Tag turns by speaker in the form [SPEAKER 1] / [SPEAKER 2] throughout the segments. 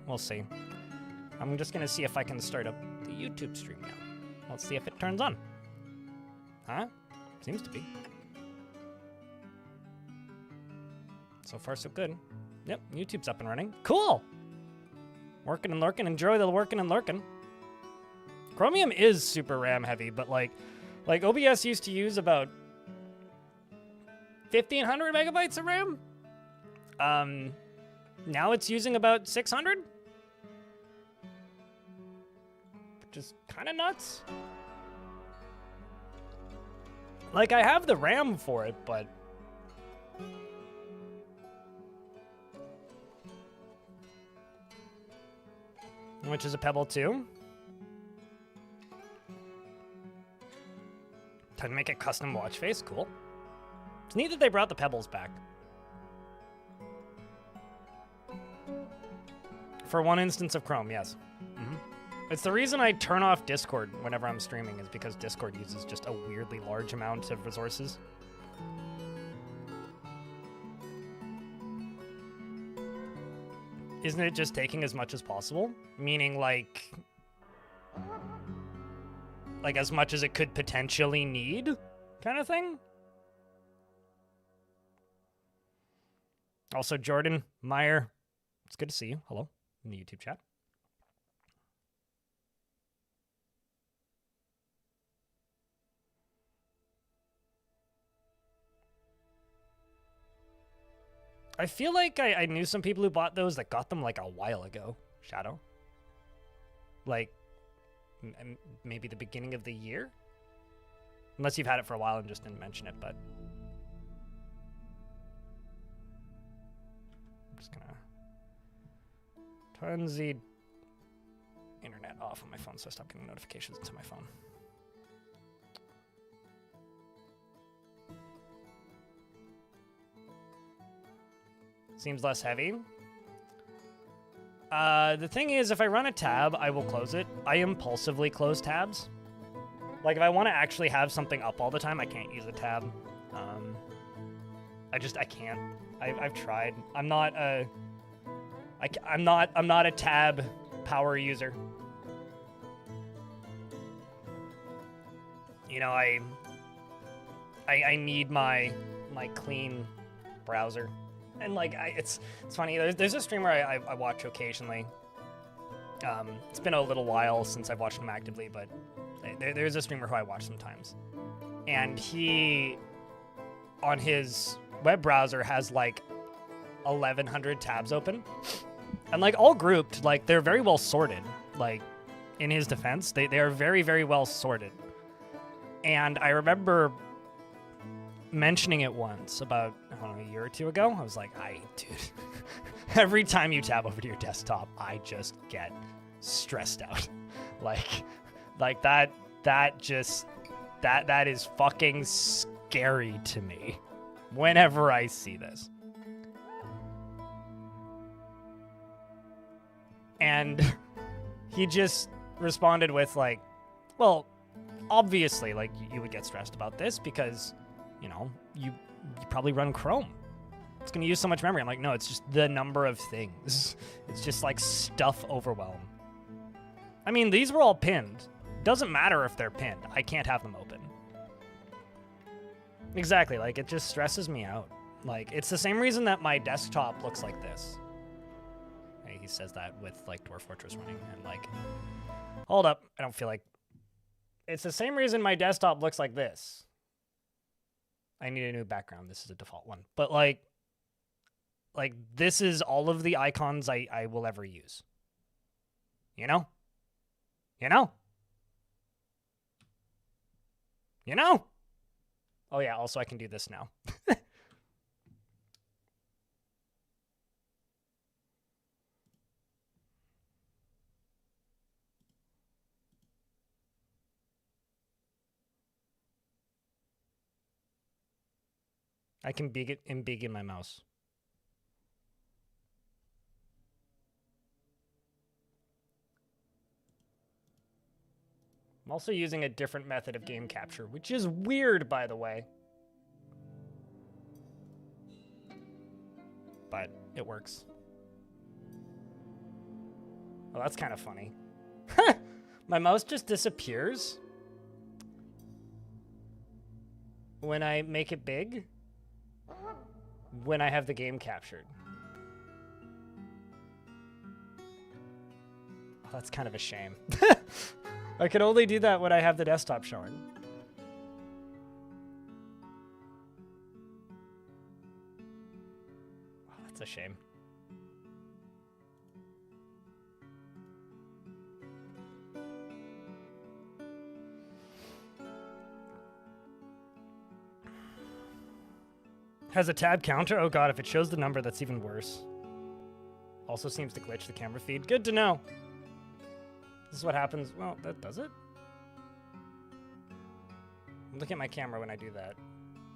[SPEAKER 1] We'll see. I'm just gonna see if I can start up the YouTube stream now. Let's see if it turns on. Huh? Seems to be. So far, so good. Yep, YouTube's up and running. Cool! Working and lurking. Enjoy the working and lurking. Chromium is super RAM heavy, but like OBS used to use about 1,500 megabytes of RAM. Now it's using about 600. Which is kind of nuts. Like, I have the RAM for it, but... Which is a Pebble 2. Time to make a custom watch face. Cool. It's neat that they brought the Pebbles back. For one instance of Chrome, yes. It's the reason I turn off Discord whenever I'm streaming, is because Discord uses just a weirdly large amount of resources. Isn't it just taking as much as possible? Meaning, like as much as it could potentially need, kind of thing? Also, Jordan Meyer, it's good to see you. Hello, in the YouTube chat. I feel like I knew some people who bought those that got them like a while ago. Shadow. Like, maybe the beginning of the year? Unless you've had it for a while and just didn't mention it, but... I'm just gonna turn the internet off on my phone so I stop getting notifications to my phone. Seems less heavy. The thing is, if I run a tab, I will close it. I impulsively close tabs. Like, if I want to actually have something up all the time, I can't use a tab. I can't. I've tried. I'm not a tab power user. You know, I need my clean browser. And like, it's funny. There's a streamer I watch occasionally. It's been a little while since I've watched him actively, but there's a streamer who I watch sometimes, and he, on his web browser, has like 1,100 tabs open, and like all grouped. Like, they're very well sorted. Like, in his defense, they are very, very well sorted. And I remember mentioning it once about, I don't know, a year or two ago. I was like, dude, every time you tab over to your desktop, I just get stressed out. like that is fucking scary to me whenever I see this. And he just responded with like, well, obviously, like, you would get stressed about this because, you know, you probably run Chrome. It's going to use so much memory. I'm like, no, it's just the number of things. It's just like stuff overwhelm. I mean, these were all pinned. Doesn't matter if they're pinned. I can't have them open. Exactly. Like, it just stresses me out. Like, it's the same reason that my desktop looks like this. Hey, he says that with like Dwarf Fortress running, and like, hold up. I don't feel like... It's the same reason my desktop looks like this. I need a new background. This is a default one. But like this is all of the icons I will ever use. You know? You know? You know? Oh yeah, also I can do this now. I can embiggen my mouse. I'm also using a different method of game capture, which is weird, by the way. But it works. Well, that's kind of funny. My mouse just disappears when I make it big when I have the game captured. Oh, that's kind of a shame. I can only do that when I have the desktop showing. Oh, that's a shame. Has a tab counter? Oh god, if it shows the number, that's even worse. Also seems to glitch the camera feed. Good to know. This is what happens. Well, that does it? Look at my camera when I do that.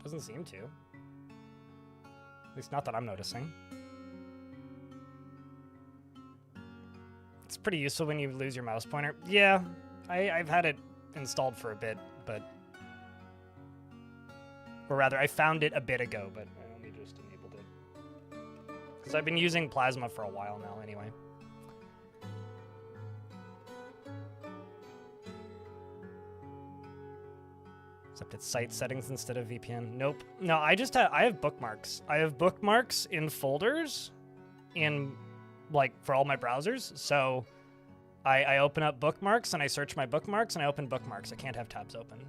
[SPEAKER 1] Doesn't seem to. At least not that I'm noticing. It's pretty useful when you lose your mouse pointer. Yeah, I've had it installed for a bit, but... Or rather, I found it a bit ago, but I only just enabled it. Because I've been using Plasma for a while now, anyway. Except it's site settings instead of VPN. Nope. No, I have bookmarks. I have bookmarks in folders in, like, for all my browsers. So I open up bookmarks and I search my bookmarks and I open bookmarks. I can't have tabs open.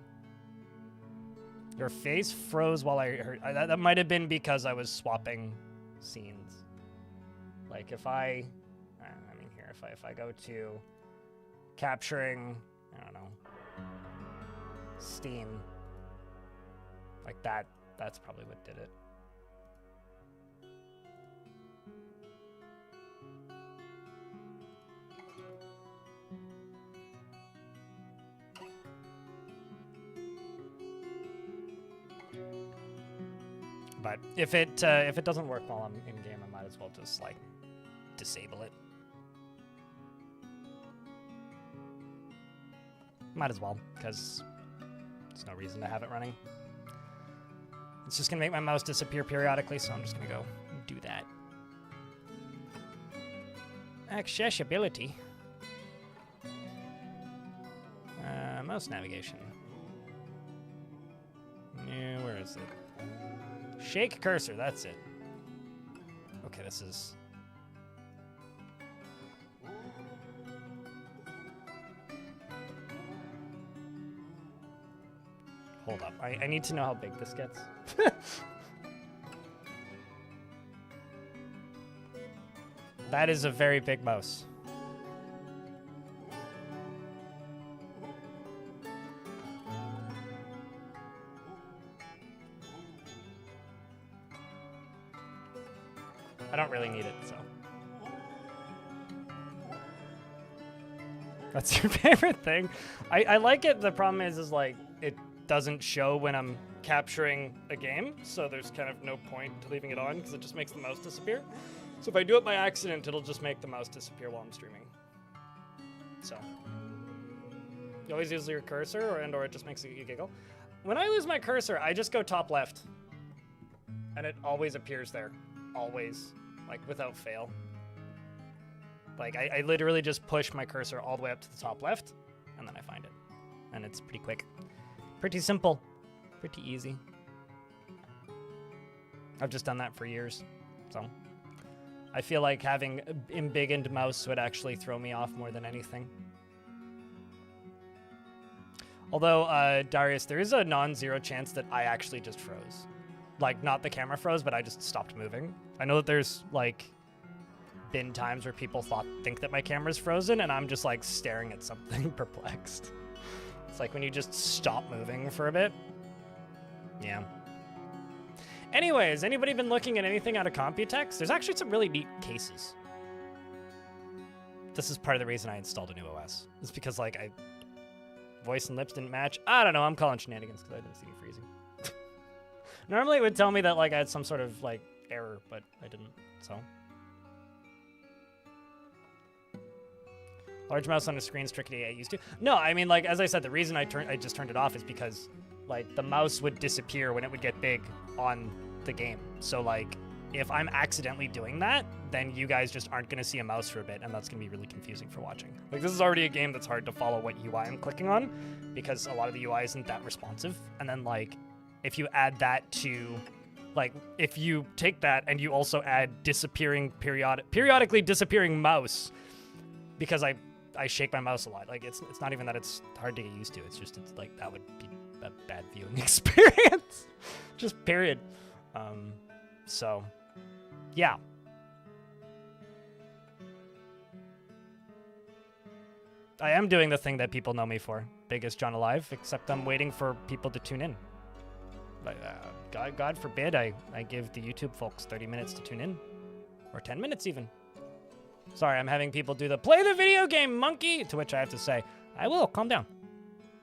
[SPEAKER 1] Your face froze while I heard. That might have been because I was swapping scenes. Like if I mean here, if I go to capturing, I don't know, Steam, like that, that's probably what did it. But if it doesn't work while I'm in game, I might as well just like disable it. Might as well, because there's no reason to have it running. It's just gonna make my mouse disappear periodically, so I'm just gonna go do that. Accessibility. Mouse navigation. Yeah, where is it? Shake cursor, that's it. Okay, this is... Hold up, I need to know how big this gets. That is a very big mouse. I don't really need it, so. That's your favorite thing? I like it. The problem is like, it doesn't show when I'm capturing a game, so there's kind of no point to leaving it on, because it just makes the mouse disappear. So if I do it by accident, it'll just make the mouse disappear while I'm streaming. So. You always use your cursor, or it just makes you giggle. When I lose my cursor, I just go top left. And it always appears there. Always. Like, without fail. Like, I literally just push my cursor all the way up to the top left, and then I find it. And it's pretty quick. Pretty simple. Pretty easy. I've just done that for years, so. I feel like having a embiggened mouse would actually throw me off more than anything. Although, Darius, there is a non-zero chance that I actually just froze. Like, not the camera froze, but I just stopped moving. I know that there's, like, been times where people think that my camera's frozen, and I'm just, like, staring at something perplexed. It's like when you just stop moving for a bit. Yeah. Anyways, anybody been looking at anything out of Computex? There's actually some really neat cases. This is part of the reason I installed a new OS. It's because, like, voice and lips didn't match. I don't know, I'm calling shenanigans because I didn't see you freezing. Normally it would tell me that, like, I had some sort of, like, error, but I didn't, so. Large mouse on a screen strictly I used to. No, I mean, like, as I said, the reason I just turned it off is because, like, the mouse would disappear when it would get big on the game. So, like, if I'm accidentally doing that, then you guys just aren't going to see a mouse for a bit, and that's going to be really confusing for watching. Like, this is already a game that's hard to follow what UI I'm clicking on, because a lot of the UI isn't that responsive. And then, like, if you add that to, like, if you take that and you also add periodically disappearing mouse, because I shake my mouse a lot. Like, it's not even that it's hard to get used to. It's just, it's like, that would be a bad viewing experience. Just period. So, yeah. I am doing the thing that people know me for. Biggest John alive, except I'm waiting for people to tune in. God forbid I give the YouTube folks 30 minutes to tune in. Or 10 minutes even. Sorry, I'm having people do the play the video game, monkey! To which I have to say, I will, calm down.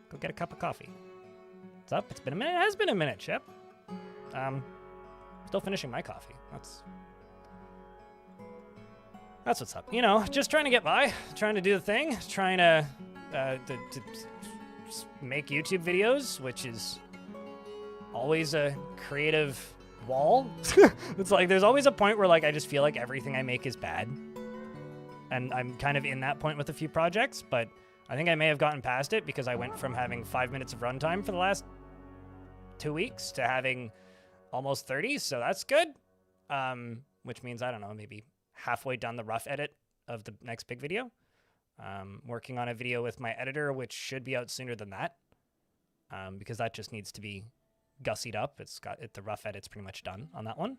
[SPEAKER 1] Go get a cup of coffee. What's up? It's been a minute. It has been a minute, Shep. Still finishing my coffee. That's what's up. You know, just trying to get by, trying to do the thing, trying to make YouTube videos, which is always a creative wall. It's like there's always a point where like I just feel like everything I make is bad. And I'm kind of in that point with a few projects, but I think I may have gotten past it because I went from having 5 minutes of runtime for the last 2 weeks to having almost 30, so that's good. Which means, I don't know, maybe halfway done the rough edit of the next big video. Working on a video with my editor, which should be out sooner than that, because that just needs to be gussied up. The rough edit's pretty much done on that one.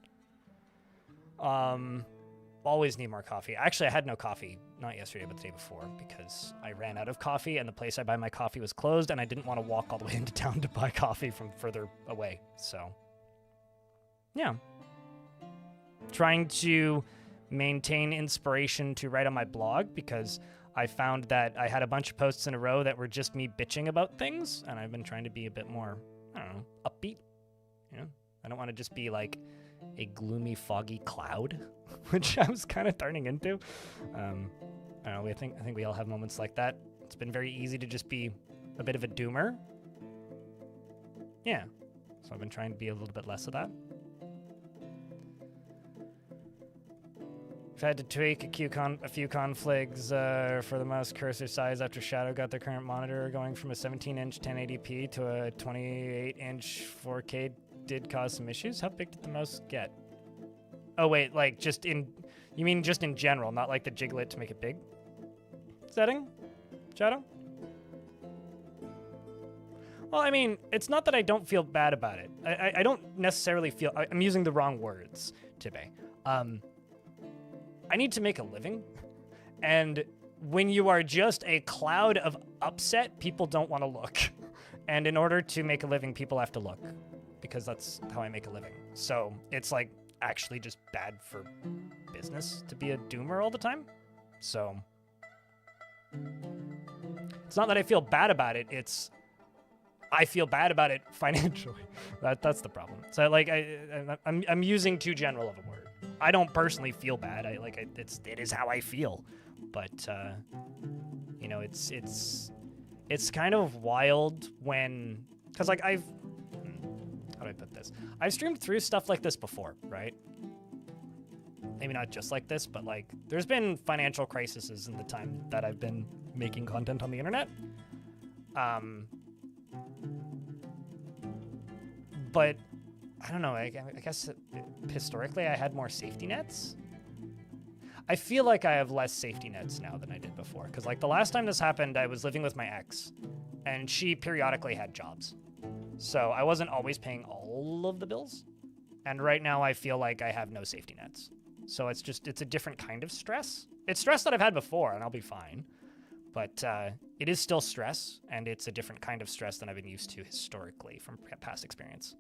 [SPEAKER 1] Always need more coffee. Actually, I had no coffee, not yesterday, but the day before, because I ran out of coffee and the place I buy my coffee was closed, and I didn't want to walk all the way into town to buy coffee from further away. So, yeah. Trying to maintain inspiration to write on my blog, because I found that I had a bunch of posts in a row that were just me bitching about things, and I've been trying to be a bit more, I don't know, upbeat. You know, I don't want to just be like a gloomy, foggy cloud, which I was kind of turning into. I don't know. I think we all have moments like that. It's been very easy to just be a bit of a doomer. Yeah. So I've been trying to be a little bit less of that. I've had to tweak a few configs for the mouse cursor size after Shadow got their current monitor going from a 17-inch 1080p to a 28-inch 4K did cause some issues. How big did the mouse get? Oh, wait, like you mean just in general, not like the jiggle it to make it big setting, Shadow? Well, I mean, it's not that I don't feel bad about it. I don't necessarily feel, I'm using the wrong words, Tibe. I need to make a living, and when you are just a cloud of upset, people don't want to look. And in order to make a living, people have to look, because that's how I make a living. So it's like actually just bad for business to be a doomer all the time. So it's not that I feel bad about it, it's I feel bad about it financially. That's the problem. So like I'm using too general of a word. I don't personally feel bad. It is how I feel. But you know, it's kind of wild when, cuz like how do I put this? I've streamed through stuff like this before, right? Maybe not just like this, but like there's been financial crises in the time that I've been making content on the internet. But I don't know, I guess historically I had more safety nets. I feel like I have less safety nets now than I did before. Because like the last time this happened, I was living with my ex, and she periodically had jobs. So I wasn't always paying all of the bills. And right now I feel like I have no safety nets. So it's a different kind of stress. It's stress that I've had before, and I'll be fine. But it is still stress, and it's a different kind of stress than I've been used to historically from past experience.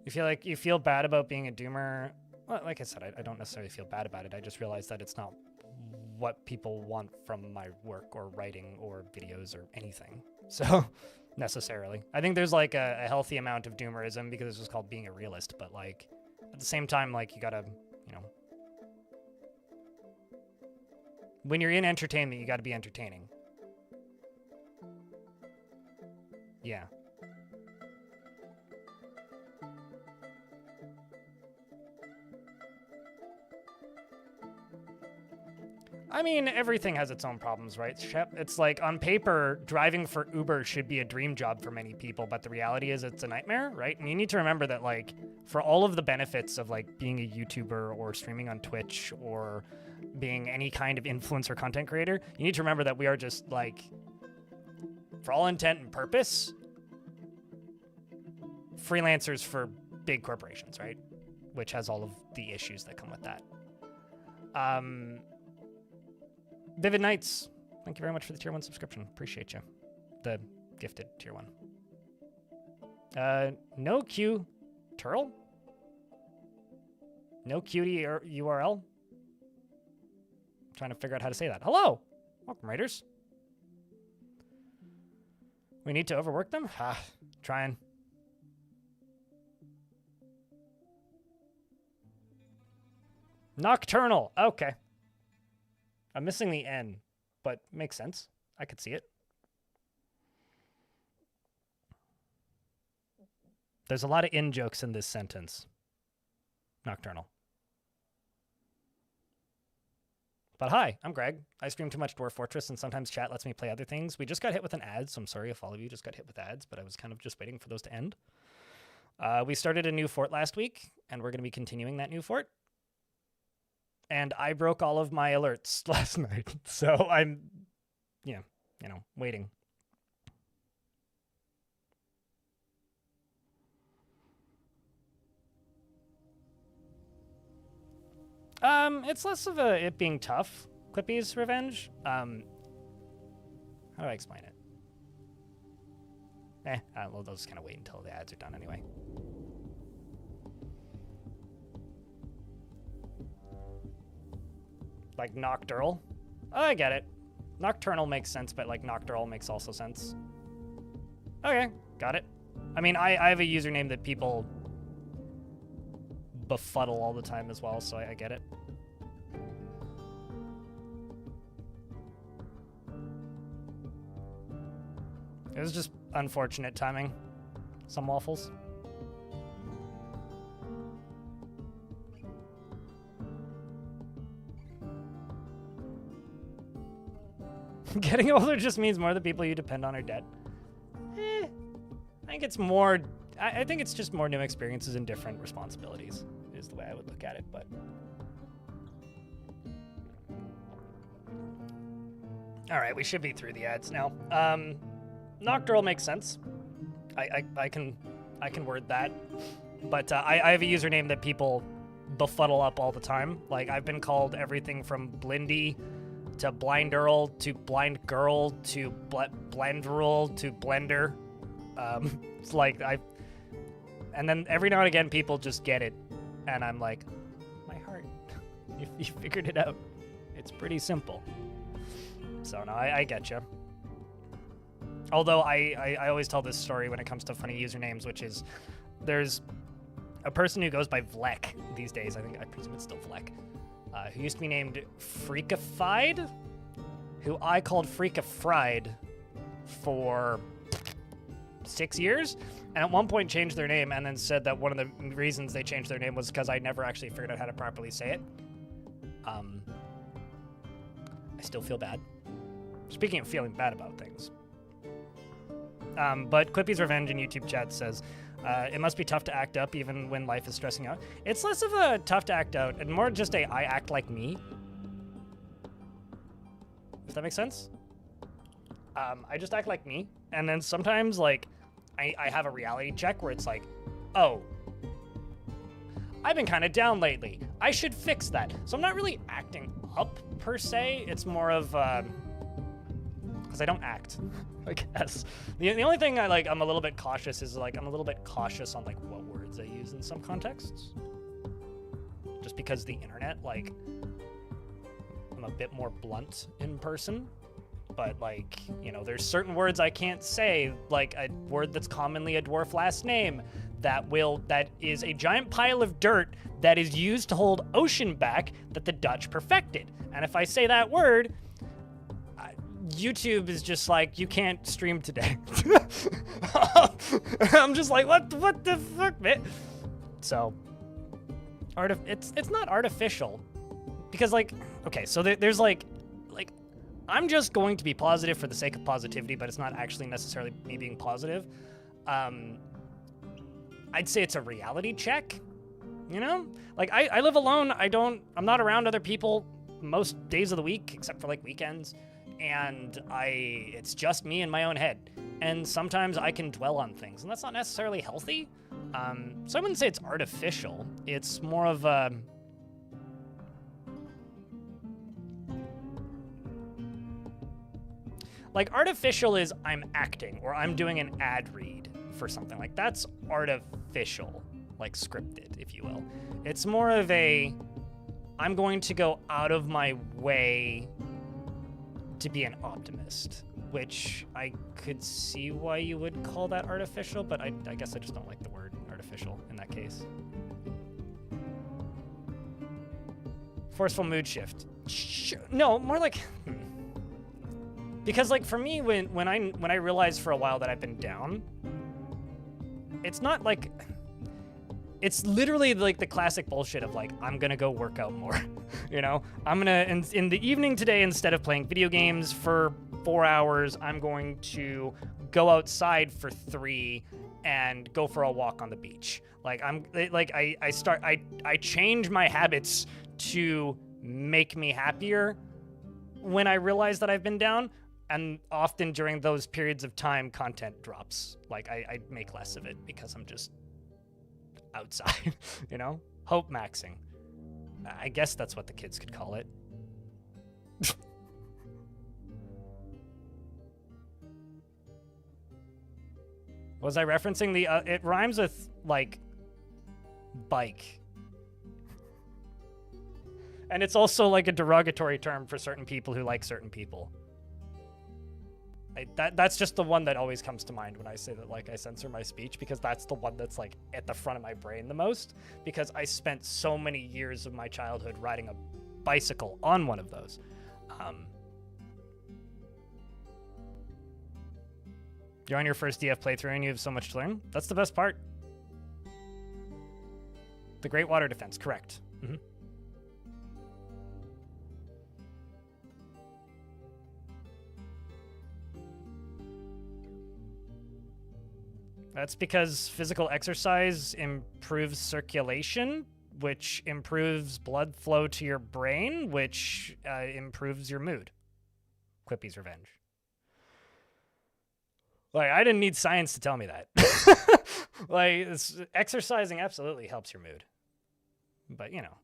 [SPEAKER 1] You feel bad about being a doomer? Well, like I said, I don't necessarily feel bad about it. I just realized that it's not what people want from my work or writing or videos or anything. So, necessarily. I think there's like a healthy amount of doomerism because it's just called being a realist, but like at the same time, like you gotta, you know, when you're in entertainment, you gotta be entertaining. Yeah. I mean, everything has its own problems, right, Shep? It's like, on paper, driving for Uber should be a dream job for many people, but the reality is it's a nightmare, right? And you need to remember that, like, for all of the benefits of, like, being a YouTuber or streaming on Twitch or being any kind of influencer content creator, you need to remember that we are just, like, for all intent and purpose, freelancers for big corporations, right? Which has all of the issues that come with that. Vivid Nights, thank you very much for the tier 1 subscription. Appreciate you. The gifted tier 1. No Q Turl? No cutie URL? Trying to figure out how to say that. Hello! Welcome, Raiders. We need to overwork them? Trying. Nocturnal. Okay. I'm missing the N, but makes sense. I could see it. There's a lot of in jokes in this sentence. Nocturnal. But hi, I'm Greg. I stream too much Dwarf Fortress, and sometimes chat lets me play other things. We just got hit with an ad, so I'm sorry if all of you just got hit with ads, but I was kind of just waiting for those to end. We started a new fort last week, and we're going to be continuing that new fort. And I broke all of my alerts last night, so I'm, waiting. It's less of it being tough, Clippy's Revenge. How do I explain it? We'll just kind of wait until the ads are done anyway. Like Nocturnal. Oh, I get it. Nocturnal makes sense, but like Nocturnal makes also sense. Okay, got it. I mean, I have a username that people befuddle all the time as well, so I get it. It was just unfortunate timing. Some waffles. Getting older just means more of the people you depend on are dead. I think it's more... I think it's just more new experiences and different responsibilities is the way I would look at it, but... Alright, we should be through the ads now. Nocturnal makes sense. I can word that. But I have a username that people befuddle up all the time. Like, I've been called everything from Blindy to Blind Earl to Blind Girl to Blendrule to Blender. It's like and then every now and again people just get it, and I'm like, my heart, you figured it out. It's pretty simple. So no, I get you. Although I always tell this story when it comes to funny usernames, which is there's a person who goes by Vlek these days. I presume it's still Vlek. Who used to be named Freakified, who I called Freakifried for 6 years, and at one point changed their name and then said that one of the reasons they changed their name was because I never actually figured out how to properly say it. I still feel bad. Speaking of feeling bad about things. But Quippy's Revenge in YouTube chat says, it must be tough to act up even when life is stressing out. It's less of a tough to act out and more just I act like me. Does that make sense? I just act like me. And then sometimes, like, I have a reality check where it's like, oh, I've been kind of down lately. I should fix that. So I'm not really acting up, per se. It's more of, because I don't act, I guess. The only thing I'm a little bit cautious is, like, I'm a little bit cautious on, like, what words I use in some contexts. Just because the internet, like, I'm a bit more blunt in person. But, like, you know, there's certain words I can't say, like a word that's commonly a dwarf last name that is a giant pile of dirt that is used to hold ocean back that the Dutch perfected. And if I say that word, YouTube is just like, you can't stream today. I'm just like, what the fuck, man? So, it's not artificial. Because, like, okay, so there's, like, I'm just going to be positive for the sake of positivity, but it's not actually necessarily me being positive. I'd say it's a reality check, you know? Like, I live alone. I'm not around other people most days of the week, except for like weekends. And it's just me in my own head. And sometimes I can dwell on things, and that's not necessarily healthy. So I wouldn't say it's artificial. It's more of a... Like, artificial is I'm acting, or I'm doing an ad read for something. Like, that's artificial, like scripted, if you will. It's more of a, I'm going to go out of my way to be an optimist, which I could see why you would call that artificial, but I guess I just don't like the word artificial in that case. Forceful mood shift. No, more like... Because, like, for me, when I realized for a while that I've been down, it's not like... It's literally like the classic bullshit of, like, I'm gonna go work out more, you know? I'm gonna, in the evening today, instead of playing video games for 4 hours, I'm going to go outside for 3 and go for a walk on the beach. Like, I change my habits to make me happier when I realize that I've been down. And often during those periods of time, content drops. Like, I make less of it because I'm just outside, you know? Hope maxing. I guess that's what the kids could call it. Was I referencing the... it rhymes with, like, bike. And it's also, like, a derogatory term for certain people who like certain people. That's just the one that always comes to mind when I say that, like, I censor my speech, because that's the one that's, like, at the front of my brain the most, because I spent so many years of my childhood riding a bicycle on one of those. You're on your first DF playthrough and you have so much to learn. That's the best part. The Great Water Defense, correct. Mm-hmm. That's because physical exercise improves circulation, which improves blood flow to your brain, which improves your mood. Quippy's Revenge. Like, I didn't need science to tell me that. Like, exercising absolutely helps your mood. But, you know.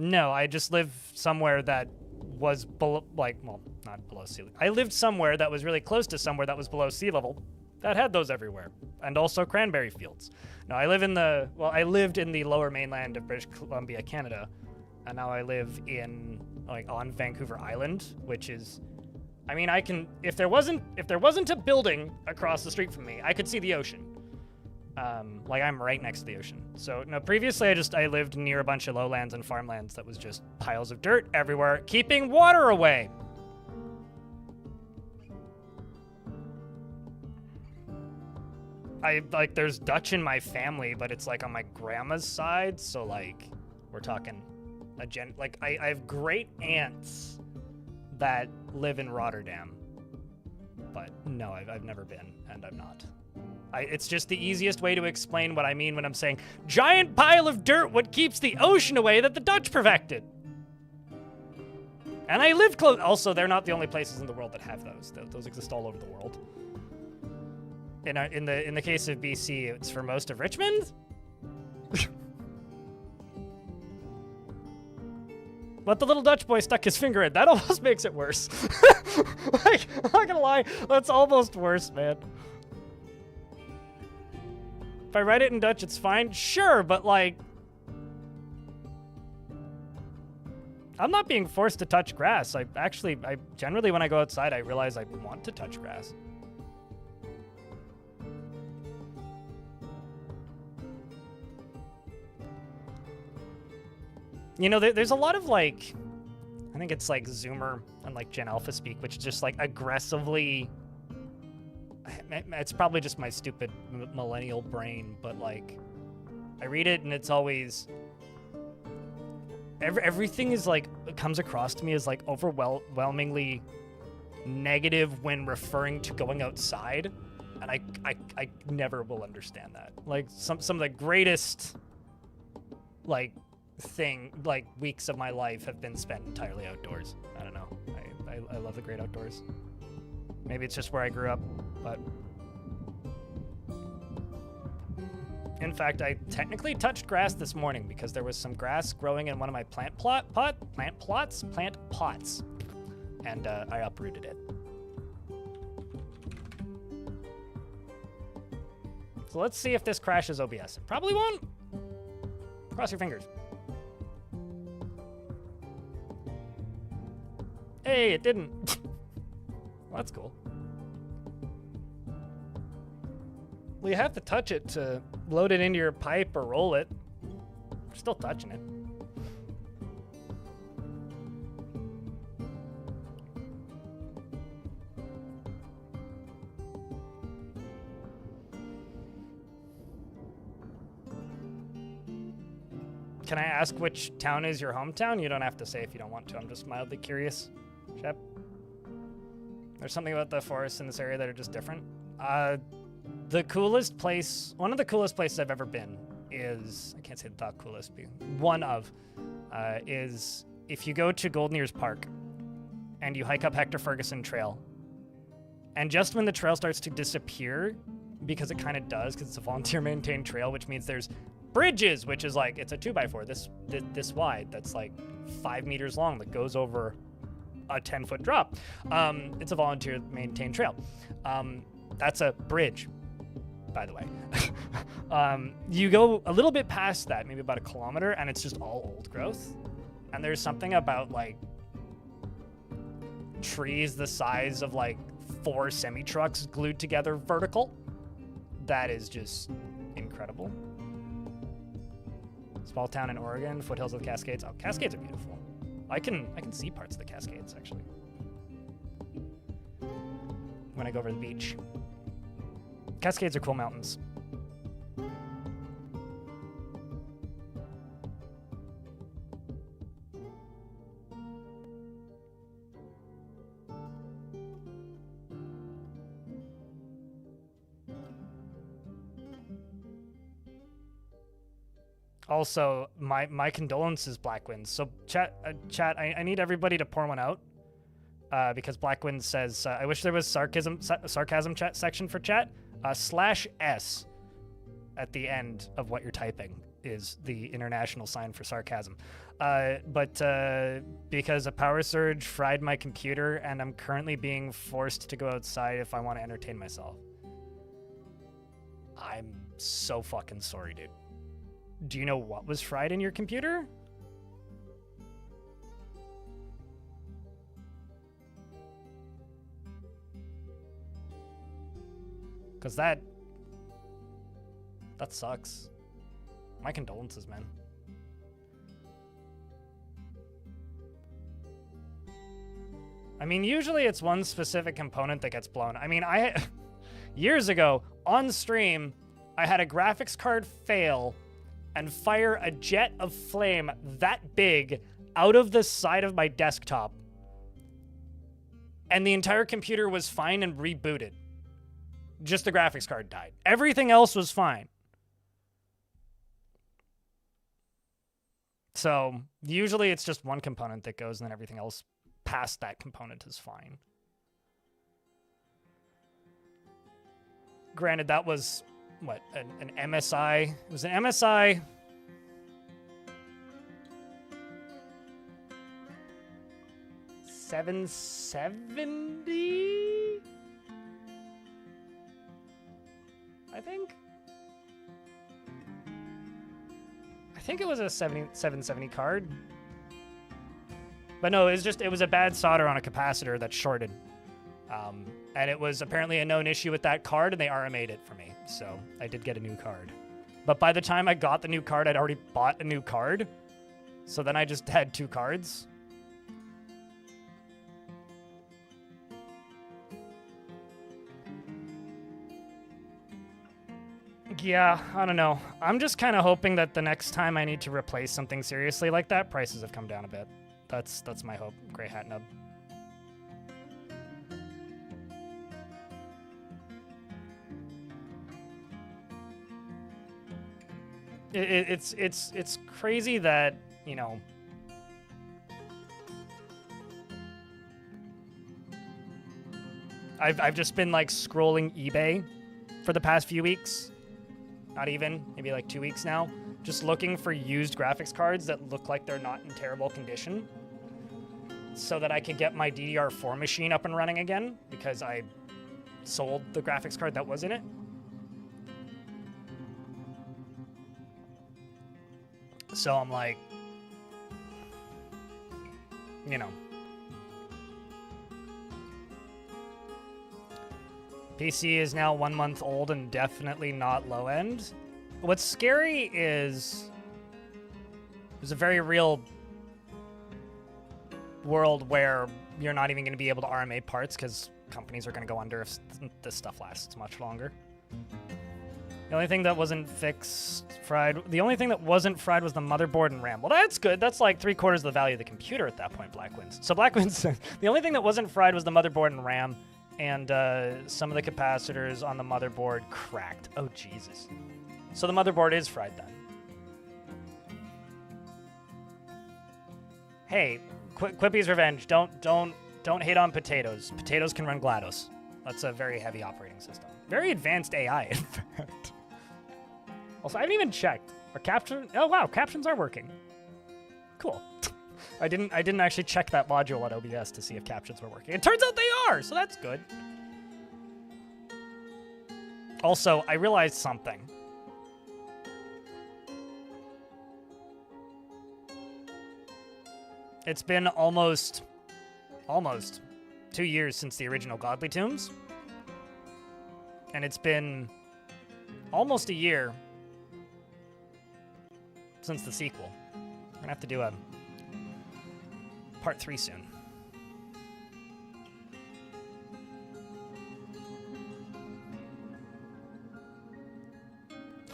[SPEAKER 1] No, I just live somewhere that was below, like, well, not below sea level. I lived somewhere that was really close to somewhere that was below sea level that had those everywhere, and also cranberry fields. Now, I lived in the lower mainland of British Columbia, Canada, and now I live in, like, on Vancouver Island, which is, I mean, I can, if there wasn't a building across the street from me, I could see the ocean. Like, I'm right next to the ocean. So, no, previously I lived near a bunch of lowlands and farmlands that was just piles of dirt everywhere, keeping water away. There's Dutch in my family, but it's, like, on my grandma's side, so, like, we're talking I have great aunts that live in Rotterdam. But, no, I've never been, and I'm not. It's just the easiest way to explain what I mean when I'm saying, giant pile of dirt, what keeps the ocean away that the Dutch perfected. And I live close. Also, they're not the only places in the world that have those. Those exist all over the world. In the case of BC, it's for most of Richmond. But the little Dutch boy stuck his finger in. That almost makes it worse. Like, I'm not gonna lie, that's almost worse, man. If I write it in Dutch, it's fine. Sure, but, like, I'm not being forced to touch grass. I generally, when I go outside, I realize I want to touch grass. You know, there's a lot of, like, I think it's, like, Zoomer and, like, Gen Alpha speak, which is just, like, aggressively... it's probably just my stupid millennial brain, but like, I read it and it's always, everything is like, it comes across to me as like overwhelmingly negative when referring to going outside, and I never will understand that. Like some of the greatest like weeks of my life have been spent entirely outdoors. I don't know. I love the great outdoors. Maybe it's just where I grew up, but in fact, I technically touched grass this morning because there was some grass growing in one of my plant pots, and I uprooted it. So let's see if this crashes OBS. It probably won't. Cross your fingers. Hey, it didn't. Well, that's cool. Well, you have to touch it to load it into your pipe or roll it. We're still touching it. Can I ask which town is your hometown? You don't have to say if you don't want to. I'm just mildly curious. Shep? There's something about the forests in this area that are just different. The coolest place, one of the coolest places I've ever been is, I can't say the top coolest, but one of, is if you go to Golden Ears Park and you hike up Hector Ferguson Trail, and just when the trail starts to disappear, because it kind of does, because it's a volunteer maintained trail, which means there's bridges, which is like, it's a 2x4 this wide, that's like 5 meters long, that goes over a 10-foot drop. It's a volunteer maintained trail. That's a bridge, by the way. You go a little bit past that, maybe about 1 kilometer, and it's just all old growth. And there's something about like trees the size of like 4 semi-trucks glued together vertical. That is just incredible. Small town in Oregon, foothills of the Cascades. Oh, Cascades are beautiful. I can see parts of the Cascades actually when I go over the beach. Cascades are cool mountains. Also, my condolences, Blackwind. So chat, I need everybody to pour one out, because Blackwind says, I wish there was sarcasm chat section for chat. /S at the end of what you're typing is the international sign for sarcasm. But because a power surge fried my computer and I'm currently being forced to go outside if I want to entertain myself. I'm so fucking sorry, dude. Do you know what was fried in your computer? Because that sucks. My condolences, man. I mean, usually it's one specific component that gets blown. I mean, years ago, on stream, I had a graphics card fail and fire a jet of flame that big out of the side of my desktop. And the entire computer was fine and rebooted. Just the graphics card died. Everything else was fine. So usually it's just one component that goes and then everything else past that component is fine. Granted, that was, what, an MSI? It was an MSI... $770? I think it was a 770 card. But no, it was a bad solder on a capacitor that shorted. And it was apparently a known issue with that card, and they RMA'd it for me. So I did get a new card. But by the time I got the new card, I'd already bought a new card. So then I just had 2 cards. Yeah, I don't know. I'm just kind of hoping that the next time I need to replace something seriously like that, prices have come down a bit. That's my hope. Gray Hat Nub. It's crazy that, you know, I've just been like scrolling eBay for the past few weeks. Not even, maybe like 2 weeks now. Just looking for used graphics cards that look like they're not in terrible condition, so that I could get my DDR4 machine up and running again, because I sold the graphics card that was in it. So I'm like, you know. PC is now 1 month old and definitely not low end. What's scary is there's a very real world where you're not even going to be able to RMA parts because companies are going to go under if this stuff lasts much longer. The only thing that wasn't fried was the motherboard and RAM. Well, that's good. That's like 3/4 of the value of the computer at that point, Blackwinds. So Blackwinds, the only thing that wasn't fried was the motherboard and RAM, and some of the capacitors on the motherboard cracked. Oh, Jesus. So the motherboard is fried then. Hey, Quippy's Revenge. Don't hate on potatoes. Potatoes can run GLaDOS. That's a very heavy operating system. Very advanced AI, in fact. Also, I haven't even checked. Are captions? Oh wow, captions are working. Cool. I didn't actually check that module at OBS to see if captions were working. It turns out they are, so that's good. Also, I realized something. It's been almost 2 years since the original Godly Tombs. And it's been almost a year since the sequel. We're gonna have to do a part 3 soon.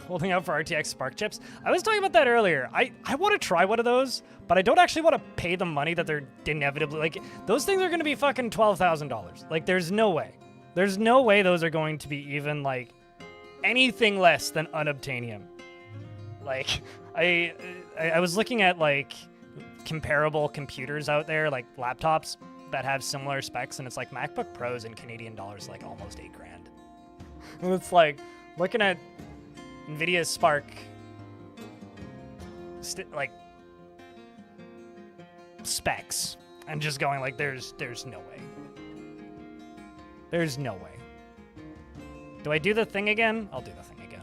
[SPEAKER 1] Holding out for RTX Spark chips. I was talking about that earlier. I want to try one of those, but I don't actually want to pay the money that they're inevitably, like, those things are going to be fucking $12,000. Like, there's no way. There's no way those are going to be even, like, anything less than unobtainium. Like, I was looking at, like, comparable computers out there, like laptops that have similar specs, and it's like MacBook Pros in Canadian dollars, like almost $8,000. And it's like, looking at NVIDIA Spark, like, specs, and just going like, there's no way. There's no way. Do I do the thing again? I'll do the thing again.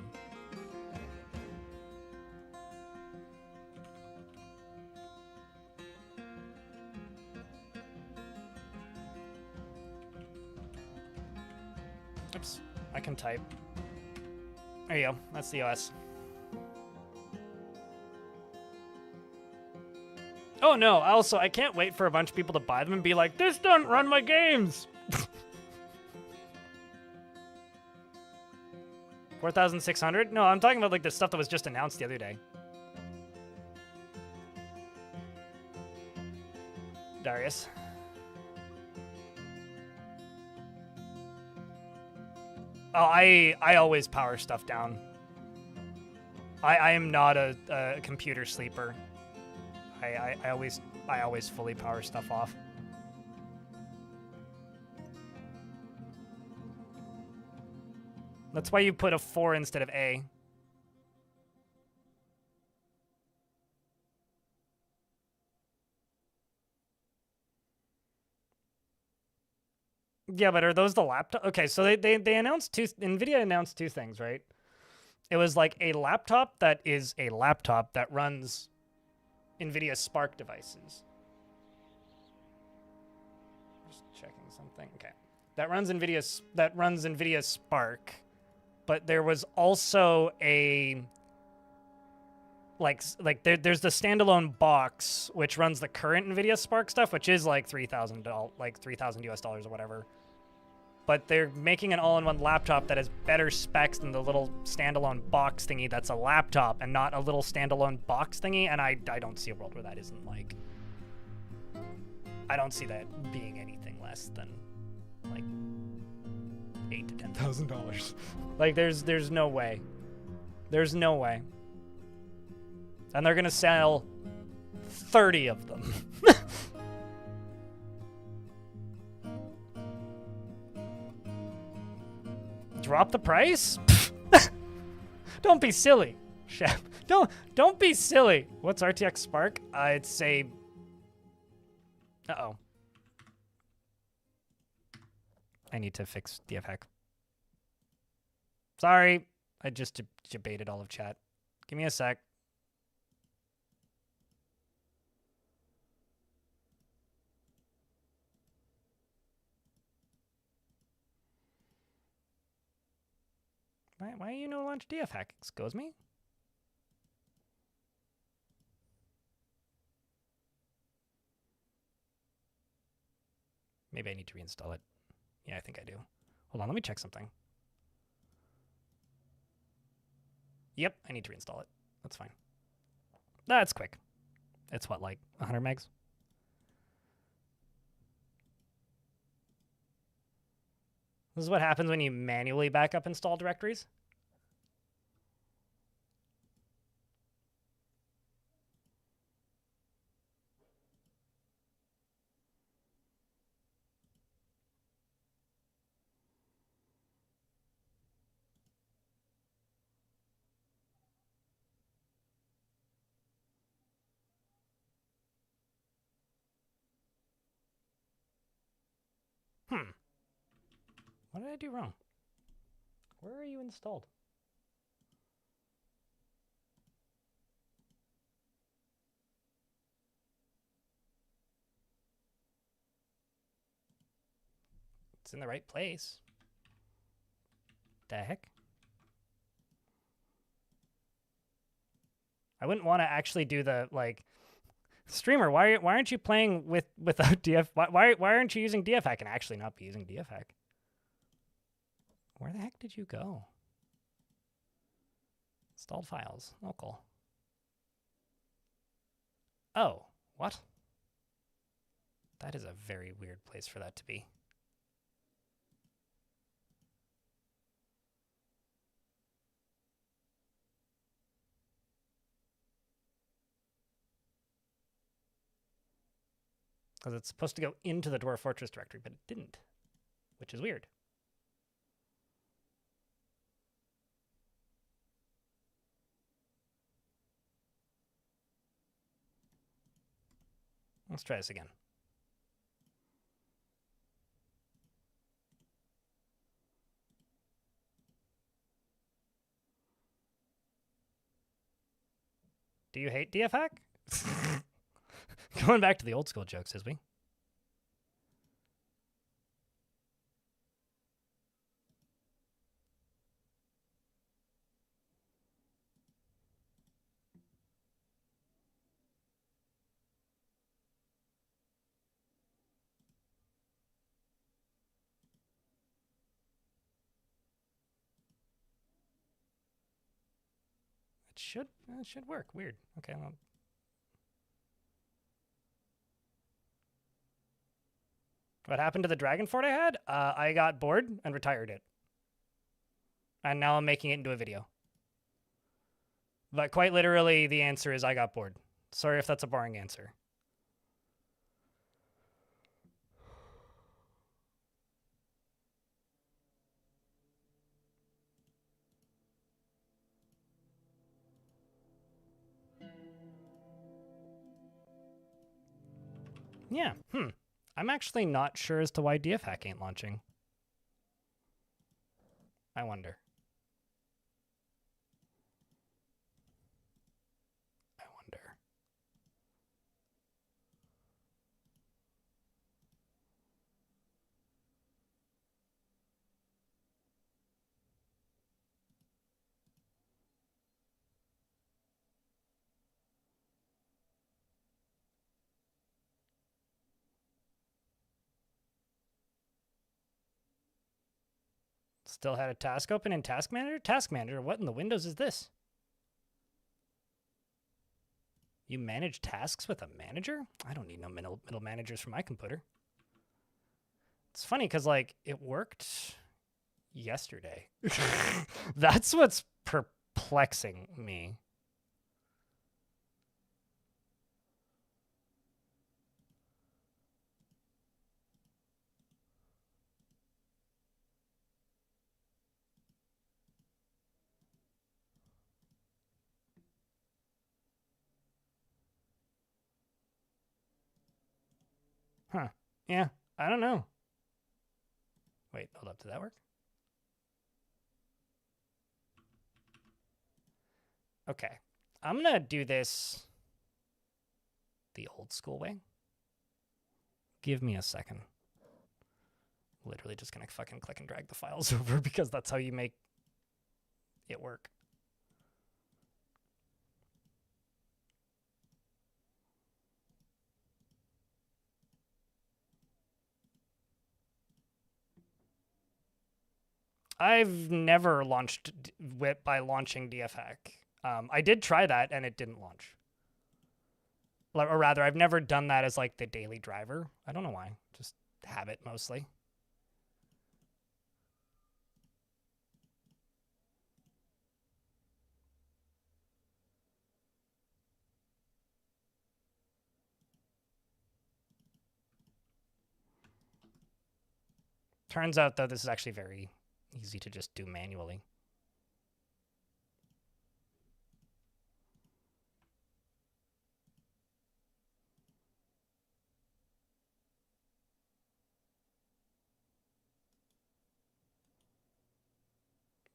[SPEAKER 1] Oops, I can type. There you go, that's the OS. Oh no, also, I can't wait for a bunch of people to buy them and be like, this doesn't run my games! 4,600? No, I'm talking about like the stuff that was just announced the other day. Darius. Oh, I always power stuff down. I am not a computer sleeper. I always fully power stuff off. That's why you put a 4 instead of A. Yeah, but are those the laptop? Okay, so they announced NVIDIA announced 2 things, right? It was like a laptop that is a laptop that runs NVIDIA Spark devices. Just checking something. Okay. That runs NVIDIA Spark. But there was also a there's the standalone box which runs the current NVIDIA Spark stuff, which is like $3,000, like $3,000 US or whatever. but they're making an all-in-one laptop that has better specs than the little standalone box thingy that's a laptop and not a little standalone box thingy, and I don't see a world where that isn't like... I don't see that being anything less than like $8,000 to $10,000. Like there's no way. There's no way. And they're gonna sell 30 of them. Drop the price? Don't be silly, Chef. Don't be silly. What's RTX Spark? I'd say... Uh-oh. I need to fix DF hack. Sorry. I just debated all of chat. Give me a sec. Why are you no launch DF hack? Excuse me? Maybe I need to reinstall it. Yeah, I think I do. Hold on, let me check something. Yep, I need to reinstall it. That's fine. That's quick. It's what, like 100 megs? This is what happens when you manually backup install directories. What did I do wrong? Where are you installed? It's in the right place. The heck? I wouldn't want to actually do the, like... Streamer, why aren't you playing without DF... Why aren't you using DF hack and actually not be using DF hack? Where the heck did you go? Installed files. Local. Oh, what? That is a very weird place for that to be. Because it's supposed to go into the Dwarf Fortress directory, but it didn't, which is weird. Let's try this again. Do you hate DF hack? Going back to the old school jokes, is we? It should work. Weird. Okay, well. What happened to the Dragon Fort I had? I got bored and retired it. And now I'm making it into a video. But quite literally, the answer is I got bored. Sorry if that's a boring answer. Yeah, I'm actually not sure as to why DF hack ain't launching. I wonder. Still had a task open in Task Manager? Task Manager? What in the Windows is this? You manage tasks with a manager? I don't need no middle managers for my computer. It's funny because, like, it worked yesterday. That's what's perplexing me. Huh. Yeah, I don't know. Wait, hold up. Did that work? Okay. I'm going to do this the old school way. Give me a second. Literally just going to fucking click and drag the files over because that's how you make it work. I've never launched WIP by launching dfhack. I did try that and it didn't launch. Or rather, I've never done that as like the daily driver. I don't know why. Just habit mostly. Turns out, though, this is actually very easy to just do manually.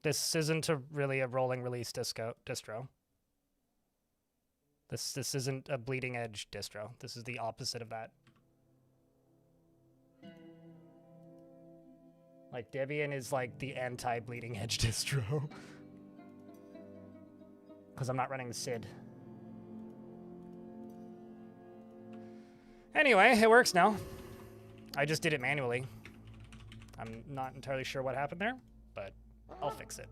[SPEAKER 1] This isn't really a rolling release distro. This isn't a bleeding edge distro. This is the opposite of that. Like, Debian is like the anti-bleeding edge distro. Because I'm not running the SID. Anyway, it works now. I just did it manually. I'm not entirely sure what happened there, but I'll fix it.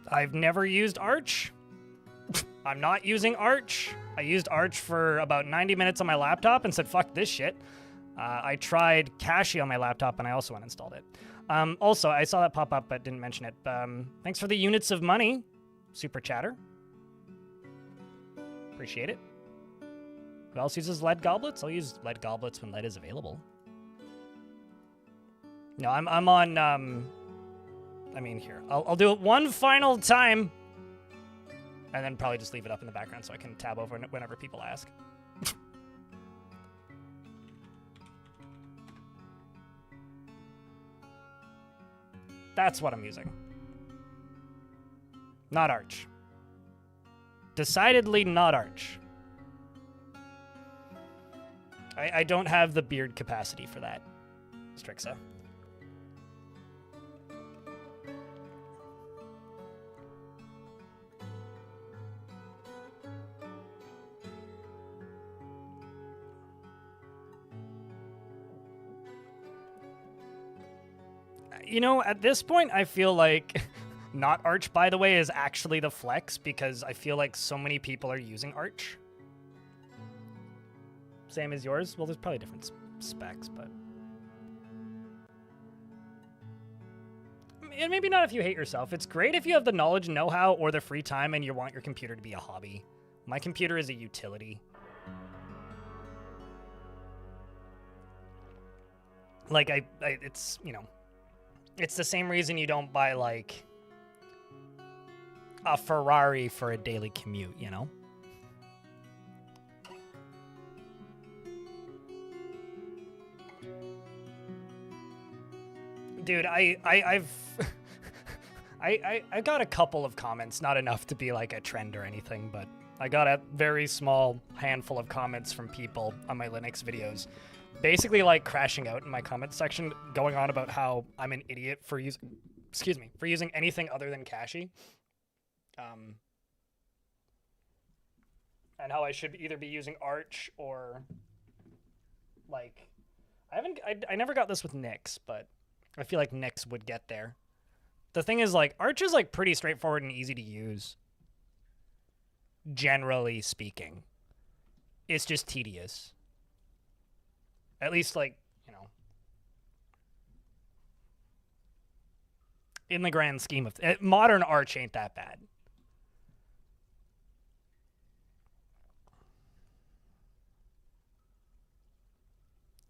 [SPEAKER 1] I've never used Arch. I'm not using Arch. I used Arch for about 90 minutes on my laptop and said, fuck this shit. I tried Cashy on my laptop and I also uninstalled it. Also, I saw that pop up but didn't mention it. Thanks for the units of money, Super Chatter. Appreciate it. Who else uses lead goblets? I'll use lead goblets when lead is available. No, I'm on, I mean, here. I'll do it one final time. And then probably just leave it up in the background so I can tab over whenever people ask. That's what I'm using. Not Arch. Decidedly not Arch. I don't have the beard capacity for that, Strixa. You know, at this point, I feel like not Arch, by the way, is actually the flex because I feel like so many people are using Arch. Same as yours? Well, there's probably different specs, but... And maybe not if you hate yourself. It's great if you have the knowledge, know-how, or the free time and you want your computer to be a hobby. My computer is a utility. Like, it's, you know... It's the same reason you don't buy, like, a Ferrari for a daily commute, you know? Dude, I've I got a couple of comments, not enough to be like a trend or anything, but I got a very small handful of comments from people on my Linux videos, basically like crashing out in my comment section, going on about how I'm an idiot for using, for using anything other than Cashy, and how I should either be using Arch or like I never got this with Nyx, but I feel like Nyx would get there. The thing is, like, Arch is, like, pretty straightforward and easy to use. Generally speaking. It's just tedious. At least, like, you know. In the grand scheme of... modern Arch ain't that bad.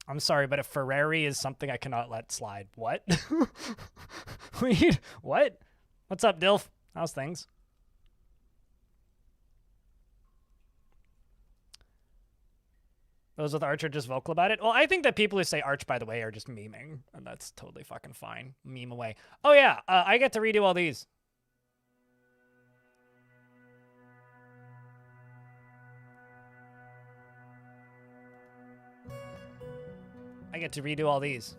[SPEAKER 1] I'm sorry, but a Ferrari is something I cannot let slide. What? What? What's up, Dilf? How's things? Those with Arch are just vocal about it? Well, I think that people who say Arch, by the way, are just memeing. And that's totally fucking fine. Meme away. Oh, yeah. I get to redo all these. I get to redo all these.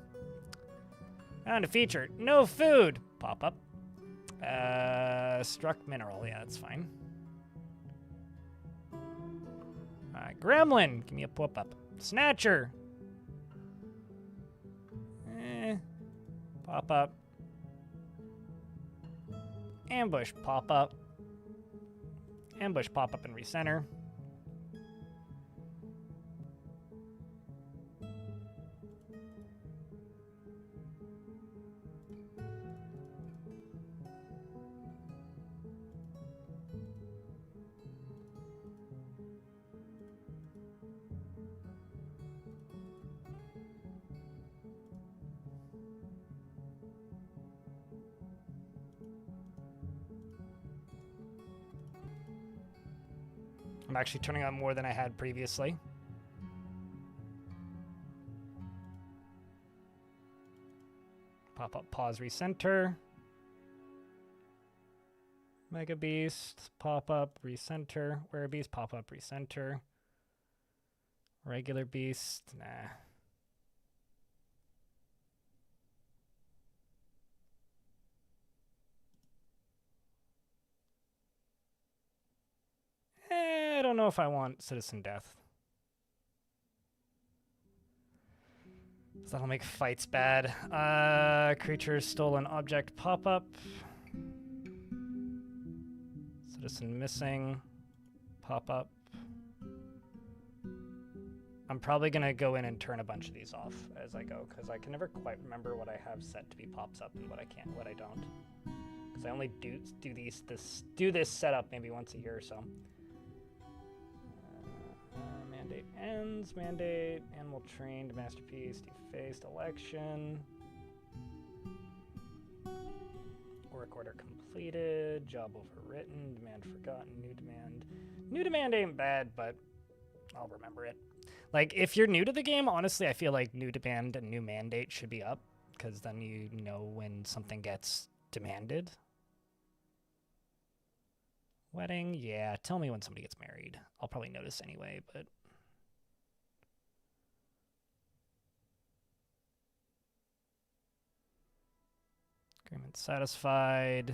[SPEAKER 1] And a feature. No food. Pop up. Struck mineral. Yeah, that's fine. Gremlin. Give me a pop up. Snatcher. Pop up. Ambush. Pop up. Ambush. Pop up and recenter. I'm actually turning on more than I had previously. Pop up, pause, recenter. Mega Beast, pop up, recenter. Where Beast, pop up, recenter. Regular Beast, nah. I don't know if I want Citizen Death. So that'll make fights bad. Creature, stolen object, pop-up. Citizen missing, pop-up. I'm probably going to go in and turn a bunch of these off as I go, because I can never quite remember what I have set to be pops up and what I can't, what I don't. Because I only do this setup maybe once a year or so. Mandate ends, mandate, animal trained, masterpiece, defaced, election. Work order completed, job overwritten, demand forgotten, new demand. New demand ain't bad, but I'll remember it. Like, if you're new to the game, honestly, I feel like new demand and new mandate should be up, because then you know when something gets demanded. Wedding, yeah, tell me when somebody gets married. I'll probably notice anyway, but... Agreement satisfied.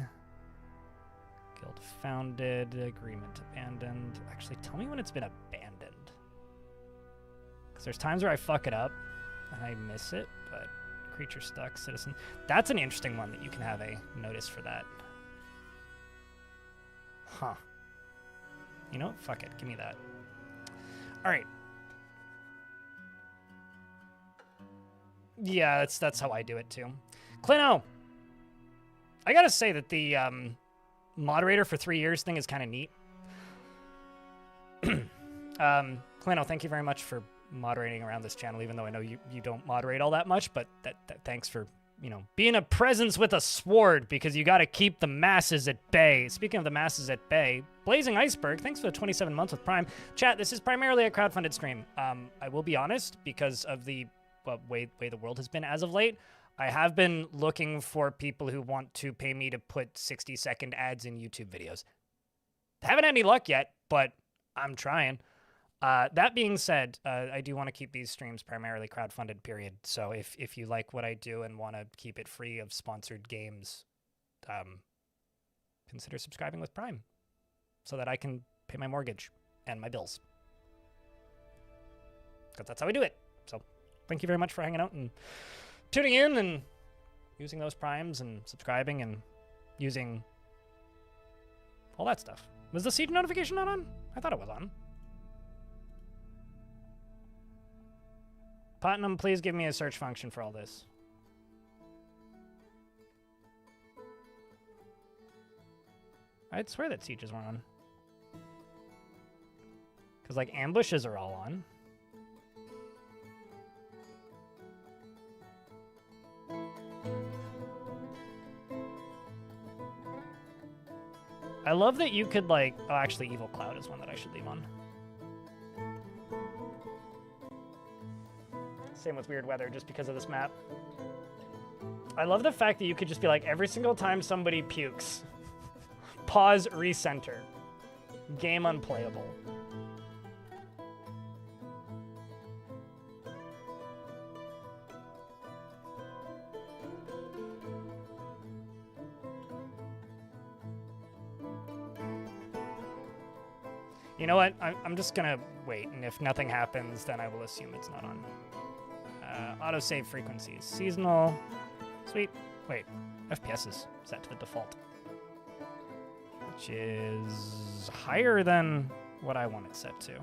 [SPEAKER 1] Guild founded. Agreement abandoned. Actually, tell me when it's been abandoned. Because there's times where I fuck it up and I miss it, but creature stuck, citizen. That's an interesting one that you can have a notice for that. Huh. You know what? Fuck it. Give me that. All right. Yeah, that's how I do it too. Clino! I gotta say that the moderator for 3 years thing is kind of neat. Clino, thank you very much for moderating around this channel, even though I know you don't moderate all that much, but thanks for, you know, being a presence with a sword, because you got to keep the masses at bay. Speaking of the masses at bay, Blazing Iceberg, thanks for the 27 months with Prime. Chat, this is primarily a crowdfunded stream. I will be honest, because of the way the world has been as of late, I have been looking for people who want to pay me to put 60-second ads in YouTube videos. Haven't had any luck yet, but I'm trying. That being said, I do want to keep these streams primarily crowdfunded, period. So if you like what I do and want to keep it free of sponsored games, consider subscribing with Prime so that I can pay my mortgage and my bills. Because that's how I do it. So thank you very much for hanging out and tuning in and using those primes and subscribing and using all that stuff. Was the siege notification not on? I thought it was on. Putnam, please give me a search function for all this. I'd swear that sieges weren't on. Because, like, ambushes are all on. I love that you could, like... Oh, actually, Evil Cloud is one that I should leave on. Same with Weird Weather, just because of this map. I love the fact that you could just be like, every single time somebody pukes, pause, recenter. Game unplayable. You know what? I'm just gonna wait, and if nothing happens, then I will assume it's not on. Autosave frequencies. Seasonal. Sweet. Wait. FPS is set to the default. Which is higher than what I want it set to.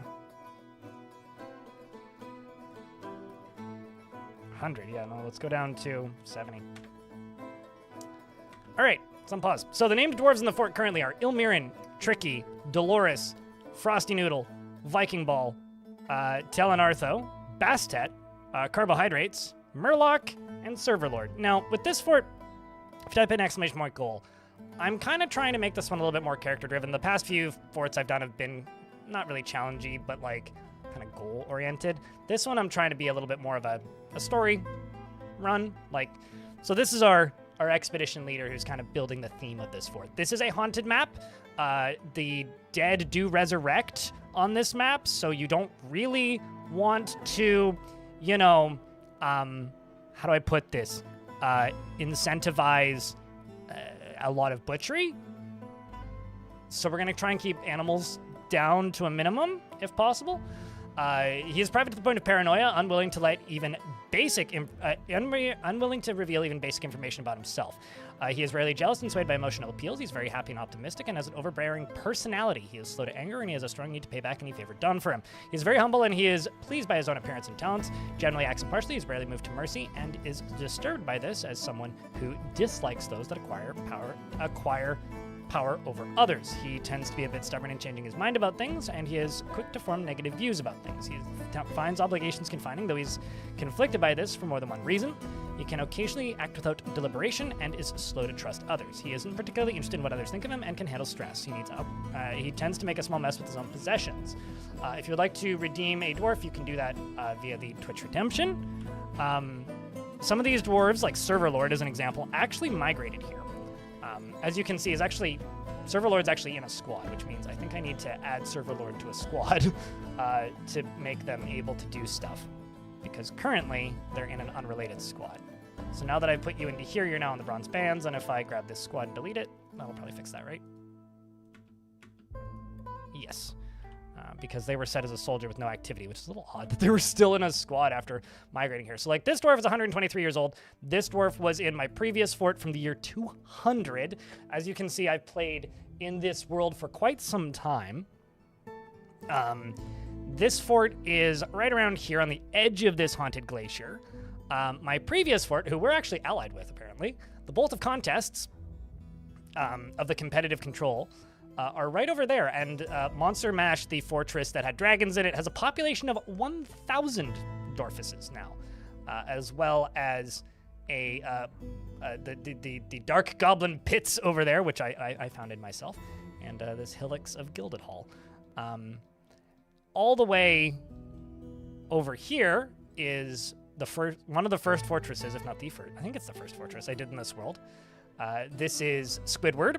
[SPEAKER 1] 100, yeah, no, let's go down to 70. Alright, it's on pause. So the named dwarves in the fort currently are Ilmirin, Tricky, Dolores, Frosty Noodle, Viking Ball, Telenartho, Bastet, Carbohydrates, Murloc, and Serverlord. Now, with this fort, if you type in exclamation point goal, I'm kind of trying to make this one a little bit more character-driven. The past few forts I've done have been not really challengey, but like kind of goal-oriented. This one I'm trying to be a little bit more of a story run. Like, so this is our expedition leader who's kind of building the theme of this fort. This is a haunted map. The dead do resurrect on this map, so you don't really want to, you know, how do I put this? Incentivize a lot of butchery. So we're going to try and keep animals down to a minimum, if possible. He is private to the point of paranoia, unwilling to let even unwilling to reveal even basic information about himself. He is rarely jealous and swayed by emotional appeals. He's very happy and optimistic and has an overbearing personality. He is slow to anger and he has a strong need to pay back any favor done for him. He is very humble and he is pleased by his own appearance and talents. Generally acts impartially, is rarely moved to mercy, and is disturbed by this as someone who dislikes those that acquire power over others. He tends to be a bit stubborn in changing his mind about things, and he is quick to form negative views about things. He finds obligations confining, though he's conflicted by this for more than one reason. He can occasionally act without deliberation and is slow to trust others. He isn't particularly interested in what others think of him and can handle stress. He tends to make a small mess with his own possessions. If you would like to redeem a dwarf, you can do that via the Twitch redemption. Some of these dwarves, like Serverlord as an example, actually migrated here. As you can see, Serverlord's actually in a squad, which means I think I need to add Serverlord to a squad to make them able to do stuff, because currently they're in an unrelated squad. So now that I've put you into here, you're now in the bronze bands, and if I grab this squad and delete it, that'll probably fix that, right? Yes. Because they were set as a soldier with no activity, which is a little odd that they were still in a squad after migrating here. So, like, this dwarf is 123 years old. This dwarf was in my previous fort from the year 200. As you can see, I've played in this world for quite some time. This fort is right around here on the edge of this haunted glacier. My previous fort, who we're actually allied with, apparently, the Bolt of Contests of the competitive control, are right over there, and Monster Mash, the fortress that had dragons in it, has a population of 1,000 Dorfuses now, as well as the Dark Goblin Pits over there, which I founded myself, and this Hillocks of Gilded Hall. All the way over here is one of the first fortresses, if not the first. I think it's the first fortress I did in this world. This is Squidward.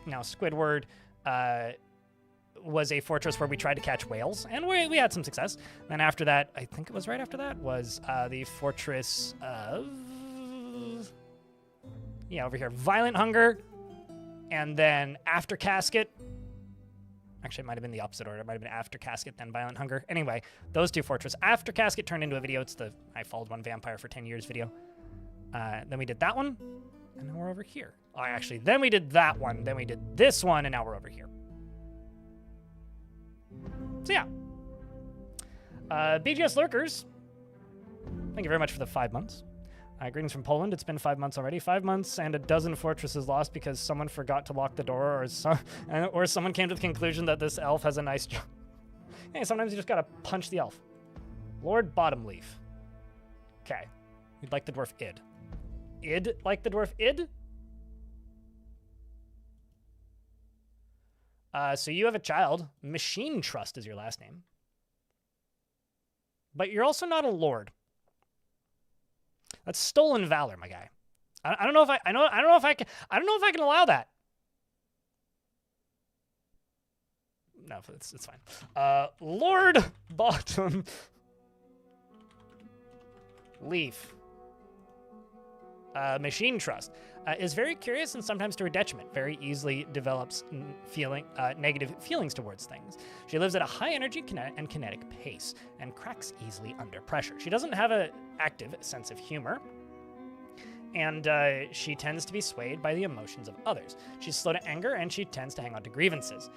[SPEAKER 1] Now, Squidward was a fortress where we tried to catch whales, and we had some success. Then after that, I think it was right after that, was the fortress of... Yeah, over here. Violent Hunger, and then After Casket. Actually, it might have been the opposite order. It might have been after Casket, then Violent Hunger. Anyway, those two fortresses. After Casket turned into a video. It's the I followed one vampire for 10 years video. Then we did that one, and now we're over here. Oh, actually, then we did that one, then we did this one, and now we're over here. So yeah. BGS Lurkers, thank you very much for the 5 months. Greetings from Poland. It's been 5 months already. 5 months and a dozen fortresses lost because someone forgot to lock the door, or someone came to the conclusion that this elf has a nice job. Hey, sometimes you just gotta punch the elf. Lord Bottomleaf. Okay. We'd like the dwarf Id. Id like the dwarf Id? So you have a child. Machine Trust is your last name. But you're also not a lord. That's stolen valor, my guy. I don't know if I don't know if I can allow that. No, it's fine. Lord Bottom Leaf. Machine Trust is very curious and sometimes to her detriment. Very easily develops negative feelings towards things. She lives at a high energy and kinetic pace and cracks easily under pressure. She doesn't have an active sense of humor, and she tends to be swayed by the emotions of others. She's slow to anger, and she tends to hang on to grievances.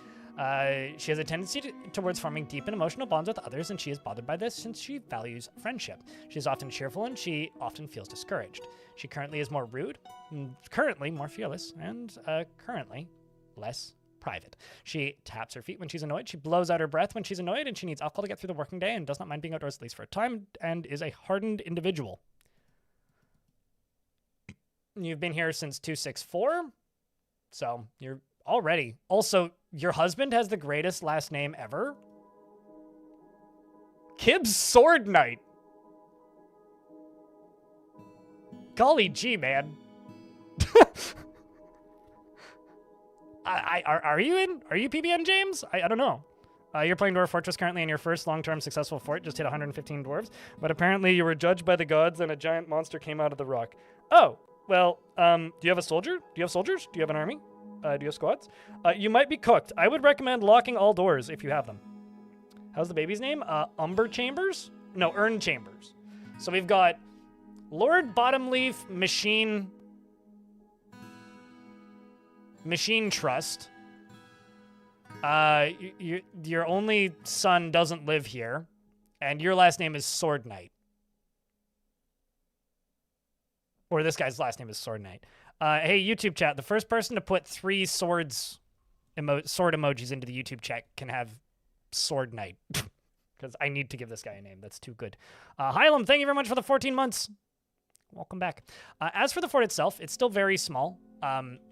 [SPEAKER 1] She has a tendency towards forming deep and emotional bonds with others, and she is bothered by this since she values friendship. She is often cheerful, and she often feels discouraged. She currently is more rude, currently more fearless, and currently less private. She taps her feet when she's annoyed. She blows out her breath when she's annoyed, and she needs alcohol to get through the working day and does not mind being outdoors at least for a time, and is a hardened individual. You've been here since 264, so you're already. Also, your husband has the greatest last name ever. Kibb's Sword Knight. Golly gee, man. Are you PBN, James? I don't know. You're playing Dwarf Fortress currently, and your first long-term successful fort just hit 115 dwarves, but apparently you were judged by the gods and a giant monster came out of the rock. Oh, well, do you have a soldier? Do you have soldiers? Do you have an army? Do you have squads? You might be cooked. I would recommend locking all doors if you have them. How's the baby's name? Umber Chambers? No, Urn Chambers. So we've got Lord Bottomleaf Machine Trust. Your only son doesn't live here, and your last name is Sword Knight. Or this guy's last name is Sword Knight. Hey, YouTube chat, the first person to put 3 sword emojis into the YouTube chat can have Sword Knight. Because I need to give this guy a name. That's too good. Hylam, thank you very much for the 14 months. Welcome back. As for the fort itself, it's still very small.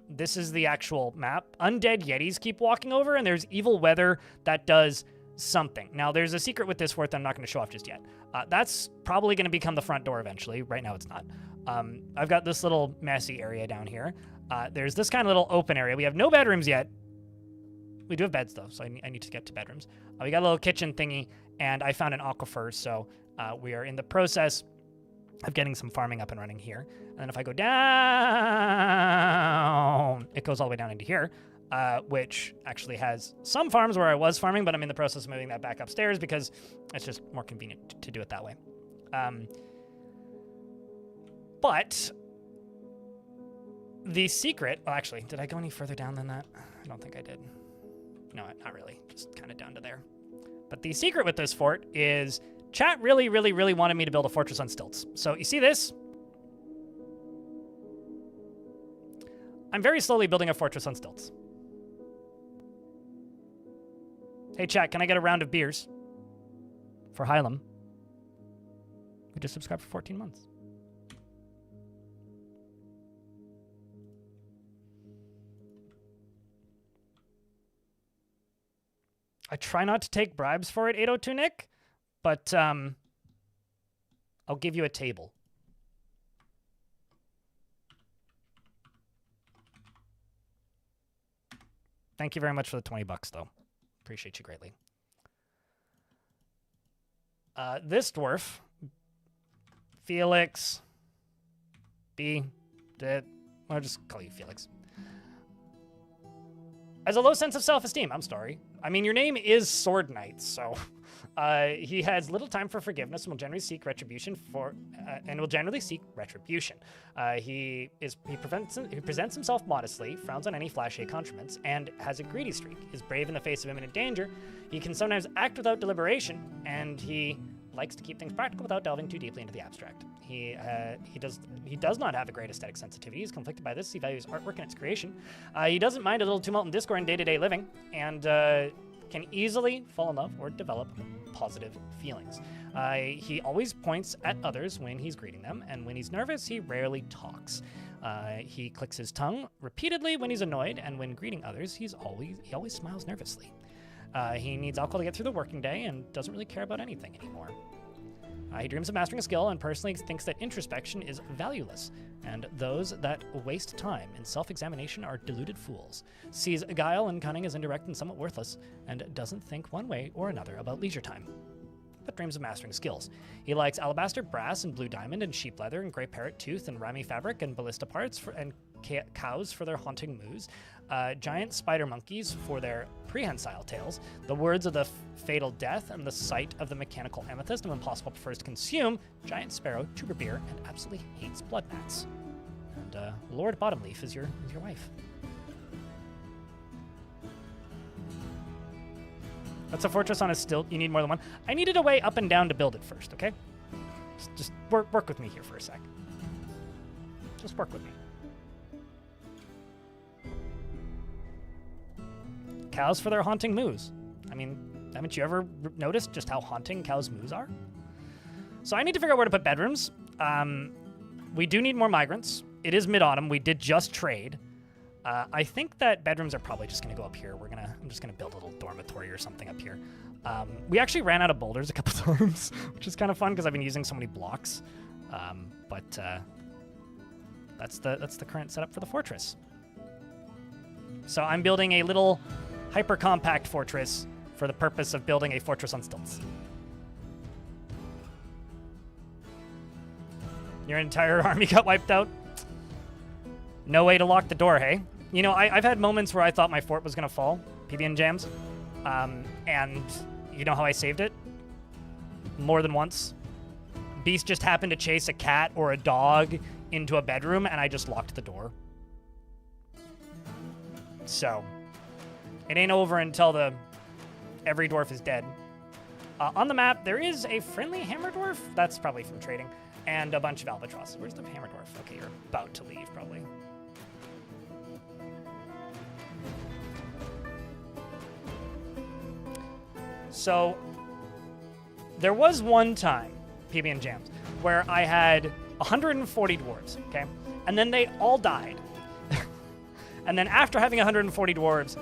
[SPEAKER 1] This is the actual map. Undead Yetis keep walking over, and there's evil weather that does something. Now, there's a secret with this fort that I'm not going to show off just yet. That's probably going to become the front door eventually. Right now, it's not. I've got this little messy area down here. There's this kind of little open area. We have no bedrooms yet. We do have beds, though, so I need to get to bedrooms. We got a little kitchen thingy, and I found an aquifer, so we are in the process of getting some farming up and running here. And then if I go down, it goes all the way down into here, which actually has some farms where I was farming, but I'm in the process of moving that back upstairs because it's just more convenient to do it that way. But the secret, well, actually, did I go any further down than that? I don't think I did. No, not really, just kind of down to there. But the secret with this fort is chat really, really, really wanted me to build a fortress on stilts. So you see this? I'm very slowly building a fortress on stilts. Hey chat, can I get a round of beers? For Hylam, who just subscribed for 14 months. I try not to take bribes for it, 802 Nick, but I'll give you a table. Thank you very much for the 20 bucks, though. Appreciate you greatly. This dwarf, Felix, I'll just call you Felix, has a low sense of self-esteem. I'm sorry. I mean, your name is Sword Knight, so he has little time for forgiveness and will generally seek retribution He presents himself modestly, frowns on any flashy accoutrements, and has a greedy streak. Is brave in the face of imminent danger. He can sometimes act without deliberation, and he likes to keep things practical without delving too deeply into the abstract. He does not have a great aesthetic sensitivity. He's conflicted by this. He values artwork and its creation. He doesn't mind a little tumult and discord in day-to-day living, and can easily fall in love or develop positive feelings. He always points at others when he's greeting them, and when he's nervous, he rarely talks. He clicks his tongue repeatedly when he's annoyed, and when greeting others, he always smiles nervously. He needs alcohol to get through the working day and doesn't really care about anything anymore. He dreams of mastering a skill and personally thinks that introspection is valueless, and those that waste time in self-examination are deluded fools. Sees guile and cunning as indirect and somewhat worthless, and doesn't think one way or another about leisure time, but dreams of mastering skills. He likes alabaster, brass, and blue diamond, and sheep leather, and gray parrot tooth, and rami fabric, and ballista parts, and cows for their haunting moos, giant spider monkeys for their prehensile tails, the words of the fatal death, and the sight of the mechanical amethyst, and when possible prefers to consume giant sparrow, tuber beer, and absolutely hates blood mats. And Lord Bottomleaf is your wife. That's a fortress on a stilt. You need more than one. I needed a way up and down to build it first, okay? Just work with me here for a sec. Just work with me. Cows for their haunting moos. I mean, haven't you ever noticed just how haunting cows' moos are? So I need to figure out where to put bedrooms. We do need more migrants. It is mid-autumn. We did just trade. I think that bedrooms are probably just going to go up here. I'm just going to build a little dormitory or something up here. We actually ran out of boulders a couple times, which is kind of fun because I've been using so many blocks. But that's the current setup for the fortress. So I'm building a little hyper-compact fortress for the purpose of building a fortress on stilts. Your entire army got wiped out? No way to lock the door, hey? You know, I've had moments where I thought my fort was going to fall, PB and jams, and you know how I saved it? More than once. Beast just happened to chase a cat or a dog into a bedroom, and I just locked the door. So, it ain't over until every dwarf is dead. On the map, there is a friendly hammer dwarf. That's probably from trading. And a bunch of albatross. Where's the hammer dwarf? Okay, you're about to leave, probably. So, there was one time, PB and Jams, where I had 140 dwarves, okay? And then they all died. And then after having 140 dwarves,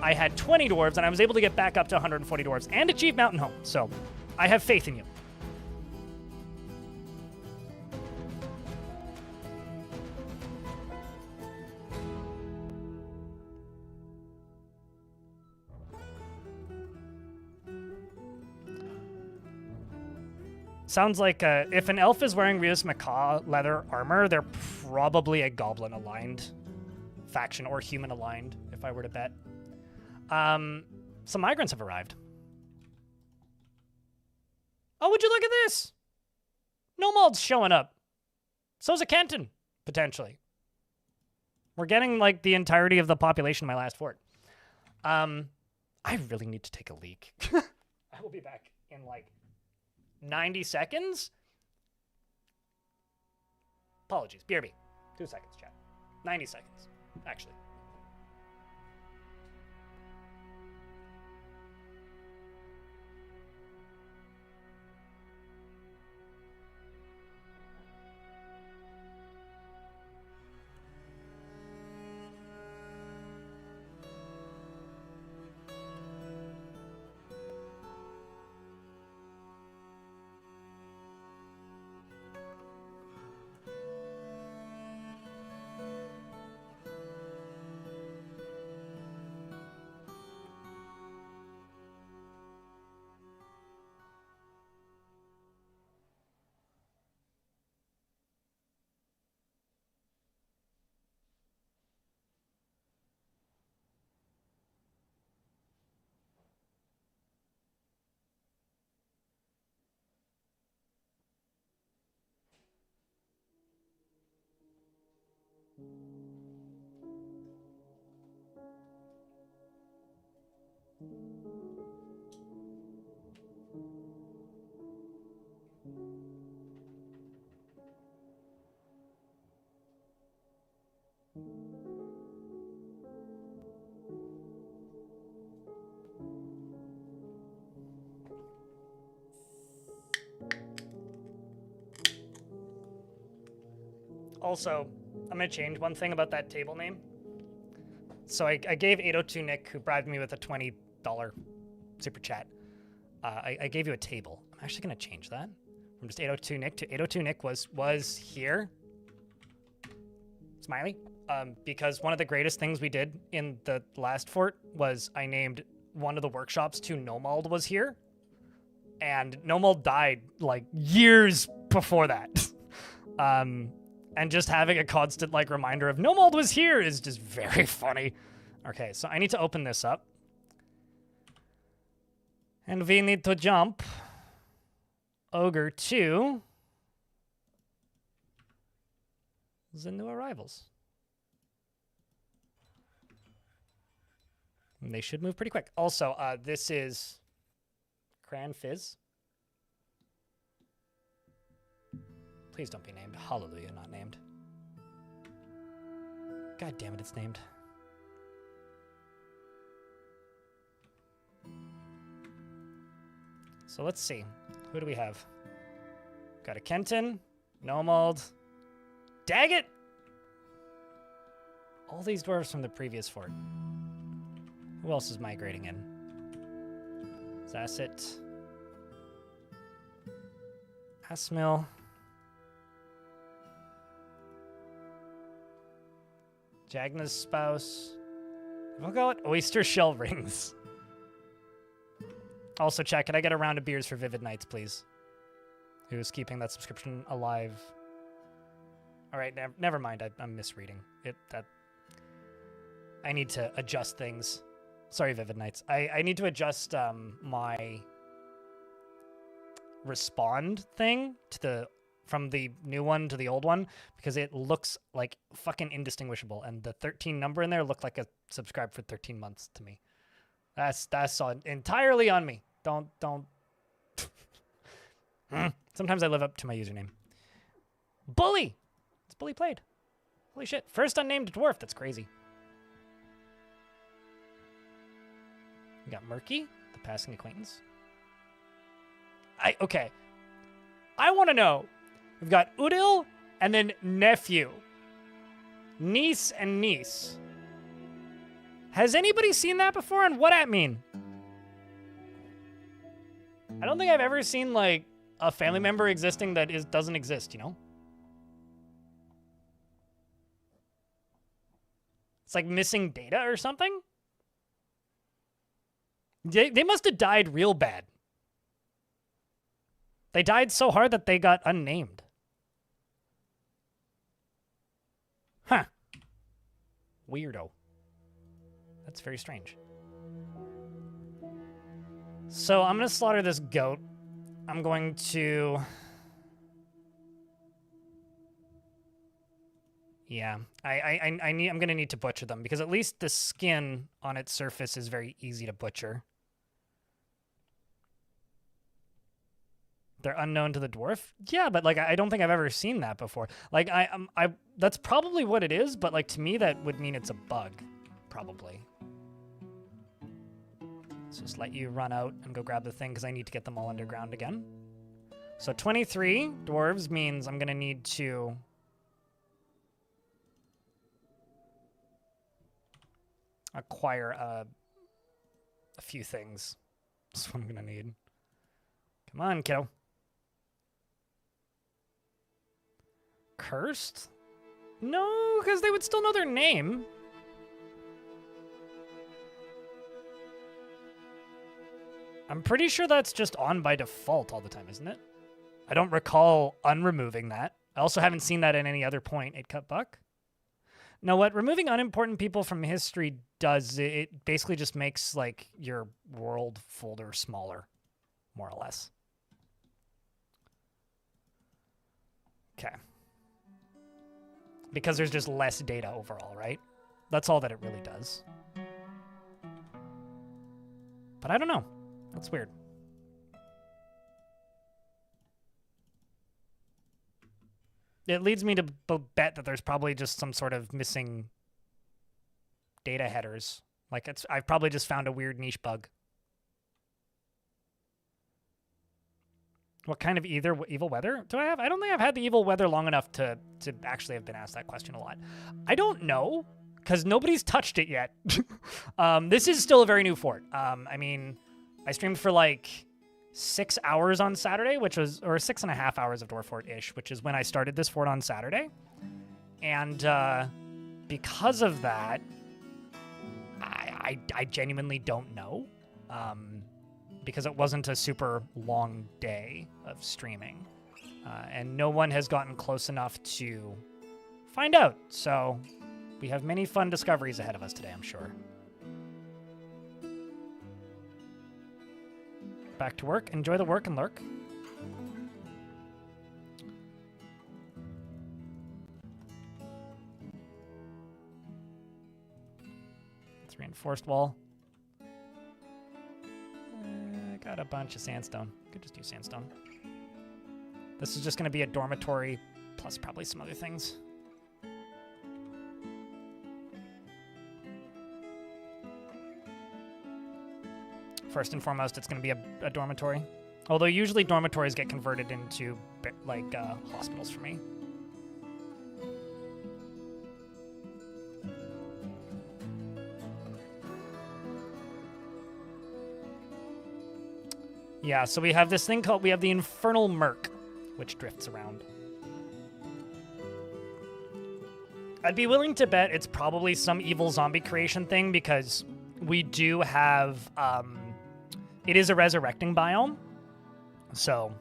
[SPEAKER 1] I had 20 dwarves, and I was able to get back up to 140 dwarves and achieve Mountain Home. So, I have faith in you. Sounds like if an elf is wearing Rios Macaw leather armor, they're probably a goblin-aligned faction or human-aligned, if I were to bet. Some migrants have arrived. Oh, would you look at this? Nomald's showing up. So's a Kenton, potentially. We're getting, like, the entirety of the population in my last fort. I really need to take a leak. I will be back in, like, 90 seconds? Apologies. BRB. 2 seconds, chat. 90 seconds, actually. Also, I'm going to change one thing about that table name. So I gave 802 Nick, who bribed me with a $20 super chat. I gave you a table. I'm actually going to change that from just 802 Nick to 802 Nick was here. Smiley. Because one of the greatest things we did in the last fort was I named one of the workshops to Nomald was here. And Nomald died like years before that. And just having a constant like reminder of Nomald was here is just very funny. Okay, so I need to open this up. And we need to jump Ogre to the new arrivals. And they should move pretty quick. Also, this is Cran Fizz. Please don't be named. Hallelujah, not named. God damn it, it's named. So let's see. Who do we have? Got a Kenton, Nomald, Daggett! All these dwarves from the previous fort. Who else is migrating in? Zasset. Asmil. Jagna's spouse. We'll go with oyster shell rings. Also, chat, can I get a round of beers for Vivid Nights, please? Who's keeping that subscription alive? All right, never mind. I'm misreading it. I need to adjust things. Sorry, Vivid Nights. I need to adjust my respond thing to from the new one to the old one because it looks like fucking indistinguishable, and the 13 number in there looked like a subscribe for 13 months to me. That's entirely on me. Don't. Sometimes I live up to my username. Bully! It's Bully played. Holy shit. First unnamed dwarf. That's crazy. We got Murky, the passing acquaintance. Okay. I want to know. We've got Udil and then nephew. Niece and niece. Has anybody seen that before, and what that mean? I don't think I've ever seen, like, a family member existing that doesn't exist, you know? It's like missing data or something? They must have died real bad. They died so hard that they got unnamed. Huh. Weirdo. That's very strange. So I'm going to slaughter this goat. I'm going to... Yeah, I'm going to need to butcher them because at least the skin on its surface is very easy to butcher. They're unknown to the dwarf? Yeah, but like I don't think I've ever seen that before. Like that's probably what it is, but like to me that would mean it's a bug, probably. Let's just let you run out and go grab the thing because I need to get them all underground again. So 23 dwarves means I'm gonna need to acquire a few things. That's what I'm gonna need. Come on, kiddo. Cursed? No, because they would still know their name. I'm pretty sure that's just on by default all the time, isn't it? I don't recall unremoving that. I also haven't seen that at any other point. 8-cut buck. No, what removing unimportant people from history does, it basically just makes like your world folder smaller, more or less. Okay. Because there's just less data overall, right? That's all that it really does. But I don't know. That's weird. It leads me to bet that there's probably just some sort of missing data headers. Like I've probably just found a weird niche bug. What kind of evil weather do I have? I don't think I've had the evil weather long enough to actually have been asked that question a lot. I don't know, because nobody's touched it yet. This is still a very new fort. I mean, I streamed for like 6 hours on Saturday, or 6.5 hours of Dwarf Fort-ish, which is when I started this fort on Saturday. And because of that, I genuinely don't know. Because it wasn't a super long day of streaming. And no one has gotten close enough to find out. So we have many fun discoveries ahead of us today, I'm sure. Back to work. Enjoy the work and lurk. It's reinforced wall. Got a bunch of sandstone. Could just do sandstone. This is just going to be a dormitory, plus probably some other things. First and foremost, it's going to be a dormitory. Although usually dormitories get converted into like hospitals for me. Yeah, so we have this thing we have the Infernal Merc, which drifts around. I'd be willing to bet it's probably some evil zombie creation thing because we do have, it is a resurrecting biome, so.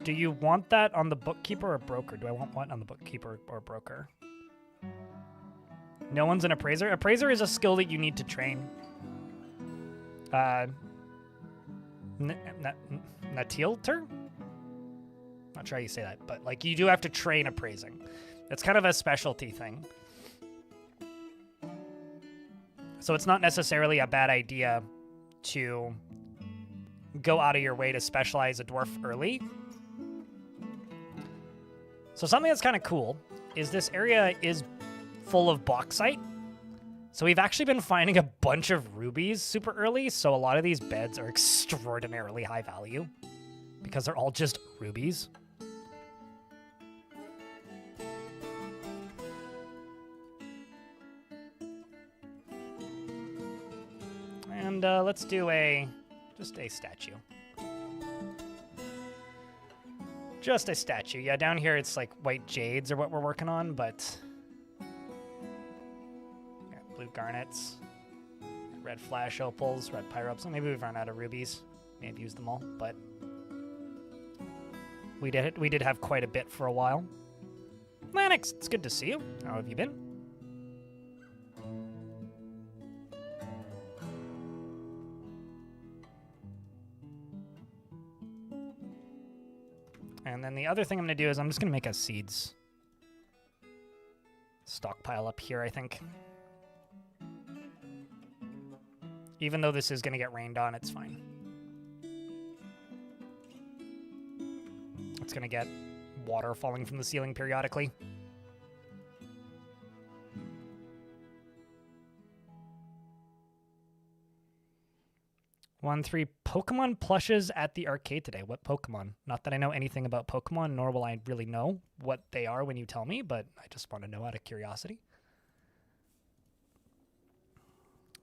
[SPEAKER 1] Do you want that on the bookkeeper or broker? Do I want one on the bookkeeper or broker? No one's an appraiser. Appraiser is a skill that you need to train. Natilter? Not sure how you say that, but like you do have to train appraising. It's kind of a specialty thing. So it's not necessarily a bad idea to go out of your way to specialize a dwarf early. So something that's kind of cool is this area is full of bauxite. So we've actually been finding a bunch of rubies super early, so a lot of these beds are extraordinarily high value because they're all just rubies. And let's do just a statue. Just a statue. Yeah, down here it's like white jades are what we're working on, but blue garnets, red flash opals, red pyrops. So maybe we've run out of rubies. May have used them all, but we did have quite a bit for a while. Lennox, it's good to see you. How have you been? And then the other thing I'm going to do is I'm just going to make a seeds stockpile up here, I think. Even though this is going to get rained on, it's fine. It's going to get water falling from the ceiling periodically. 1-3 Pokemon plushes at the arcade today. What Pokemon? Not that I know anything about Pokemon, nor will I really know what they are when you tell me, but I just want to know out of curiosity.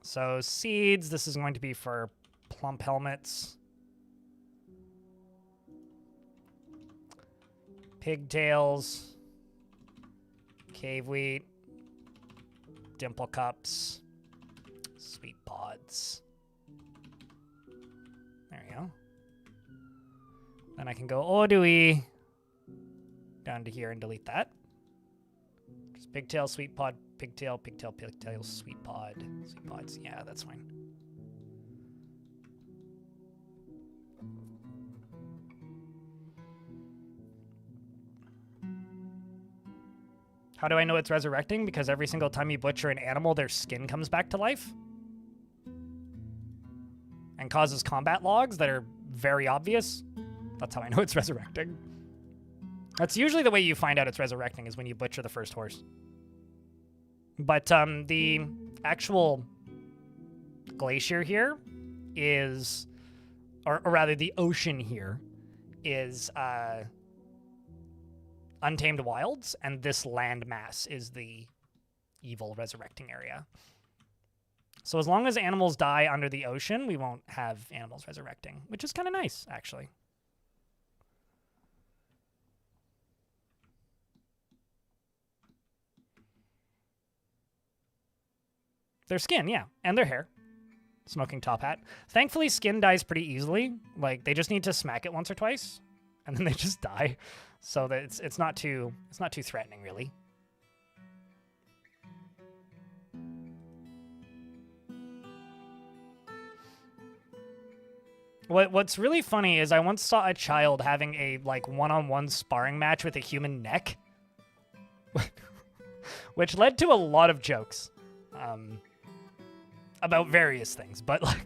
[SPEAKER 1] So seeds, this is going to be for plump helmets. Pigtails. Cave wheat. Dimple cups. Sweet pods. There we go. Then I can go Odui down to here and delete that. Just pigtail, sweet pod, pigtail, pigtail, pigtail, sweet pod, sweet pods. Yeah, that's fine. How do I know it's resurrecting? Because every single time you butcher an animal, their skin comes back to life. And causes combat logs that are very obvious. That's how I know it's resurrecting. That's usually the way you find out it's resurrecting, is when you butcher the first horse. But the actual Glacier here is, or rather the ocean here is Untamed Wilds, and this landmass is the evil resurrecting area. So as long as animals die under the ocean, we won't have animals resurrecting, which is kind of nice, actually. Their skin, yeah, and their hair. Smoking top hat. Thankfully, skin dies pretty easily. Like, they just need to smack it once or twice, and then they just die. So that it's not too threatening, really. What's really funny is I once saw a child having a like one-on-one sparring match with a human neck, which led to a lot of jokes about various things, but like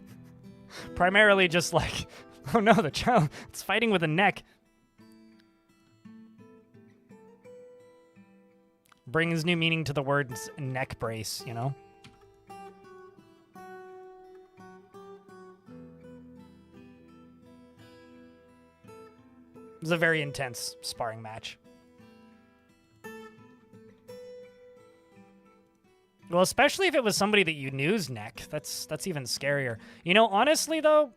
[SPEAKER 1] primarily just like, oh no, the child it's fighting with a neck. Brings new meaning to the words neck brace, you know? It was a very intense sparring match. Well, especially if it was somebody that you knew's neck. That's even scarier. You know, honestly, though,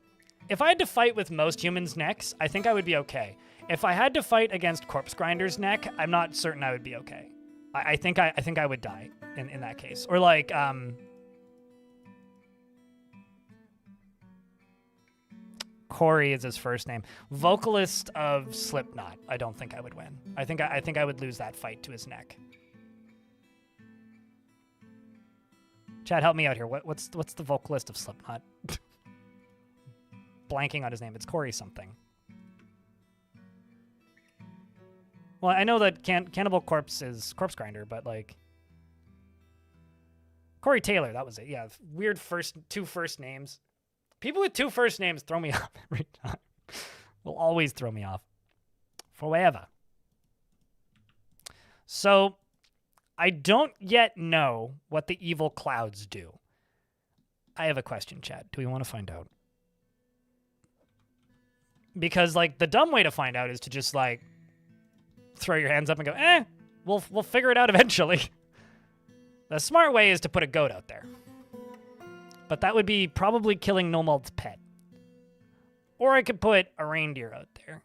[SPEAKER 1] if I had to fight with most humans' necks, I think I would be okay. If I had to fight against Corpse Grinder's neck, I'm not certain I would be okay. I think I would die in that case. Or like, Corey is his first name. Vocalist of Slipknot. I don't think I would win. I think I would lose that fight to his neck. Chad, help me out here. What's the vocalist of Slipknot? Blanking on his name. It's Corey something. Well, I know that Cannibal Corpse is Corpse Grinder, but like Corey Taylor, that was it. Yeah, weird two first names. People with two first names throw me off every time. Will always throw me off. Forever. So, I don't yet know what the evil clouds do. I have a question, Chad. Do we want to find out? Because, like, the dumb way to find out is to just, like, throw your hands up and go, we'll figure it out eventually. The smart way is to put a goat out there. But that would be probably killing Nomald's pet. Or I could put a reindeer out there.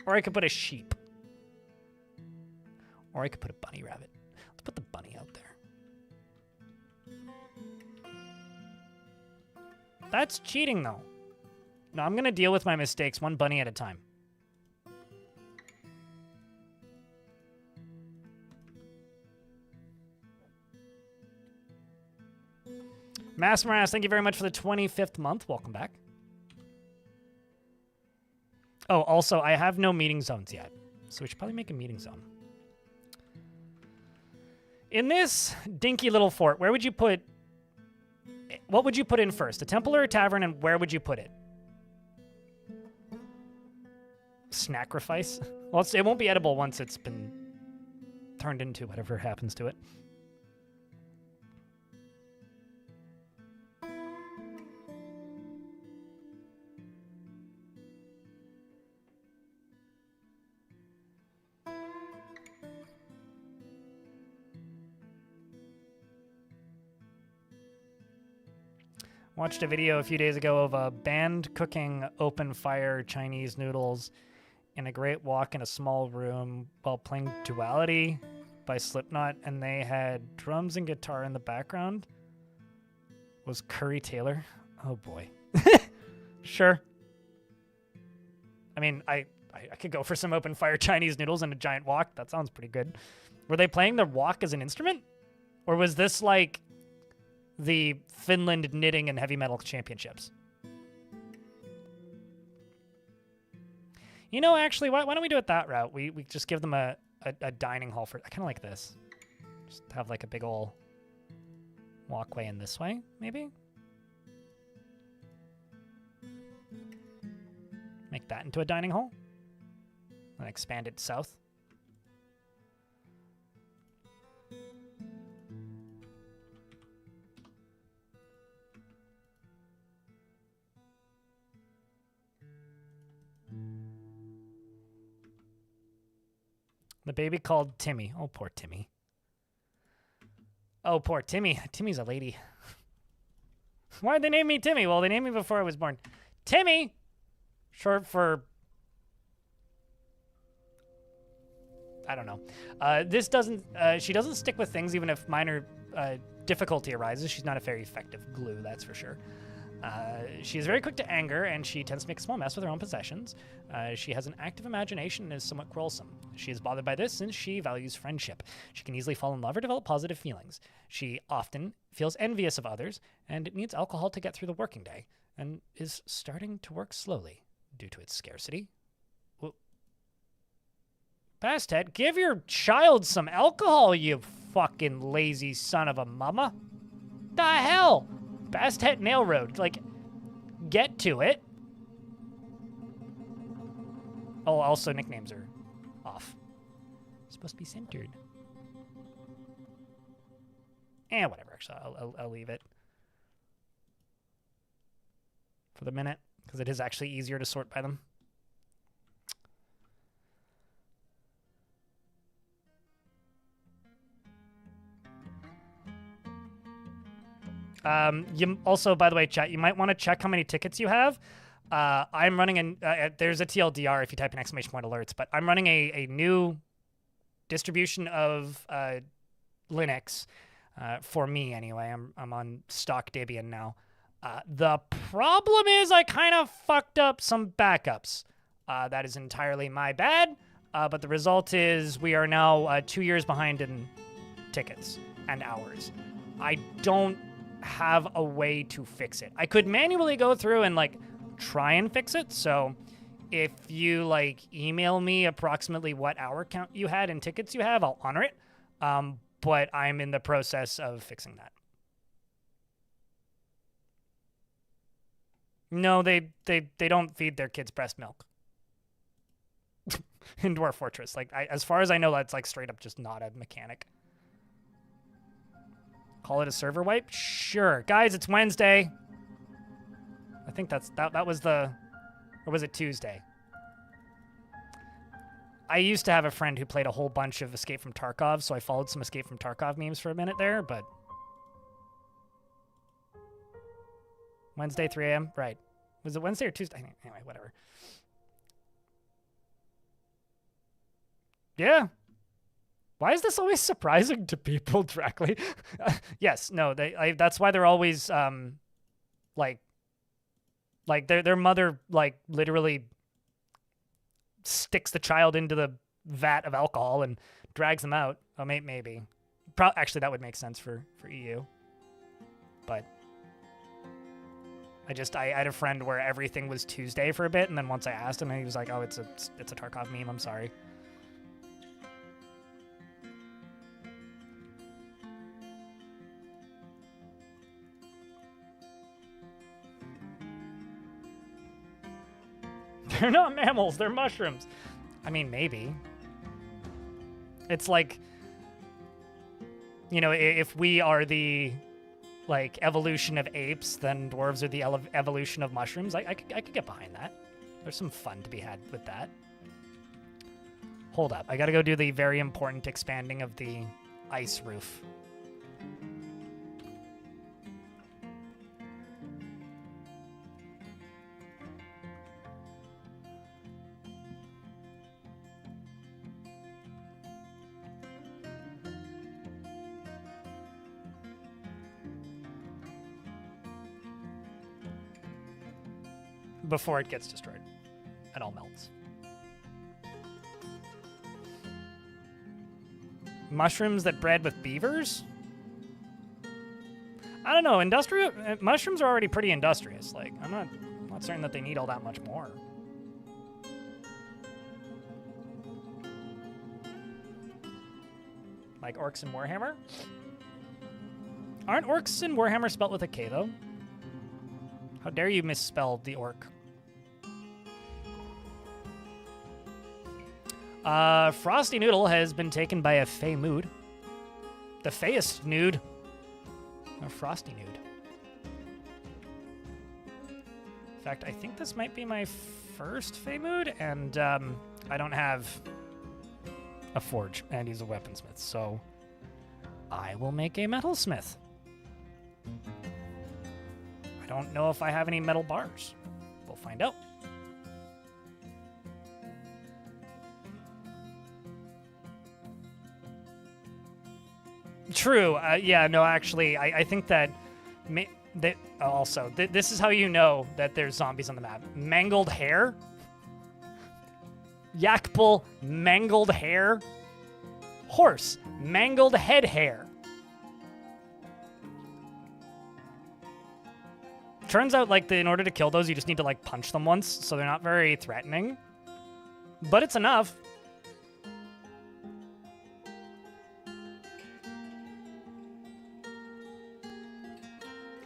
[SPEAKER 1] Or I could put a sheep. Or I could put a bunny rabbit. Let's put the bunny out there. That's cheating, though. No, I'm going to deal with my mistakes one bunny at a time. Mass Morass, thank you very much for the 25th month. Welcome back. Oh, also, I have no meeting zones yet, so we should probably make a meeting zone. In this dinky little fort, where would you put... What would you put in first? A temple or a tavern, and where would you put it? Snacrifice? Well, it won't be edible once it's been turned into whatever happens to it. Watched a video a few days ago of a band cooking open fire Chinese noodles in a great walk in a small room while playing Duality by Slipknot, and they had drums and guitar in the background. Was Curry Taylor? Oh boy. Sure. I mean, I could go for some open fire Chinese noodles and a giant wok. That sounds pretty good. Were they playing the wok as an instrument? Or was this like the Finland Knitting and Heavy Metal Championships? You know, actually, why don't we do it that route? We just give them a dining hall for... I kind of like this. Just have like a big ol' walkway in this way, maybe? Make that into a dining hall. And expand it south. The baby called Timmy. Oh, poor Timmy. Oh, poor Timmy. Timmy's a lady. Why'd they name me Timmy? Well, they named me before I was born. Timmy! Short for... I don't know. This doesn't... she doesn't stick with things even if minor difficulty arises. She's not a very effective glue, that's for sure. She is very quick to anger, and she tends to make a small mess with her own possessions. She has an active imagination and is somewhat quarrelsome. She is bothered by this since she values friendship. She can easily fall in love or develop positive feelings. She often feels envious of others and needs alcohol to get through the working day, and is starting to work slowly due to its scarcity. Bastet, give your child some alcohol, you fucking lazy son of a mama. The hell? Bastet Nail Road. Like, get to it. Oh, also nicknames are off. Supposed to be centered. Whatever. Actually, I'll leave it for the minute because it is actually easier to sort by them. You also, by the way, chat, you might want to check how many tickets you have. I'm running there's a TLDR if you type in exclamation point alerts, but I'm running a new distribution of Linux for me anyway. I'm on stock Debian now. The problem is I kind of fucked up some backups. That is entirely my bad, but the result is we are now 2 years behind in tickets and hours. I don't have a way to fix it. I could manually go through and like try and fix it. So if you like email me approximately what hour count you had and tickets you have, I'll honor it. But I'm in the process of fixing that. No, they don't feed their kids breast milk in Dwarf Fortress. Like as far as I know, that's like straight up just not a mechanic. Call it a server wipe? Sure. Guys, it's Wednesday. I think that was the... Or was it Tuesday? I used to have a friend who played a whole bunch of Escape from Tarkov, so I followed some Escape from Tarkov memes for a minute there, but... Wednesday, 3 a.m.? Right. Was it Wednesday or Tuesday? Anyway, whatever. Yeah. Why is this always surprising to people directly? Yes, no, that's why they're always like their mother like literally sticks the child into the vat of alcohol and drags them out. Oh, maybe. Actually, that would make sense for EU. But I had a friend where everything was Tuesday for a bit, and then once I asked him, he was like, "Oh, it's a Tarkov meme. I'm sorry." They're not mammals, they're mushrooms. I mean, maybe. It's like, you know, if we are the, like, evolution of apes, then dwarves are the evolution of mushrooms. I could get behind that. There's some fun to be had with that. Hold up, I gotta go do the very important expanding of the ice roof. Before it gets destroyed. It all melts. Mushrooms that bred with beavers? I don't know. Mushrooms are already pretty industrious. Like, I'm not certain that they need all that much more. Like orcs in Warhammer? Aren't orcs in Warhammer spelt with a K, though? How dare you misspell the orc? Frosty Noodle has been taken by a Fey mood. The Feyest nude. A Frosty nude. In fact, I think this might be my first Fey mood, and I don't have a forge, and he's a weaponsmith. So I will make a metalsmith. I don't know if I have any metal bars. We'll find out. True. Yeah, no, actually, I think that... this is how you know that there's zombies on the map. Mangled hair. Yak bull, mangled hair. Horse, mangled head hair. Turns out, like, in order to kill those, you just need to, like, punch them once, so they're not very threatening. But it's enough.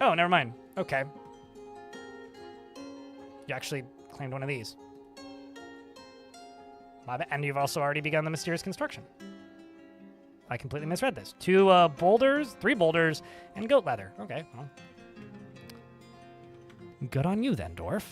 [SPEAKER 1] Oh, never mind. Okay. You actually claimed one of these. And you've also already begun the mysterious construction. I completely misread this. 2 boulders, 3 boulders, and goat leather. Okay, well. Good on you then, dwarf.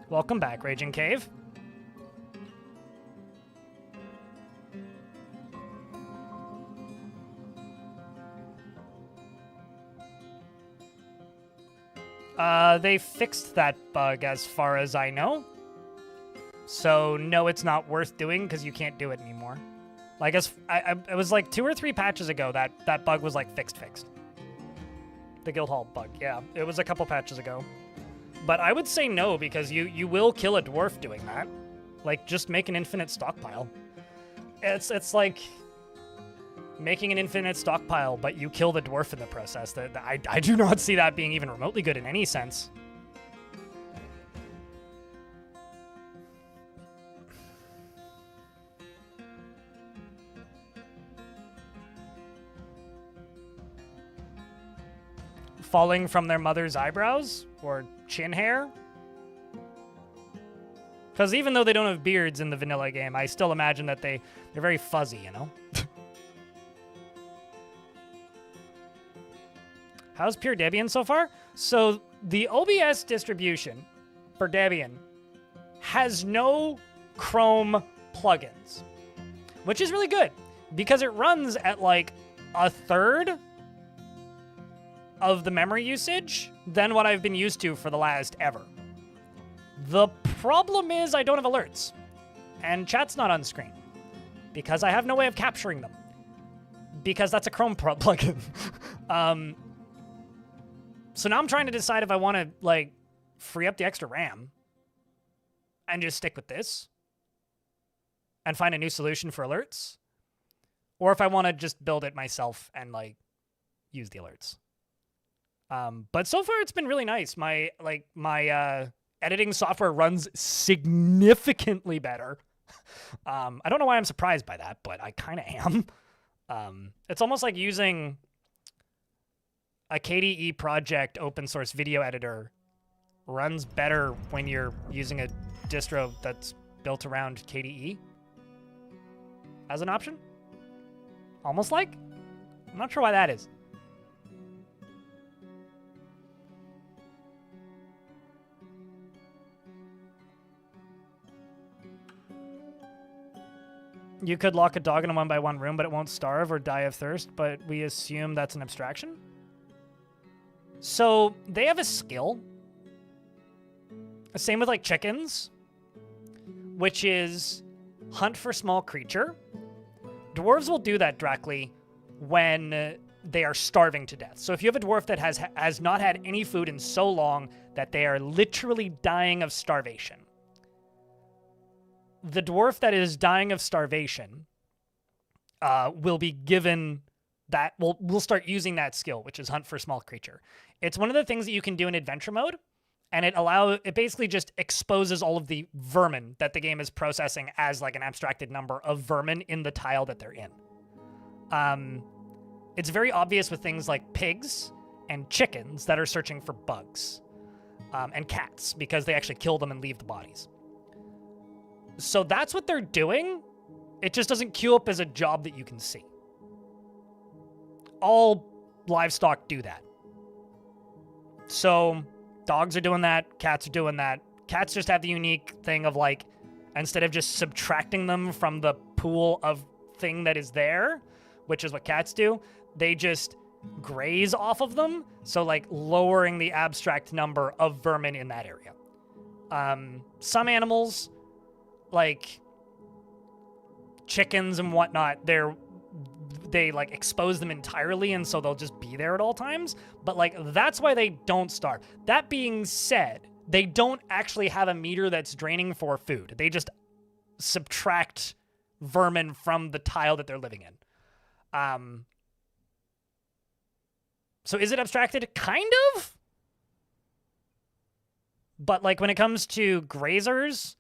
[SPEAKER 1] Welcome back, Raging Cave. They fixed that bug as far as I know. So, no, it's not worth doing because you can't do it anymore. Like, it was like 2 or 3 patches ago that bug was, like, fixed. The Guildhall bug, yeah. It was a couple patches ago. But I would say no, because you will kill a dwarf doing that. Like, just make an infinite stockpile. It's like making an infinite stockpile, but you kill the dwarf in the process. I do not see that being even remotely good in any sense. Falling from their mother's eyebrows? Or chin hair? Because even though they don't have beards in the vanilla game, I still imagine that they're very fuzzy, you know? How's Pure Debian so far? So the OBS distribution for Debian has no Chrome plugins, which is really good because it runs at like 1/3 of the memory usage than what I've been used to for the last ever. The problem is I don't have alerts, and chat's not on screen because I have no way of capturing them because that's a Chrome plugin. So now I'm trying to decide if I want to, like, free up the extra RAM and just stick with this and find a new solution for alerts, or if I want to just build it myself and, like, use the alerts. But so far it's been really nice. My editing software runs significantly better. I don't know why I'm surprised by that, but I kind of am. It's almost like using a KDE project open source video editor runs better when you're using a distro that's built around KDE as an option. Almost like. I'm not sure why that is. You could lock a dog in a 1x1 room, but it won't starve or die of thirst, but we assume that's an abstraction? So, they have a skill. Same with, like, chickens, which is hunt for small creature. Dwarves will do that directly when they are starving to death. So if you have a dwarf that has not had any food in so long that they are literally dying of starvation, the dwarf that is dying of starvation will be given that, we'll start using that skill, which is hunt for small creature. It's one of the things that you can do in adventure mode, and it basically just exposes all of the vermin that the game is processing as like an abstracted number of vermin in the tile that they're in. It's very obvious with things like pigs and chickens that are searching for bugs, and cats, because they actually kill them and leave the bodies. So that's what they're doing. It just doesn't queue up as a job that you can see. all livestock do that. So dogs are doing that, cats are doing that. Cats just have the unique thing of like, instead of just subtracting them from the pool of thing that is there, which is what cats do, they just graze off of them. So like lowering the abstract number of vermin in that area. Some animals, like chickens and whatnot, they like expose them entirely, and so they'll just be there at all times. But like that's why they don't starve. That being said, they don't actually have a meter that's draining for food. They just subtract vermin from the tile that they're living in. So is it abstracted? Kind of. But like when it comes to grazers,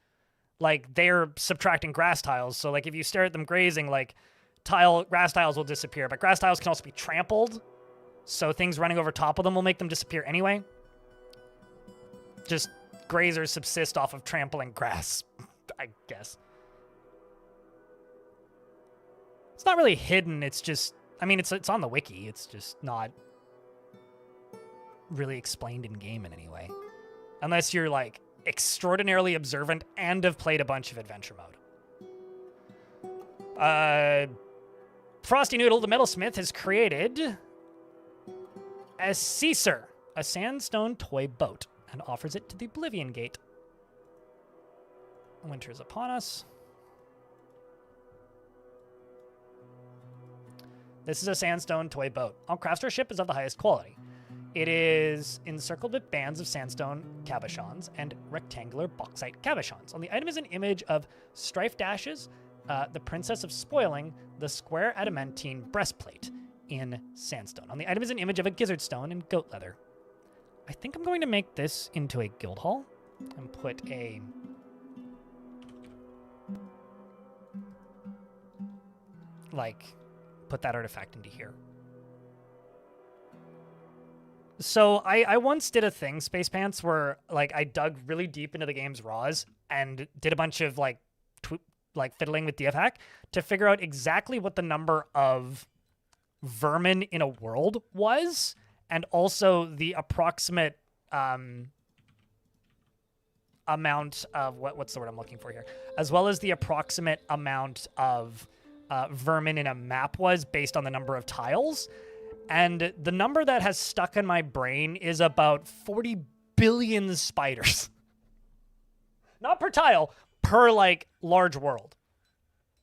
[SPEAKER 1] like they're subtracting grass tiles. So like if you stare at them grazing, like grass tiles will disappear, but grass tiles can also be trampled. So things running over top of them will make them disappear anyway. Just grazers subsist off of trampling grass, I guess. It's not really hidden. It's just, I mean, it's on the wiki. It's just not really explained in game in any way. Unless you're like extraordinarily observant and have played a bunch of adventure mode. Frosty Noodle, the metalsmith, has created a Caesar, a sandstone toy boat, and offers it to the Oblivion Gate. Winter is upon us. This is a sandstone toy boat. All craftsmanship is of the highest quality. It is encircled with bands of sandstone cabochons and rectangular bauxite cabochons. On the item is an image of strife dashes, the Princess of Spoiling, the square adamantine breastplate in sandstone. On the item is an image of a gizzard stone in goat leather. I think I'm going to make this into a guild hall and put that artifact into here. So I once did a thing, Space Pants, where like I dug really deep into the game's raws and did a bunch of like fiddling with DF hack to figure out exactly what the number of vermin in a world was, and also the approximate amount of what's the word I'm looking for here, as well as the approximate amount of vermin in a map was based on the number of tiles. And the number that has stuck in my brain is about 40 billion spiders. Not per tile, per, like, large world.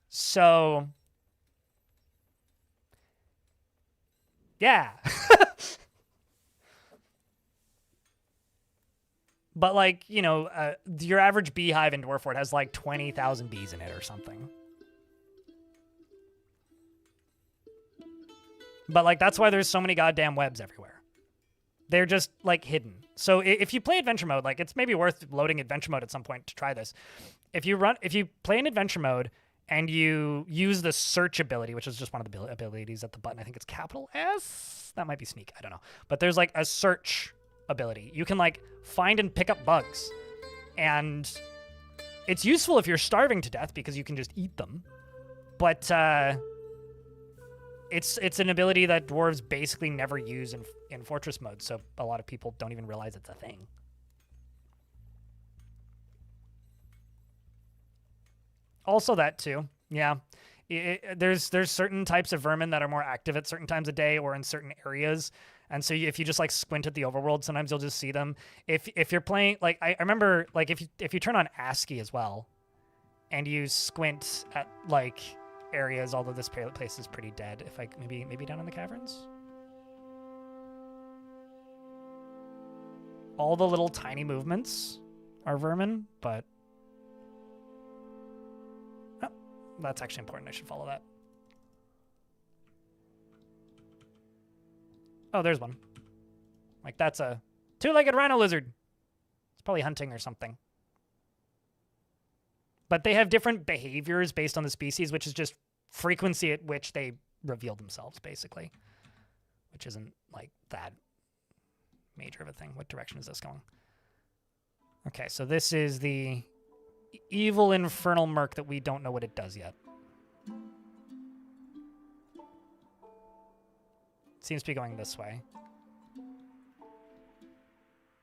[SPEAKER 1] So, yeah. But, like, you know, your average beehive in Dwarfort has, like, 20,000 bees in it or something. But, like, that's why there's so many goddamn webs everywhere. They're just, like, hidden. So if you play adventure mode, like, it's maybe worth loading adventure mode at some point to try this. If you play in adventure mode and you use the search ability, which is just one of the abilities at the button, I think it's capital S? That might be sneak, I don't know. But there's, like, a search ability. You can, like, find and pick up bugs. And it's useful if you're starving to death because you can just eat them. But, It's an ability that dwarves basically never use in Fortress mode, so a lot of people don't even realize it's a thing. Also that too, yeah. There's certain types of vermin that are more active at certain times of day or in certain areas, and so if you just like squint at the overworld, sometimes you'll just see them. If you're playing, like I remember, like if you turn on ASCII as well, and you squint at like areas, although this place is pretty dead. If I maybe down in the caverns, all the little tiny movements are vermin, but oh, that's actually important. I should follow that. Oh, there's one. Like that's a two-legged rhino lizard. It's probably hunting or something. But they have different behaviors based on the species, which is just frequency at which they reveal themselves, basically. Which isn't, like, that major of a thing. What direction is this going? Okay, so this is the evil infernal merc that we don't know what it does yet. Seems to be going this way.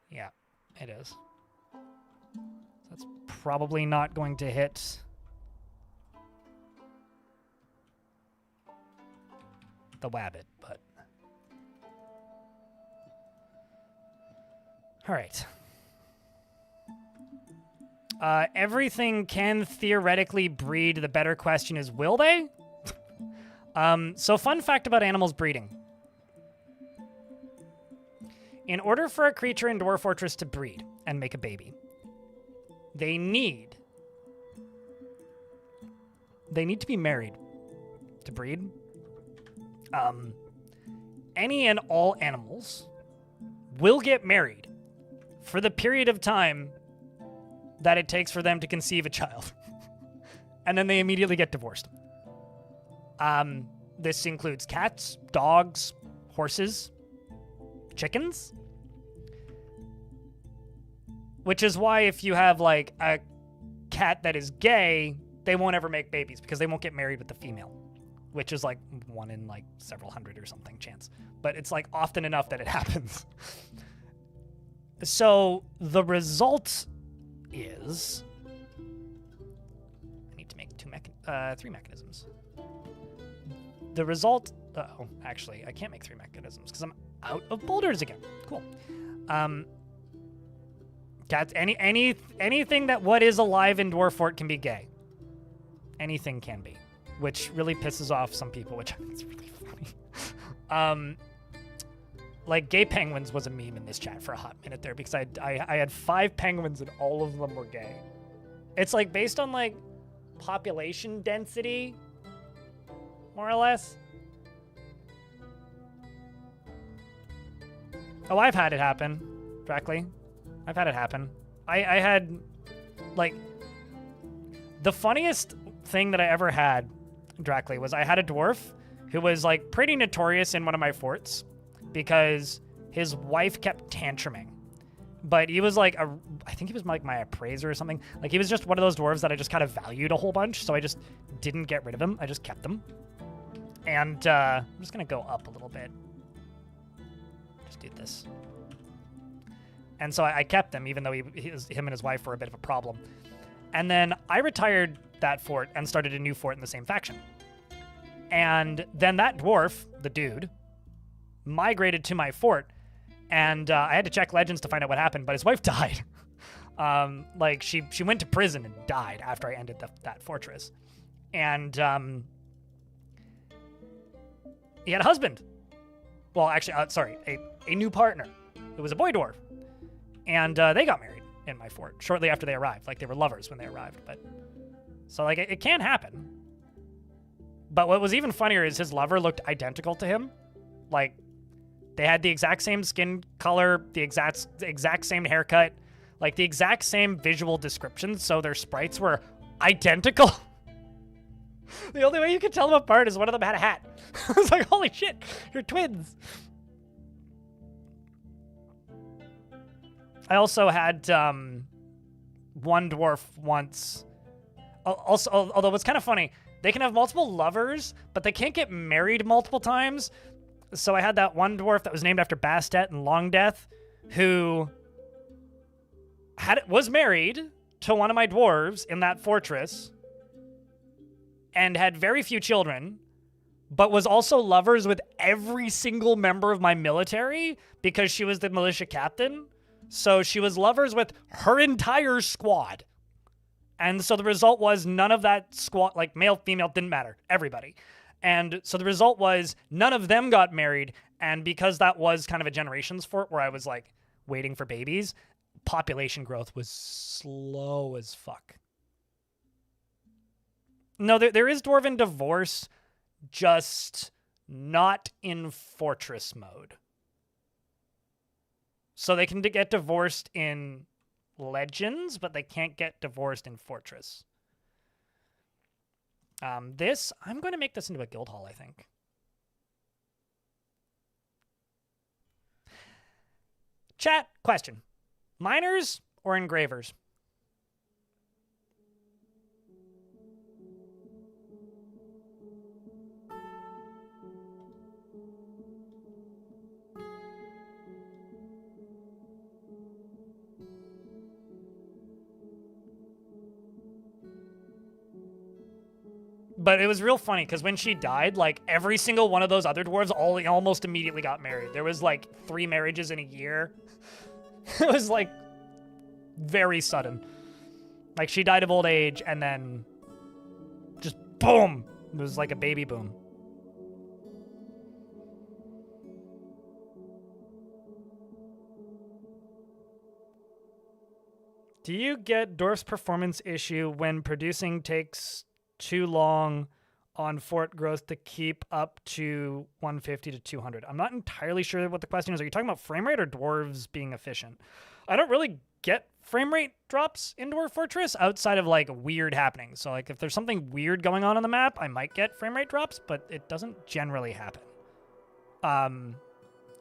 [SPEAKER 1] Yeah, it is. That's probably not going to hit the wabbit, but... All right. Everything can theoretically breed. The better question is, will they? So fun fact about animals breeding. In order for a creature in Dwarf Fortress to breed and make a baby, they need to be married to breed. Any and all animals will get married for the period of time that it takes for them to conceive a child. And then they immediately get divorced. This includes cats, dogs, horses, chickens. Which is why if you have, like, a cat that is gay, they won't ever make babies because they won't get married with the female. Which is, like, 1 in, like, several hundred or something chance. But it's, like, often enough that it happens. So, the result is... I need to make 3 mechanisms. The result... Uh-oh, actually, I can't make 3 mechanisms because I'm out of boulders again. Cool. Cats, anything that what is alive in Dwarf Fort can be gay. Anything can be. Which really pisses off some people, which I think is really funny. Like, gay penguins was a meme in this chat for a hot minute there because I had 5 penguins and all of them were gay. It's, like, based on, like, population density, more or less. Oh, I've had it happen, directly. I've had it happen. I had, like, the funniest thing that I ever had directly was I had a dwarf who was, like, pretty notorious in one of my forts because his wife kept tantruming. But he was, like, I think he was, like, my appraiser or something. Like, he was just one of those dwarves that I just kind of valued a whole bunch, so I just didn't get rid of him. I just kept them. And I'm just going to go up a little bit. Just do this. And so I kept him, even though him and his wife were a bit of a problem. And then I retired that fort and started a new fort in the same faction. And then that dwarf, the dude, migrated to my fort, and I had to check legends to find out what happened, but his wife died. Like, she went to prison and died after I ended that fortress. And he had a husband. Well, actually, sorry, a new partner. It was a boy dwarf. And they got married in my fort shortly after they arrived. Like, they were lovers when they arrived. But so, like, it can happen. But what was even funnier is his lover looked identical to him. Like, they had the exact same skin color, the exact same haircut, like the exact same visual descriptions. So their sprites were identical. The only way you could tell them apart is one of them had a hat. I was like, holy shit, you're twins. I also had one dwarf once. Also, although it's kind of funny, they can have multiple lovers, but they can't get married multiple times. So I had that one dwarf that was named after Bastet and Long Death, who was married to one of my dwarves in that fortress and had very few children, but was also lovers with every single member of my military because she was the militia captain. So she was lovers with her entire squad. And so the result was none of that squad, like male, female, didn't matter. Everybody. And so the result was none of them got married. And because that was kind of a generations fort where I was like waiting for babies, population growth was slow as fuck. No, there is dwarven divorce, just not in fortress mode. So they can get divorced in Legends, but they can't get divorced in Fortress. I'm going to make this into a guild hall, I think. Chat, question. Miners or engravers? But it was real funny because when she died, like every single one of those other dwarves almost immediately got married. There was like 3 marriages in a year. It was like very sudden. Like she died of old age and then just boom. It was like a baby boom. Do you get Dwarf's performance issue when producing takes too long on fort growth to keep up to 150 to 200? I'm not entirely sure what the question is. Are you talking about frame rate or dwarves being efficient? I don't really get frame rate drops in Dwarf Fortress outside of like weird happenings. So like if there's something weird going on the map, I might get frame rate drops, but it doesn't generally happen.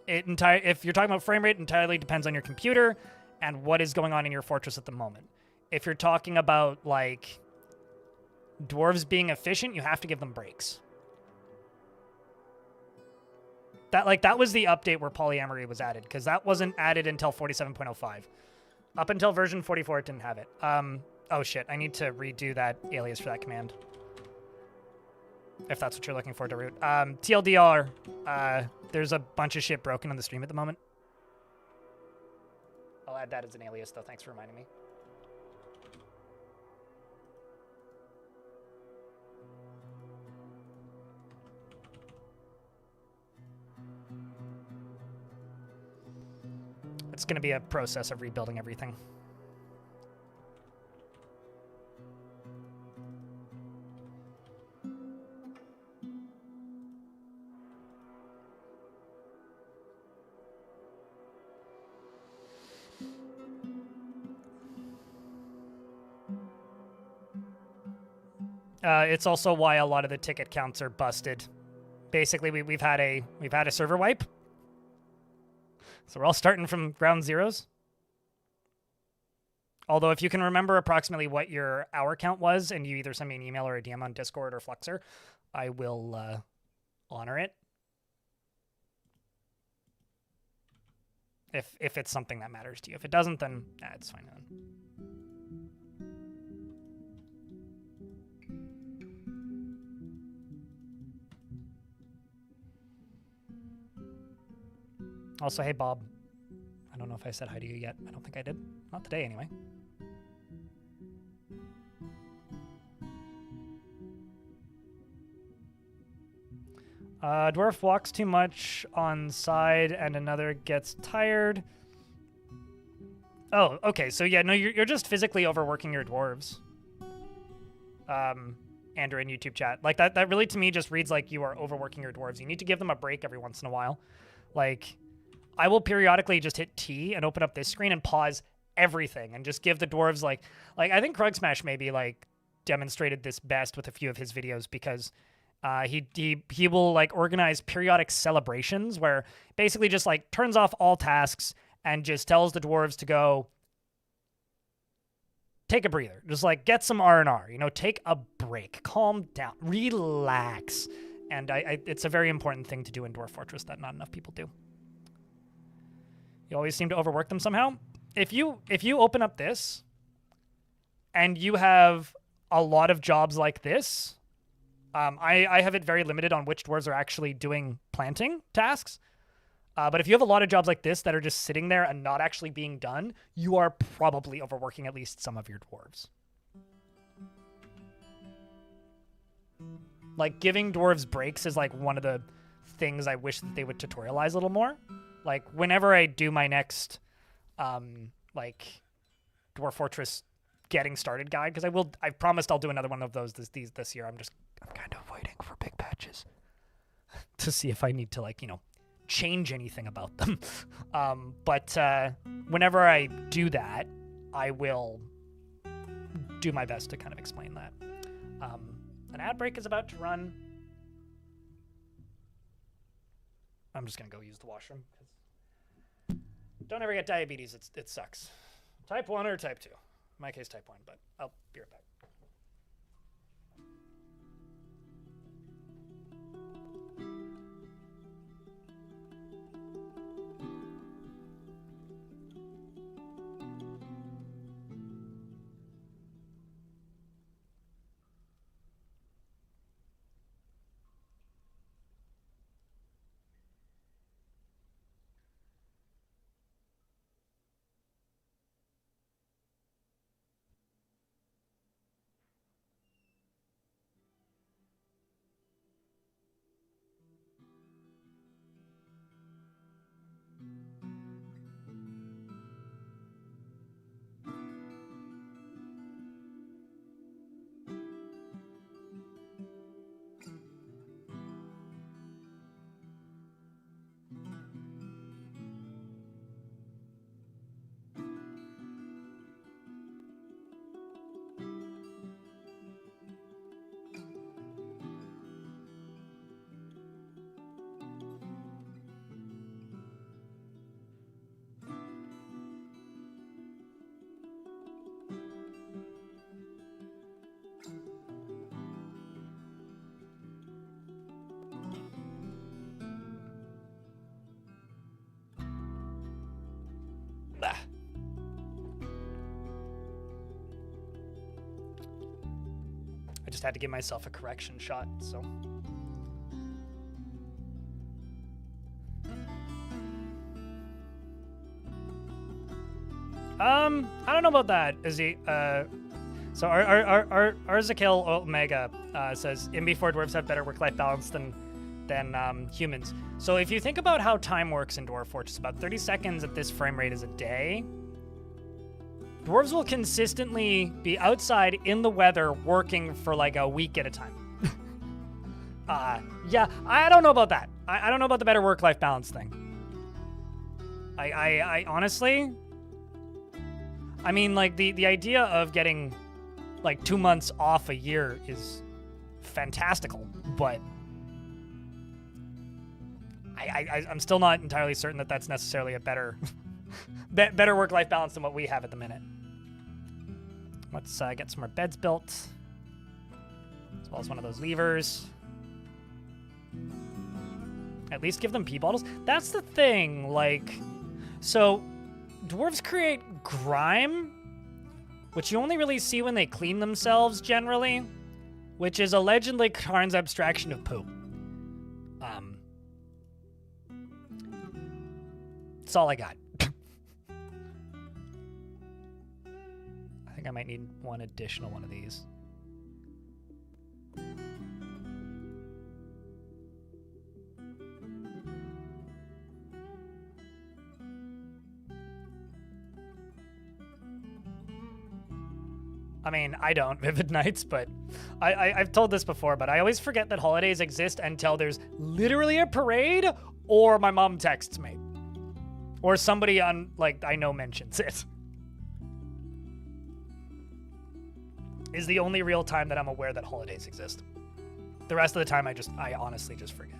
[SPEAKER 1] If you're talking about frame rate, entirely depends on your computer and what is going on in your fortress at the moment. If you're talking about like dwarves being efficient, you have to give them breaks. That was the update where polyamory was added, because that wasn't added until 47.05. Up until version 44, it didn't have it. Oh shit, I need to redo that alias for that command. If that's what you're looking for to root. TLDR, there's a bunch of shit broken on the stream at the moment. I'll add that as an alias, though. Thanks for reminding me. It's going to be a process of rebuilding everything. It's also why a lot of the ticket counts are busted. Basically, we've had a server wipe, so we're all starting from ground zeros. Although, if you can remember approximately what your hour count was, and you either send me an email or a DM on Discord or Fluxer, I will honor it. If it's something that matters to you. If it doesn't, then it's fine. Also, hey, Bob. I don't know if I said hi to you yet. I don't think I did. Not today, anyway. Dwarf walks too much on side and another gets tired. Oh, okay. So, yeah, no, you're just physically overworking your dwarves. Andrew in YouTube chat. Like, that really, to me, just reads like you are overworking your dwarves. You need to give them a break every once in a while. Like, I will periodically just hit T and open up this screen and pause everything and just give the dwarves like I think Krug Smash maybe like demonstrated this best with a few of his videos, because he will like organize periodic celebrations where basically just like turns off all tasks and just tells the dwarves to go take a breather, just like get some R&R, you know, take a break, calm down, relax. And it's a very important thing to do in Dwarf Fortress that not enough people do. You always seem to overwork them somehow. If you open up this and you have a lot of jobs like this, I have it very limited on which dwarves are actually doing planting tasks. But if you have a lot of jobs like this that are just sitting there and not actually being done, you are probably overworking at least some of your dwarves. Like, giving dwarves breaks is like one of the things I wish that they would tutorialize a little more. Like, whenever I do my next, like, Dwarf Fortress getting started guide, because I promised I'll do another one of those this year. I'm kind of waiting for big patches to see if I need to, like, you know, change anything about them. But whenever I do that, I will do my best to kind of explain that. An ad break is about to run. I'm just going to go use the washroom. Don't ever get diabetes. It sucks. Type 1 or type 2. In my case, type 1, but I'll be right back. I just had to give myself a correction shot, so. I don't know about that. Is he, so our Zakil Omega says, MB4 dwarves have better work-life balance than humans. So if you think about how time works in Dwarf Fortress, about 30 seconds at this frame rate is a day. Dwarves will consistently be outside in the weather working for like a week at a time. Yeah, I don't know about that. I don't know about the better work-life balance thing. I honestly, I mean, like the idea of getting like 2 months off a year is fantastical, but I'm still not entirely certain that that's necessarily a better better work-life balance than what we have at the minute. Let's get some more beds built, as well as one of those levers. At least give them pee bottles. That's the thing, like, so dwarves create grime, which you only really see when they clean themselves generally, which is allegedly Karn's abstraction of poo. That's all I got. I think I might need one additional one of these. I mean, I don't Vivid Nights, but I've told this before, but I always forget that holidays exist until there's literally a parade or my mom texts me. Or somebody on, like, I know mentions it. Is the only real time that I'm aware that holidays exist. The rest of the time, I honestly just forget.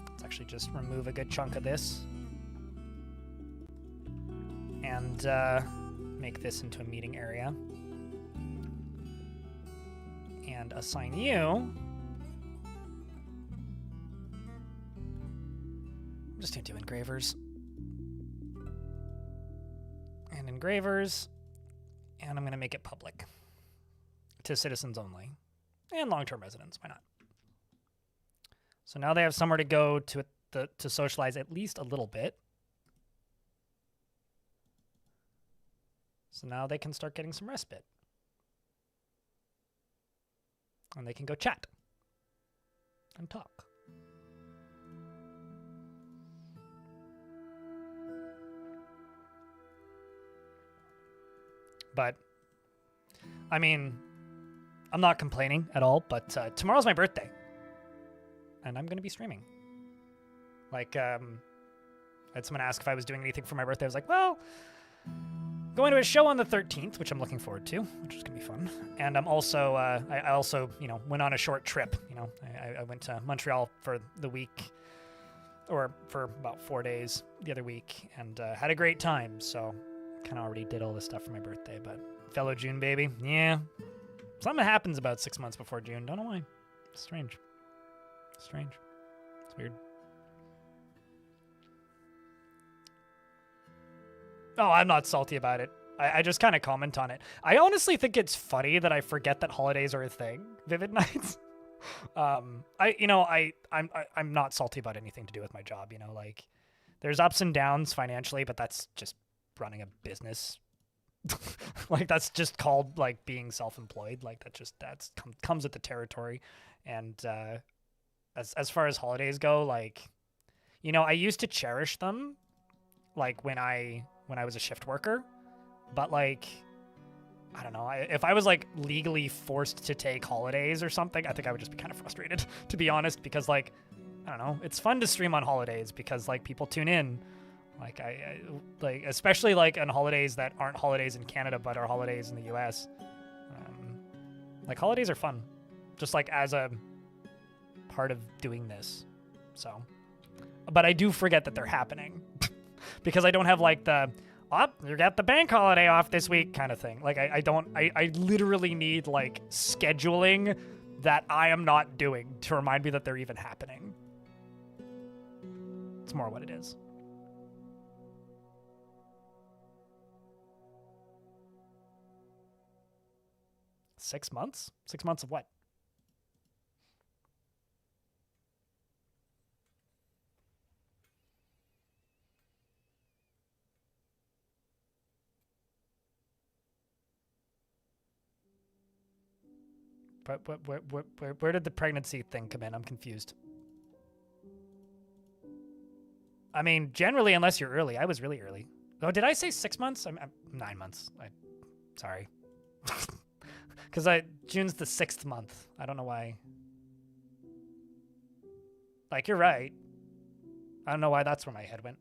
[SPEAKER 1] Let's actually just remove a good chunk of this. And make this into a meeting area. And assign you. I'm just gonna do engravers. And engravers. And I'm gonna make it public. To citizens only. And long-term residents, why not? So now they have somewhere to go to socialize at least a little bit. So now they can start getting some respite. And they can go chat. And talk. But, I mean, I'm not complaining at all, but tomorrow's my birthday. And I'm going to be streaming. Like, I had someone ask if I was doing anything for my birthday. I was like, well, going to a show on the 13th, which I'm looking forward to, which is going to be fun. And I'm also, I also, you know, went on a short trip. You know, I went to Montreal for the week, or for about 4 days the other week, and had a great time. So, kind of already did all this stuff for my birthday. But fellow June baby, yeah, something happens about 6 months before June. Don't know why. It's strange. Strange. It's weird. Oh, I'm not salty about it. I just kind of comment on it. I honestly think it's funny that I forget that holidays are a thing. Vivid Nights. I'm not salty about anything to do with my job. You know, like there's ups and downs financially, but that's just running a business. Like that's just called like being self-employed. Like that's comes with the territory. And as far as holidays go, like, you know, I used to cherish them, like when I was a shift worker, but like, I don't know, if I was like legally forced to take holidays or something, I think I would just be kind of frustrated, to be honest, because like, I don't know, it's fun to stream on holidays because like people tune in, like I like, especially like on holidays that aren't holidays in Canada but are holidays in the US. Like holidays are fun, just like as a part of doing this. So, but I do forget that they're happening. Because I don't have like the, you got the bank holiday off this week kind of thing. Like I literally need like scheduling that I am not doing to remind me that they're even happening. It's more what it is. 6 months? 6 months of what? But where did the pregnancy thing come in? I'm confused. I mean, generally, unless you're early. I was really early. Oh, did I say 6 months? I'm 9 months. Sorry. Because June's the 6th month. I don't know why. Like, you're right. I don't know why that's where my head went.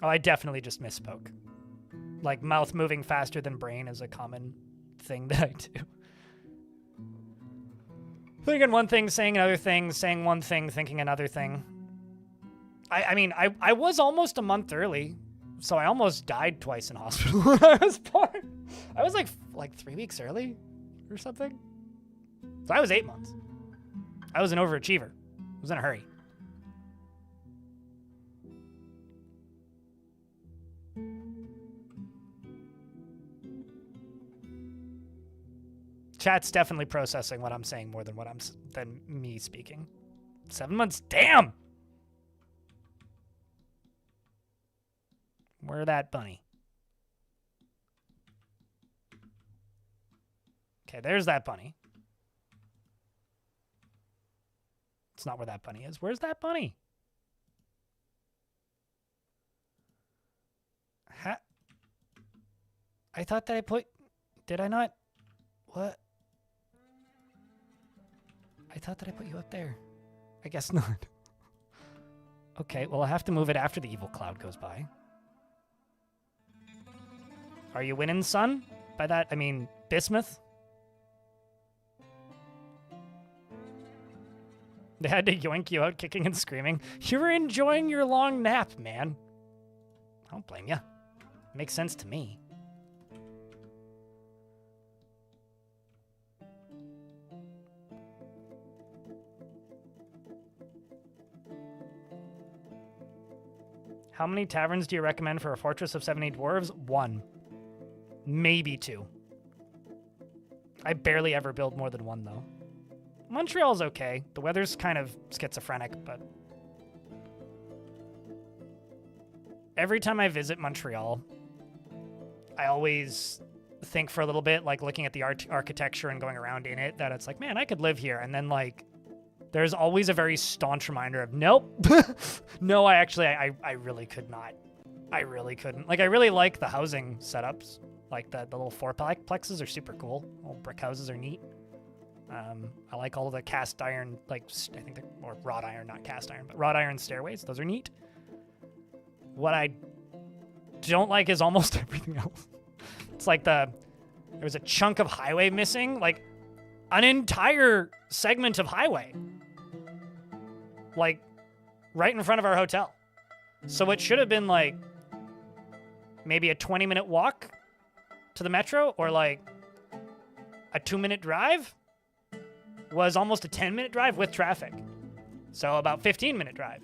[SPEAKER 1] Oh, I definitely just misspoke. Like, mouth moving faster than brain is a common thing that I do. Thinking one thing, saying another thing, saying one thing, thinking another thing. I mean, I was almost a month early, so I almost died twice in hospital when I was born. I was like 3 weeks early or something. So I was 8 months. I was an overachiever. I was in a hurry. Chat's definitely processing what I'm saying more than than me speaking. 7 months, damn! Where that bunny? Okay, there's that bunny. It's not where that bunny is. Where's that bunny? I thought that I put... Did I not? What? I thought that I put you up there. I guess not. Okay, well, I have to move it after the evil cloud goes by. Are you winning, son? By that, I mean bismuth? They had to yoink you out kicking and screaming. You were enjoying your long nap, man. I don't blame you. Makes sense to me. How many taverns do you recommend for a fortress of 70 dwarves? 1. Maybe 2. I barely ever build more than 1, though. Montreal's okay. The weather's kind of schizophrenic, but... Every time I visit Montreal, I always think for a little bit, like looking at the architecture and going around in it, that it's like, man, I could live here. And then, like, there's always a very staunch reminder of, nope. No, I really could not. I really couldn't. Like, I really like the housing setups. Like, the little fourplexes are super cool. Little brick houses are neat. I like all of the cast iron, like, I think they're more wrought iron, not cast iron, but wrought iron stairways. Those are neat. What I don't like is almost everything else. It's like there was a chunk of highway missing, like an entire segment of highway, like right in front of our hotel. So it should have been like maybe a 20-minute walk to the metro, or like a 2-minute drive was almost a 10-minute drive with traffic. So about 15-minute drive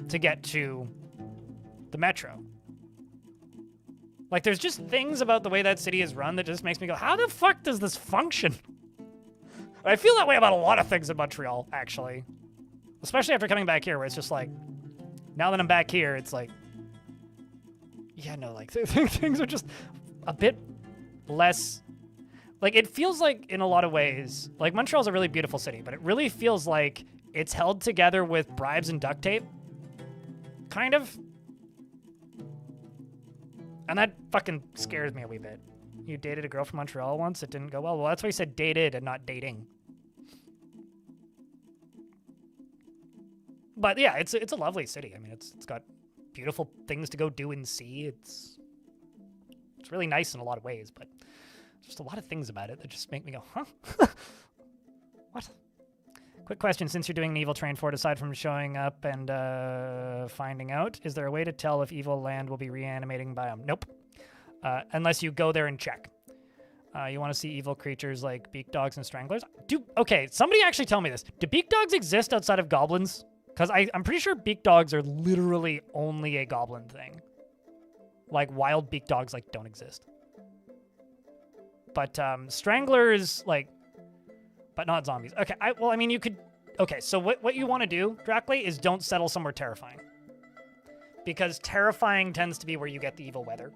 [SPEAKER 1] to get to the metro. Like, there's just things about the way that city is run that just makes me go, how the fuck does this function? I feel that way about a lot of things in Montreal, actually. Especially after coming back here, where it's just like, now that I'm back here, it's like, yeah, no, like, things are just a bit less... Like, it feels like, in a lot of ways, like, Montreal's a really beautiful city, but it really feels like it's held together with bribes and duct tape. Kind of. And that fucking scares me a wee bit. You dated a girl from Montreal once, it didn't go well. Well, that's why you said dated and not dating. But yeah, it's a lovely city. I mean, it's got beautiful things to go do and see. It's really nice in a lot of ways, but just a lot of things about it that just make me go, huh? What? Quick question, since you're doing an evil train for it, aside from showing up and finding out, is there a way to tell if evil land will be reanimating biome? Nope. Unless you go there and check. You want to see evil creatures like beak dogs and stranglers? Okay, somebody actually tell me this. Do beak dogs exist outside of goblins? Because I'm pretty sure beak dogs are literally only a goblin thing. Like, wild beak dogs, like, don't exist. But stranglers, like, but not zombies. Okay, well, I mean, you could. Okay, so what you want to do, Drackley, is don't settle somewhere terrifying. Because terrifying tends to be where you get the evil weather.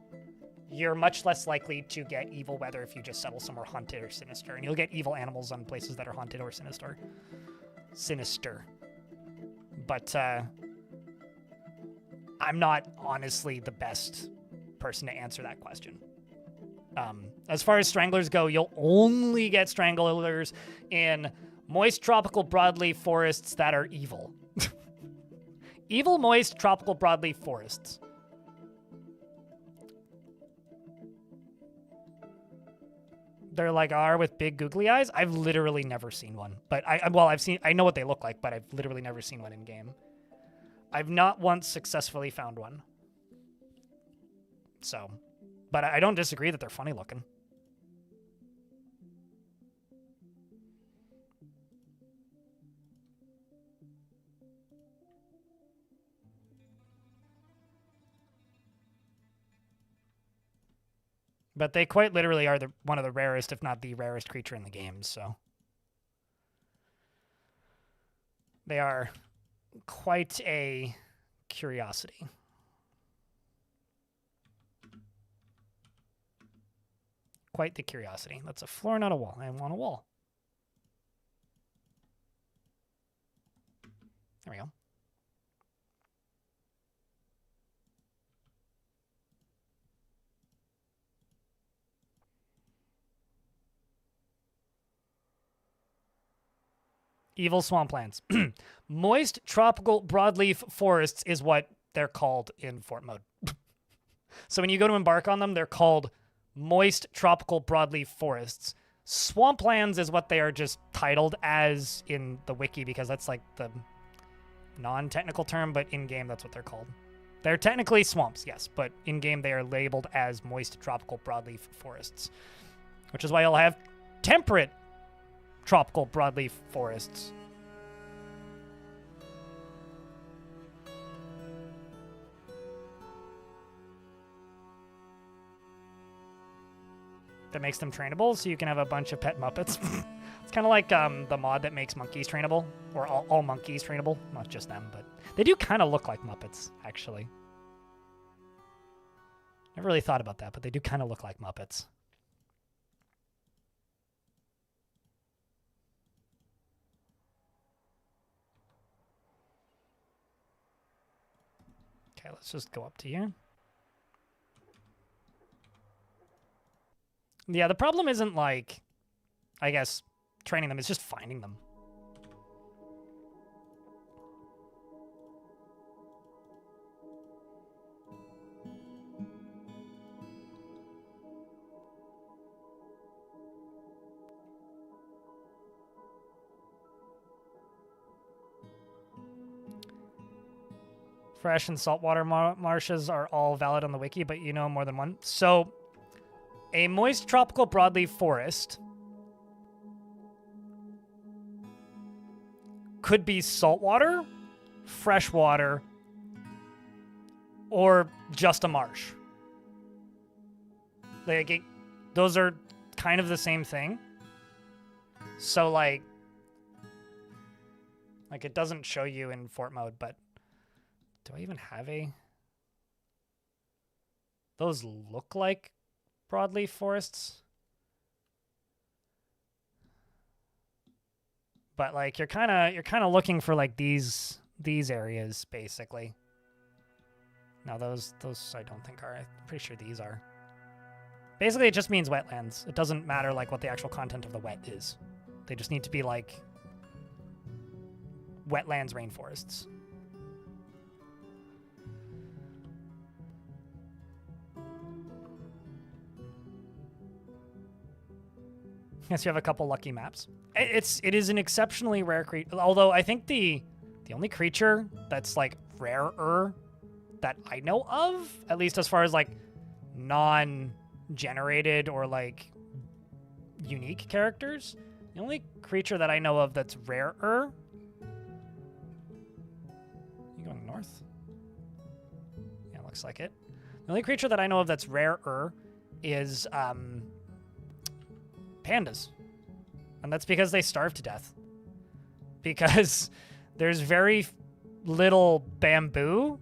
[SPEAKER 1] You're much less likely to get evil weather if you just settle somewhere haunted or sinister. And you'll get evil animals on places that are haunted or sinister. But I'm not honestly the best person to answer that question. As far as stranglers go, you'll only get stranglers in moist tropical broadleaf forests that are evil. Evil, moist, tropical broadleaf forests. They're like R with big googly eyes. I've literally never seen one, but I know what they look like, but I've literally never seen one in game. I've not once successfully found one. So, but I don't disagree that they're funny looking. But they quite literally are one of the rarest, if not the rarest creature in the game, so. They are quite a curiosity. Quite the curiosity. That's a floor, not a wall. I want a wall. There we go. Evil swamplands. Moist tropical broadleaf forests is what they're called in fort mode. So when you go to embark on them, they're called moist tropical broadleaf forests. Swamplands is what they are just titled as in the wiki, because that's like the non-technical term, but in-game that's what they're called. They're technically swamps, yes, but in-game they are labeled as moist tropical broadleaf forests, which is why you'll have temperate tropical broadleaf forests. That makes them trainable, so you can have a bunch of pet Muppets. It's kind of like the mod that makes monkeys trainable, or all monkeys trainable. Not just them, but they do kind of look like Muppets, actually. Never really thought about that, but they do kind of look like Muppets. Okay, let's just go up to here. Yeah, the problem isn't like, I guess, training them. It's just finding them. Fresh and saltwater marshes are all valid on the wiki, but you know more than one. So, a moist tropical broadleaf forest could be saltwater, freshwater, or just a marsh. Like, those are kind of the same thing. So, like it doesn't show you in fort mode, but do I even have a... Those look like broadleaf forests. But like you're kind of looking for like these areas basically. Now those I don't think are. I'm pretty sure these are. Basically it just means wetlands. It doesn't matter like what the actual content of the wet is. They just need to be like wetlands, rainforests. Yes, you have a couple lucky maps. It is an exceptionally rare creature. Although I think the only creature that's like rarer that I know of, at least as far as like non-generated or like unique characters, the only creature that I know of that's rarer. You going north? Yeah, looks like it. The only creature that I know of that's rarer is Pandas. And that's because they starve to death. Because there's very little bamboo.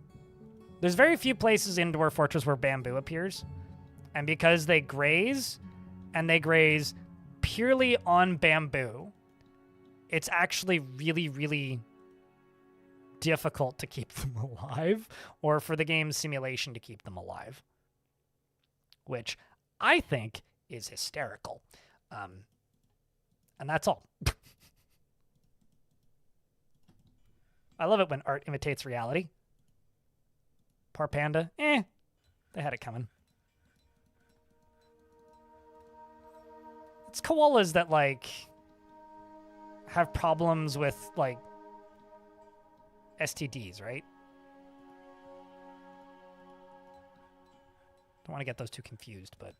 [SPEAKER 1] There's very few places in Dwarf Fortress where bamboo appears. And because they graze, and they graze purely on bamboo, it's actually really, really difficult to keep them alive, or for the game's simulation to keep them alive. Which I think is hysterical. And that's all. I love it when art imitates reality. Poor panda. They had it coming. It's koalas that, like, have problems with, like, STDs, right? Don't want to get those two confused, but...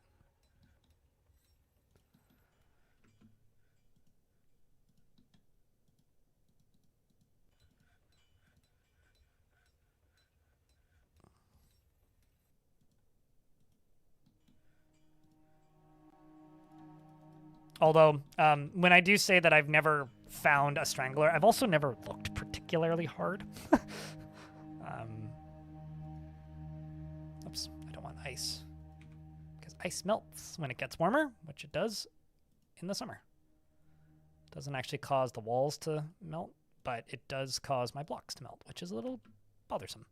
[SPEAKER 1] Although, when I do say that I've never found a strangler, I've also never looked particularly hard. Oops, I don't want ice. Because ice melts when it gets warmer, which it does in the summer. It doesn't actually cause the walls to melt, but it does cause my blocks to melt, which is a little bothersome.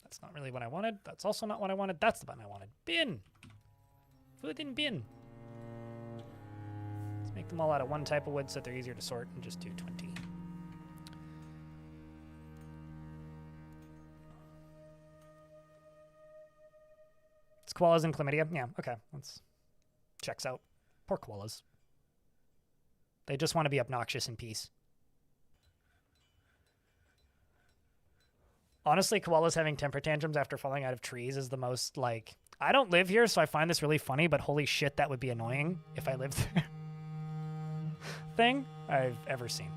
[SPEAKER 1] That's not really what I wanted. That's also not what I wanted. That's the button I wanted. Bin! Food in bin. Let's make them all out of one type of wood so that they're easier to sort and just do 20. It's koalas and chlamydia. Yeah, okay. That's checks out. Poor koalas. They just want to be obnoxious in peace. Honestly, koalas having temper tantrums after falling out of trees is the most, like... I don't live here, so I find this really funny, but holy shit, that would be annoying if I lived there. Thing I've ever seen.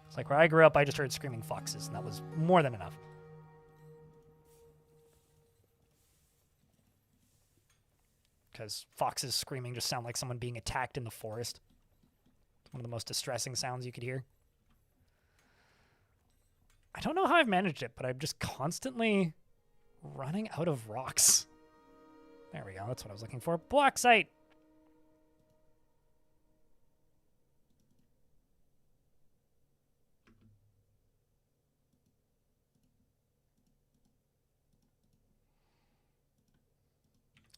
[SPEAKER 1] It's like where I grew up, I just heard screaming foxes, and that was more than enough. Because foxes screaming just sound like someone being attacked in the forest. It's one of the most distressing sounds you could hear. I don't know how I've managed it, but I'm just constantly running out of rocks. There we go. That's what I was looking for. Bauxite!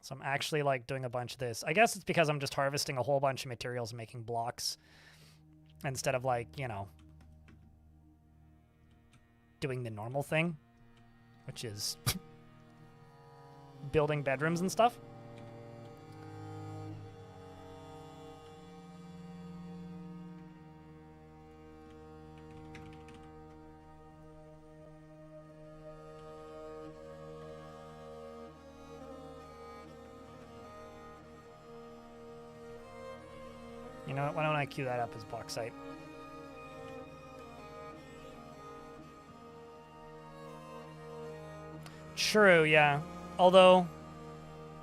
[SPEAKER 1] So I'm actually, like, doing a bunch of this. I guess it's because I'm just harvesting a whole bunch of materials and making blocks instead of, like, you know, doing the normal thing, which is building bedrooms and stuff. You know what? Why don't I queue that up as bauxite? True, yeah. Although,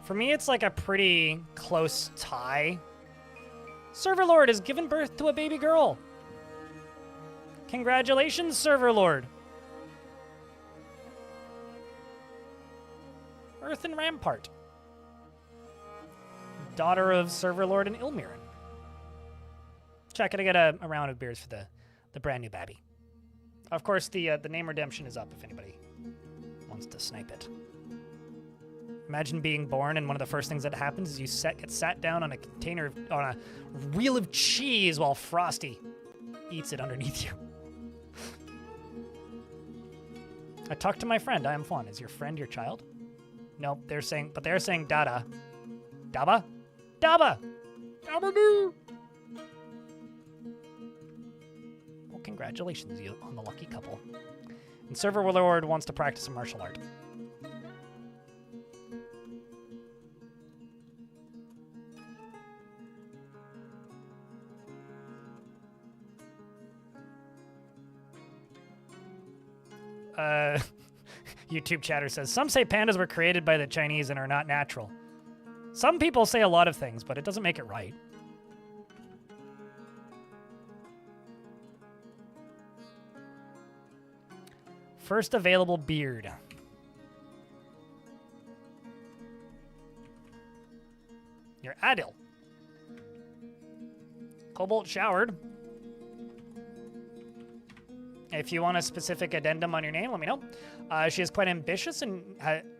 [SPEAKER 1] for me, it's like a pretty close tie. Serverlord has given birth to a baby girl. Congratulations, Serverlord. Earthen Rampart. Daughter of Serverlord and Ilmirin. Check it, I get a round of beers for the brand new babby. Of course, the name redemption is up if anybody wants to snipe it. Imagine being born and one of the first things that happens is you get sat down on a wheel of cheese while Frosty eats it underneath you. I talked to my friend. I am Fawn. Is your friend your child? No, they're saying Dada. Daba? Daba! Daba-doo! Well, congratulations, you on the lucky couple. And Serverlord wants to practice a martial art. YouTube chatter says, some say pandas were created by the Chinese and are not natural. Some people say a lot of things, but it doesn't make it right. First available beard. You're Adil. Cobalt showered. If you want a specific addendum on your name, let me know. She is quite ambitious and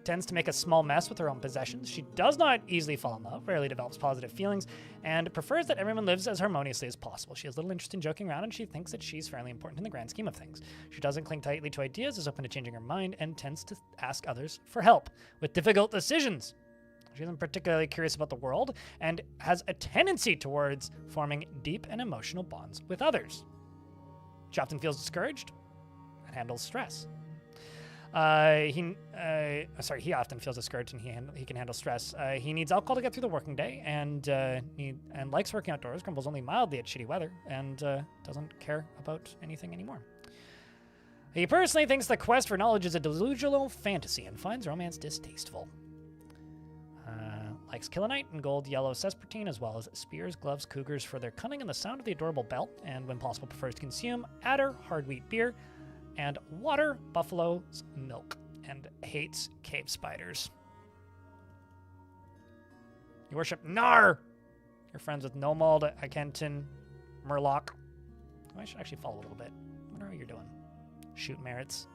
[SPEAKER 1] tends to make a small mess with her own possessions. She does not easily fall in love, rarely develops positive feelings, and prefers that everyone lives as harmoniously as possible. She has little interest in joking around, and she thinks that she's fairly important in the grand scheme of things. She doesn't cling tightly to ideas, is open to changing her mind, and tends to ask others for help with difficult decisions. She isn't particularly curious about the world, and has a tendency towards forming deep and emotional bonds with others. She often feels discouraged and handles stress. He often feels discouraged and he can handle stress. He needs alcohol to get through the working day and likes working outdoors, grumbles only mildly at shitty weather, and doesn't care about anything anymore. He personally thinks the quest for knowledge is a delusional fantasy and finds romance distasteful. Likes killinite and gold yellow sespertine, as well as spears, gloves, cougars for their cunning and the sound of the adorable belt, and when possible prefers to consume adder, hard wheat beer, and water, buffalo's milk, and hates cave spiders. You worship Nar! You're friends with Nomald, Akenton, Murloc. Oh, I should actually follow a little bit. I wonder how you're doing. Shoot merits.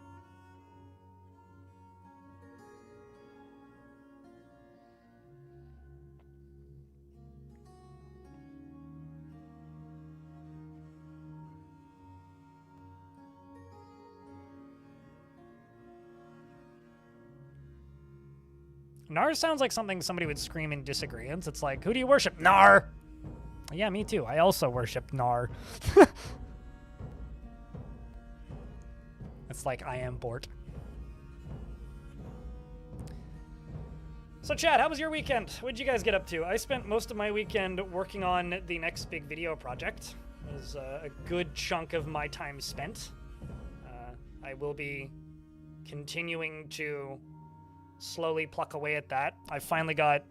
[SPEAKER 1] Nar sounds like something somebody would scream in disagreement. It's like, who do you worship? Nar! Yeah, me too. I also worship Nar. It's like, I am Bort. So, Chad, how was your weekend? What did you guys get up to? I spent most of my weekend working on the next big video project. It was a good chunk of my time spent. I will be continuing to slowly pluck away at that. I finally got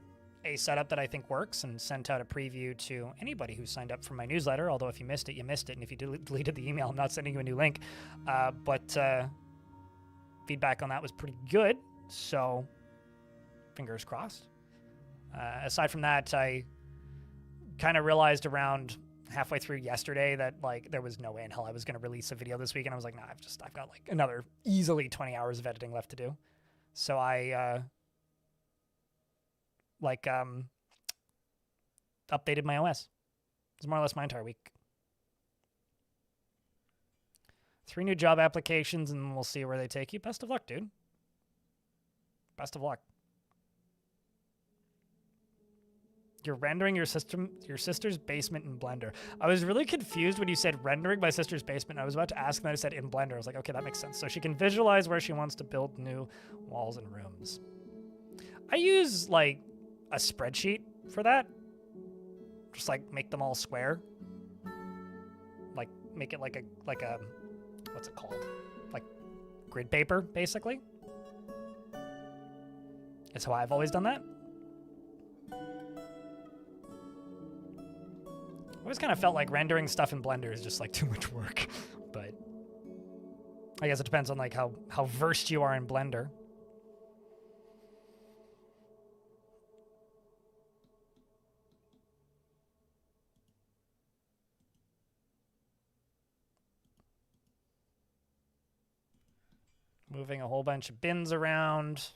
[SPEAKER 1] a setup that I think works and sent out a preview to anybody who signed up for my newsletter, although if you missed it, you missed it, and if you deleted the email, I'm not sending you a new link. But feedback on that was pretty good, so fingers crossed. Aside from that, I kind of realized around halfway through yesterday that like there was no way in hell I was going to release a video this week, and I was like, nah, I've got like another easily 20 hours of editing left to do. So I updated my OS. It was more or less my entire week. 3 new job applications, and we'll see where they take you. Best of luck, dude. Best of luck. You're rendering your sister's basement in Blender. I was really confused when you said rendering my sister's basement. I was about to ask, and then I said in Blender. I was like, okay, that makes sense. So she can visualize where she wants to build new walls and rooms. I use like a spreadsheet for that. Just like make them all square. Like make it like a what's it called? Like grid paper, basically. That's how I've always done that. I always kind of felt like rendering stuff in Blender is just like too much work, but I guess it depends on like how versed you are in Blender. Moving a whole bunch of bins around,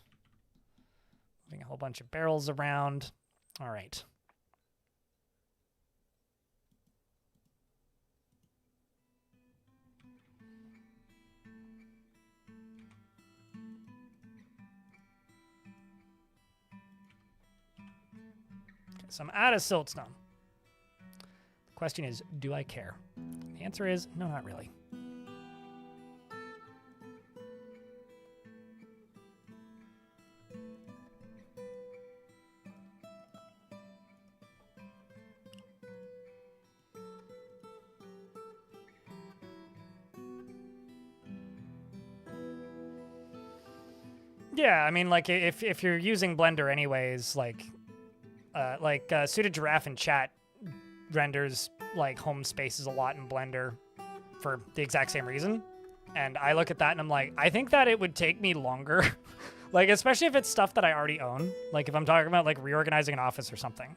[SPEAKER 1] moving a whole bunch of barrels around. All right. So I'm out of siltstone. The question is, do I care? The answer is, no, not really. Yeah, I mean, like if you're using Blender anyways, like Suited Giraffe in chat renders like home spaces a lot in Blender for the exact same reason. And I look at that and I'm like, I think that it would take me longer. Like, especially if it's stuff that I already own. Like if I'm talking about like reorganizing an office or something.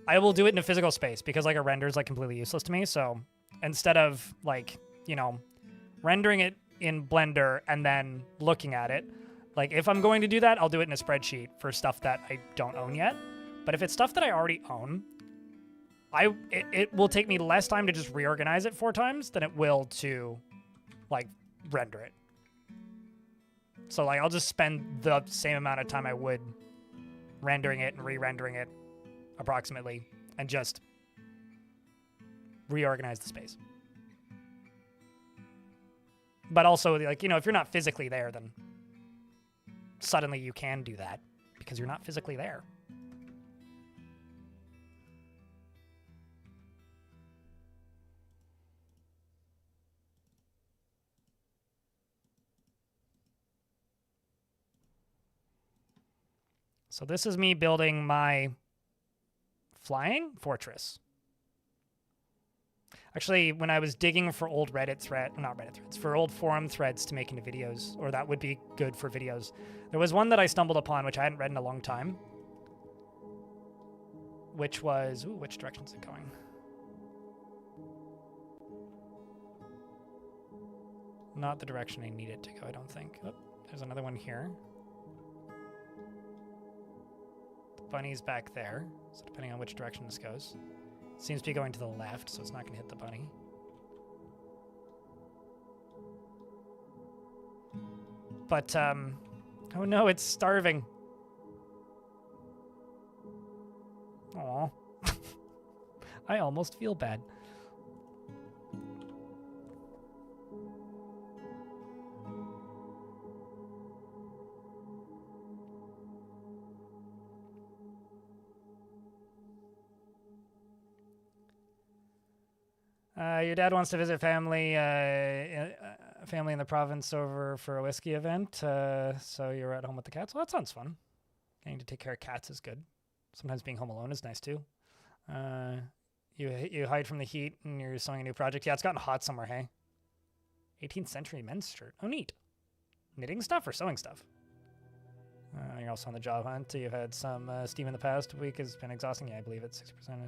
[SPEAKER 1] I will do it in a physical space because like a render is like completely useless to me. So instead of like, you know, rendering it in Blender and then looking at it, like if I'm going to do that, I'll do it in a spreadsheet for stuff that I don't own yet. But if it's stuff that I already own, it will take me less time to just reorganize it 4 times than it will to like render it. So like I'll just spend the same amount of time I would rendering it and re-rendering it approximately and just reorganize the space. But also, like, you know, if you're not physically there, then suddenly you can do that because you're not physically there. So this is me building my flying fortress. Actually, when I was digging for old for old forum threads to make into videos, or that would be good for videos, there was one that I stumbled upon, which I hadn't read in a long time, which was, ooh, which direction is it going? Not the direction I need it to go, I don't think. Oh, there's another one here. The bunny's back there, so depending on which direction this goes. Seems to be going to the left, so it's not going to hit the bunny. But, oh no, it's starving. Aw. I almost feel bad. Your dad wants to visit family in the province over for a whiskey event, so you're at home with the cats. Well, that sounds fun. Getting to take care of cats is good. Sometimes being home alone is nice too. You hide from the heat and you're sewing a new project. Yeah, it's gotten hot somewhere, hey? 18th century men's shirt. Oh, neat. Knitting stuff or sewing stuff? You're also on the job hunt. You've had some Steam in the past week has been exhausting. Yeah, I believe it's 60%. You're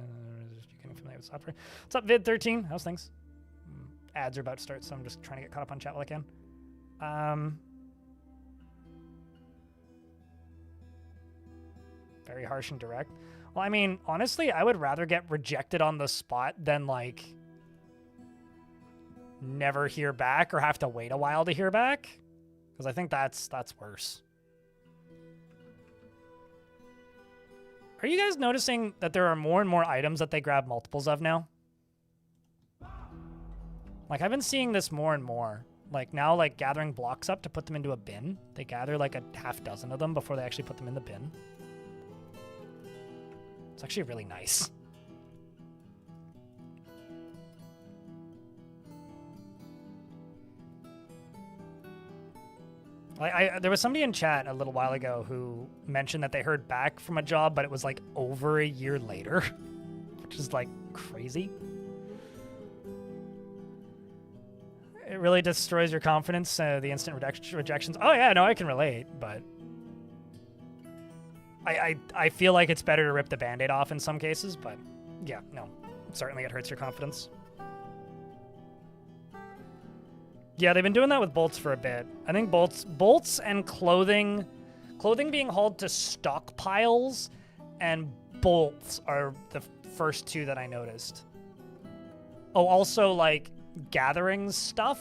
[SPEAKER 1] getting familiar with software. What's up, Vid13? How's things? Ads are about to start, so I'm just trying to get caught up on chat while I can. Very harsh and direct. Well, I mean, honestly, I would rather get rejected on the spot than, like, never hear back or have to wait a while to hear back. Because I think that's worse. Are you guys noticing that there are more and more items that they grab multiples of now? Like, I've been seeing this more and more. Like, now, like, gathering blocks up to put them into a bin. They gather, like, a half dozen of them before they actually put them in the bin. It's actually really nice. There was somebody in chat a little while ago who mentioned that they heard back from a job, but it was like over a year later, which is like crazy. It really destroys your confidence, the instant rejections. Oh yeah, no, I can relate, but I feel like it's better to rip the Band-Aid off in some cases, but yeah, no, certainly it hurts your confidence. Yeah, they've been doing that with bolts for a bit. I think bolts and clothing being hauled to stockpiles, and bolts are the first two that I noticed. Oh, also, like, gathering stuff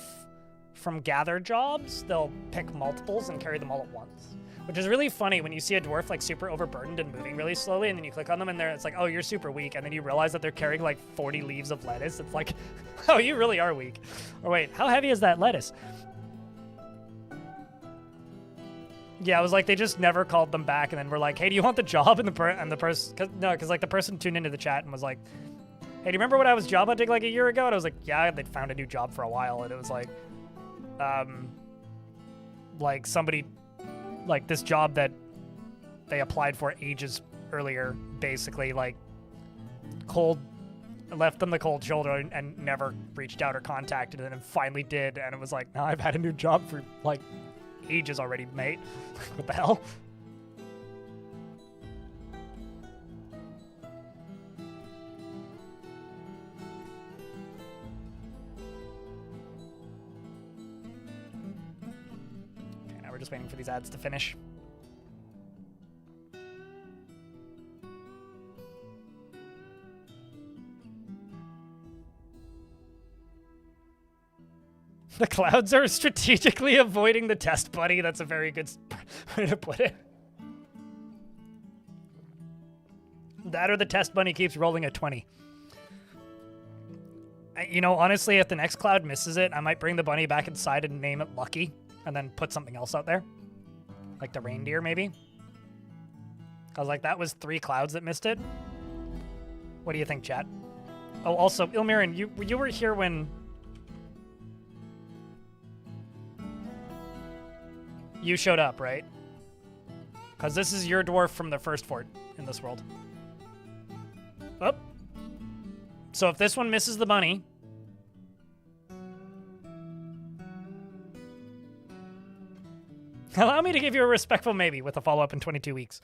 [SPEAKER 1] from gather jobs, they'll pick multiples and carry them all at once. Which is really funny when you see a dwarf, like, super overburdened and moving really slowly, and then you click on them, and it's like, oh, you're super weak, and then you realize that they're carrying, like, 40 leaves of lettuce. It's like, oh, you really are weak. Or wait, how heavy is that lettuce? Yeah, it was like they just never called them back, and then we're like, hey, do you want the job? And the person, because like the person tuned into the chat and was like, hey, do you remember when I was job hunting like a year ago? And I was like, yeah, they'd found a new job for a while, and it was like somebody like this job that they applied for ages earlier, basically, like left them the cold shoulder and never reached out or contacted, and then finally did, and it was like, now I've had a new job for like ages already, mate. What the hell? Okay, now we're just waiting for these ads to finish. The clouds are strategically avoiding the test buddy. That's a very good way to put it. That or the test bunny keeps rolling a 20. You know, honestly, if the next cloud misses it, I might bring the bunny back inside and name it Lucky, and then put something else out there. Like the reindeer, maybe? Because, like, that was 3 clouds that missed it. What do you think, chat? Oh, also, Ilmirin, you were here when... you showed up, right? Because this is your dwarf from the first fort in this world. Oh. So if this one misses the bunny... allow me to give you a respectful maybe with a follow-up in 22 weeks.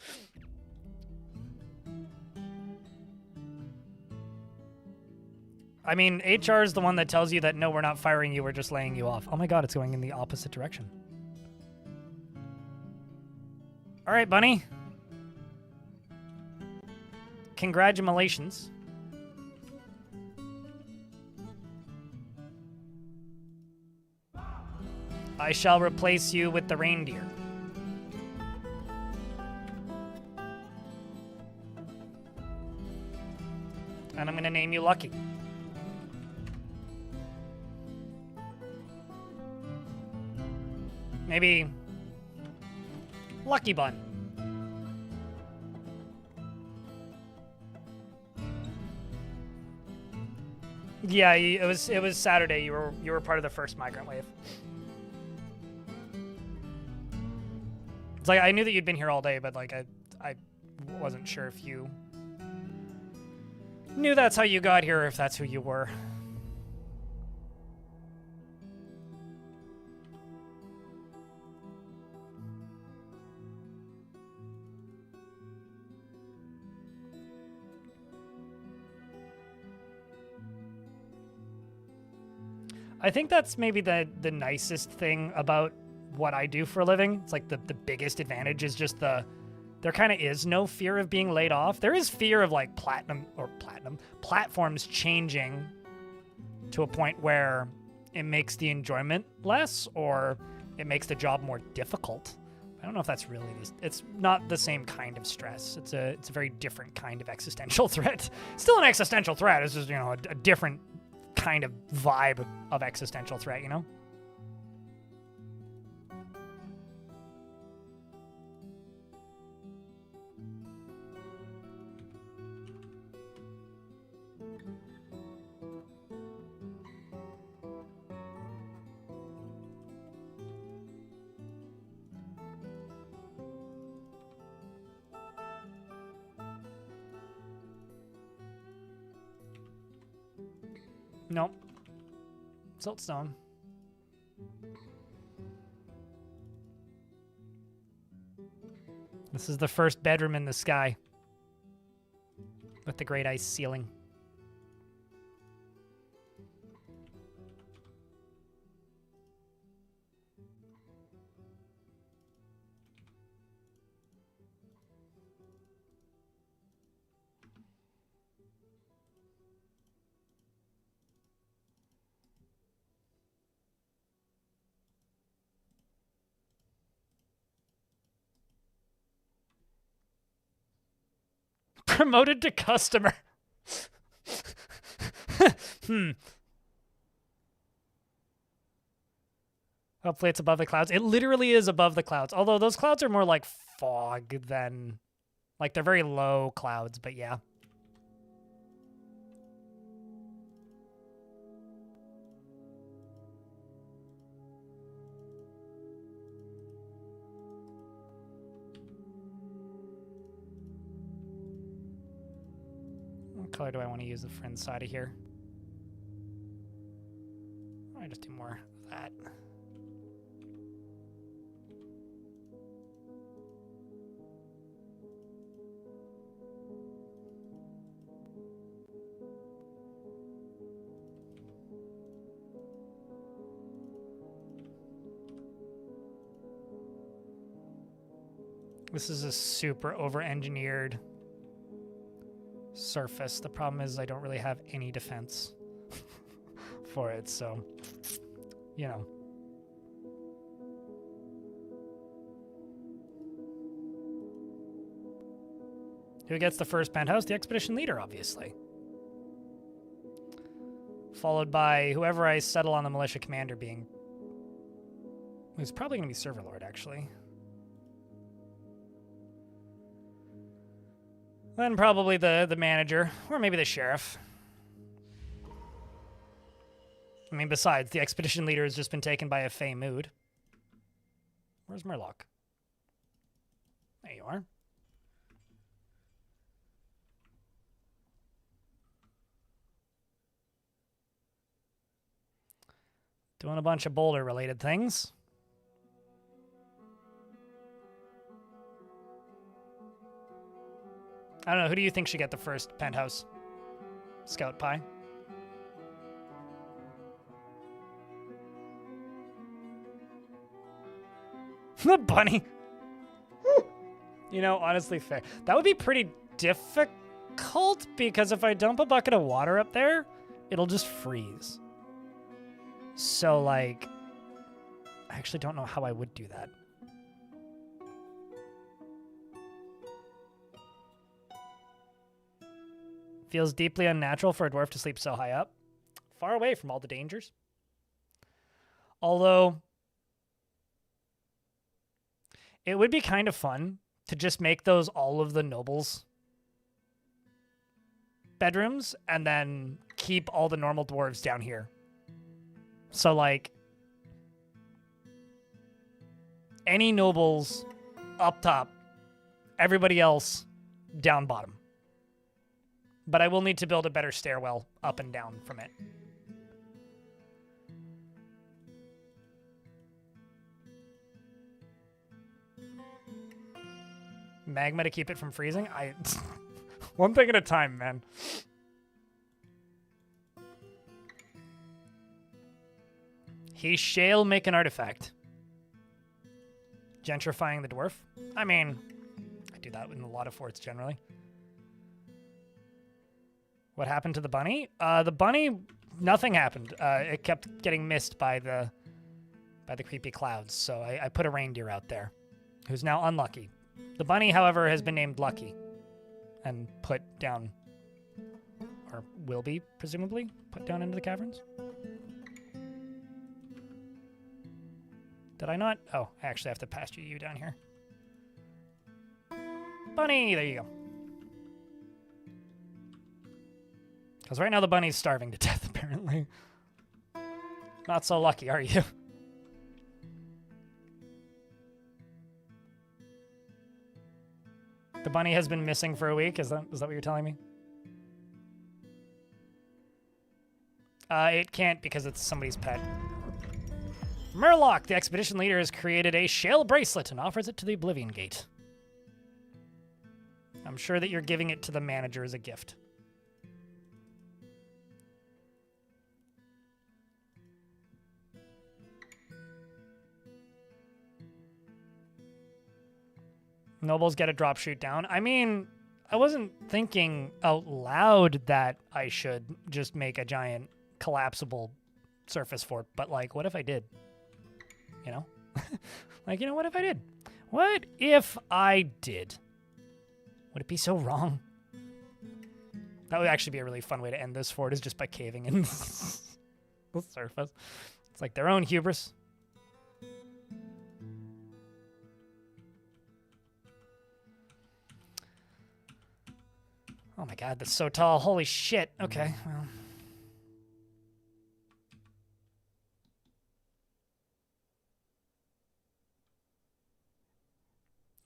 [SPEAKER 1] I mean, HR is the one that tells you that, no, we're not firing you, we're just laying you off. Oh my god, it's going in the opposite direction. All right, bunny. Congratulations. I shall replace you with the reindeer. And I'm going to name you Lucky. Maybe Lucky Bun. Yeah, it was Saturday. You were part of the first migrant wave. It's like I knew that you'd been here all day, but like I wasn't sure if you knew that's how you got here or if that's who you were. I think that's maybe the nicest thing about what I do for a living. It's like the biggest advantage is just there kind of is no fear of being laid off. There is fear of like platforms changing to a point where it makes the enjoyment less or it makes the job more difficult. I don't know if that's really it's not the same kind of stress. It's a very different kind of existential threat. Still an existential threat. It's just, you know, a different kind of vibe of existential threat, you know? Nope. Siltstone. This is the first bedroom in the sky with the great ice ceiling. Promoted to customer. Hopefully it's above the clouds. It literally is above the clouds. Although those clouds are more like fog than... like, they're very low clouds, but yeah. What color do I want to use for inside of here? I just do more of that. This is a super over-engineered surface. The problem is I don't really have any defense for it, so, you know. Who gets the first penthouse? The expedition leader, obviously. Followed by whoever I settle on the militia commander being... Who's probably going to be Server Lord, actually. Then probably the manager, or maybe the sheriff. I mean, besides, the expedition leader has just been taken by a Fey mood. Where's Murloc? There you are. Doing a bunch of boulder-related things. I don't know, who do you think should get the first penthouse? Scout Pie? The bunny. You know, honestly, fair. That would be pretty difficult, because if I dump a bucket of water up there, it'll just freeze. So, like, I actually don't know how I would do that. Feels deeply unnatural for a dwarf to sleep so high up. Far away from all the dangers. Although, it would be kind of fun to just make those all of the nobles' bedrooms and then keep all the normal dwarves down here. So, like, any nobles up top, everybody else down bottom. But I will need to build a better stairwell up and down from it. Magma to keep it from freezing? One thing at a time, man. He shall make an artifact. Gentrifying the dwarf? I mean, I do that in a lot of forts generally. What happened to the bunny? The bunny, nothing happened. It kept getting missed by the creepy clouds, so I put a reindeer out there, who's now unlucky. The bunny, however, has been named Lucky, and put down, or will be, presumably, put down into the caverns. Did I not? Oh, I actually have to pasture you down here. Bunny, there you go. Because right now the bunny's starving to death, apparently. Not so lucky, are you? The bunny has been missing for a week? Is that what you're telling me? It can't because it's somebody's pet. Murloc, the expedition leader, has created a shell bracelet and offers it to the Oblivion Gate. I'm sure that you're giving it to the manager as a gift. Nobles get a drop shoot down. I mean, I wasn't thinking out loud that I should just make a giant collapsible surface fort, but like, what if I did? You know? Like, you know, what if I did? What if I did? Would it be so wrong? That would actually be a really fun way to end this fort, is just by caving in the surface. It's like their own hubris. Oh my god, that's so tall. Holy shit. Okay, well.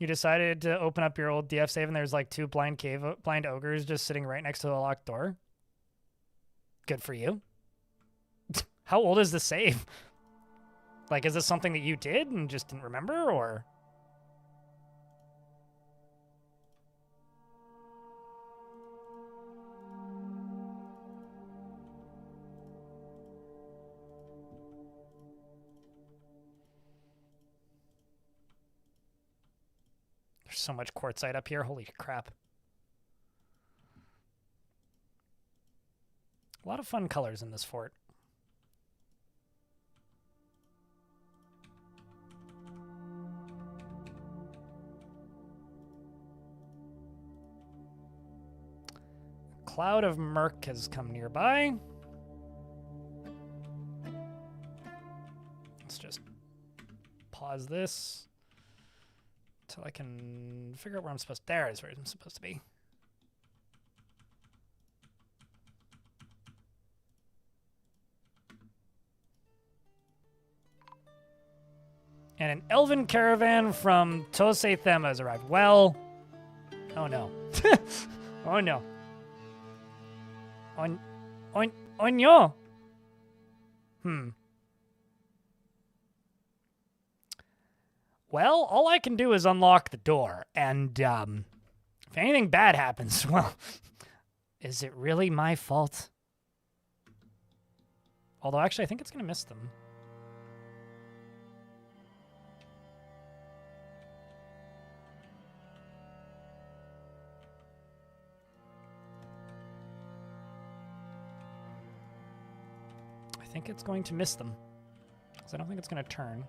[SPEAKER 1] You decided to open up your old DF save and there's like 2 blind ogres just sitting right next to the locked door. Good for you. How old is the save? Like, is this something that you did and just didn't remember, or? There's so much quartzite up here. Holy crap. A lot of fun colors in this fort. Cloud of murk has come nearby. Let's just pause this until I can figure out where I'm supposed to. There is where I'm supposed to be. And an elven caravan from Tose Thema has arrived. Well, oh no. Oh no. On yo. Well, all I can do is unlock the door, and if anything bad happens, well, is it really my fault? Although, actually, I think it's going to miss them. I think it's going to miss them, because I don't think it's going to turn.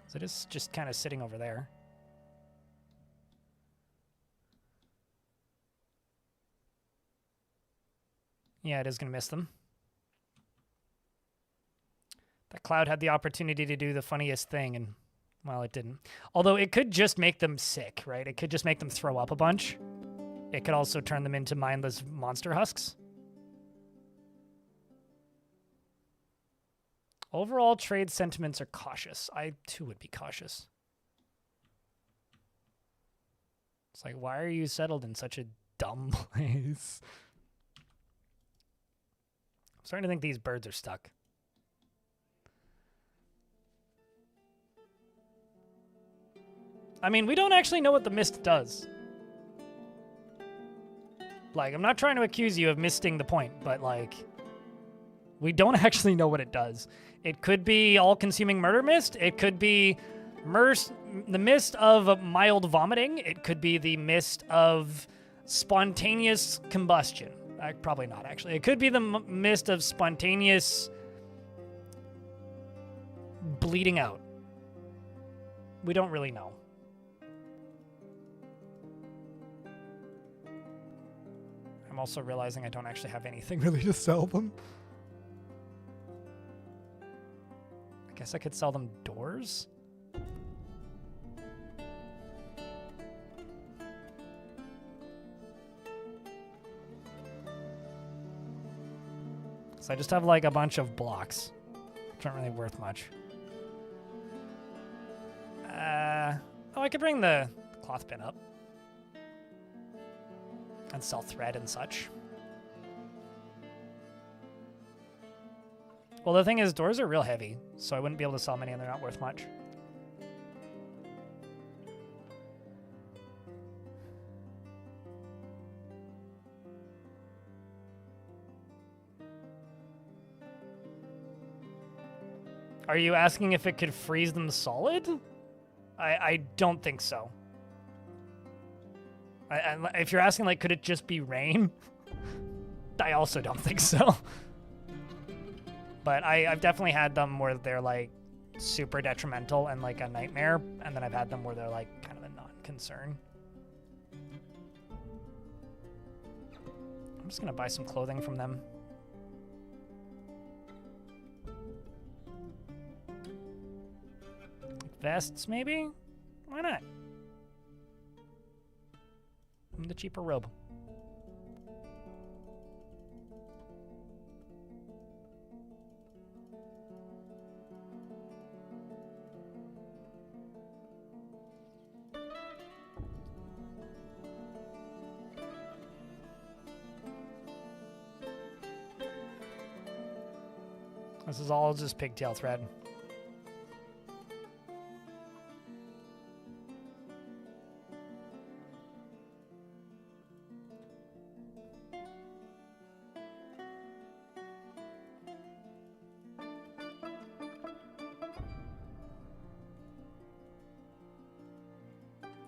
[SPEAKER 1] So it is just kind of sitting over there. Yeah, it is going to miss them. That cloud had the opportunity to do the funniest thing, and, well, it didn't. Although it could just make them sick, right? It could just make them throw up a bunch. It could also turn them into mindless monster husks. Overall, trade sentiments are cautious. I, too, would be cautious. It's like, why are you settled in such a dumb place? I'm starting to think these birds are stuck. I mean, we don't actually know what the mist does. Like, I'm not trying to accuse you of misting the point, but, like, we don't actually know what it does. It could be all-consuming murder mist. It could be the mist of mild vomiting. It could be the mist of spontaneous combustion. Probably not, actually. It could be the mist of spontaneous bleeding out. We don't really know. I'm also realizing I don't actually have anything really to sell them. I guess I could sell them doors? So I just have like a bunch of blocks, which aren't really worth much. Oh, I could bring the cloth bin up and sell thread and such. Well, the thing is, doors are real heavy, so I wouldn't be able to sell many and they're not worth much. Are you asking if it could freeze them solid? I don't think so. If you're asking, like, could it just be rain? I also don't think so. But I've definitely had them where they're, like, super detrimental and, like, a nightmare. And then I've had them where they're, like, kind of a non-concern. I'm just going to buy some clothing from them. Vests, maybe? Why not? I'm the cheaper robe. This is all just pigtail thread.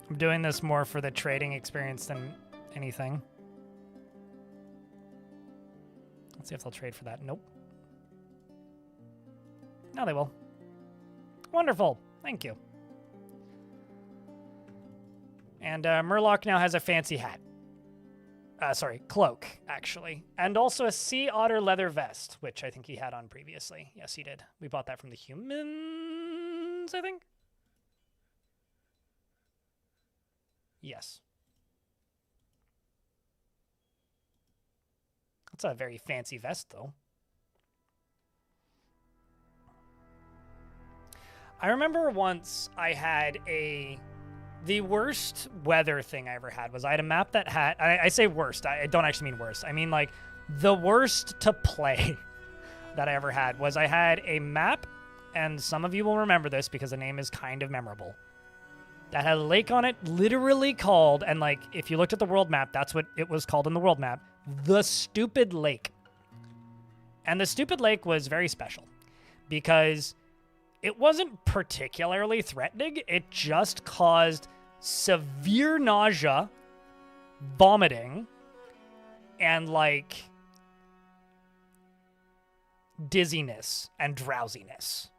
[SPEAKER 1] I'm doing this more for the trading experience than anything. Let's see if they'll trade for that. Nope. No, they will. Wonderful. Thank you. And Murloc now has a fancy hat. Sorry, cloak, actually. And also a sea otter leather vest, which I think he had on previously. Yes, he did. We bought that from the humans, I think. Yes. That's a very fancy vest, though. I remember once I had the worst weather thing I ever had was I had a map that had, I say worst, I don't actually mean worst. I mean like the worst to play that I ever had was I had a map, and some of you will remember this because the name is kind of memorable, that had a lake on it literally called, and like if you looked at the world map, that's what it was called in the world map, the Stupid Lake. And the Stupid Lake was very special because it wasn't particularly threatening. It just caused severe nausea, vomiting, and like dizziness and drowsiness.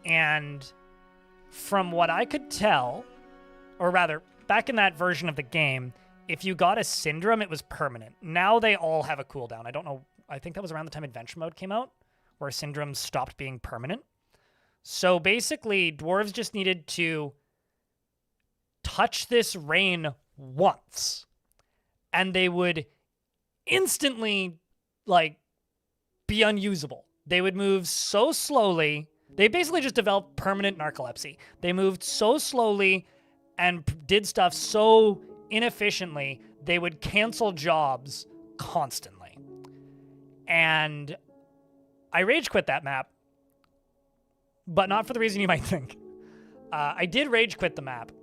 [SPEAKER 1] And from what I could tell, or rather, back in that version of the game, if you got a syndrome, it was permanent. Now they all have a cooldown. I don't know. I think that was around the time Adventure Mode came out, where syndromes stopped being permanent. So basically, dwarves just needed to touch this rain once, and they would instantly, like, be unusable. They would move so slowly. They basically just developed permanent narcolepsy. They moved so slowly and did stuff so inefficiently, they would cancel jobs constantly. And I rage quit that map, but not for the reason you might think. I did rage quit the map,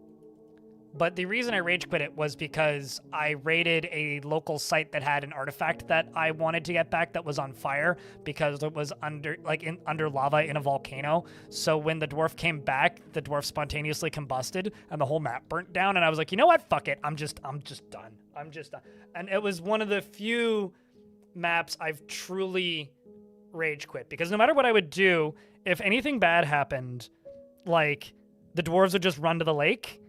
[SPEAKER 1] but the reason I rage quit it was because I raided a local site that had an artifact that I wanted to get back that was on fire because it was under lava in a volcano. So when the dwarf came back, the dwarf spontaneously combusted and the whole map burnt down. And I was like, you know what? Fuck it. I'm just done. I'm just done. And it was one of the few maps I've truly rage quit, because no matter what I would do, if anything bad happened, like the dwarves would just run to the lake,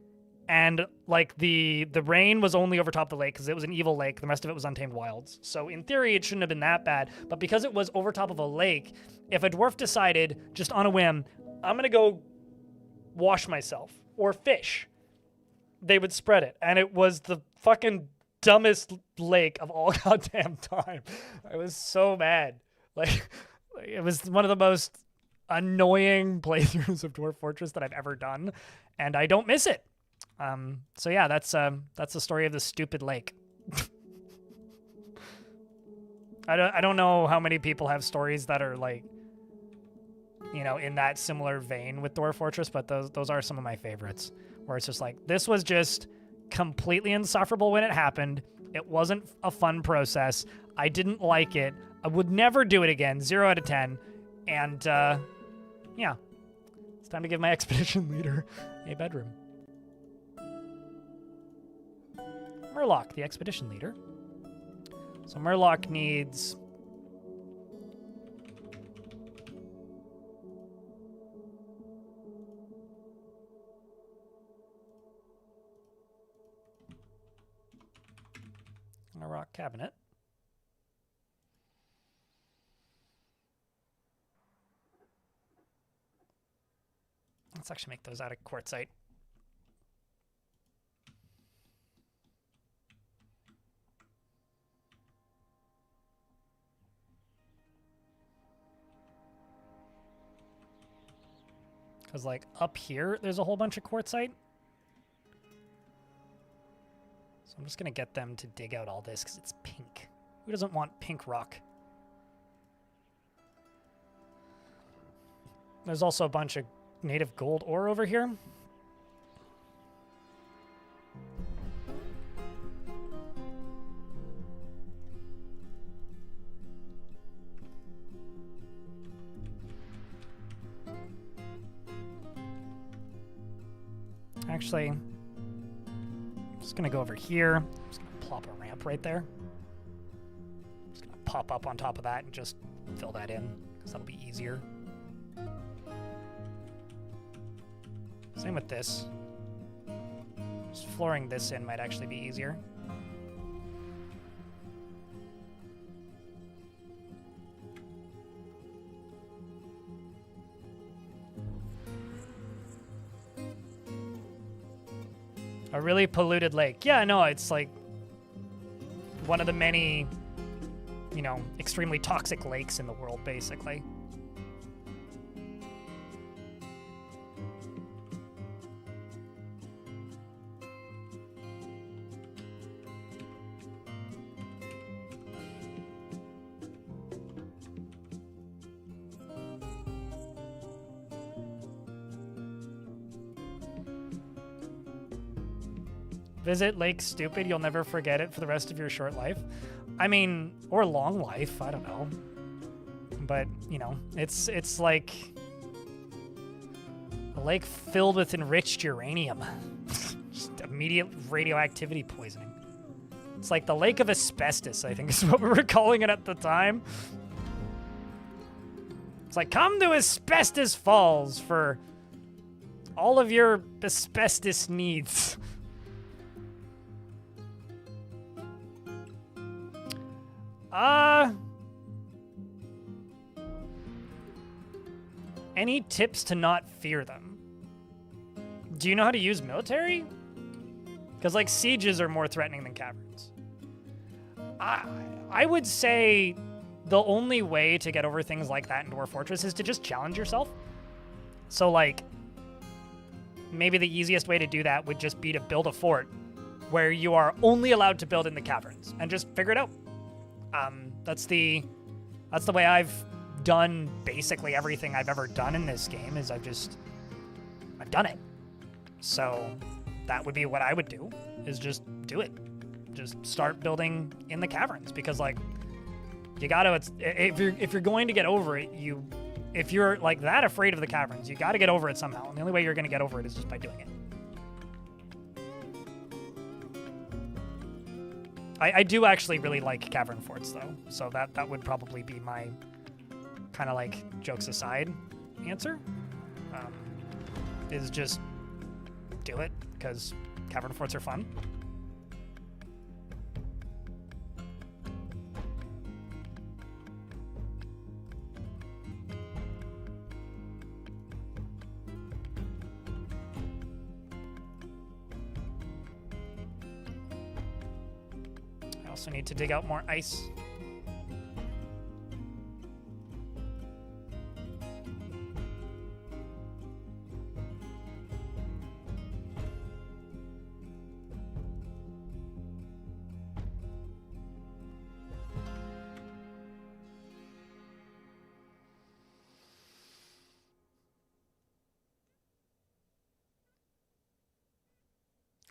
[SPEAKER 1] and like the rain was only over top of the lake because it was an evil lake. The rest of it was untamed wilds. So in theory, it shouldn't have been that bad. But because it was over top of a lake, if a dwarf decided just on a whim, I'm gonna go wash myself or fish, they would spread it, and it was the fucking dumbest lake of all goddamn time. I was so mad. Like, it was one of the most annoying playthroughs of Dwarf Fortress that I've ever done, and I don't miss it. So yeah, that's the story of the Stupid Lake. I don't know how many people have stories that are like, you know, in that similar vein with Dwarf Fortress, but those are some of my favorites, where it's just like, this was just completely insufferable when it happened. It wasn't a fun process. I didn't like it. I would never do it again. 0 out of 10. And, yeah. It's time to give my expedition leader a bedroom. Murloc, the expedition leader. So Murloc needs... a rock cabinet. Let's actually make those out of quartzite. Because, like, up here, there's a whole bunch of quartzite. So I'm just going to get them to dig out all this because it's pink. Who doesn't want pink rock? There's also a bunch of native gold ore over here. Actually, I'm just gonna go over here. I'm just gonna plop a ramp right there. I'm just gonna pop up on top of that and just fill that in, because that'll be easier. Same with this. Just flooring this in might actually be easier. A really polluted lake. Yeah, no, it's like one of the many, you know, extremely toxic lakes in the world, basically. Visit Lake Stupid, you'll never forget it for the rest of your short life. I mean, or long life, I don't know. But, you know, it's like a lake filled with enriched uranium. Just immediate radioactivity poisoning. It's like the lake of asbestos, I think is what we were calling it at the time. It's like, come to Asbestos Falls for all of your asbestos needs. Any tips to not fear them? Do you know how to use military? Because, like, sieges are more threatening than caverns. I would say the only way to get over things like that in Dwarf Fortress is to just challenge yourself. So, like, maybe the easiest way to do that would just be to build a fort where you are only allowed to build in the caverns and just figure it out. That's the way I've done basically everything I've ever done in this game, is I've done it. So that would be what I would do, is just do it. Just start building in the caverns, because, like, you gotta, if you're going to get over it, if you're like that afraid of the caverns, you gotta get over it somehow. And the only way you're gonna get over it is just by doing it. I do actually really like cavern forts, though, so that would probably be my kind of, like, jokes aside answer, is just do it, because cavern forts are fun. I also need to dig out more ice.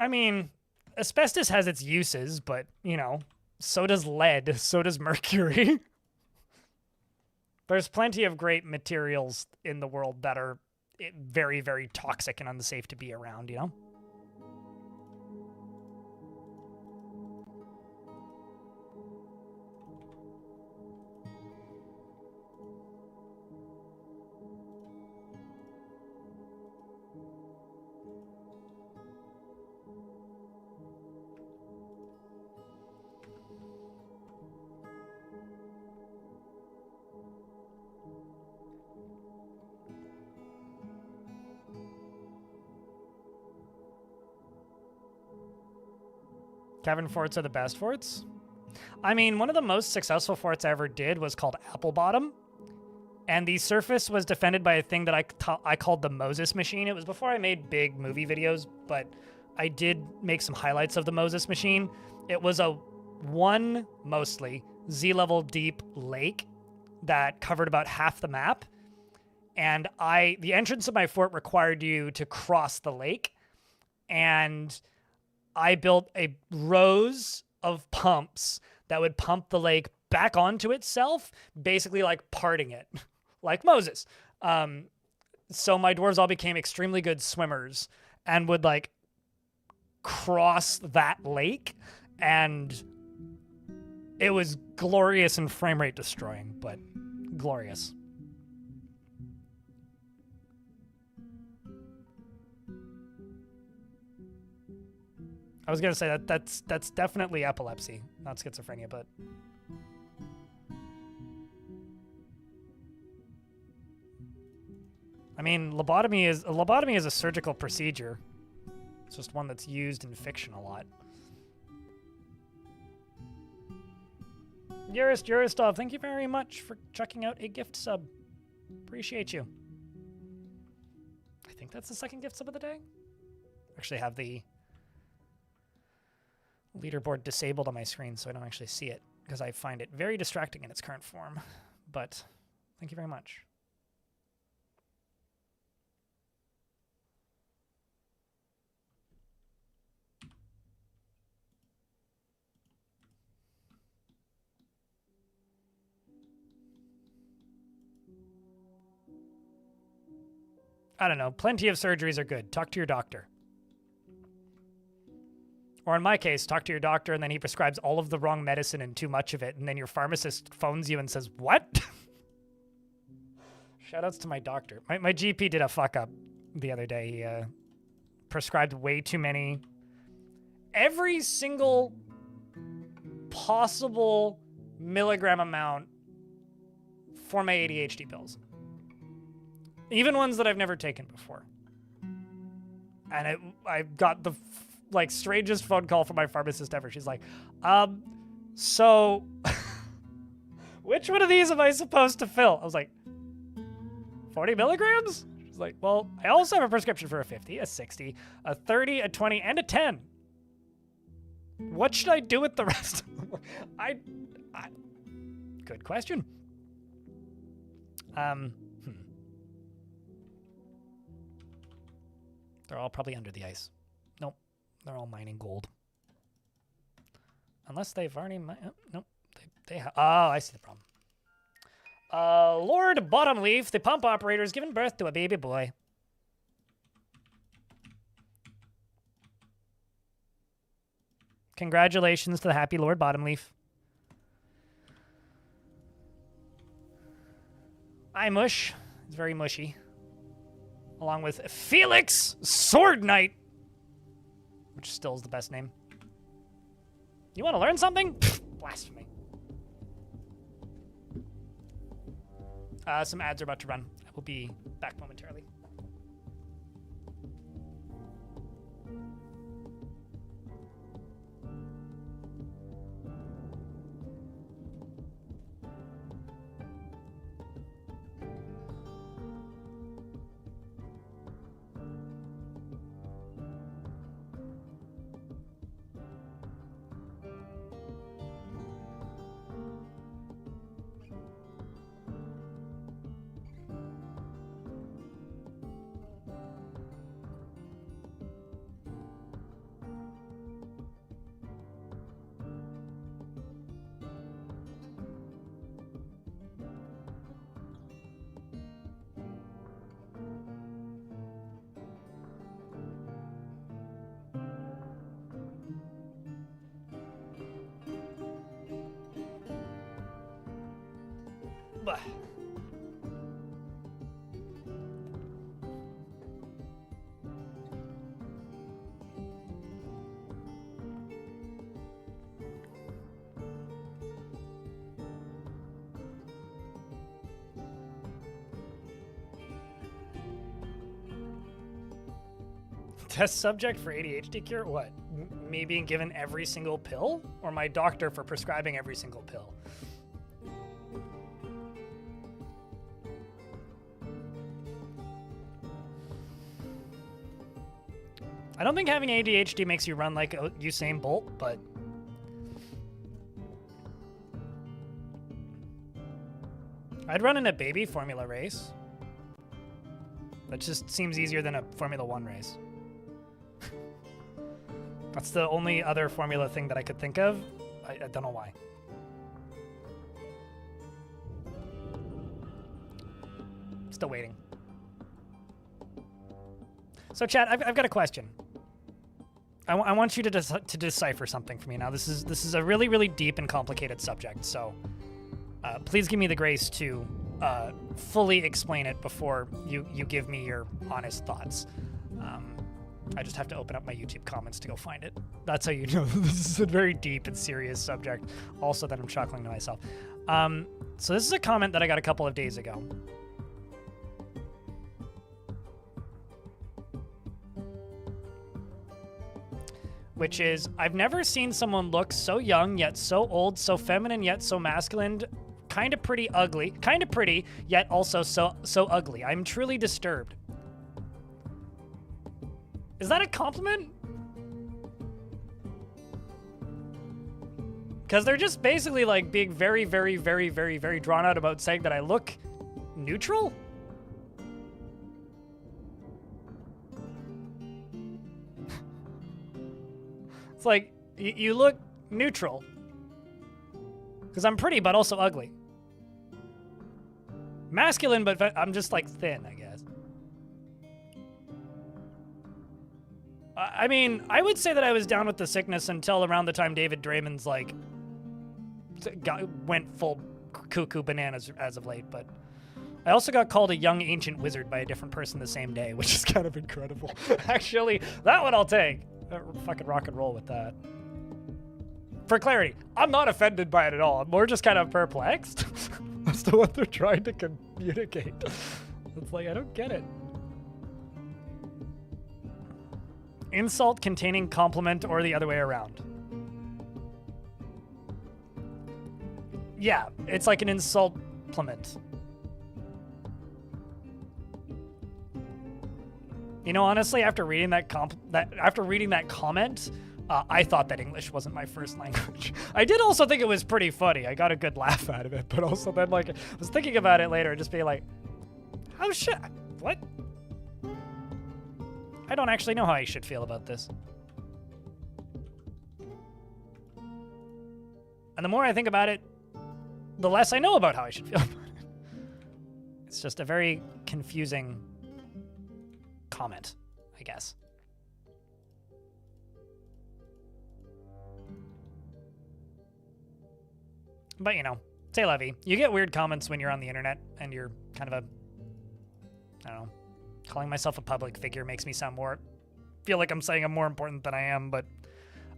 [SPEAKER 1] I mean, asbestos has its uses, but, you know, so does lead, so does mercury. There's plenty of great materials in the world that are very, very toxic and unsafe to be around, you know? Cavern forts are the best forts? I mean, one of the most successful forts I ever did was called Apple Bottom. And the surface was defended by a thing that I called the Moses Machine. It was before I made big movie videos, but I did make some highlights of the Moses Machine. It was a mostly Z-level deep lake that covered about half the map. and the entrance of my fort required you to cross the lake, and I built a rows of pumps that would pump the lake back onto itself, basically like parting it, like Moses. So my dwarves all became extremely good swimmers and would like cross that lake, and it was glorious and frame rate destroying, but glorious. I was gonna say that's definitely epilepsy, not schizophrenia, but I mean, lobotomy is a surgical procedure. It's just one that's used in fiction a lot. Yuristov, thank you very much for checking out a gift sub. Appreciate you. I think that's the second gift sub of the day. Actually have the leaderboard disabled on my screen so I don't actually see it because I find it very distracting in its current form. But thank you very much. I don't know. Plenty of surgeries are good. Talk to your doctor. Or in my case, talk to your doctor and then he prescribes all of the wrong medicine and too much of it, and then your pharmacist phones you and says, what? Shoutouts to my doctor. My GP did a fuck up the other day. He prescribed way too many. Every single possible milligram amount for my ADHD pills. Even ones that I've never taken before. And I got the strangest phone call from my pharmacist ever. She's like, so which one of these am I supposed to fill? I was like, 40 milligrams? She's like, well, I also have a prescription for a 50, a 60, a 30, a 20, and a 10. What should I do with the rest? Good question. They're all probably under the ice. Nope. They're all mining gold. Unless they've already nope. They have. Oh, I see the problem. Lord Bottomleaf, the pump operator, has given birth to a baby boy. Congratulations to the happy Lord Bottomleaf. Mush. It's very mushy. Along with Felix Sword Knight, which still is the best name. You want to learn something? Blasphemy. Some ads are about to run. I will be back momentarily. Test subject for ADHD cure? What? Me being given every single pill? Or my doctor for prescribing every single pill? I don't think having ADHD makes you run like Usain Bolt, but I'd run in a baby formula race. That just seems easier than a Formula 1 race. That's the only other Formula thing that I could think of. I don't know why. Still waiting. So, chat, I've got a question. I want you to decipher something for me now. This is a really, really deep and complicated subject, so please give me the grace to fully explain it before you give me your honest thoughts. I just have to open up my YouTube comments to go find it. That's how you know this is a very deep and serious subject. Also, that I'm chuckling to myself. So this is a comment that I got a couple of days ago. Which is, I've never seen someone look so young, yet so old, so feminine, yet so masculine, kind of pretty ugly, kind of pretty, yet also so ugly. I'm truly disturbed. Is that a compliment? Because they're just basically like being very, very, very, very, very drawn out about saying that I look neutral? It's like, you look neutral. Because I'm pretty, but also ugly. Masculine, but I'm just like thin, I guess. I mean, I would say that I was down with the sickness until around the time David Draymond's like went full cuckoo bananas as of late, but I also got called a young ancient wizard by a different person the same day, which is kind of incredible. Actually, that one I'll take. Fucking rock and roll with that. For clarity, I'm not offended by it at all. I'm more just kind of perplexed as to what they're trying to communicate. It's like, I don't get it. Insult containing compliment or the other way around. Yeah, it's like an insult-pliment. You know, honestly, after reading that comment, I thought that English wasn't my first language. I did also think it was pretty funny. I got a good laugh out of it, but also then, like, I was thinking about it later and just being like, how should I, what? I don't actually know how I should feel about this. And the more I think about it, the less I know about how I should feel about it. It's just a very confusing comment, I guess. But, you know, c'est la vie. You get weird comments when you're on the internet and you're kind of a, I don't know, calling myself a public figure makes me sound more, feel like I'm saying I'm more important than I am, but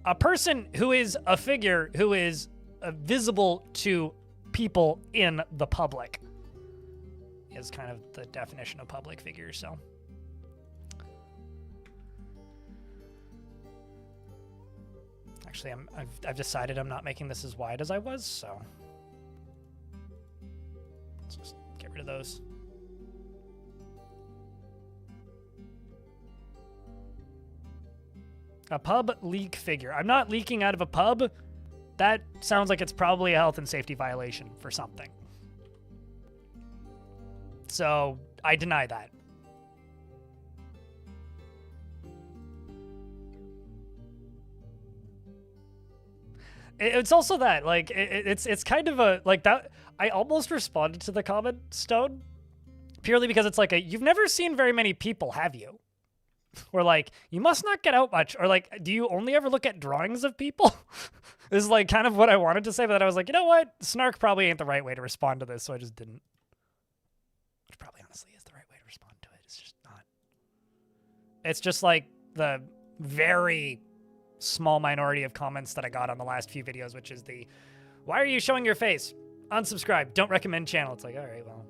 [SPEAKER 1] a person who is a figure who is visible to people in the public is kind of the definition of public figure, so. Actually, I've decided I'm not making this as wide as I was, so let's just get rid of those. A pub leak figure. I'm not leaking out of a pub. That sounds like it's probably a health and safety violation for something. So I deny that. It's also that, like, it's kind of a, like, that, I almost responded to the comment, Stone, purely because it's like, you've never seen very many people, have you? Or, like, you must not get out much, or, like, do you only ever look at drawings of people? This is, like, kind of what I wanted to say, but then I was like, you know what? Snark probably ain't the right way to respond to this, so I just didn't. Which probably, honestly, is the right way to respond to it. It's just not. It's just, like, the very small minority of comments that I got on the last few videos, which is the, why are you showing your face? Unsubscribe, don't recommend channel. It's like, all right, well,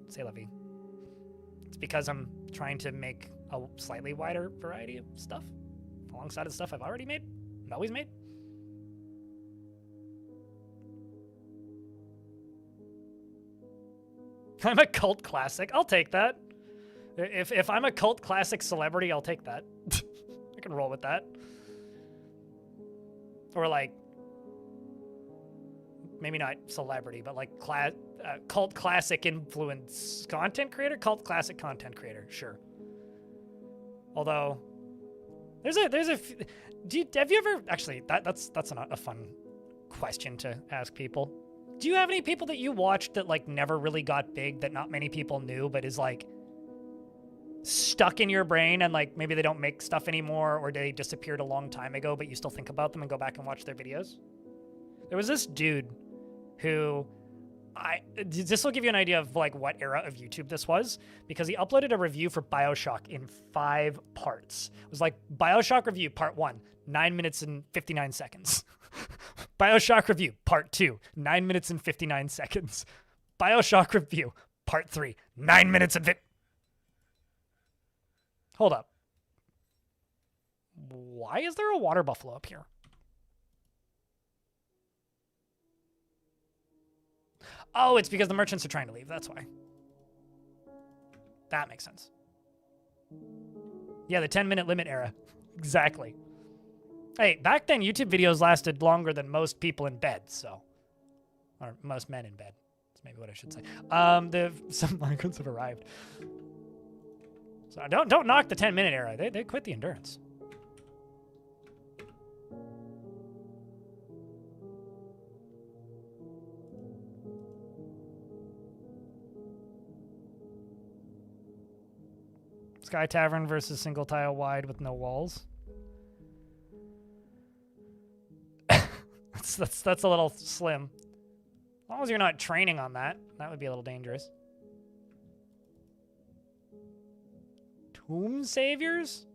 [SPEAKER 1] c'est la vie. It's because I'm trying to make a slightly wider variety of stuff alongside of stuff I've already made and always made. I'm a cult classic. I'll take that. If I'm a cult classic celebrity, I'll take that. I can roll with that. Or like, maybe not celebrity, but like Cult classic influence content creator? Cult classic content creator, sure. Although, have you ever, actually, that's a fun question to ask people. Do you have any people that you watched that, like, never really got big, that not many people knew, but is, like, stuck in your brain and, like, maybe they don't make stuff anymore or they disappeared a long time ago, but you still think about them and go back and watch their videos? There was this dude who, this will give you an idea of, like, what era of YouTube this was, because he uploaded a review for Bioshock in 5 parts. It was like, Bioshock review, part 1, 9 minutes and 59 seconds. Bioshock review, part 2, 9 minutes and 59 seconds. Bioshock review, part 3, 9 minutes and Hold up. Why is there a water buffalo up here? Oh, it's because the merchants are trying to leave. That's why. That makes sense. Yeah, the 10-minute limit era. Exactly. Hey, back then, YouTube videos lasted longer than most people in bed, so. Or most men in bed. That's maybe what I should say. Some migrants have arrived. So don't knock the 10-minute era. They quit the endurance. Sky Tavern versus single tile wide with no walls. that's a little slim. As long as you're not training on that, that would be a little dangerous. Tomb Saviors?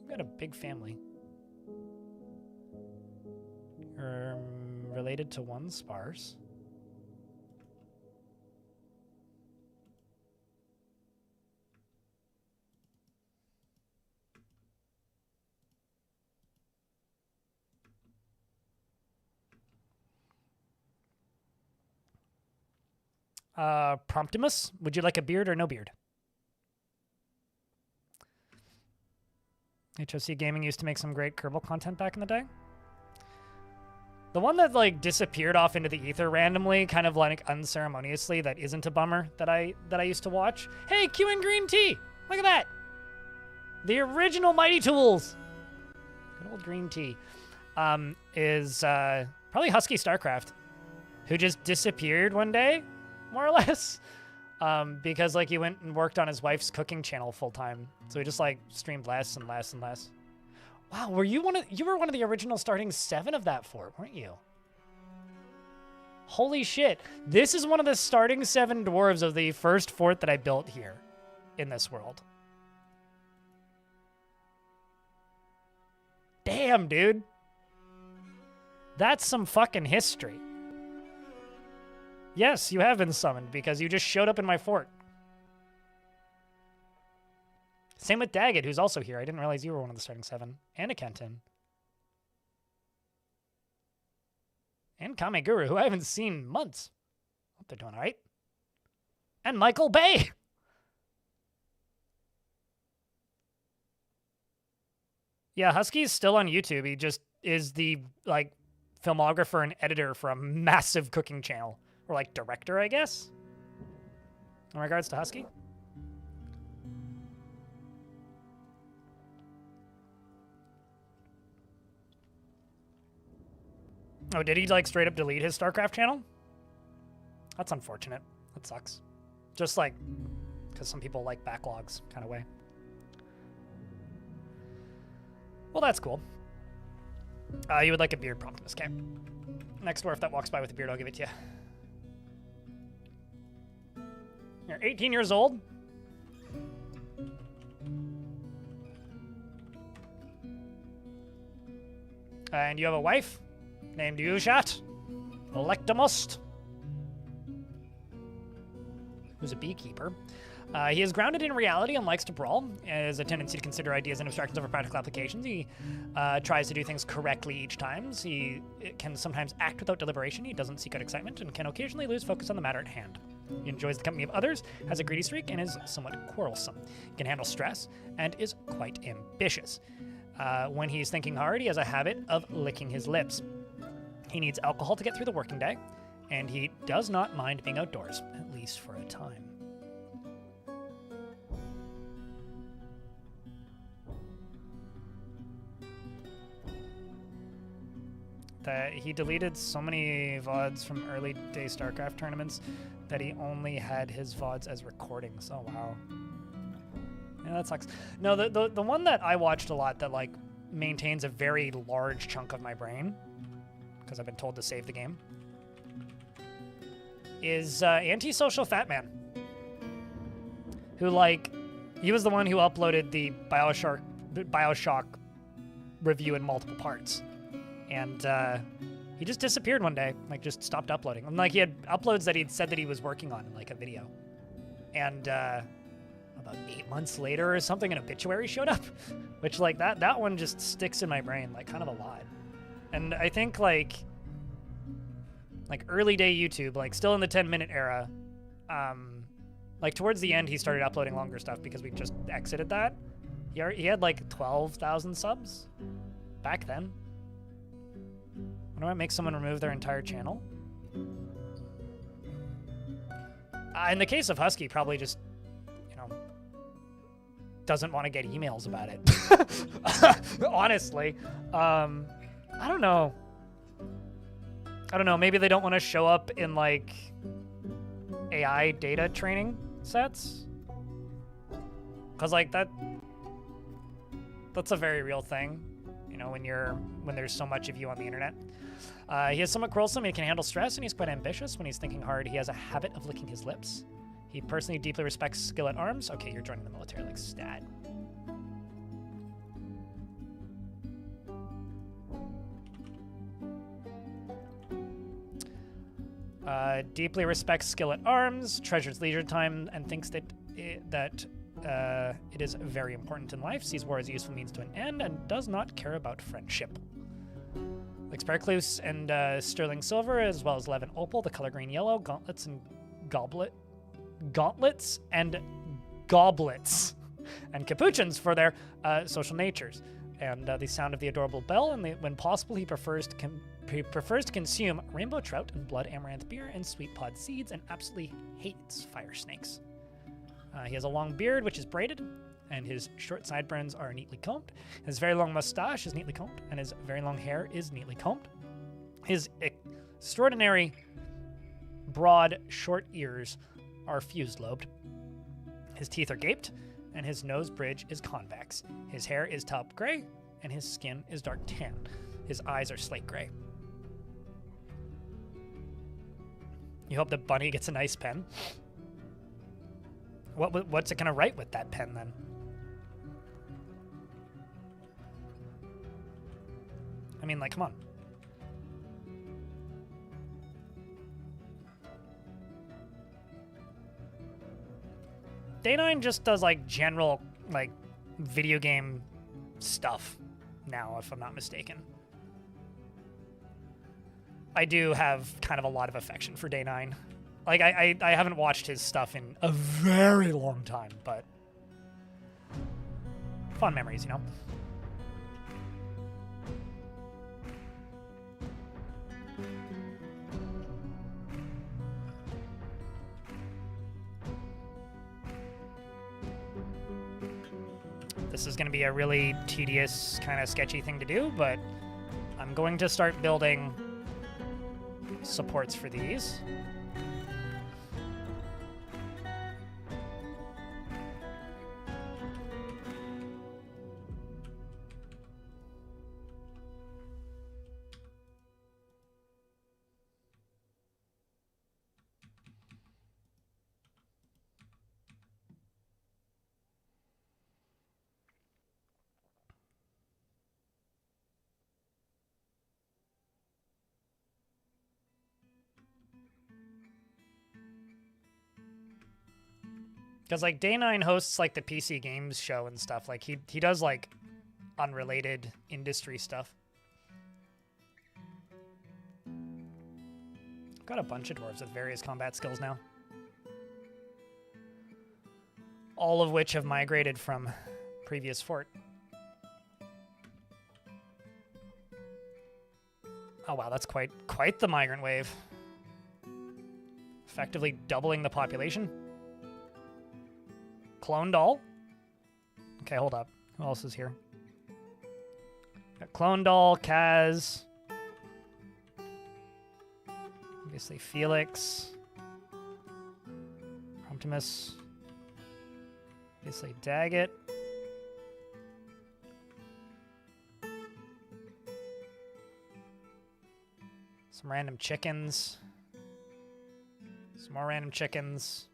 [SPEAKER 1] We've got a big family. You're related to one sparse. Promptimus, would you like a beard or no beard? HOC Gaming used to make some great Kerbal content back in the day. The one that, like, disappeared off into the ether randomly, kind of, like, unceremoniously, that isn't a bummer, that I used to watch. Hey, Q and Green Tea! Look at that! The original Mighty Tools! Good old Green Tea. Is probably Husky Starcraft, who just disappeared one day, more or less, because, like, he went and worked on his wife's cooking channel full time. So he just, like, streamed less and less and less. Wow, you were one of the original starting 7 of that fort, weren't you? Holy shit. This is one of the starting 7 dwarves of the first fort that I built here in this world. Damn, dude. That's some fucking history. Yes, you have been summoned because you just showed up in my fort. Same with Daggett, who's also here. I didn't realize you were one of the starting 7. And a Kenton. And Kame Guru, who I haven't seen in months. Hope they're doing all right. And Michael Bay. Yeah, Husky's still on YouTube. He just is the, like, filmographer and editor for a massive cooking channel. Or, like, director, I guess? In regards to Husky? Oh, did he, like, straight up delete his StarCraft channel? That's unfortunate. That sucks. Just, like, because some people like backlogs kind of way. Well, that's cool. You would like a beard prompt in this game. Next dwarf that walks by with a beard, I'll give it to you. You're 18 years old. And you have a wife named Yushat Electamost, who's a beekeeper. He is grounded in reality and likes to brawl. He has a tendency to consider ideas and abstractions over practical applications. He tries to do things correctly each time. He can sometimes act without deliberation. He doesn't seek out excitement and can occasionally lose focus on the matter at hand. He enjoys the company of others, has a greedy streak, and is somewhat quarrelsome. He can handle stress and is quite ambitious. When he's thinking hard, he has a habit of licking his lips. He needs alcohol to get through the working day, and he does not mind being outdoors, at least for a time. That he deleted so many VODs from early day StarCraft tournaments that he only had his VODs as recordings. Oh, wow. Yeah, that sucks. No, the one that I watched a lot that, like, maintains a very large chunk of my brain, because I've been told to save the game, is Antisocial Fat Man. Who, like, he was the one who uploaded the Bioshock review in multiple parts. And he just disappeared one day, like just stopped uploading. And like he had uploads that he'd said that he was working on in like a video. And about 8 months later or something, an obituary showed up, which like that one just sticks in my brain like kind of a lot. And I think like early day YouTube, like still in the 10-minute era, like towards the end he started uploading longer stuff because we just exited that. He had like 12,000 subs back then. Wonder what makes someone remove their entire channel? In the case of Husky, probably just, you know, doesn't want to get emails about it. Honestly. I don't know. Maybe they don't want to show up in, like, AI data training sets? Because, like, that's a very real thing, you know, when there's so much of you on the internet. He is somewhat quarrelsome, he can handle stress, and he's quite ambitious. When he's thinking hard, he has a habit of licking his lips. He personally deeply respects skill at arms. Okay, you're joining the military, like stat. Deeply respects skill at arms, treasures leisure time, and thinks that it is very important in life, sees war as a useful means to an end, and does not care about friendship. Like Sparkloose and sterling silver, as well as Levin opal, the color green yellow, gauntlets and goblets, and capuchins for their social natures, and the sound of the adorable bell. And when possible, he prefers to consume rainbow trout and blood amaranth beer and sweet pod seeds, and absolutely hates fire snakes. He has a long beard, which is braided, and his short sideburns are neatly combed. His very long mustache is neatly combed, and his very long hair is neatly combed. His extraordinary broad, short ears are fused-lobed. His teeth are gaped, and his nose bridge is convex. His hair is taupe gray, and his skin is dark tan. His eyes are slate gray. You hope the bunny gets a nice pen. What's it gonna write with that pen then? I mean, like, come on. Day9 just does, like, general, like, video game stuff now, if I'm not mistaken. I do have kind of a lot of affection for Day9. Like, I haven't watched his stuff in a very long time, but fond memories, you know? This is going to be a really tedious, kind of sketchy thing to do, but I'm going to start building supports for these. Because, like, Day9 hosts, like, the PC Games show and stuff. Like, he does, like, unrelated industry stuff. I've got a bunch of dwarves with various combat skills now. All of which have migrated from previous fort. Oh wow, that's quite the migrant wave. Effectively doubling the population. Clone doll. Okay, hold up. Who else is here? Got Clone doll, Kaz. Obviously Felix. Optimus. Obviously Daggett. Some random chickens. Some more random chickens.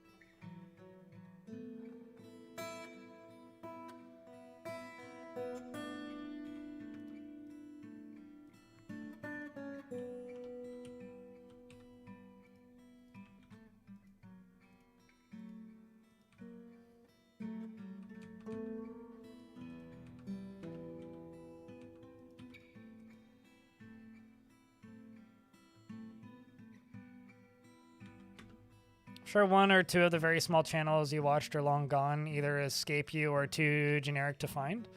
[SPEAKER 1] Sure, one or two of the very small channels you watched are long gone, either escape you or too generic to find.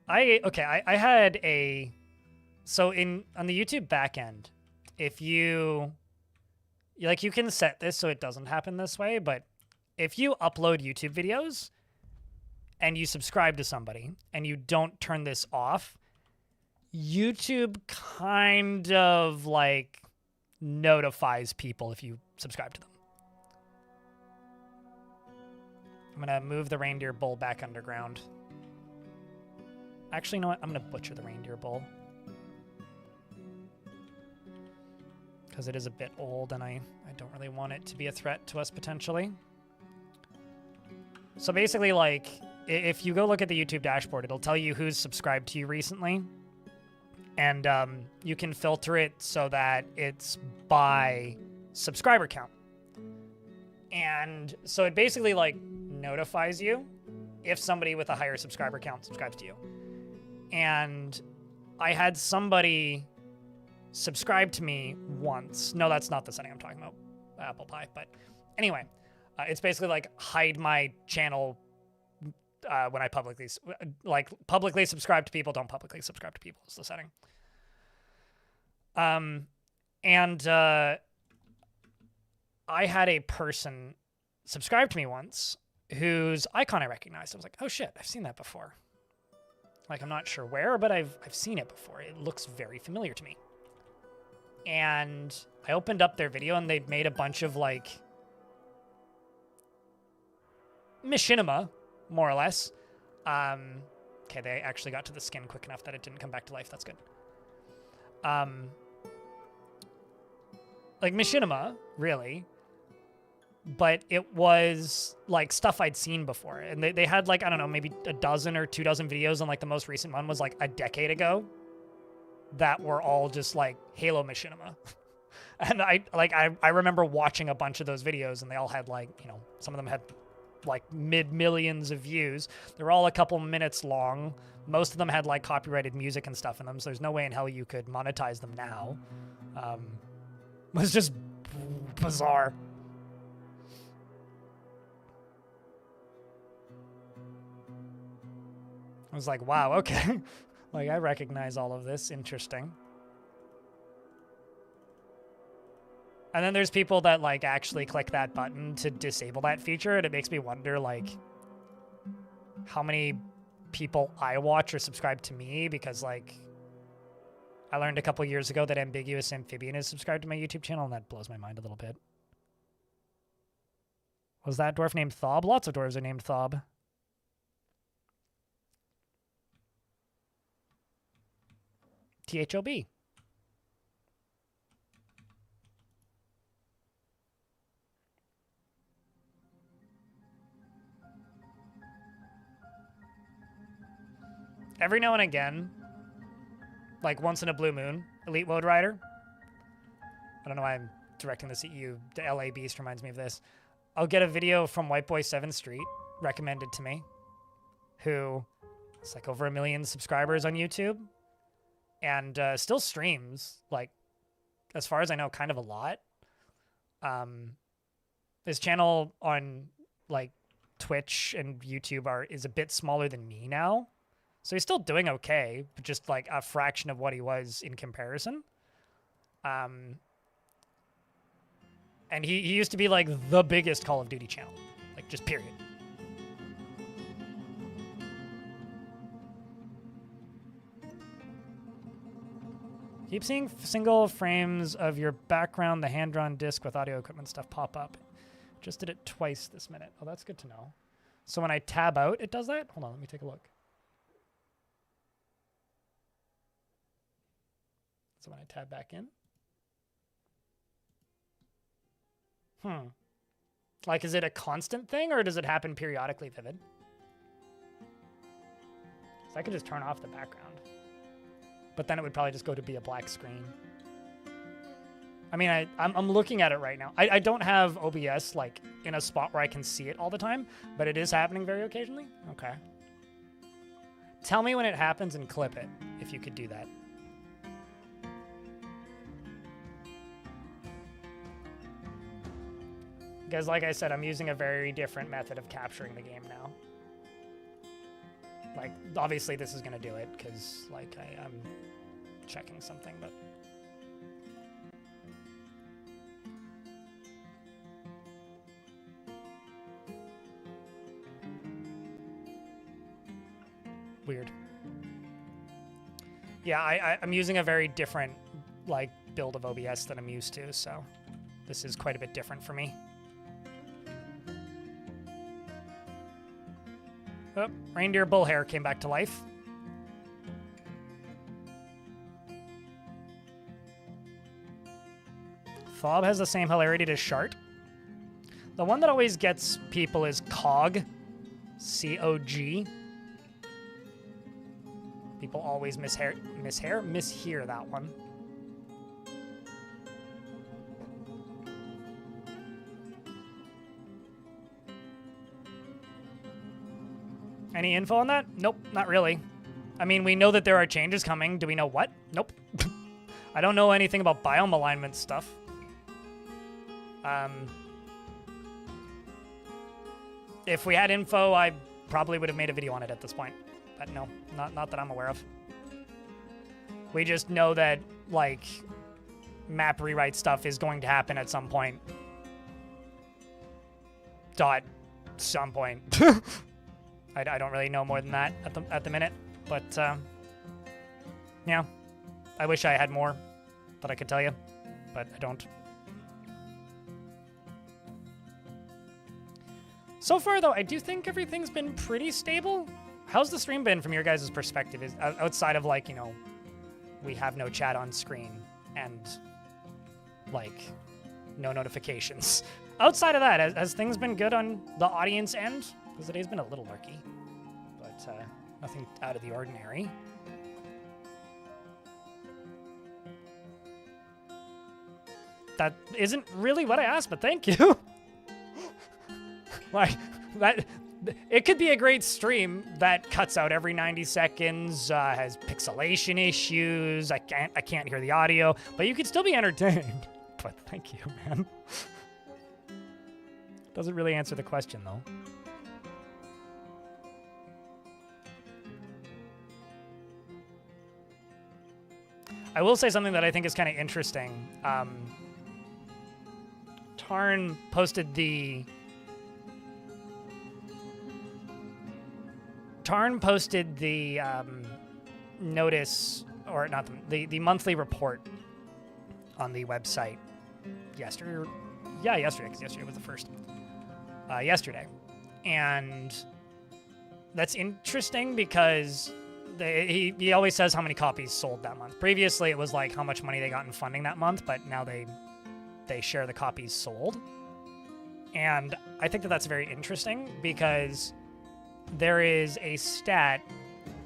[SPEAKER 1] I had a... So on the YouTube backend, if you can set this so it doesn't happen this way, but if you upload YouTube videos and you subscribe to somebody and you don't turn this off, YouTube kind of like notifies people if you subscribe to them. I'm going to move the reindeer bull back underground. Actually, you know what? I'm going to butcher the reindeer bull. Because it is a bit old and I don't really want it to be a threat to us potentially. So basically, like, if you go look at the YouTube dashboard, it'll tell you who's subscribed to you recently. And you can filter it so that it's by subscriber count. And so it basically, like, notifies you if somebody with a higher subscriber count subscribes to you. And I had somebody subscribe to me once. No, that's not the setting I'm talking about, apple pie. But anyway, it's basically like hide my channel when I publicly subscribe to people. Don't publicly subscribe to people is the setting. And I had a person subscribe to me once whose icon I recognized. I was like, oh shit, I've seen that before. Like, I'm not sure where, but I've seen it before. It looks very familiar to me. And I opened up their video and they'd made a bunch of like machinima, more or less. Okay, they actually got to the skin quick enough that it didn't come back to life. That's good. Like machinima, really. But it was like stuff I'd seen before. And they had like, I don't know, maybe a dozen or 24 videos, and like the most recent one was like a decade ago that were all just like Halo machinima. And I remember watching a bunch of those videos, and they all had like, you know, some of them had like mid-millions of views. They were all a couple minutes long. Most of them had like copyrighted music and stuff in them, so there's no way in hell you could monetize them now. It was just bizarre. I was like, wow, okay. Like, I recognize all of this. Interesting. And then there's people that, like, actually click that button to disable that feature, and it makes me wonder, like, how many people I watch or subscribe to me, because, like, I learned a couple years ago that Ambiguous Amphibian is subscribed to my YouTube channel, and that blows my mind a little bit. Was that dwarf named Thob? Lots of dwarves are named Thob. THOB. Every now and again, like once in a blue moon, Elite Woad Rider. I don't know why I'm directing this at you. The LA Beast reminds me of this. I'll get a video from White Boy 7th Street recommended to me, who is like over 1 million subscribers on YouTube. And still streams, like, as far as I know, kind of a lot. His channel on, like, Twitch and YouTube is a bit smaller than me now. So he's still doing okay, but just, like, a fraction of what he was in comparison. And he used to be like the biggest Call of Duty channel, like just period. Keep seeing single frames of your background, the hand-drawn disc with audio equipment stuff pop up. Just did it twice this minute. Oh, that's good to know. So when I tab out, it does that? Hold on, let me take a look. So when I tab back in. Like, is it a constant thing, or does it happen periodically, Vivid? So I could just turn off the background. But then it would probably just go to be a black screen. I mean, I'm looking at it right now. I don't have OBS, like, in a spot where I can see it all the time, but it is happening very occasionally? Okay. Tell me when it happens and clip it, if you could do that. Because, like I said, I'm using a very different method of capturing the game now. Like, obviously this is going to do it, because, like, I'm checking something, but... Weird. Yeah, I'm using a very different, like, build of OBS than I'm used to, so this is quite a bit different for me. Oh, reindeer bull hair came back to life. Fob has the same hilarity to Shart. The one that always gets people is Cog. C-O-G. People always mishear that one. Any info on that? Nope, not really. I mean, we know that there are changes coming. Do we know what? Nope. I don't know anything about biome alignment stuff. If we had info, I probably would have made a video on it at this point. But no, not that I'm aware of. We just know that, like, map rewrite stuff is going to happen at some point. Some point. I don't really know more than that at the minute, but yeah, I wish I had more that I could tell you, but I don't. So far, though, I do think everything's been pretty stable. How's the stream been from your guys' perspective? Is outside of, like, you know, we have no chat on screen and, like, no notifications. Outside of that, has things been good on the audience end? Because today's been a little lurky, but nothing out of the ordinary. That isn't really what I asked, but thank you. Like, that, it could be a great stream that cuts out every 90 seconds, has pixelation issues, I can't hear the audio, but you could still be entertained. But thank you, man. Doesn't really answer the question, though. I will say something that I think is kind of interesting. Tarn posted the notice, or not the monthly report on the website yesterday. Yeah, yesterday, because yesterday was the first. Yesterday. And that's interesting because he always says how many copies sold that month. Previously, it was like how much money they got in funding that month, but now they share the copies sold. And I think that that's very interesting because there is a stat,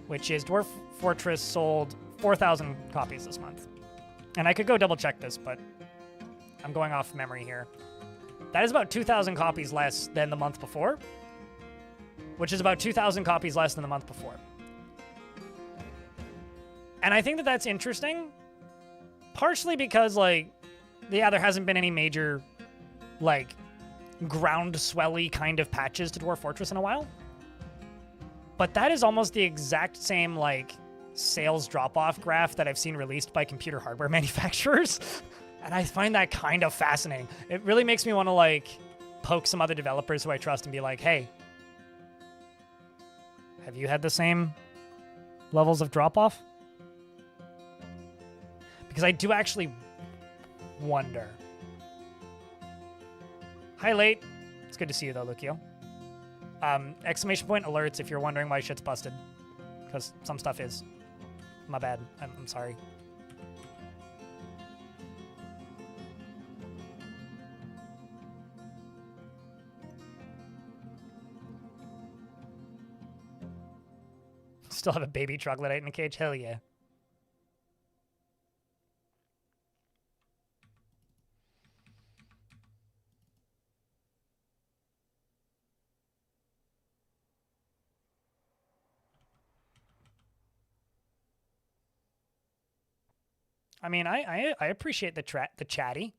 [SPEAKER 1] which is Dwarf Fortress sold 4,000 copies this month. And I could go double check this, but I'm going off memory here. That is about 2,000 copies less than the month before, which is about 2,000 copies less than the month before. And I think that that's interesting, partially because, like, yeah, there hasn't been any major, like, ground-swelly kind of patches to Dwarf Fortress in a while. But that is almost the exact same, like, sales drop-off graph that I've seen released by computer hardware manufacturers. And I find that kind of fascinating. It really makes me want to like poke some other developers who I trust and be like, hey, have you had the same levels of drop-off? Because I do actually wonder. Hi, Late. It's good to see you, though, Lucio. Exclamation point alerts if you're wondering why shit's busted. Because some stuff is. My bad. I'm sorry. Still have a baby troglodyte in a cage? Hell yeah. I mean, I appreciate the chatty.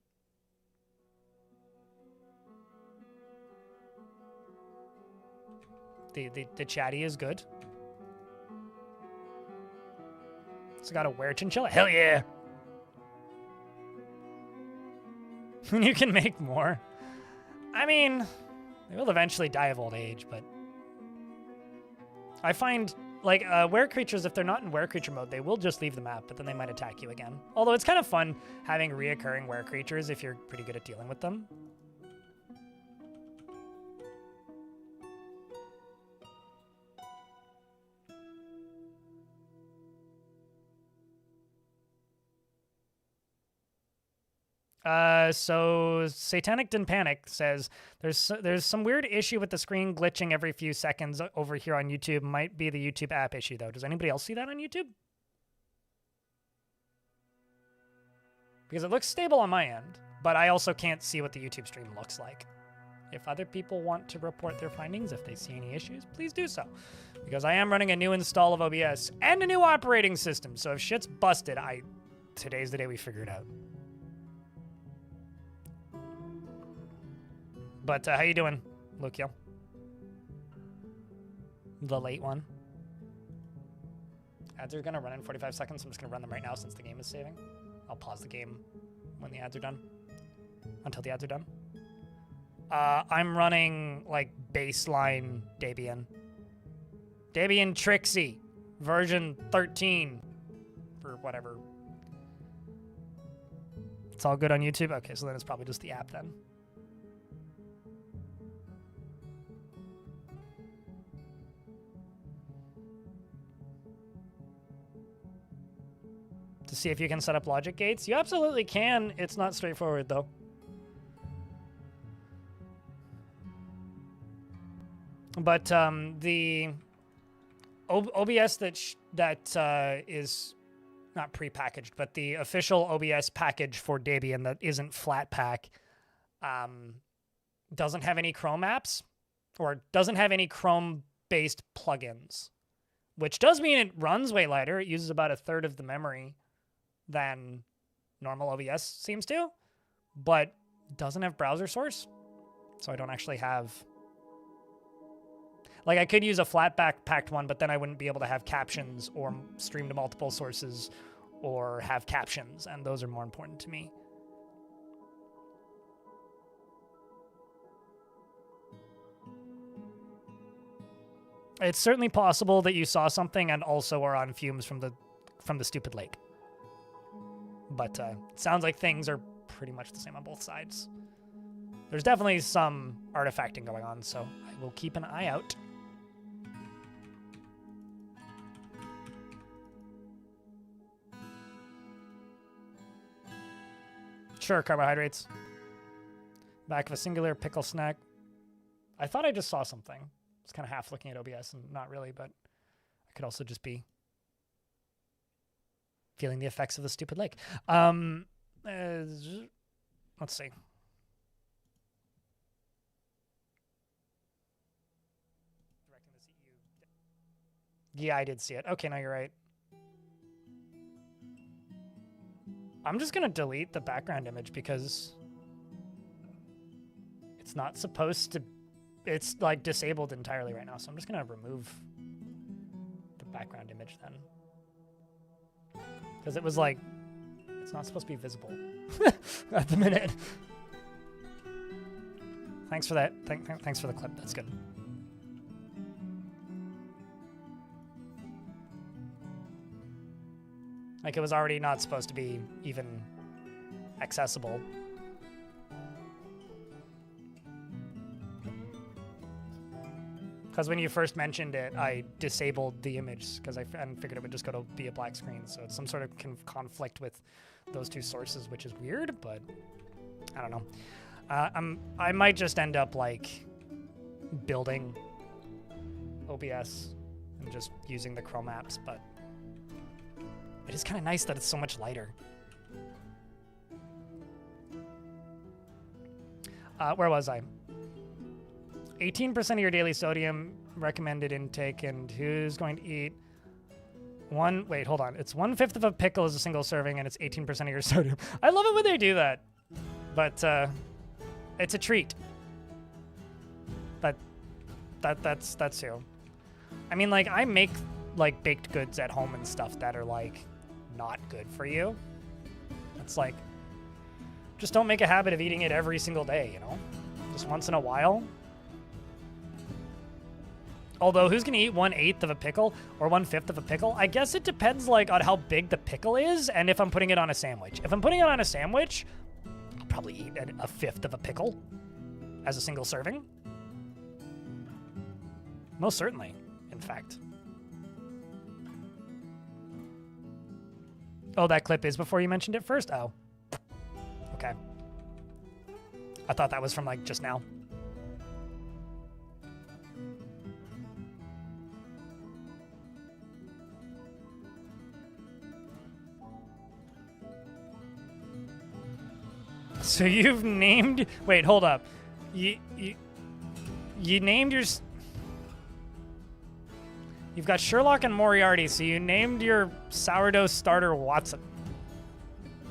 [SPEAKER 1] The chatty is good. It's got a were chinchilla. Hell yeah! You can make more. I mean, they will eventually die of old age, but I find like were creatures, if they're not in were creature mode, they will just leave the map, but then they might attack you again. Although it's kind of fun having reoccurring were creatures if you're pretty good at dealing with them. So Satanic Didn't Panic says there's some weird issue with the screen glitching every few seconds over here on YouTube. Might be the YouTube app issue though. Does anybody else see that on YouTube? Because it looks stable on my end, but I also can't see what the YouTube stream looks like. If other people want to report their findings, if they see any issues, please do so. Because I am running a new install of OBS and a new operating system. So if shit's busted, today's the day we figure it out. But how you doing, Lucio? The late one. Ads are going to run in 45 seconds. I'm just going to run them right now since the game is saving. I'll pause the game when the ads are done. Until the ads are done. I'm running, like, baseline Debian. Debian Trixie. Version 13. For whatever. It's all good on YouTube? Okay, so then it's probably just the app then. To see if you can set up logic gates. You absolutely can. It's not straightforward, though. But the OBS that is not pre-packaged, but the official OBS package for Debian that isn't Flatpak doesn't have any Chrome apps or doesn't have any Chrome-based plugins, which does mean it runs way lighter. It uses about a third of the memory than normal OBS seems to, but doesn't have browser source. So I don't actually have... Like, I could use a Flatpak packed one, but then I wouldn't be able to have captions or stream to multiple sources or have captions, and those are more important to me. It's certainly possible that you saw something and also are on fumes from the stupid lake. But it sounds like things are pretty much the same on both sides. There's definitely some artifacting going on, so I will keep an eye out. Sure, carbohydrates. Back of a singular pickle snack. I thought I just saw something. I was kind of half looking at OBS and not really, but I could also just be feeling the effects of the stupid lake. Let's see. Yeah, I did see it. Okay, no, you're right. I'm just going to delete the background image because it's not supposed to... It's, like, disabled entirely right now, so I'm just going to remove the background image then. Because it was like, it's not supposed to be visible at the minute. Thanks for that. Thanks for the clip. That's good. Like, it was already not supposed to be even accessible. Because when you first mentioned it, I disabled the image because I figured it would just go to be a black screen. So it's some sort of conflict with those two sources, which is weird, but I don't know. I might just end up like building OBS and just using the Chrome apps, but it is kind of nice that it's so much lighter. Where was I? 18% of your daily sodium recommended intake, and who's going to eat wait, hold on. It's 1/5 of a pickle is a single serving, and it's 18% of your sodium. I love it when they do that, but it's a treat. But that's who. I mean, like, I make like baked goods at home and stuff that are like not good for you. It's like, just don't make a habit of eating it every single day, you know? Just once in a while. Although, who's gonna eat 1/8 of a pickle or 1/5 of a pickle? I guess it depends, like, on how big the pickle is and if I'm putting it on a sandwich. If I'm putting it on a sandwich, I'll probably eat 1/5 of a pickle as a single serving. Most certainly, in fact. Oh, that clip is before you mentioned it first? Oh. Okay. I thought that was from, like, just now. So you've named... Wait, hold up. You named your... You've got Sherlock and Moriarty, so you named your sourdough starter Watson.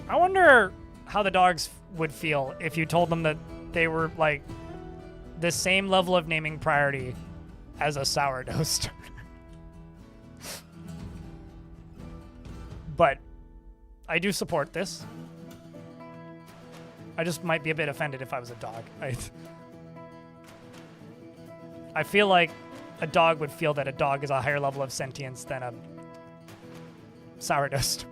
[SPEAKER 1] I wonder how the dogs would feel if you told them that they were, like, the same level of naming priority as a sourdough starter. But I do support this. I just might be a bit offended if I was a dog. I feel like a dog would feel that a dog is a higher level of sentience than a sourdough starter.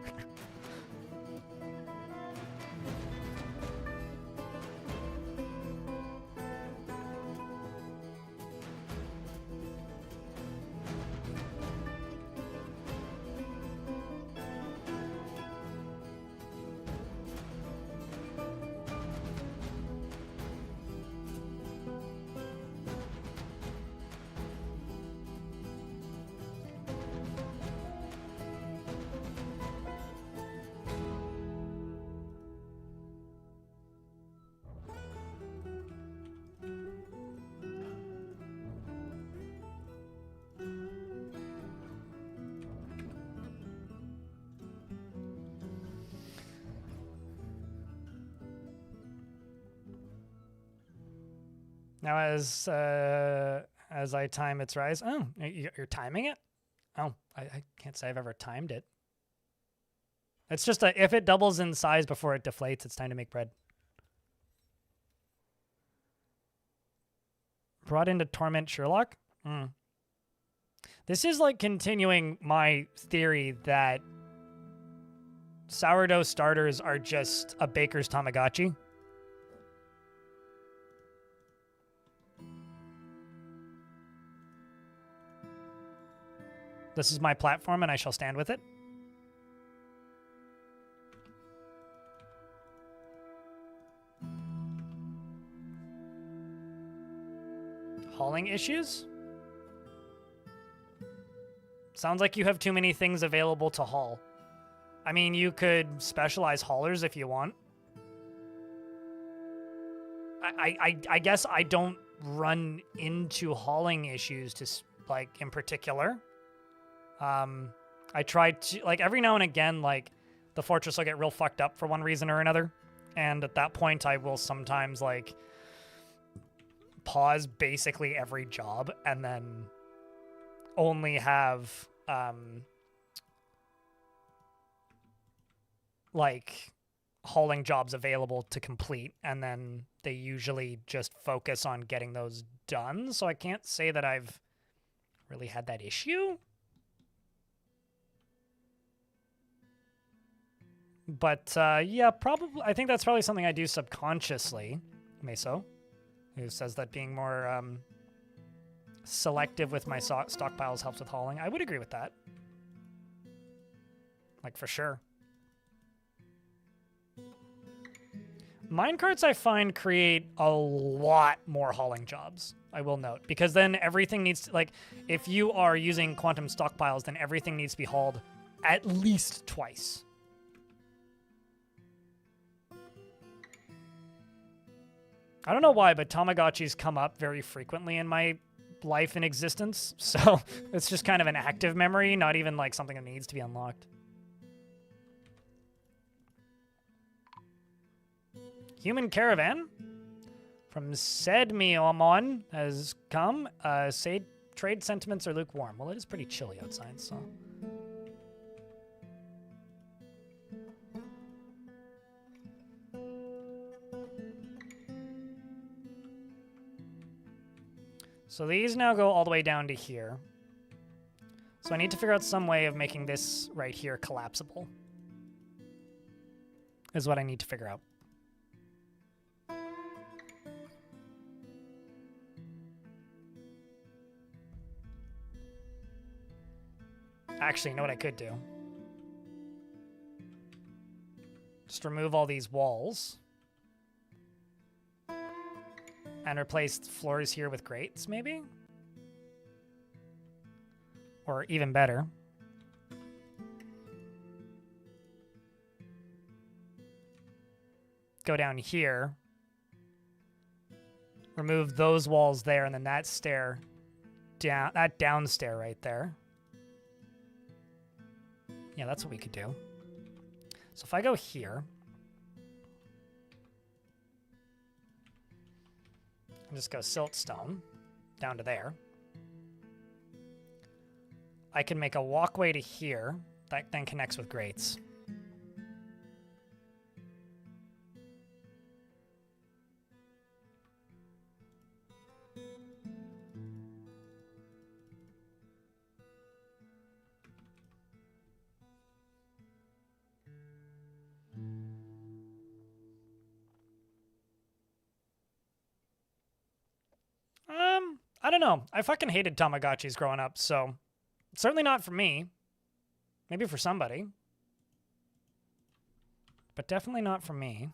[SPEAKER 1] Now, as I time its rise... Oh, you're timing it? Oh, I can't say I've ever timed it. It's just if it doubles in size before it deflates, it's time to make bread. Brought in to torment Sherlock? This is like continuing my theory that sourdough starters are just a baker's Tamagotchi. This is my platform, and I shall stand with it. Hauling issues? Sounds like you have too many things available to haul. I mean, you could specialize haulers if you want. I guess I don't run into hauling issues like in particular. I try to, like, every now and again, like, the fortress will get real fucked up for one reason or another. And at that point, I will sometimes, like, pause basically every job and then only have, like hauling jobs available to complete, and then they usually just focus on getting those done. So I can't say that I've really had that issue. But yeah, probably. I think that's probably something I do subconsciously. Meso, who says that being more selective with my stockpiles helps with hauling. I would agree with that. Like, for sure. Minecarts, I find, create a lot more hauling jobs, I will note. Because then everything needs to, like, if you are using quantum stockpiles, then everything needs to be hauled at least twice. I don't know why, but Tamagotchis come up very frequently in my life and existence. So it's just kind of an active memory, not even like something that needs to be unlocked. Human caravan from Sedmiomon has come. Say trade sentiments are lukewarm. Well, it is pretty chilly outside, so. So these now go all the way down to here. So I need to figure out some way of making this right here collapsible. Is what I need to figure out. Actually, you know what I could do? Just remove all these walls. And replace floors here with grates, maybe? Or even better. Go down here. Remove those walls there, and then that stair down, that down stair right there. Yeah, that's what we could do. So if I go here, and just go siltstone down to there, I can make a walkway to here that then connects with grates. I don't know. I fucking hated Tamagotchis growing up, so certainly not for me. Maybe for somebody. But definitely not for me.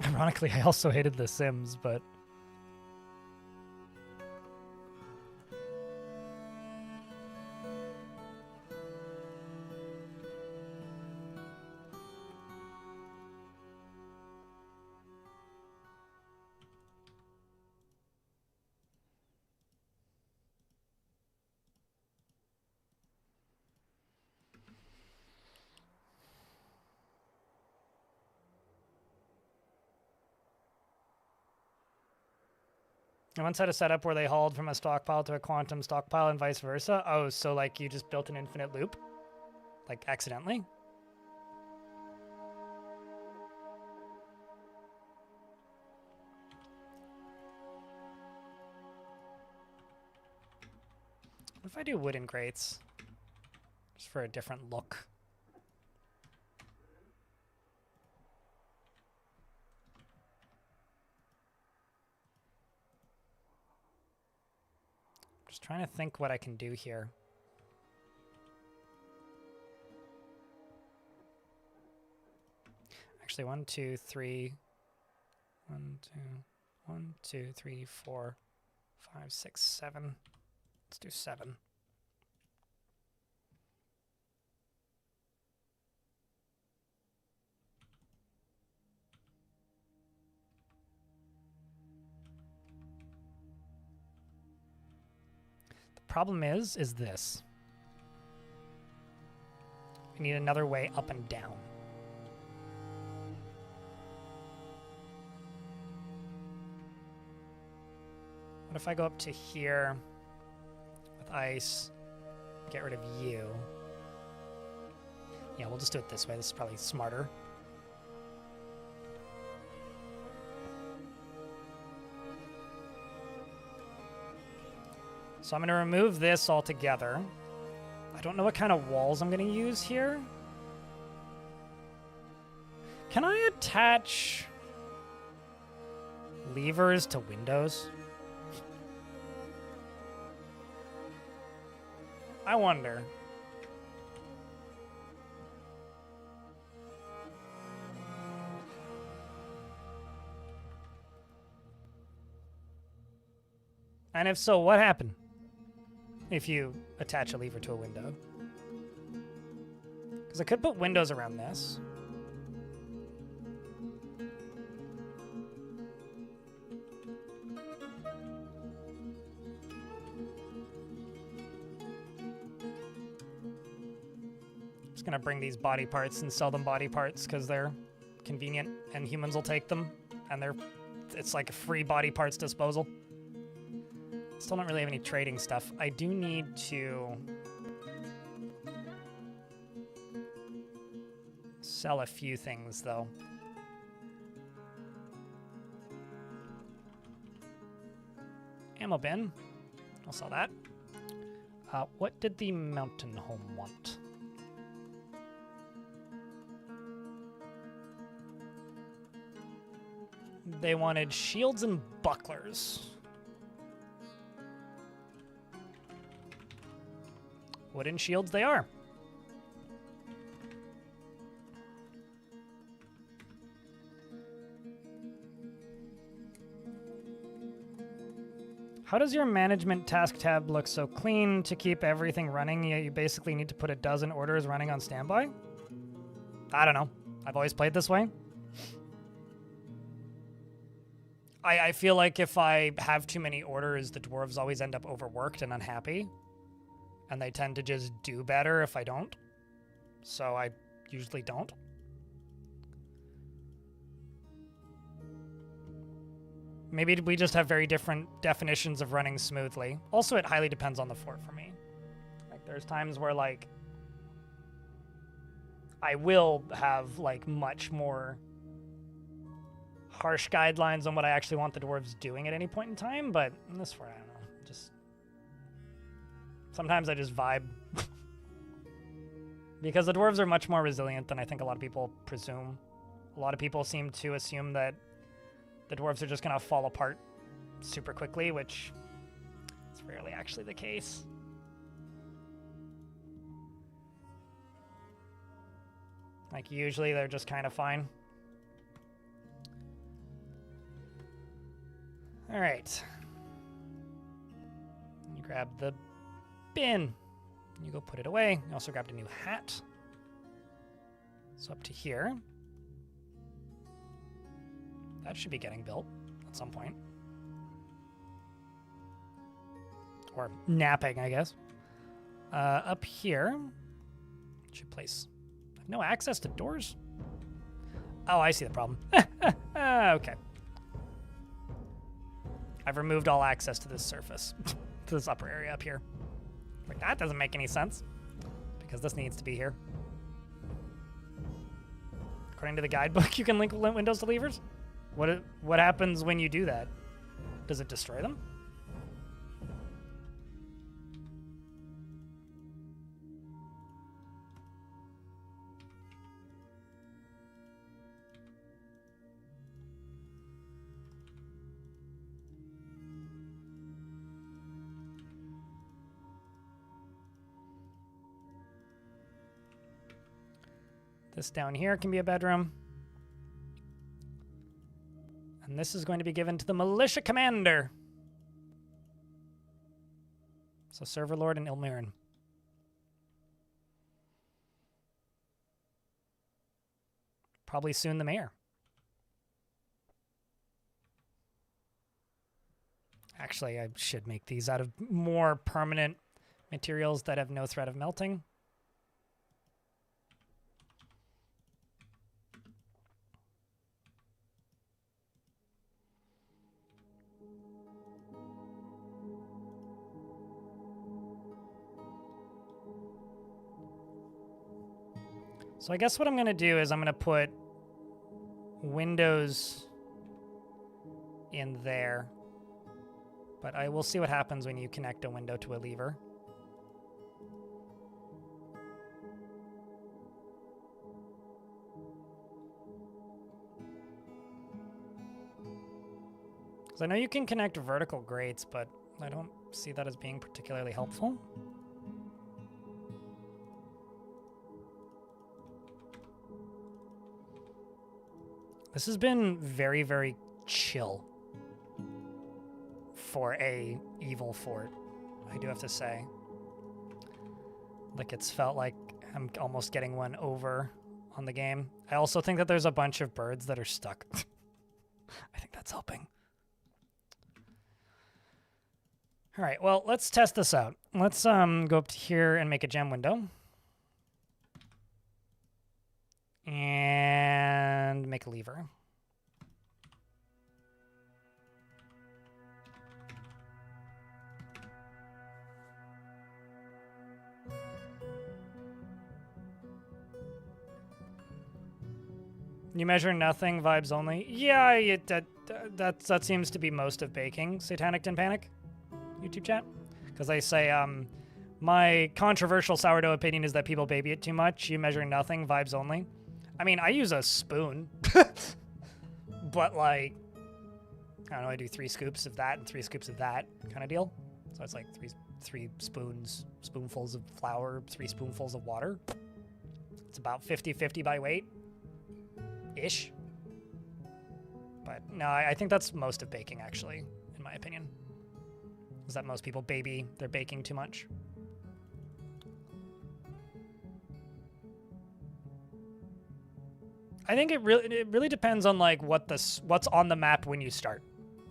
[SPEAKER 1] Ironically, I also hated The Sims, but... I once had a setup where they hauled from a stockpile to a quantum stockpile and vice versa. Oh, so like you just built an infinite loop? Like accidentally? What if I do wooden grates? Just for a different look. Just trying to think what I can do here. Actually, 1, 2, 3. 1, 2, 1, 2, 3, 4, 5, 6, 7. Let's do 7. The problem is this. We need another way up and down. What if I go up to here with ice, get rid of you? Yeah, we'll just do it this way. This is probably smarter. So I'm going to remove this altogether. I don't know what kind of walls I'm going to use here. Can I attach levers to windows? I wonder. And if so, what happened if you attach a lever to a window? Because I could put windows around this. Just gonna bring these body parts and sell them body parts because they're convenient and humans will take them, and it's like a free body parts disposal. Still don't really have any trading stuff. I do need to sell a few things, though. Ammo bin. I'll sell that. What did the mountain home want? They wanted shields and bucklers. Wooden shields they are. How does your management task tab look so clean to keep everything running, yet you basically need to put a dozen orders running on standby? I don't know. I've always played this way. I feel like if I have too many orders, the dwarves always end up overworked and unhappy. And they tend to just do better if I don't. So I usually don't. Maybe we just have very different definitions of running smoothly. Also, it highly depends on the fort for me. Like, there's times where, like, I will have, like, much more harsh guidelines on what I actually want the dwarves doing at any point in time, but in this fort, I don't know. Just sometimes I just vibe. Because the dwarves are much more resilient than I think a lot of people presume. A lot of people seem to assume that the dwarves are just going to fall apart super quickly, which is rarely actually the case. Like, usually they're just kind of fine. All right. You grab the bin. You go put it away. You also grabbed a new hat. So up to here. That should be getting built at some point. Or napping, I guess. Up here. Should place. I have no access to doors? Oh, I see the problem. Okay. I've removed all access to this surface. To this upper area up here. Wait, that doesn't make any sense. Because this needs to be here. According to the guidebook, you can link windows to levers? What happens when you do that? Does it destroy them? This down here can be a bedroom. And this is going to be given to the militia commander. So Server Lord and Ilmirin. Probably soon the mayor. Actually, I should make these out of more permanent materials that have no threat of melting. So I guess what I'm going to do is I'm going to put windows in there. But I will see what happens when you connect a window to a lever. Because I know you can connect vertical grates, but I don't see that as being particularly helpful. This has been very, very chill for a evil fort, I do have to say. Like, it's felt like I'm almost getting one over on the game. I also think that there's a bunch of birds that are stuck. I think that's helping. All right, well, let's test this out. Let's go up to here and make a gem window. And make a lever. You measure nothing, vibes only. Yeah, that seems to be most of baking. Satanic Tin Panic, YouTube chat. Because they say, my controversial sourdough opinion is that people baby it too much. You measure nothing, vibes only. I mean, I use a spoon. But, like, I don't know, I do 3 scoops of that and 3 scoops of that kind of deal. So it's like three spoonfuls of flour, 3 spoonfuls of water. It's about 50-50 by weight. Ish. But no, I think that's most of baking, actually, in my opinion. Is that most people baby their baking too much. I think it really depends on like what's on the map when you start,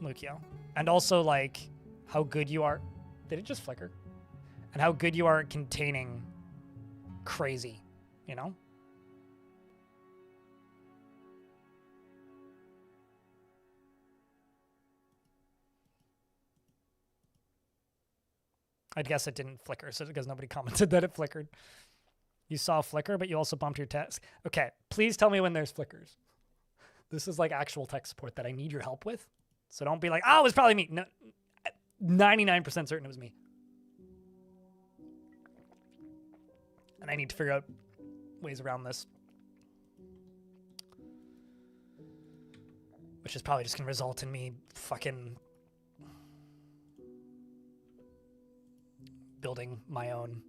[SPEAKER 1] Lucio. And also like how good you are. Did it just flicker? And how good you are at containing crazy, you know? I guess it didn't flicker, so because nobody commented that it flickered. You saw a flicker, but you also bumped your text. Okay, please tell me when there's flickers. This is like actual tech support that I need your help with. So don't be like, oh, it was probably me. No, 99% certain it was me. And I need to figure out ways around this. Which is probably just going to result in me fucking building my own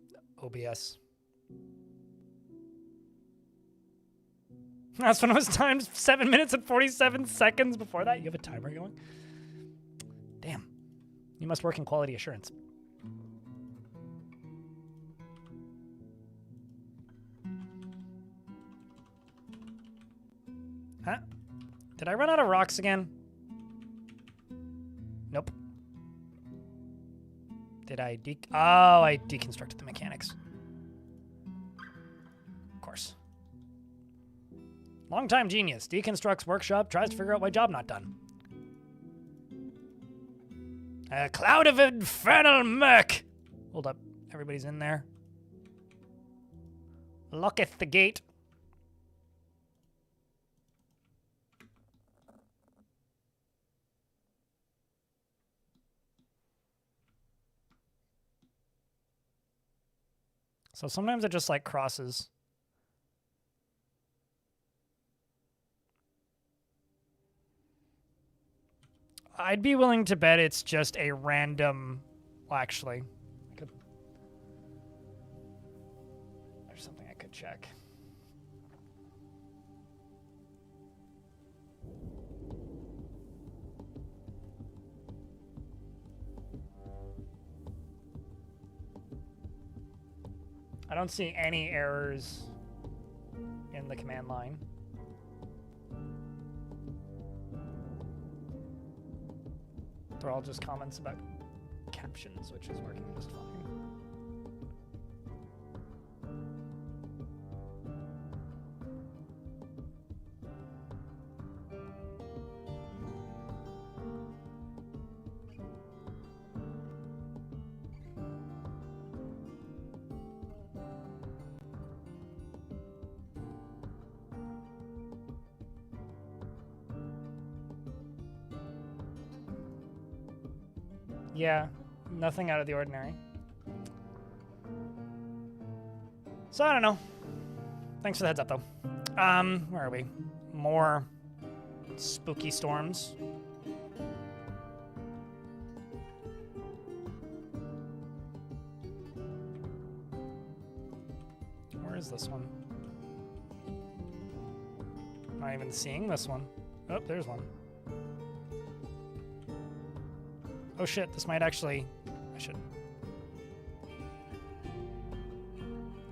[SPEAKER 1] OBS. That's when it was timed 7 minutes and 47 seconds. Before that, you have a timer going? Damn. You must work in quality assurance. Huh? Did I run out of rocks again? Nope. Did I Oh, I deconstructed the mechanics. Of course. Longtime genius. Deconstructs workshop, tries to figure out why job not done. A cloud of infernal murk. Hold up. Everybody's in there. Locketh the gate. So sometimes it just like crosses. I'd be willing to bet it's just a random. Well, actually, there's something I could check. I don't see any errors in the command line. They're all just comments about captions, which is working just fine. Yeah, nothing out of the ordinary. So I don't know. Thanks for the heads up, though. Where are we? More spooky storms. Where is this one? I'm not even seeing this one. Oh, there's one. Oh shit, this might actually... I should...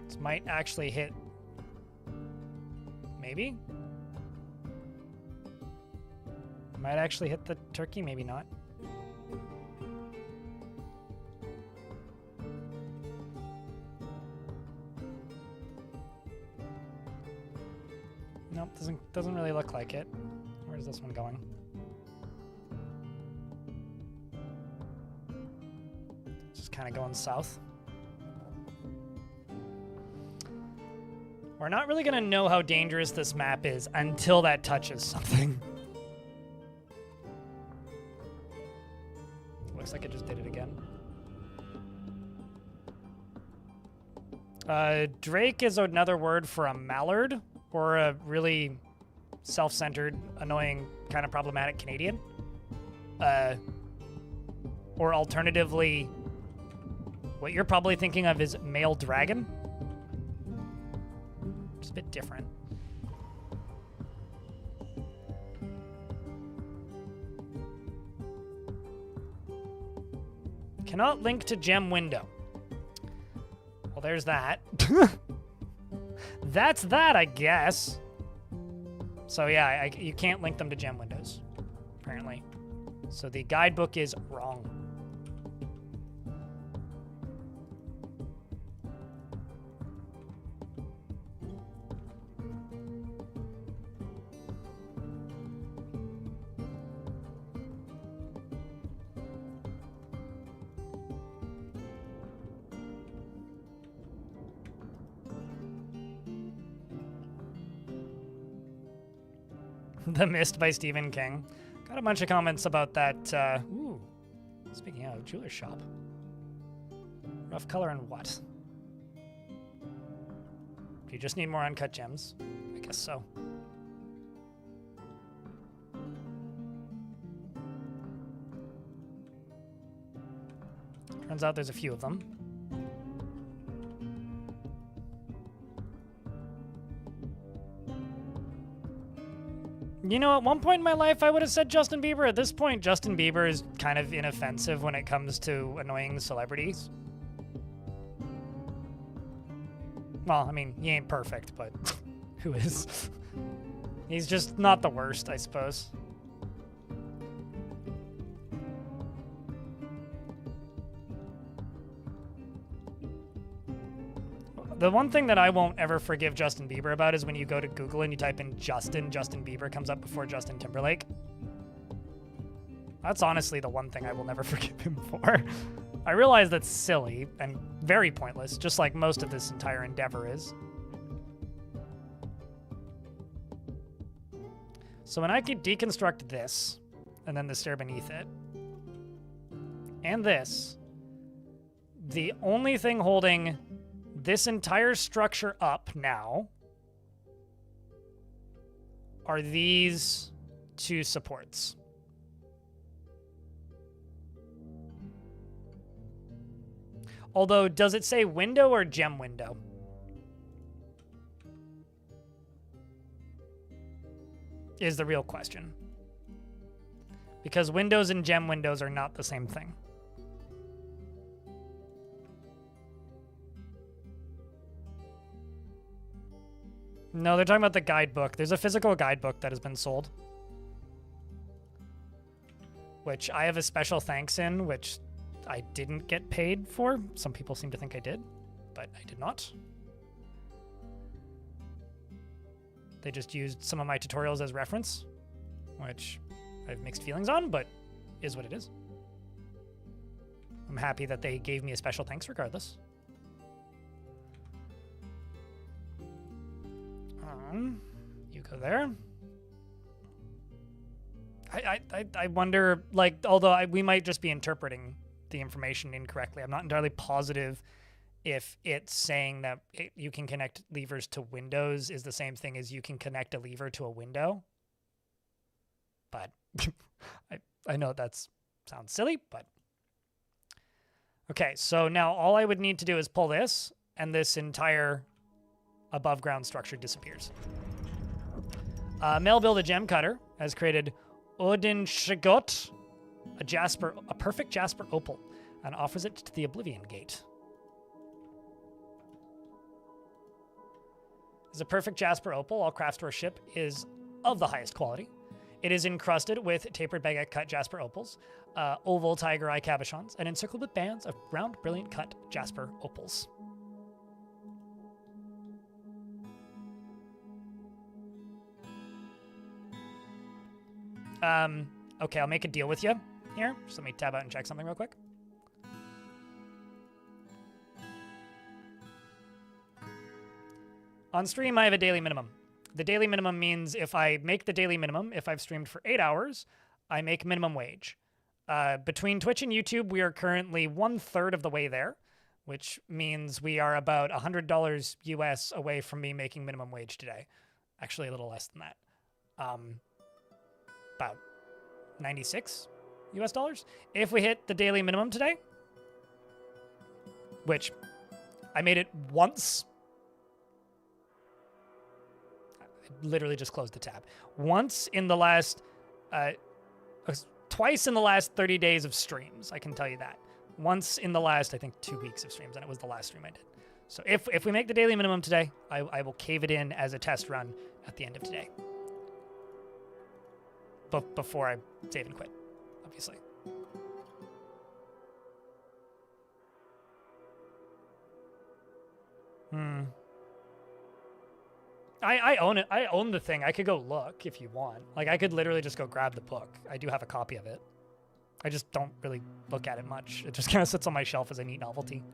[SPEAKER 1] This might actually hit... Maybe? Might actually hit the turkey, maybe not. Nope, doesn't really look like it. Where's this one going? Kind of going south. We're not really going to know how dangerous this map is until that touches something. Looks like it just did it again. Drake is another word for a mallard, or a really self-centered, annoying, kind of problematic Canadian. Or alternatively, what you're probably thinking of is male dragon. It's a bit different. Cannot link to gem window. Well, there's that. That's that, I guess. So yeah, you can't link them to gem windows, apparently. So the guidebook is wrong. The Mist by Stephen King. Got a bunch of comments about that. Ooh, speaking of, jeweler's shop. Rough color and what? Do you just need more uncut gems? I guess so. Turns out there's a few of them. You know, at one point in my life, I would have said Justin Bieber. At this point, Justin Bieber is kind of inoffensive when it comes to annoying celebrities. Well, I mean, he ain't perfect, but who is? He's just not the worst, I suppose. The one thing that I won't ever forgive Justin Bieber about is when you go to Google and you type in Justin Bieber comes up before Justin Timberlake. That's honestly the one thing I will never forgive him for. I realize that's silly and very pointless, just like most of this entire endeavor is. So when I could deconstruct this, and then the stair beneath it, and this, the only thing holding this entire structure up now are these two supports. Although, does it say window or gem window? Is the real question. Because windows and gem windows are not the same thing. No, they're talking about the guidebook. There's a physical guidebook that has been sold. which I have a special thanks in, which I didn't get paid for. Some people seem to think I did, but I did not. They just used some of my tutorials as reference, which I have mixed feelings on, but is what it is. I'm happy that they gave me a special thanks regardless. You go there. I wonder, like, although we might just be interpreting the information incorrectly. I'm not entirely positive if it's saying that you can connect levers to windows is the same thing as you can connect a lever to a window. But I know that sounds silly, but... Okay, so now all I would need to do is pull this, and this entire above ground structure disappears. Melville the Gem Cutter has created Odin Shagot, a perfect jasper opal, and offers it to the Oblivion Gate. As a perfect jasper opal, all Craftstore ship is of the highest quality. It is encrusted with tapered baguette cut jasper opals, oval tiger eye cabochons, and encircled with bands of round brilliant cut jasper opals. Okay, I'll make a deal with you here. Just let me tab out and check something real quick. On stream, I have a daily minimum. The daily minimum means if I make the daily minimum, if I've streamed for 8 hours, I make minimum wage. Between Twitch and YouTube, we are currently 1/3 of the way there, which means we are about $100 US away from me making minimum wage today. Actually, a little less than that. About 96 US dollars. If we hit the daily minimum today, which I made it once. I literally just closed the tab. Once in the last, twice in the last 30 days of streams, I can tell you that. Once in the last, I think, 2 weeks of streams, and it was the last stream I did. So if we make the daily minimum today, I will cave it in as a test run at the end of today. But before I save and quit, obviously. I own it. I own the thing. I could go look if you want. Like, I could literally just go grab the book. I do have a copy of it. I just don't really look at it much. It just kind of sits on my shelf as a neat novelty.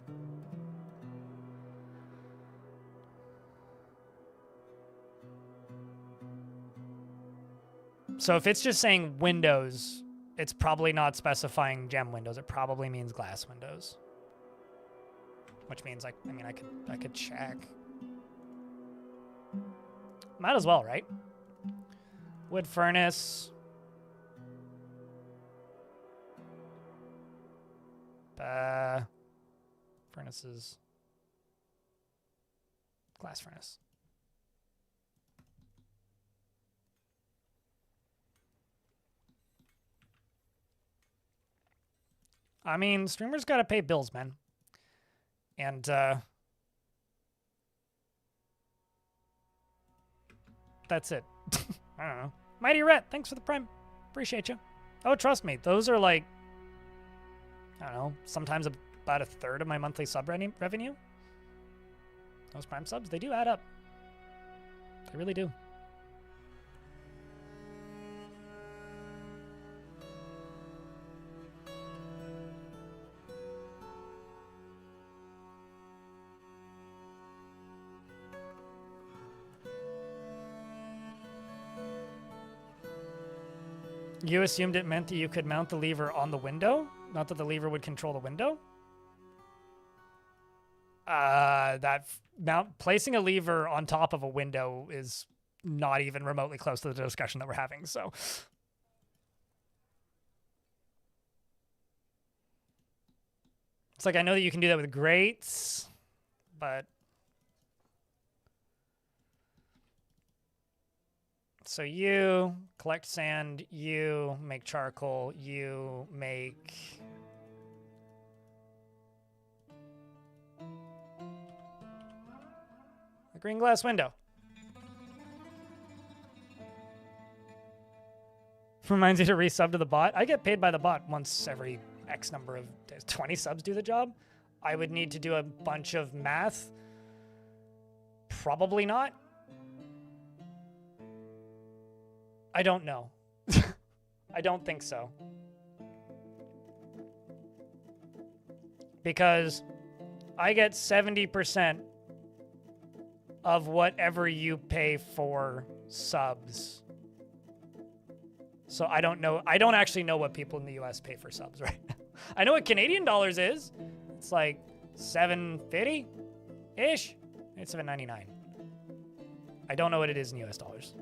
[SPEAKER 1] So if it's just saying windows, it's probably not specifying gem windows. It probably means glass windows. Which means, I could check. Might as well, right? Wood furnace. Furnaces. Glass furnace. I mean, streamers gotta pay bills, man. And, that's it. I don't know. Mighty Ret, thanks for the prime. Appreciate you. Oh, trust me, those are like, I don't know, sometimes about 1/3 of my monthly sub revenue. Those prime subs, they do add up. They really do. You assumed it meant that you could mount the lever on the window? Not that the lever would control the window? Placing a lever on top of a window is not even remotely close to the discussion that we're having, so. It's like, I know that you can do that with grates, but. So you collect sand, you make charcoal, you make... a green glass window. Reminds you to resub to the bot. I get paid by the bot once every X number of days. 20 subs do the job. I would need to do a bunch of math. Probably not. I don't know. I don't think so. Because I get 70% of whatever you pay for subs. So I don't know. I don't actually know what people in the US pay for subs right now. I know what Canadian dollars is. It's like $7.50-ish. It's $7.99. I don't know what it is in US dollars.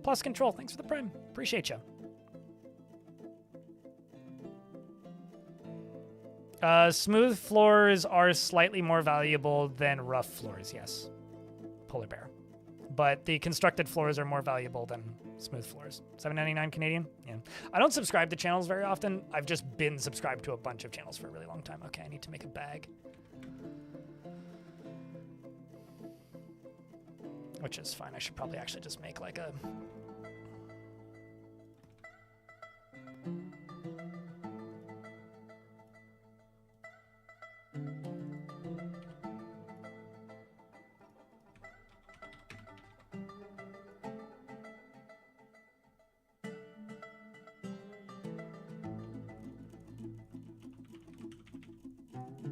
[SPEAKER 1] Plus Control, thanks for the prime. Appreciate you. Smooth floors are slightly more valuable than rough floors, yes. Polar Bear. But the constructed floors are more valuable than smooth floors. $7.99 Canadian? Yeah. I don't subscribe to channels very often. I've just been subscribed to a bunch of channels for a really long time. Okay, I need to make a bag. Which is fine. I should probably actually just make like a...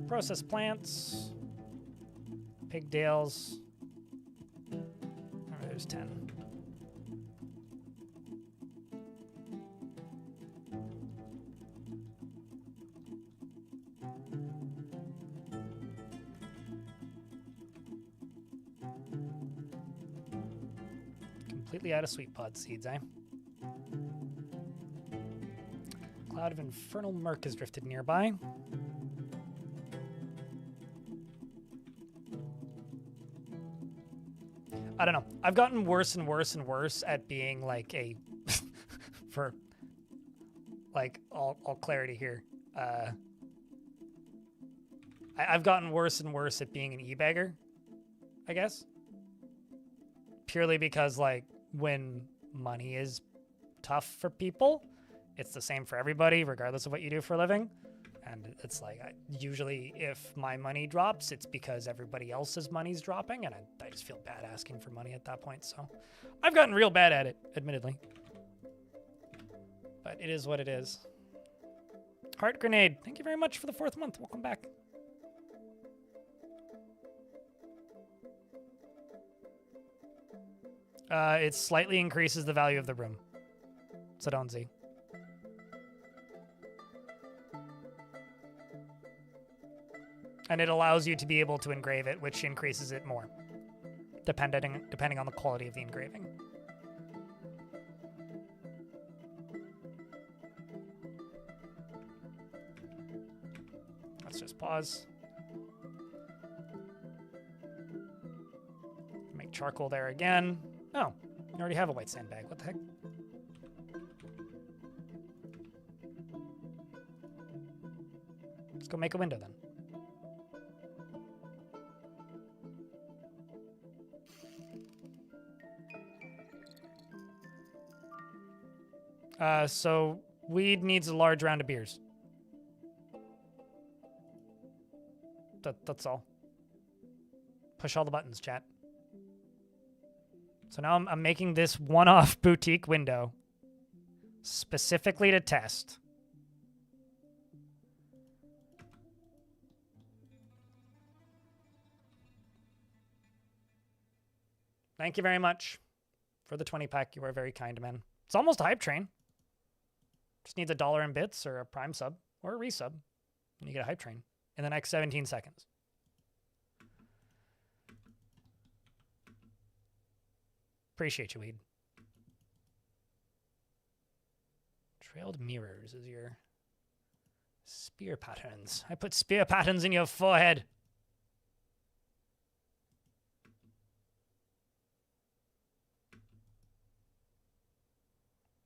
[SPEAKER 1] Processed plants, pigtails. Oh, there's 10. Completely out of sweet pod seeds, eh? Cloud of infernal murk has drifted nearby. I don't know. I've gotten worse and worse and worse at being like a, for like all clarity here. I've gotten worse and worse at being an e-bagger, I guess. Purely because like when money is tough for people, it's the same for everybody, regardless of what you do for a living. And it's like, usually if my money drops, it's because everybody else's money's dropping, and I just feel bad asking for money at that point. So I've gotten real bad at it, admittedly. But it is what it is. Heart Grenade, thank you very much for the 4th month. Welcome back. It slightly increases the value of the room. Sadonzi. And it allows you to be able to engrave it, which increases it more, depending on the quality of the engraving. Let's just pause. Make charcoal there again. Oh, you already have a white sandbag. What the heck? Let's go make a window then. So weed needs a large round of beers. That's all. Push all the buttons, chat. So now I'm making this one-off boutique window specifically to test. Thank you very much for the 20-pack. You are very kind, man. It's almost a hype train. Just needs $1 in bits or a prime sub or a resub, and you get a hype train in the next 17 seconds. Appreciate you, Weed. Trailed mirrors is your spear patterns. I put spear patterns in your forehead.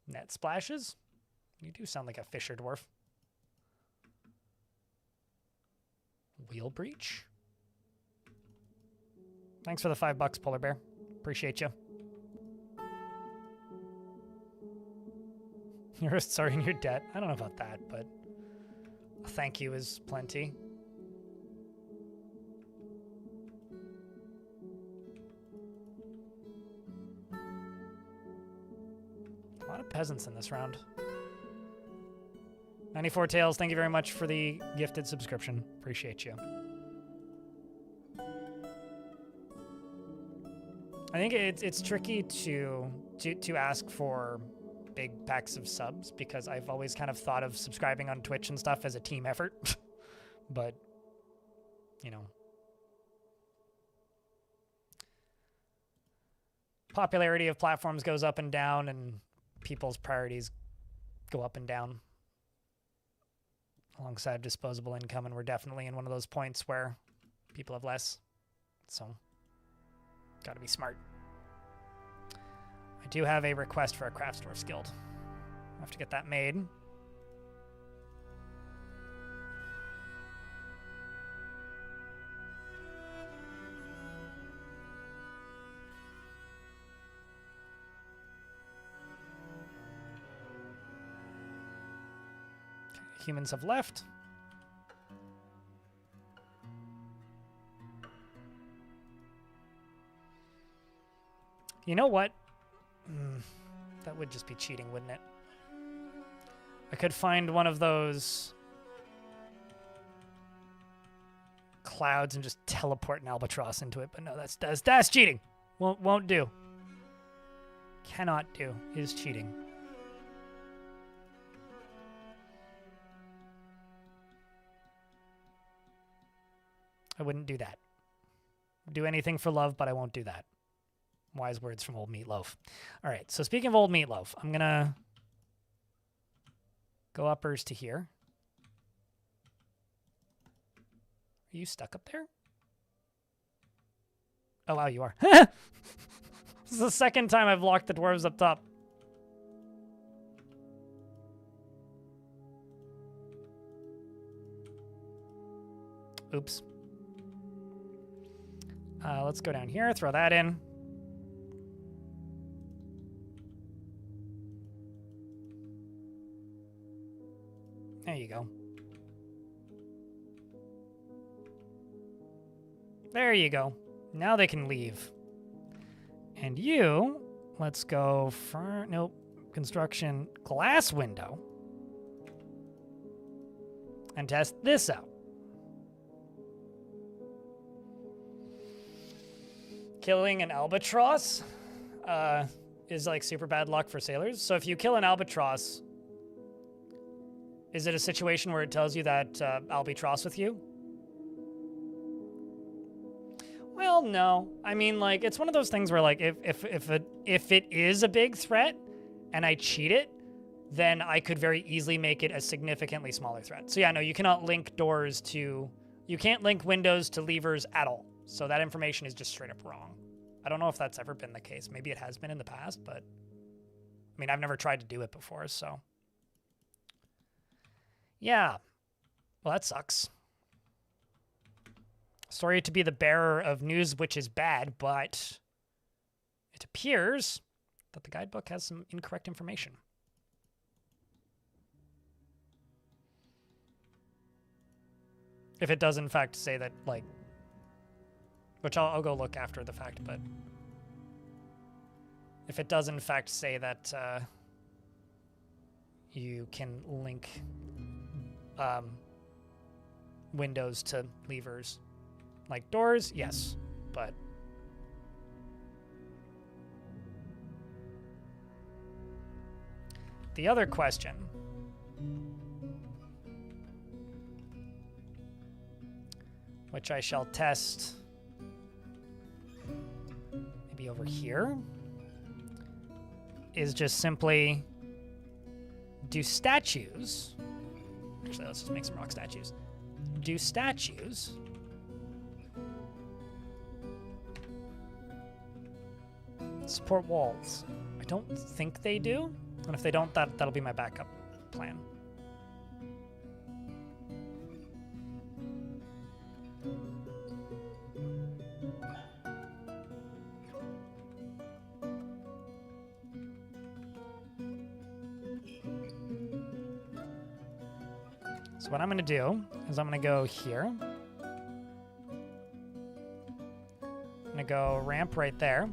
[SPEAKER 1] Net splashes? You do sound like a fisher dwarf. Wheel breach? Thanks for the $5, Polar Bear. Appreciate you. You're sorry in your debt. I don't know about that, but a thank you is plenty. A lot of peasants in this round. 94 Tails, thank you very much for the gifted subscription. Appreciate you. I think it's tricky to ask for big packs of subs because I've always kind of thought of subscribing on Twitch and stuff as a team effort. But, you know. Popularity of platforms goes up and down, and people's priorities go up and down alongside disposable income, and we're definitely in one of those points where people have less. So, gotta be smart. I do have a request for a Craftsdwarf's Guild. I have to get that made. Humans have left. You know what? That would just be cheating, wouldn't it? I could find one of those clouds and just teleport an albatross into it, but no, that's cheating. Won't do. Cannot do. Is cheating. I wouldn't do that. Do anything for love, but I won't do that. Wise words from Old Meatloaf. All right, so speaking of Old Meatloaf, I'm going to go uppers to here. Are you stuck up there? Oh, wow, you are. This is the second time I've locked the dwarves up top. Oops. Let's go down here, throw that in. There you go. There you go. Now they can leave. And you, let's go for, nope, construction glass window. And test this out. Killing an albatross is like super bad luck for sailors. So if you kill an albatross, is it a situation where it tells you that I'll be tross with you? Well, no. I mean, like, it's one of those things where, like, if it is a big threat and I cheat it, then I could very easily make it a significantly smaller threat. So yeah, no, you cannot link doors to, you can't link windows to levers at all. So that information is just straight up wrong. I don't know if that's ever been the case. Maybe it has been in the past, but I mean, I've never tried to do it before, so. Yeah. Well, that sucks. Sorry to be the bearer of news which is bad, but it appears that the guidebook has some incorrect information. If it does, in fact, say that, like, which I'll go look after the fact, but if it does, in fact, say that you can link windows to levers like doors, yes, but the other question which I shall test maybe over here is just simply, do statues, actually let's just make some rock statues, do statues support walls? I don't think they do, and if they don't, that'll be my backup plan. So what I'm going to do is I'm going to go here. I'm going to go ramp right there.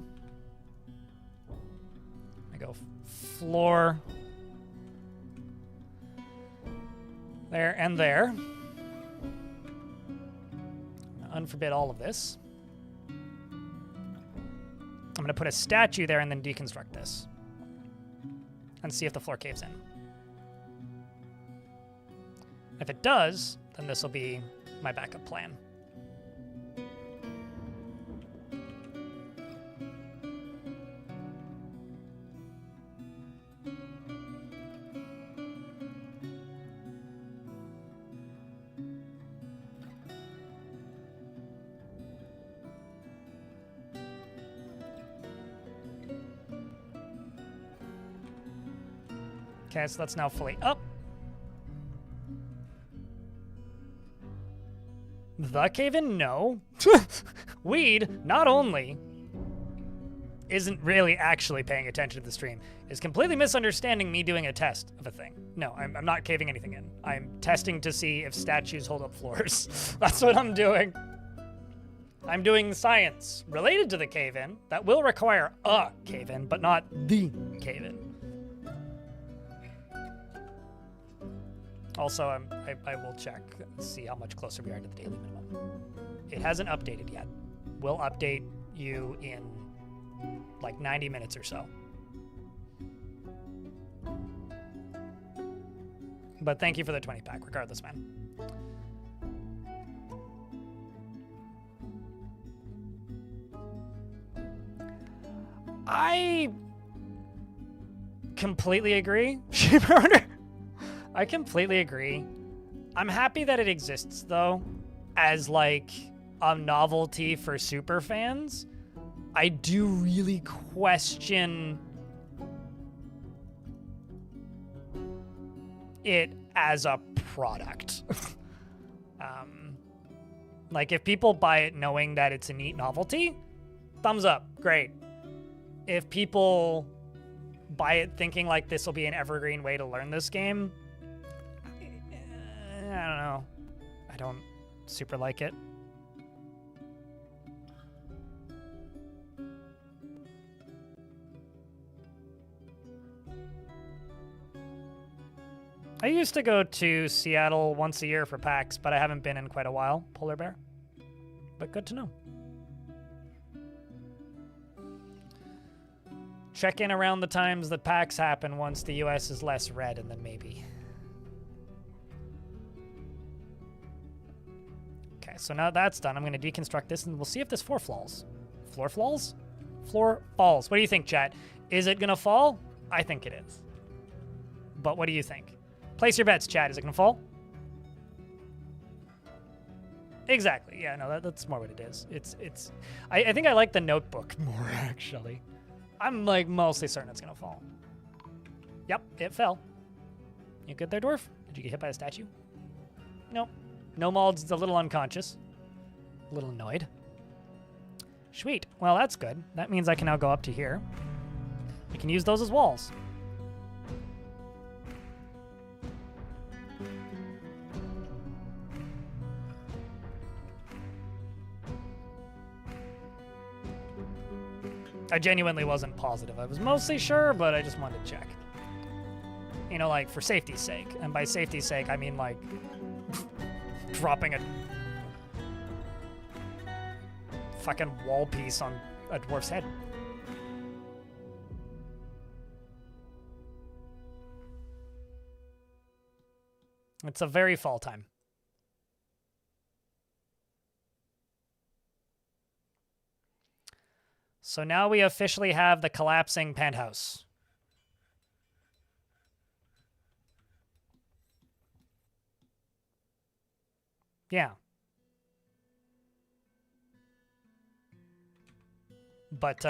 [SPEAKER 1] I go floor there and there. Unforbid all of this. I'm going to put a statue there and then deconstruct this. And see if the floor caves in. If it does, then this will be my backup plan. Okay, so that's now fully up. The cave-in? No. Weed, not only isn't really actually paying attention to the stream, is completely misunderstanding me doing a test of a thing. No, I'm not caving anything in. I'm testing to see if statues hold up floors. That's what I'm doing. I'm doing science related to the cave-in that will require a cave-in, but not the cave-in. Also, I will check, see how much closer we are to the daily minimum. It hasn't updated yet. We'll update you in like 90 minutes or so. But thank you for the 20 pack, regardless, man. I completely agree. I completely agree. I'm happy that it exists, though, as, like, a novelty for super fans. I do really question it as a product. Like, if people buy it knowing that it's a neat novelty, thumbs up, great. If people buy it thinking, like, this will be an evergreen way to learn this game, I don't know. I don't super like it. I used to go to Seattle once a year for PAX, but I haven't been in quite a while, Polar Bear. But good to know. Check in around the times that PAX happen once the US is less red, and then maybe. Okay, so now that's done. I'm going to deconstruct this, and we'll see if this floor falls. Floor falls? Floor falls. What do you think, chat? Is it going to fall? I think it is. But what do you think? Place your bets, chat. Is it going to fall? Exactly. Yeah, no, that's more what it is. I think I like the notebook more, actually. I'm, like, mostly certain it's going to fall. Yep, it fell. You good there, dwarf? Did you get hit by a statue? Nope. No Mald's a little unconscious. A little annoyed. Sweet. Well, that's good. That means I can now go up to here. I can use those as walls. I genuinely wasn't positive. I was mostly sure, but I just wanted to check. You know, like, for safety's sake. And by safety's sake, I mean, like, dropping a fucking wall piece on a dwarf's head. It's a very fall time. So now we officially have the collapsing penthouse. Yeah. But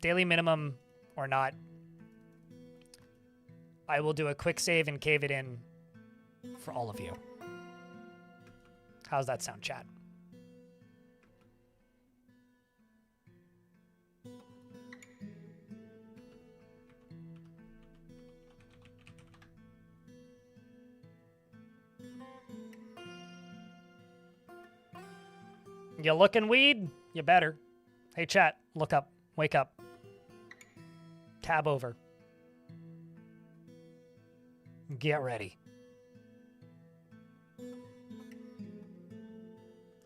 [SPEAKER 1] daily minimum or not, I will do a quick save and cave it in for all of you. How's that sound, chat? You looking weed? You better. Hey, chat, look up. Wake up. Tab over. Get ready.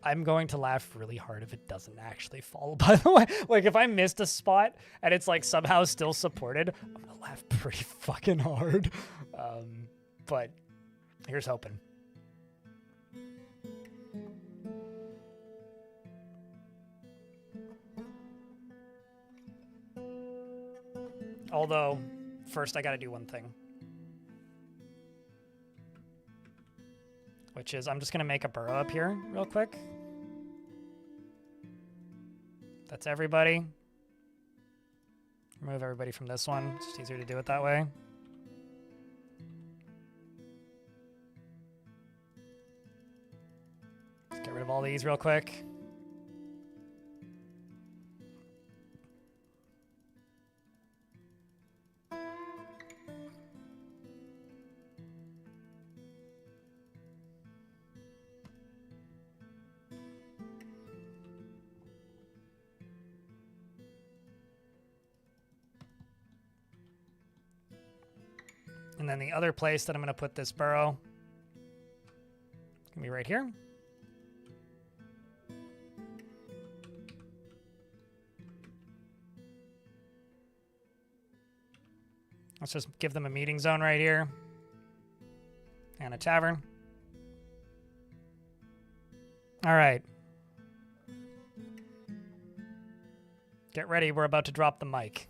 [SPEAKER 1] I'm going to laugh really hard if it doesn't actually fall, by the way. Like, if I missed a spot and it's, like, somehow still supported, I'm gonna laugh pretty fucking hard. But here's hoping. Although, first I gotta do one thing. Which is, I'm just gonna make a burrow up here real quick. That's everybody. Remove everybody from this one. It's just easier to do it that way. Let's get rid of all these real quick. And then the other place that I'm going to put this burrow is going to be right here. Let's just give them a meeting zone right here. And a tavern. All right. Get ready, we're about to drop the mic.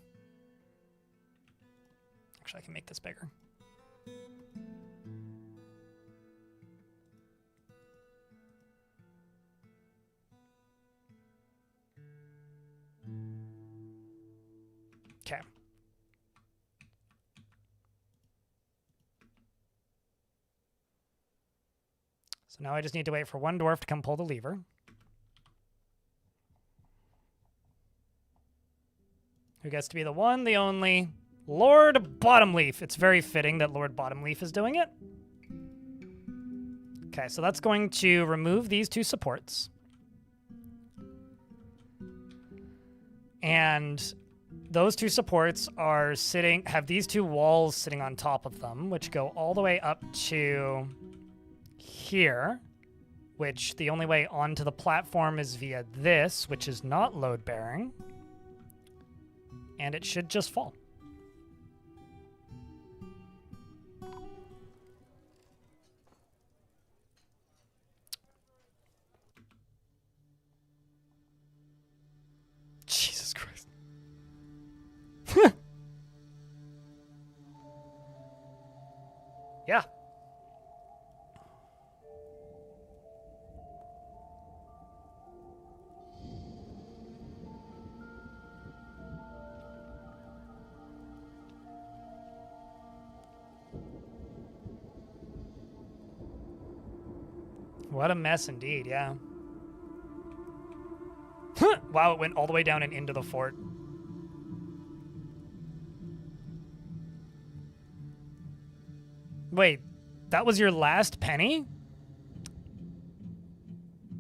[SPEAKER 1] Actually, I can make this bigger. Okay. So now I just need to wait for one dwarf to come pull the lever. Who gets to be the one, the only, Lord Bottomleaf. It's very fitting that Lord Bottomleaf is doing it. Okay, so that's going to remove these two supports. And those two supports are have these two walls sitting on top of them, which go all the way up to here, which the only way onto the platform is via this, which is not load-bearing. And it should just fall. Jesus Christ. Yeah. What a mess indeed, yeah. Wow, it went all the way down and into the fort. Wait, that was your last penny?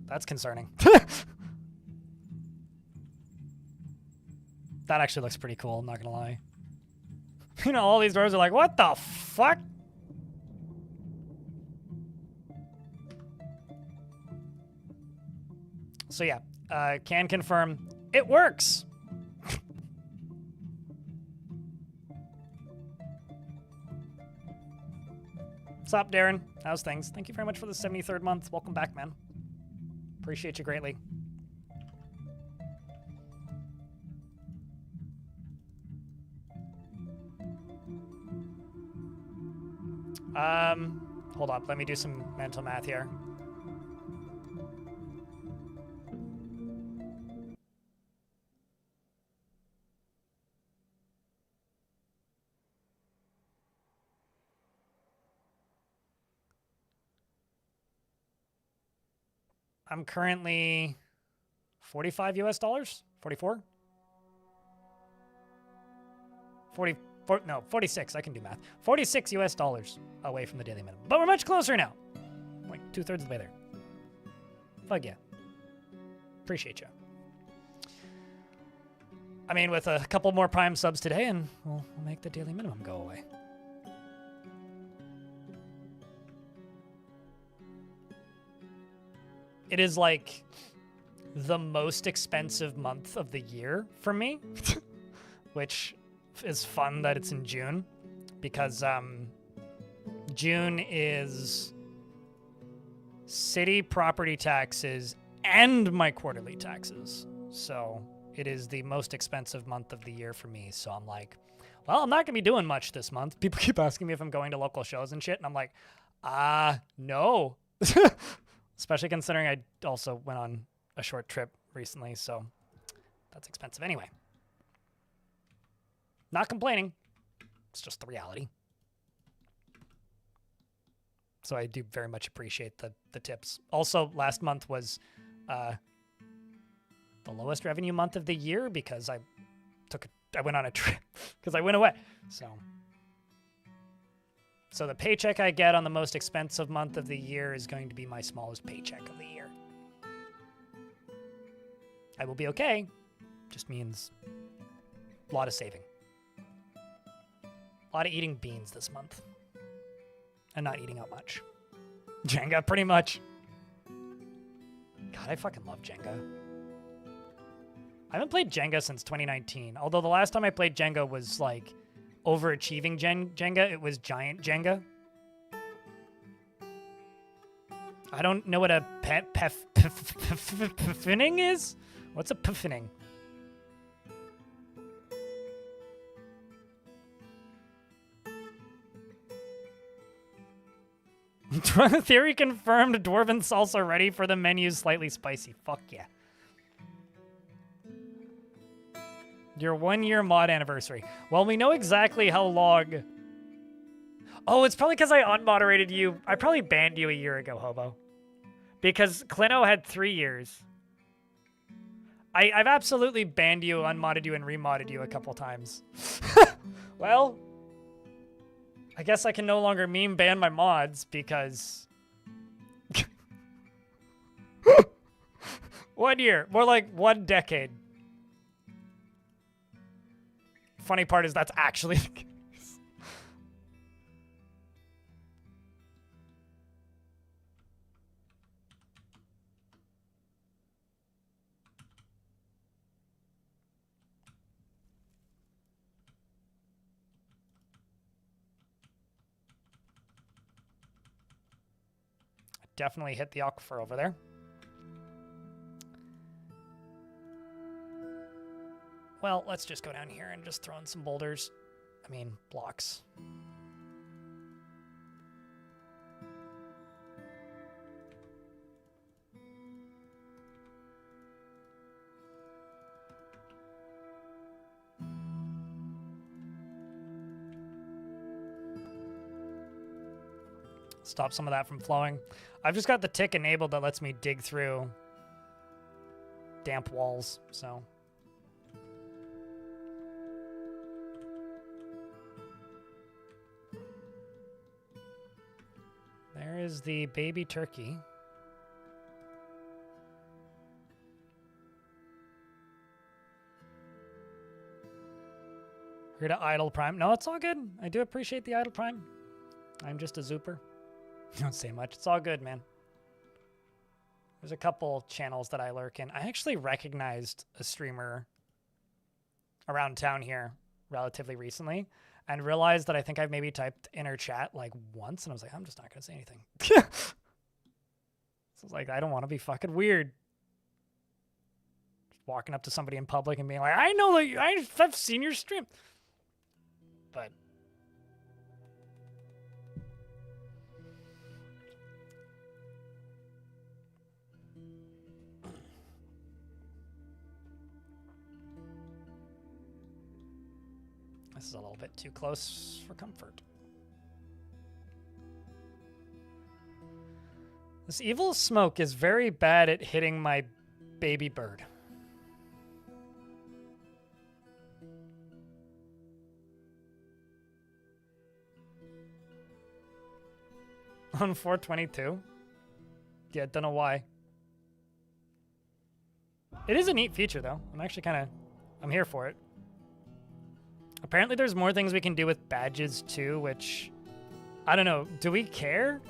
[SPEAKER 1] That's concerning. That actually looks pretty cool, I'm not gonna lie. You know, all these doors are like, what the fuck? So yeah, can confirm it works. What's up, Darren? How's things? Thank you very much for the 73rd month. Welcome back, man. Appreciate you greatly. Hold up. Let me do some mental math here. I'm currently 45 US dollars? 44? 44, no, 46. I can do math. 46 US dollars away from the daily minimum. But we're much closer now. Like 2/3 of the way there. Fuck yeah. Appreciate you. I mean, with a couple more Prime subs today, and we'll make the daily minimum go away. It is like the most expensive month of the year for me, which is fun that it's in June, because June is city property taxes and my quarterly taxes. So it is the most expensive month of the year for me. So I'm like, well, I'm not going to be doing much this month. People keep asking me if I'm going to local shows and shit. And I'm like, no. Especially considering I also went on a short trip recently. So that's expensive anyway. Not complaining. It's just the reality. So I do very much appreciate the tips. Also, last month was the lowest revenue month of the year because I went on a trip because I went away. So the paycheck I get on the most expensive month of the year is going to be my smallest paycheck of the year. I will be okay. Just means a lot of saving. A lot of eating beans this month. And not eating out much. Jenga, pretty much. God, I fucking love Jenga. I haven't played Jenga since 2019. Although the last time I played Jenga was like overachieving Jenga. It was giant Jenga. I don't know what a piffining is. What's a piffining? Theory confirmed. Dwarven salsa ready for the menu. Slightly spicy. Fuck yeah. Your 1 year mod anniversary. Well, we know exactly how long. Oh, it's probably because I unmoderated you. I probably banned you a year ago, Hobo. Because Clino had 3 years. I've absolutely banned you, unmodded you, and remodded you a couple times. Well, I guess I can no longer meme ban my mods because 1 year, more like 1 decade. Funny part is that's actually the case. Definitely hit the aquifer over there. Well, let's just go down here and just throw in some boulders. I mean, blocks. Stop some of that from flowing. I've just got the tick enabled that lets me dig through damp walls, so. There is the baby turkey. Here to idle prime. No, it's all good. I do appreciate the idle prime. I'm just a zooper. Don't say much. It's all good, man. There's a couple channels that I lurk in. I actually recognized a streamer around town here relatively recently and realized that I think I've maybe typed in her chat like once, and I was like, I'm just not going to say anything. So I was like, I don't want to be fucking weird. Just walking up to somebody in public and being like, I know that I've seen your stream. But this is a little bit too close for comfort. This evil smoke is very bad at hitting my baby bird. On 422? Yeah, don't know why. It is a neat feature, though. I'm here for it. Apparently there's more things we can do with badges, too, which, I don't know. Do we care?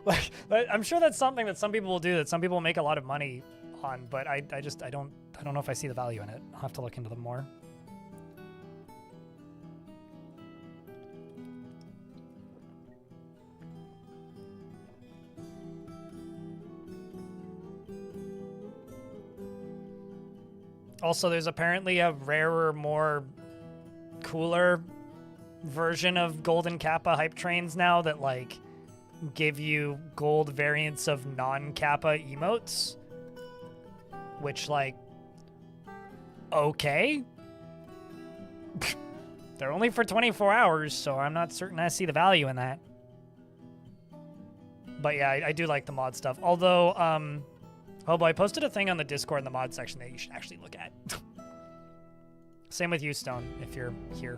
[SPEAKER 1] Like, I'm sure that's something that some people will do, that some people make a lot of money on, but I don't know if I see the value in it. I'll have to look into them more. Also, there's apparently a rarer, more cooler version of Golden Kappa hype trains now that, like, give you gold variants of non-Kappa emotes. Which, like, okay. They're only for 24 hours, so I'm not certain I see the value in that. But yeah, I do like the mod stuff. Although, Hobo, I posted a thing on the Discord in the mod section that you should actually look at. Same with you, Stone, if you're here.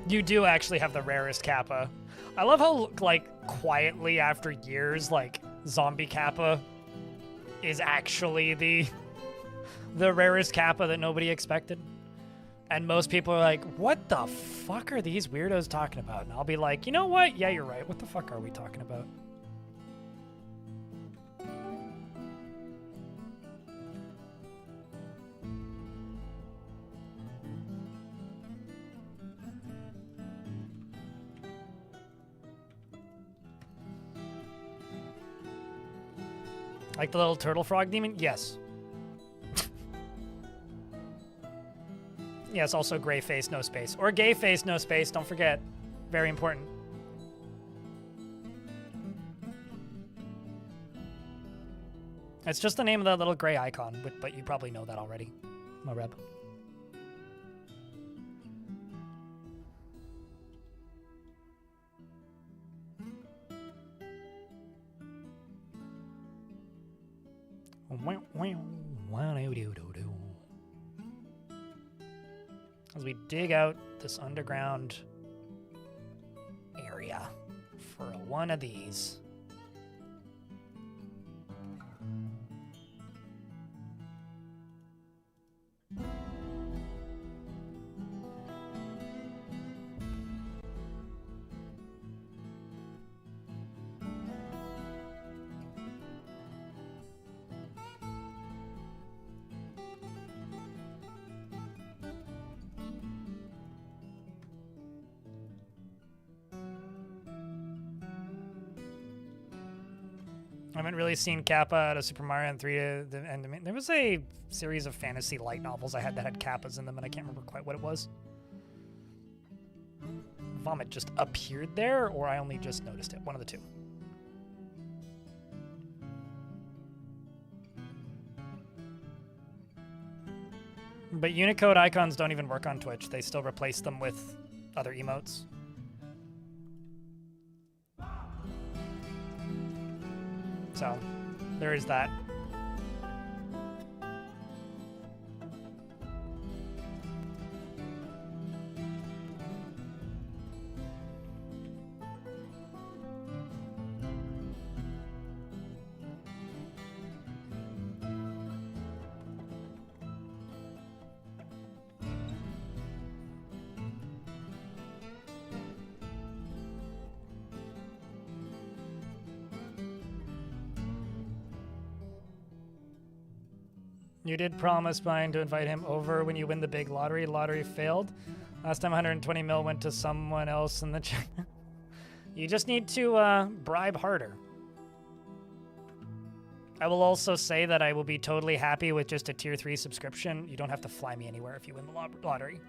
[SPEAKER 1] You do actually have the rarest Kappa. I love how, like, quietly after years, like, Zombie Kappa is actually the rarest Kappa that nobody expected. And most people are like, what the fuck are these weirdos talking about? And I'll be like, you know what? Yeah, you're right. What the fuck are we talking about? Like the little turtle frog demon? Yes. Yes, also gray face, no space. Or gay face, no space, don't forget. Very important. It's just the name of that little gray icon, but you probably know that already, Moreb. As we dig out this underground area for one of these. I haven't really seen Kappa out of Super Mario and 3 to the end. There was a series of fantasy light novels I had that had Kappas in them, and I can't remember quite what it was. Vomit just appeared there, or I only just noticed it. One of the two. But Unicode icons don't even work on Twitch. They still replace them with other emotes. So, there is that. You did promise Brian to invite him over when you win the big lottery. Lottery failed. Last time 120 mil went to someone else in the chat. You just need to bribe harder. I will also say that I will be totally happy with just a tier 3 subscription. You don't have to fly me anywhere if you win the lottery.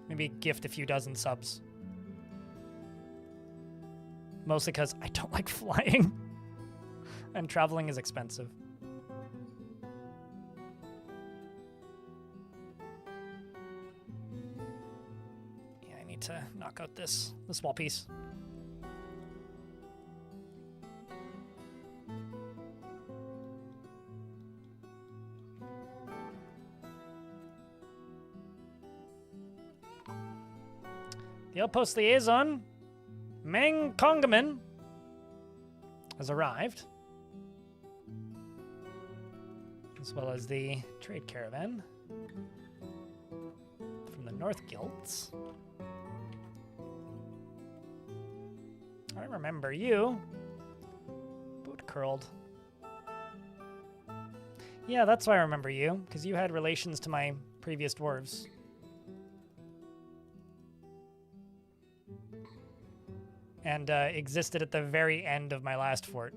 [SPEAKER 1] Maybe gift a few dozen subs. Mostly because I don't like flying. And traveling is expensive. Yeah, I need to knock out this wall piece. The outpost liaison, Mang Kongaman, has arrived, as well as the trade caravan from the North Guilds. I remember you. Boot curled. Yeah, that's why I remember you, because you had relations to my previous dwarves. And existed at the very end of my last fort.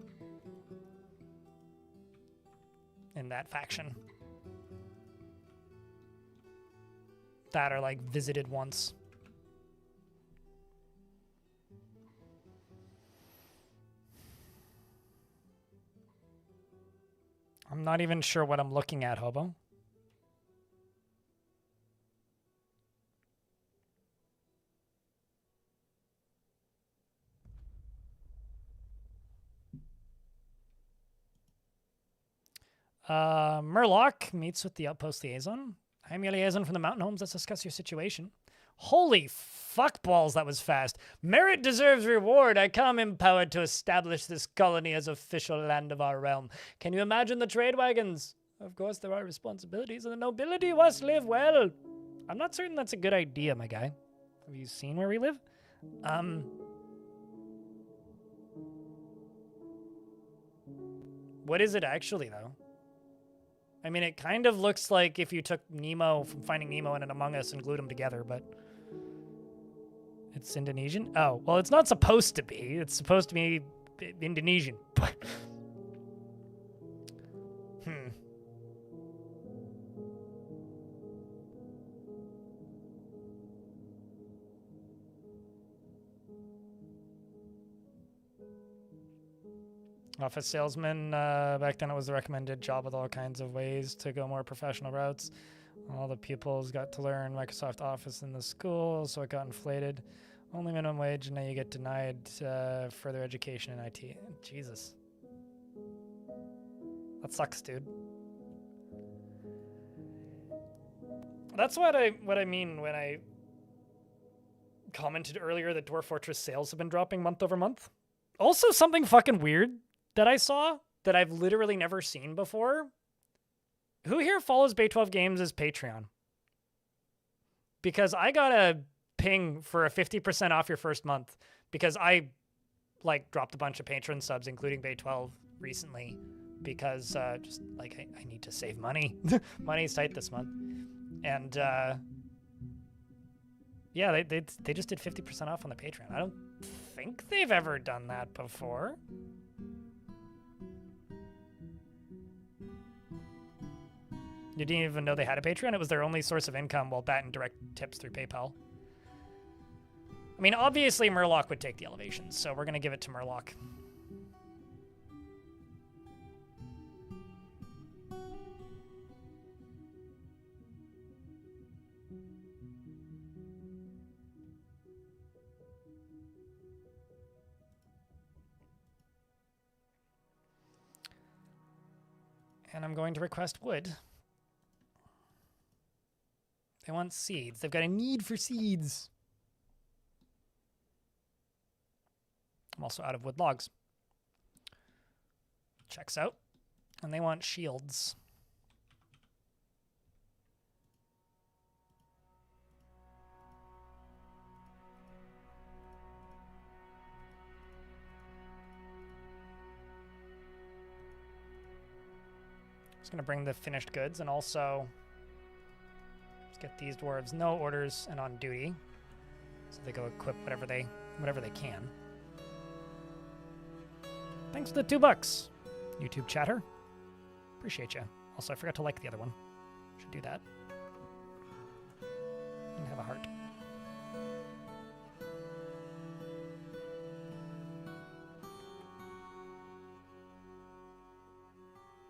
[SPEAKER 1] In that faction. That are like visited once. I'm not even sure what I'm looking at, Hobo. Murloc meets with the outpost liaison. I'm your liaison from the mountain homes. Let's discuss your situation. Holy fuckballs, that was fast. Merit deserves reward. I come empowered to establish this colony as official land of our realm. Can you imagine the trade wagons? Of course, there are responsibilities, and the nobility must live well. I'm not certain that's a good idea, my guy. Have you seen where we live? What is it actually, though? I mean, it kind of looks like if you took Nemo from Finding Nemo and an Among Us and glued them together, but it's Indonesian? Oh, well, it's not supposed to be. It's supposed to be Indonesian. Office salesman, back then it was the recommended job with all kinds of ways to go more professional routes. All the pupils got to learn Microsoft Office in the school, so it got inflated. Only minimum wage, and now you get denied further education in IT. Jesus. That sucks, dude. That's what I mean when I commented earlier that Dwarf Fortress sales have been dropping month over month. Also, something fucking weird that I saw that I've literally never seen before. Who here follows Bay 12 Games as Patreon? Because I got a ping for a 50% off your first month because I like dropped a bunch of patron subs, including Bay 12 recently, because just like I need to save money. Money's tight this month. And yeah, they just did 50% off on the Patreon. I don't think they've ever done that before. You didn't even know they had a Patreon? It was their only source of income while batting direct tips through PayPal. I mean, obviously Murloc would take the elevations, so we're going to give it to Murloc. And I'm going to request wood. They want seeds. They've got a need for seeds. I'm also out of wood logs. Checks out. And they want shields. Just gonna bring the finished goods and also get these dwarves no orders and on duty, so they go equip whatever they can. Thanks for the $2, YouTube chatter. Appreciate you. Also, I forgot to like the other one. Should do that. And have a heart.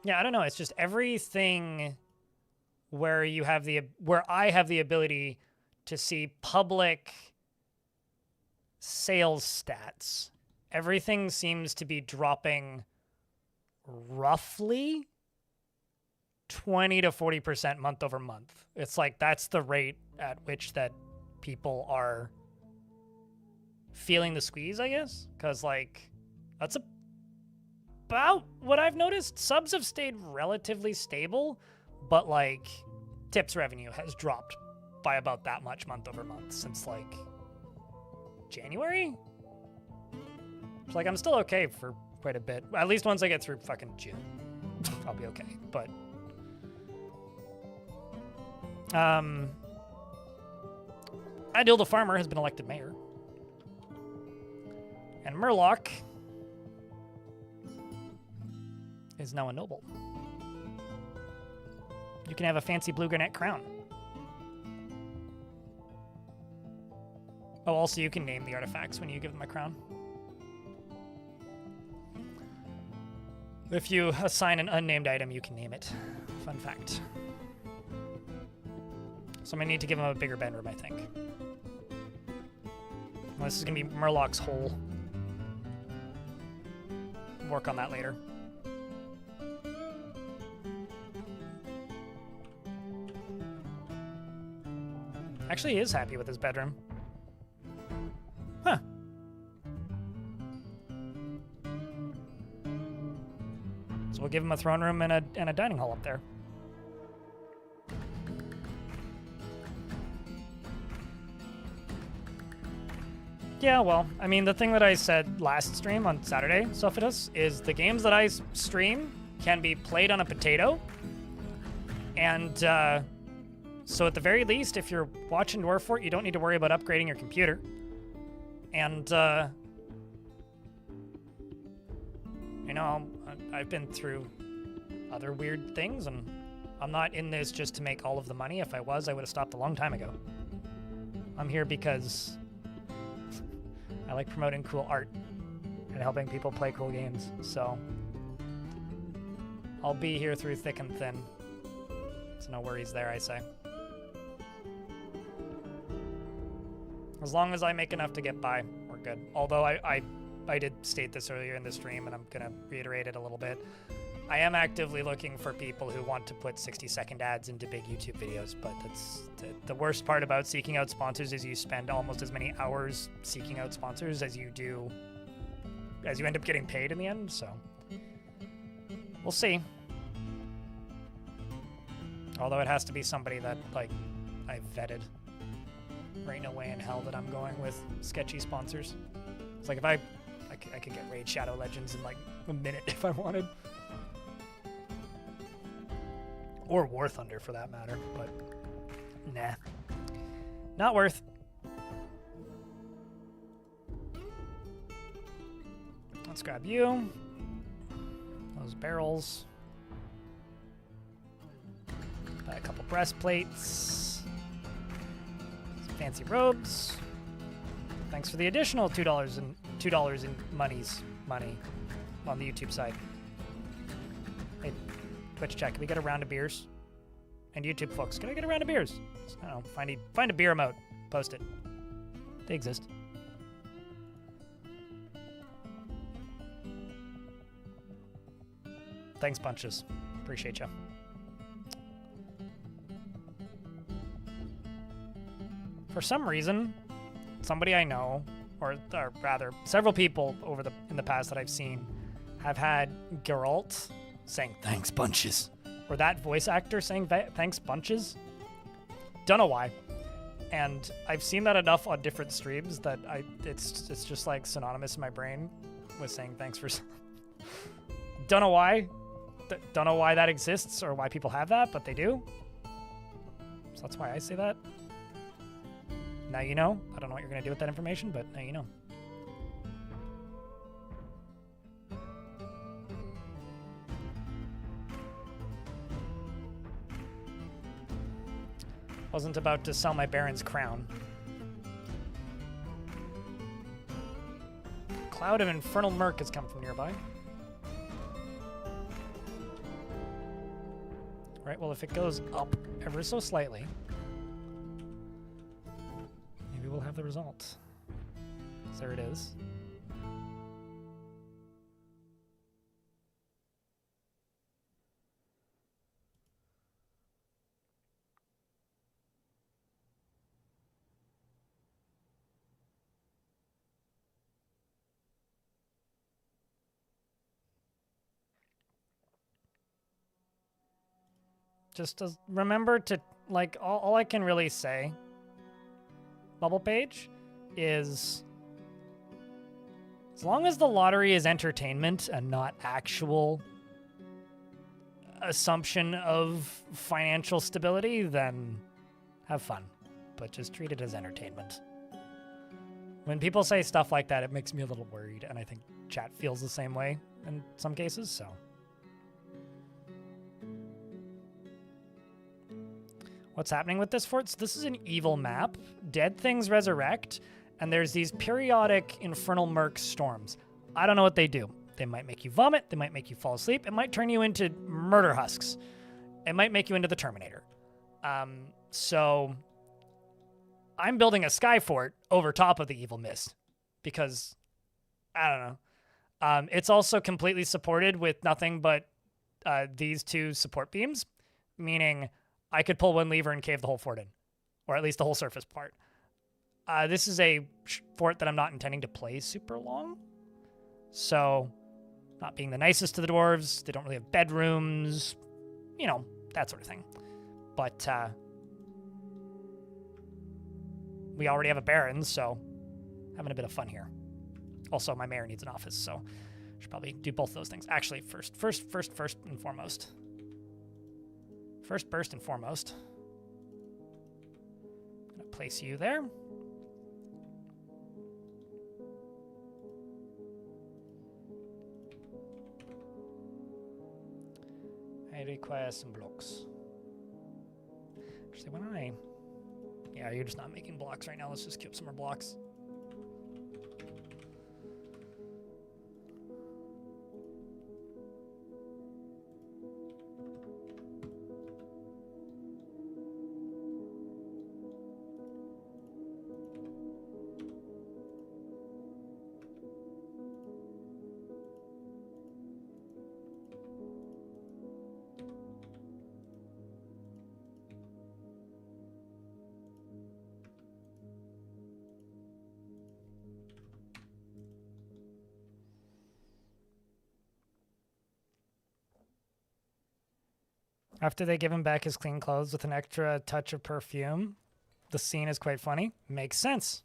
[SPEAKER 1] Yeah, I don't know. It's just everything where I have the ability to see public sales stats. Everything seems to be dropping roughly 20 to 40% month over month. It's like that's the rate at which that people are feeling the squeeze, I guess, because like that's about what I've noticed. Subs have stayed relatively stable, but like tips revenue has dropped by about that much month over month since like January. It's like I'm still okay for quite a bit. At least once I get through fucking June, I'll be okay. But Ideal the Farmer has been elected mayor. And Murloc is now a noble. You can have a fancy blue garnet crown. Oh, also you can name the artifacts when you give them a crown. If you assign an unnamed item, you can name it. Fun fact. So I'm gonna need to give him a bigger bedroom, I think. Well, this is gonna be Murloc's hole. Work on that later. Actually, he is happy with his bedroom. Huh. So we'll give him a throne room and a dining hall up there. Yeah, well, I mean, the thing that I said last stream on Saturday, Sophitus, is the games that I stream can be played on a potato. And so at the very least, if you're watching Dwarf Fort, you don't need to worry about upgrading your computer. And, you know, I've been through other weird things, and I'm not in this just to make all of the money. If I was, I would have stopped a long time ago. I'm here because I like promoting cool art and helping people play cool games, so I'll be here through thick and thin. So no worries there, I say. As long as I make enough to get by, we're good. Although I did state this earlier in the stream, and I'm gonna reiterate it a little bit. I am actively looking for people who want to put 60-second ads into big YouTube videos, but that's the worst part about seeking out sponsors is you spend almost as many hours seeking out sponsors as you end up getting paid in the end, so we'll see. Although it has to be somebody that, like, I've vetted. There ain't no way in hell that I'm going with sketchy sponsors. It's like if I could get Raid Shadow Legends in like a minute if I wanted. Or War Thunder for that matter, but nah. Not worth. Let's grab you. Those barrels. Buy a couple breastplates. Some fancy robes. Thanks for the additional $2 in money on the YouTube side. Hey, Twitch chat, can we get a round of beers? And YouTube folks, can I get a round of beers? I don't know, find a beer emote, post it. They exist. Thanks, bunches. Appreciate you. For some reason, somebody I know, or rather, several people in the past that I've seen, have had Geralt saying thanks bunches, or that voice actor saying thanks bunches. Don't know why, and I've seen that enough on different streams that it's just like synonymous in my brain with saying thanks for. Don't know why. Don't know why that exists or why people have that, but they do. So that's why I say that. Now you know. I don't know what you're going to do with that information, but now you know. Wasn't about to sell my Baron's crown. Cloud of infernal murk has come from nearby. Right, well, if it goes up ever so slightly, maybe we'll have the result. There it is. just remember to, like, all I can really say, Bubble Page, is as long as the lottery is entertainment and not actual assumption of financial stability, then have fun. But just treat it as entertainment. When people say stuff like that, it makes me a little worried, and I think chat feels the same way in some cases, so. What's happening with this fort? So this is an evil map. Dead things resurrect, and there's these periodic infernal murk storms. I don't know what they do. They might make you vomit. They might make you fall asleep. It might turn you into murder husks. It might make you into the Terminator. So I'm building a sky fort over top of the evil mist because, I don't know. It's also completely supported with nothing but these two support beams, meaning I could pull one lever and cave the whole fort in, or at least the whole surface part. This is a fort that I'm not intending to play super long. So, not being the nicest to the dwarves, they don't really have bedrooms, you know, that sort of thing. But we already have a baron, so having a bit of fun here. Also, my mayor needs an office, so I should probably do both those things. Actually, first and foremost. First and foremost, I'm going to place you there. I require some blocks. Actually, why don't I... Yeah, you're just not making blocks right now. Let's just keep some more blocks. After they give him back his clean clothes with an extra touch of perfume, the scene is quite funny. Makes sense.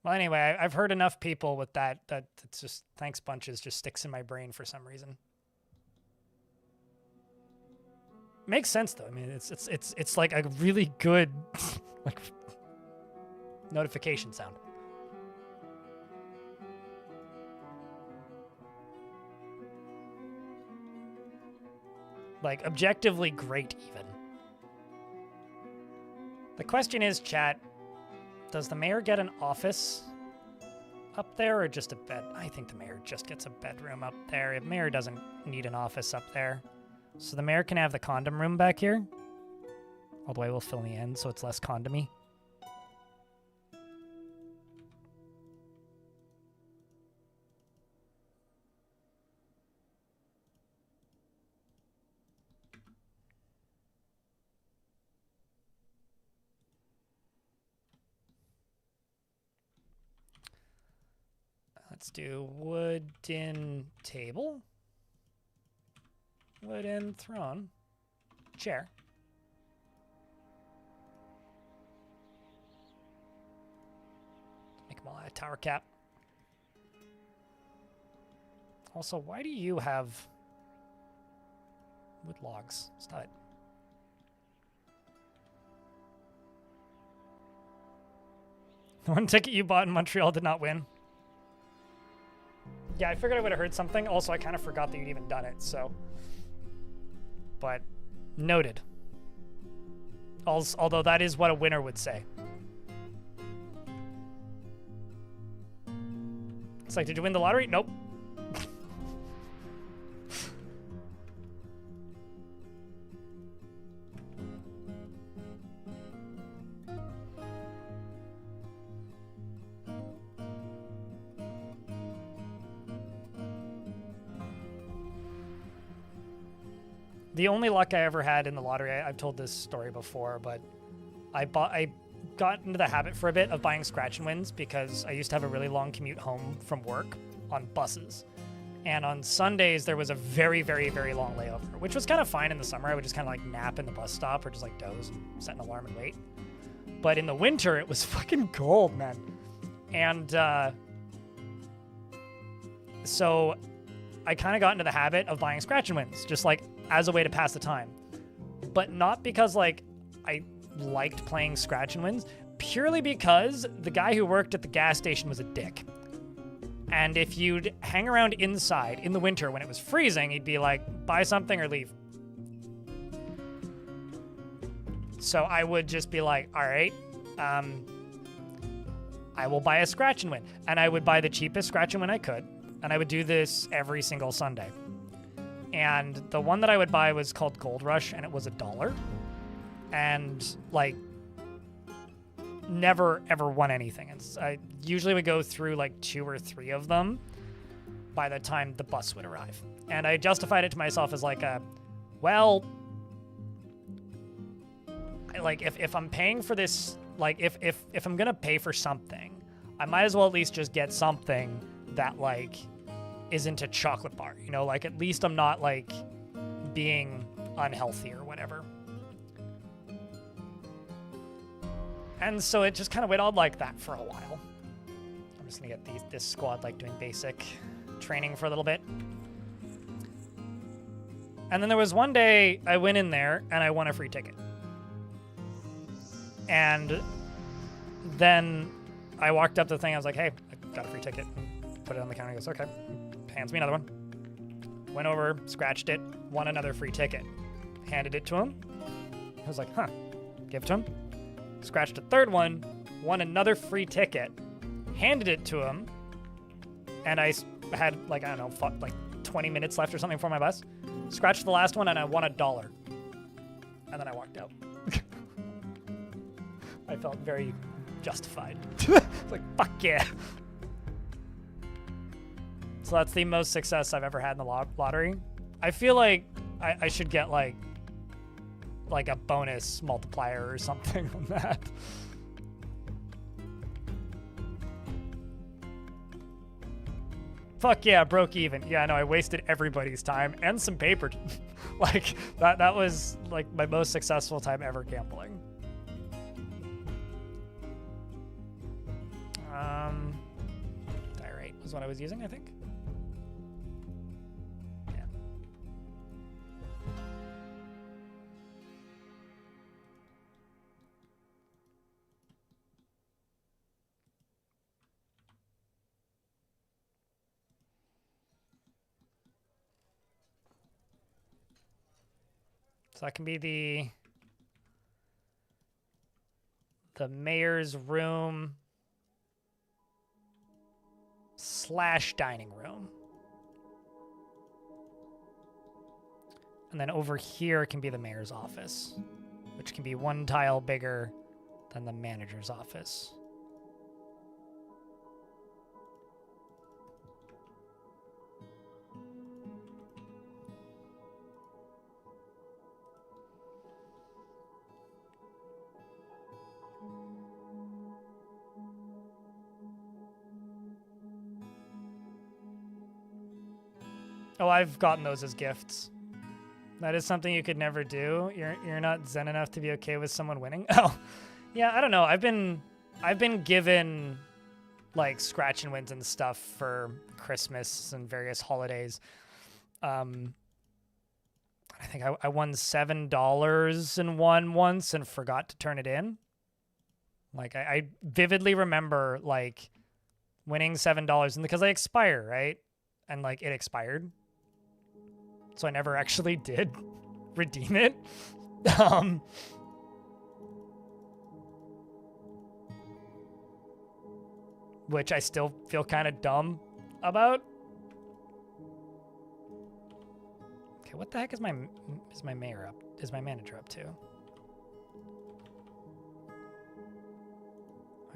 [SPEAKER 1] Well, anyway, I've heard enough people with that it's just thanks bunches just sticks in my brain for some reason. Makes sense though. I mean, it's like a really good like notification sound. Like, objectively great, even. The question is, chat, does the mayor get an office up there or just a bed? I think the mayor just gets a bedroom up there. The mayor doesn't need an office up there. So the mayor can have the condom room back here. Although I will fill in the end, so it's less condomy. Let's do wooden table, wooden throne, chair. Make them all a tower cap. Also, why do you have wood logs? Stop it. The one ticket you bought in Montreal did not win. Yeah, I figured I would have heard something. Also, I kind of forgot that you'd even done it, so. But, noted. Although that is what a winner would say. It's like, did you win the lottery? Nope. The only luck I ever had in the lottery, I've told this story before, but I got into the habit for a bit of buying scratch and wins because I used to have a really long commute home from work on buses. And on Sundays, there was a very, very, very long layover, which was kind of fine in the summer. I would just kind of like nap in the bus stop or just like doze and set an alarm and wait. But in the winter, it was fucking cold, man. And so I kind of got into the habit of buying scratch and wins, just like as a way to pass the time. But not because like I liked playing scratch and wins, purely because the guy who worked at the gas station was a dick. And if you'd hang around inside in the winter when it was freezing, he'd be like, buy something or leave. So I would just be like, all right, I will buy a scratch and win. And I would buy the cheapest scratch and win I could. And I would do this every single Sunday. And the one that I would buy was called Gold Rush, and it was $1. And like, never ever won anything. I usually would go through like 2 or 3 of them by the time the bus would arrive. And I justified it to myself as like well, like if I'm paying for this, like if I'm gonna pay for something, I might as well at least just get something that like isn't a chocolate bar, you know, like at least I'm not like being unhealthy or whatever. And so it just kind of went on like that for a while. I'm just gonna get this squad like doing basic training for a little bit. And then there was one day I went in there and I won a free ticket. And then I walked up to the thing, I was like, hey, I got a free ticket. And put it on the counter, he goes, okay. Hands me another one. Went over, scratched it, won another free ticket. Handed it to him. I was like, huh, give it to him. Scratched a third one, won another free ticket, handed it to him, and I had, like, I don't know, like 20 minutes left or something for my bus. Scratched the last one, and I won $1. And then I walked out. I felt very justified. Like, fuck yeah. So that's the most success I've ever had in the lottery. I feel like I should get, like a bonus multiplier or something on that. Fuck yeah, broke even. Yeah, no, I wasted everybody's time and some paper. Like, that was, like, my most successful time ever gambling. Diorite was what I was using, I think. Yeah. So that can be the mayor's room / dining room. And then over here can be the mayor's office, which can be 1 tile bigger than the manager's office. Oh, I've gotten those as gifts. That is something you could never do. You're not zen enough to be okay with someone winning. Oh, yeah. I don't know. I've been given like scratch and wins and stuff for Christmas and various holidays. I think I won $7 in one once and forgot to turn it in. Like I vividly remember like winning $7 and because they expire, right? And like it expired. So I never actually did redeem it. Which I still feel kind of dumb about. Okay, what the heck is my mayor up? Is my manager up to?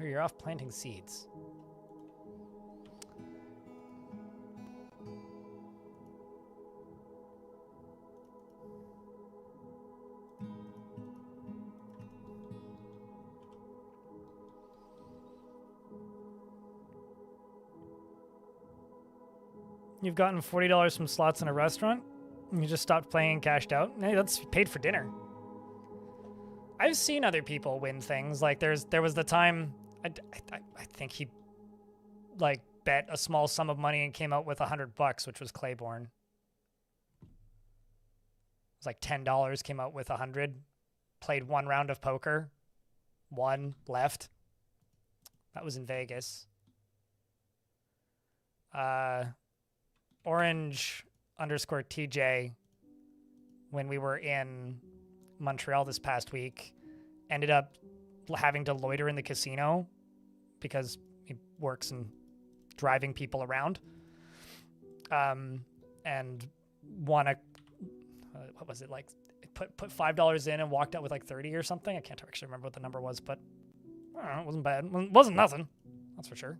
[SPEAKER 1] Oh, you're off planting seeds. You've gotten $40 from slots in a restaurant. And you just stopped playing and cashed out. Hey, that's paid for dinner. I've seen other people win things. Like there was the time I think he like bet a small sum of money and came out with $100, which was Claiborne. It was like $10, came out with 100. Played one round of poker. Won, left. That was in Vegas. Orange_TJ, when we were in Montreal this past week, ended up having to loiter in the casino because he works and driving people around. And won a, what was it, like, put $5 in and walked out with like 30 or something. I can't actually remember what the number was, but I don't know, it wasn't bad. It wasn't nothing, that's for sure.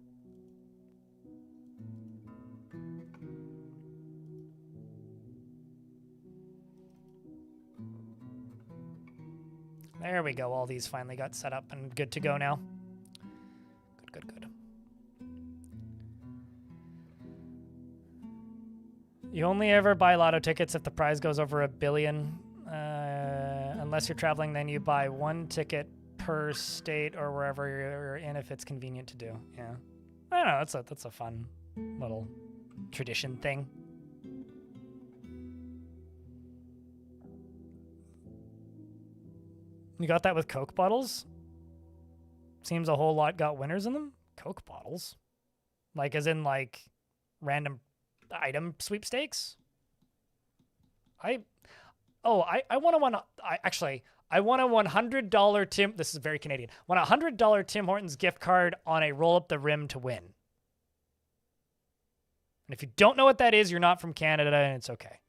[SPEAKER 1] There we go. All these finally got set up and good to go now. Good. You only ever buy lotto tickets if the prize goes over $1 billion. Unless you're traveling, then you buy one ticket per state or wherever you're in if it's convenient to do. Yeah. I don't know. That's a fun little tradition thing. You got that with Coke bottles? Seems a whole lot got winners in them. Coke bottles? Like, as in, like, random item sweepstakes? I want a $100 Tim... This is very Canadian. Want a $100 Tim Hortons gift card on a roll up the rim to win. And if you don't know what that is, you're not from Canada, and it's okay.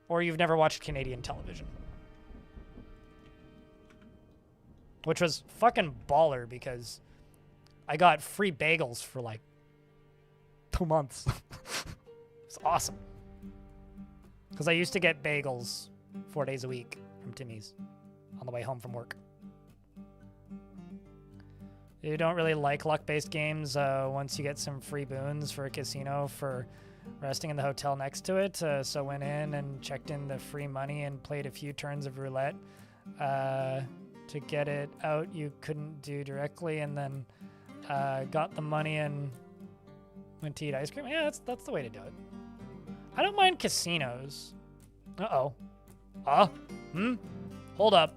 [SPEAKER 1] Or you've never watched Canadian television. Which was fucking baller because I got free bagels for like 2 months. It's awesome. Because I used to get bagels 4 days a week from Timmy's on the way home from work. You don't really like luck-based games once you get some free boons for a casino for resting in the hotel next to it. So went in and checked in the free money and played a few turns of roulette to get it out you couldn't do directly, and then got the money and went to eat ice cream. Yeah, that's the way to do it. I don't mind casinos. Hold up.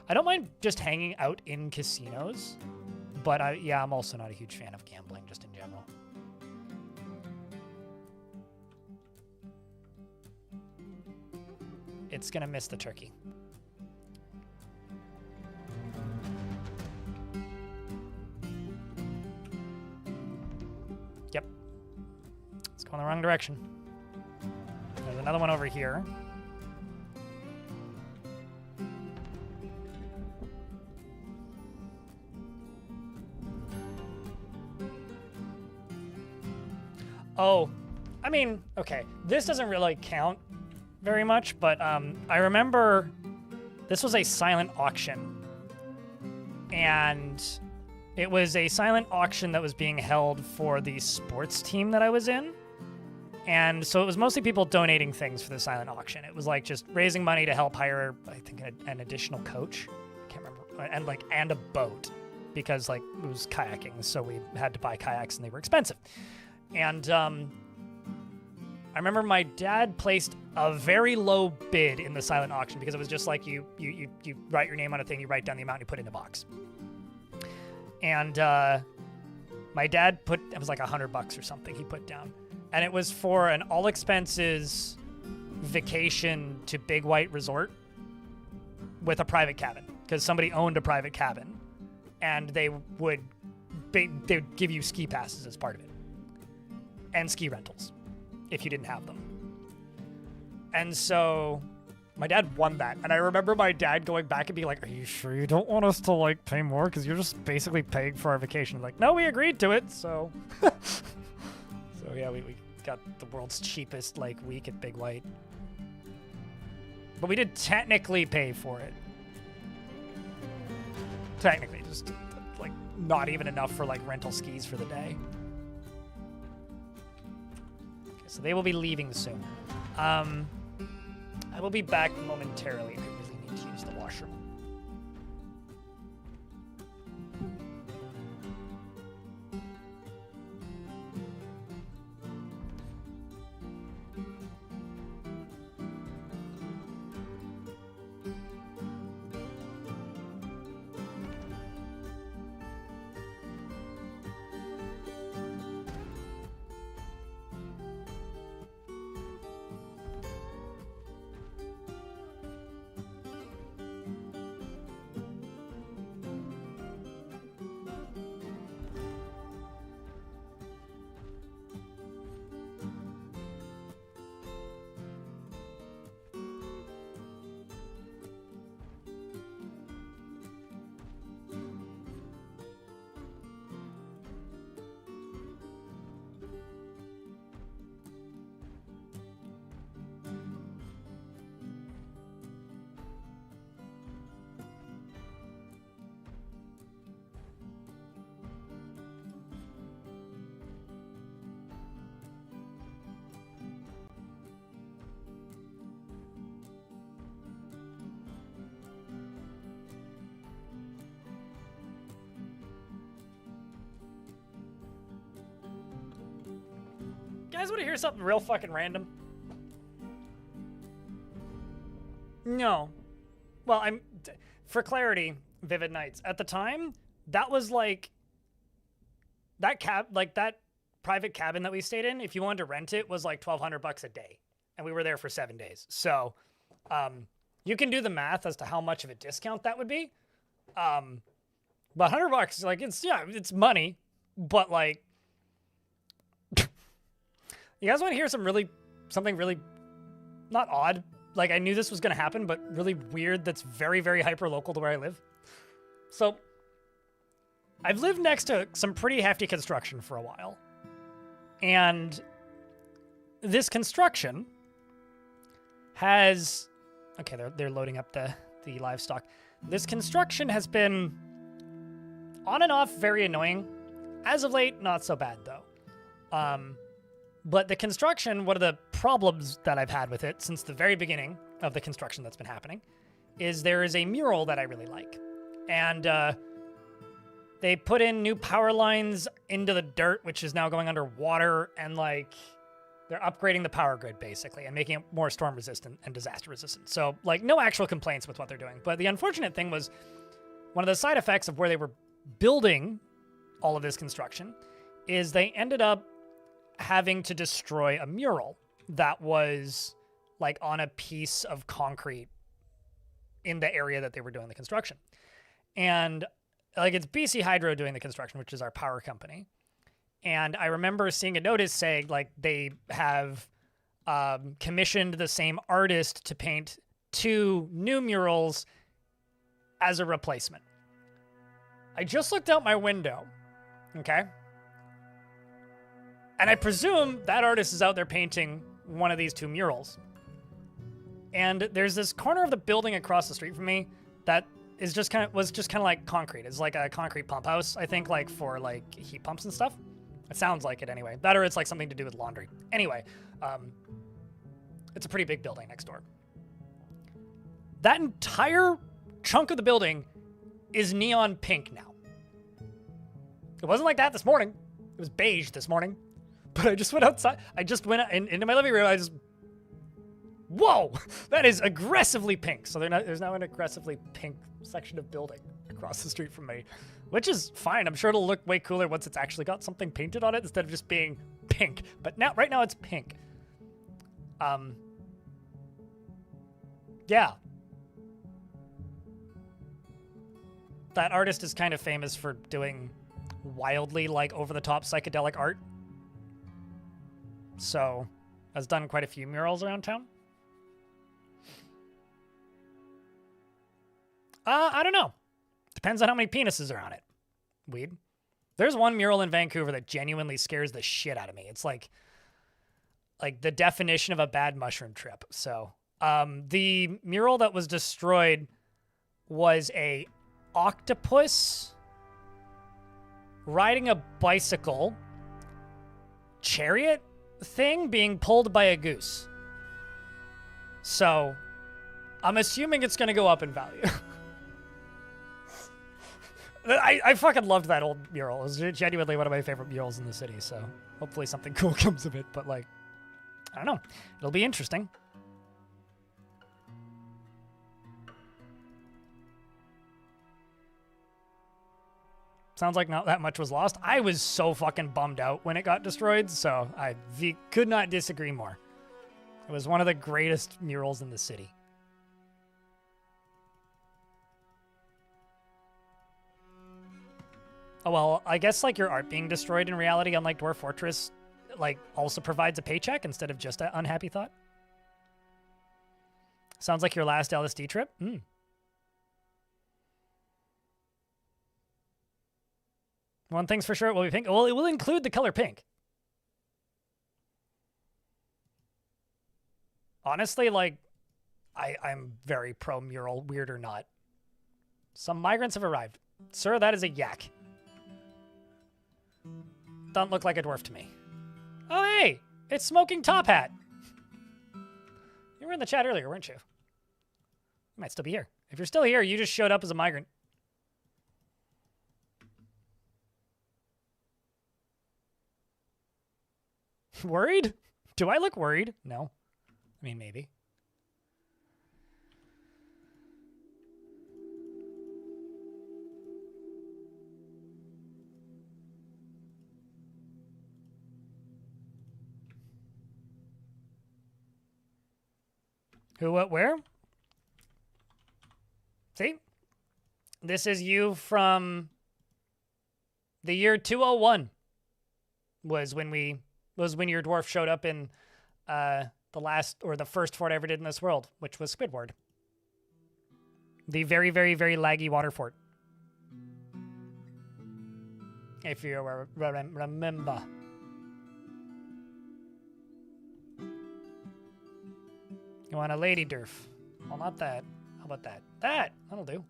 [SPEAKER 1] I don't mind just hanging out in casinos, but I'm also not a huge fan of gambling just in general. It's gonna miss the turkey. Yep. It's going the wrong direction. There's another one over here. Oh, I mean, okay. This doesn't really count very much, but I remember this was a silent auction, and it was a silent auction that was being held for the sports team that I was in, and so it was mostly people donating things for the silent auction. It was like just raising money to help hire, I think, an additional coach. I can't remember, and a boat, because like it was kayaking, so we had to buy kayaks and they were expensive. And I remember my dad placed a very low bid in the silent auction because it was just like you write your name on a thing, you write down the amount, you put it in a box. And my dad it was like $100 or something he put down. And it was for an all expenses vacation to Big White Resort with a private cabin, because somebody owned a private cabin and they would give you ski passes as part of it. And ski rentals, if you didn't have them. And so my dad won that. And I remember my dad going back and being like, "Are you sure you don't want us to like pay more? Because you're just basically paying for our vacation." Like, no, we agreed to it. So, so yeah, we got the world's cheapest like week at Big White. But we did technically pay for it. Technically, just like not even enough for like rental skis for the day. So they will be leaving soon. I will be back momentarily. I really need to use the washroom. You guys want to hear something real fucking random? No. Well, for clarity, Vivid Nights. At the time, that was like that private cabin that we stayed in. If you wanted to rent it, was like $1,200 a day, and we were there for 7 days. So, you can do the math as to how much of a discount that would be. But $100, like it's money, but like. You guys want to hear something really not odd? Like, I knew this was going to happen, but really weird that's very, very hyper-local to where I live. So, I've lived next to some pretty hefty construction for a while. And this construction has... Okay, they're loading up the livestock. This construction has been on and off very annoying. As of late, not so bad, though. But the construction, one of the problems that I've had with it since the very beginning of the construction that's been happening is there is a mural that I really like. And they put in new power lines into the dirt, which is now going underwater, and like they're upgrading the power grid basically and making it more storm resistant and disaster resistant. So like no actual complaints with what they're doing. But the unfortunate thing was one of the side effects of where they were building all of this construction is they ended up having to destroy a mural that was like on a piece of concrete in the area that they were doing the construction. And like it's BC Hydro doing the construction, which is our power company. And I remember seeing a notice saying like they have commissioned the same artist to paint 2 new murals as a replacement. I just looked out my window, okay? And I presume that artist is out there painting one of these 2 murals. And there's this corner of the building across the street from me that was just kind of like concrete. It's like a concrete pump house, I think, like for like heat pumps and stuff. It sounds like it anyway. That or it's like something to do with laundry. Anyway, it's a pretty big building next door. That entire chunk of the building is neon pink now. It wasn't like that this morning. It was beige this morning. But I just went outside. I just went into my living room. Whoa, that is aggressively pink. So there's now an aggressively pink section of building across the street from me, which is fine. I'm sure it'll look way cooler once it's actually got something painted on it instead of just being pink. But right now it's pink. Yeah. That artist is kind of famous for doing wildly like over-the-top psychedelic art. So, has done quite a few murals around town. I don't know. Depends on how many penises are on it. Weed. There's one mural in Vancouver that genuinely scares the shit out of me. It's like the definition of a bad mushroom trip. So, the mural that was destroyed was a octopus riding a bicycle chariot thing being pulled by a goose. So, I'm assuming it's going to go up in value. I fucking loved that old mural. It was genuinely one of my favorite murals in the city, so hopefully something cool comes of it, but like, I don't know. It'll be interesting. Sounds like not that much was lost. I was so fucking bummed out when it got destroyed, so I could not disagree more. It was one of the greatest murals in the city. Oh, well, I guess, like, your art being destroyed in reality, unlike Dwarf Fortress, like, also provides a paycheck instead of just an unhappy thought. Sounds like your last LSD trip. One thing's for sure, it will be pink. Well, it will include the color pink. Honestly, like, I'm very pro-mural, weird or not. Some migrants have arrived. Sir, that is a yak. Doesn't look like a dwarf to me. Oh, hey! It's Smoking Top Hat! You were in the chat earlier, weren't you? You might still be here. If you're still here, you just showed up as a migrant. Worried? Do I look worried? No. I mean, maybe. Who, what, where? See? This is you from the year 201. Was when your dwarf showed up in the last or the first fort I ever did in this world, which was Squidward. The very, very, very laggy water fort. If you remember. You want a lady derf? Well, not that. How about that? That'll do.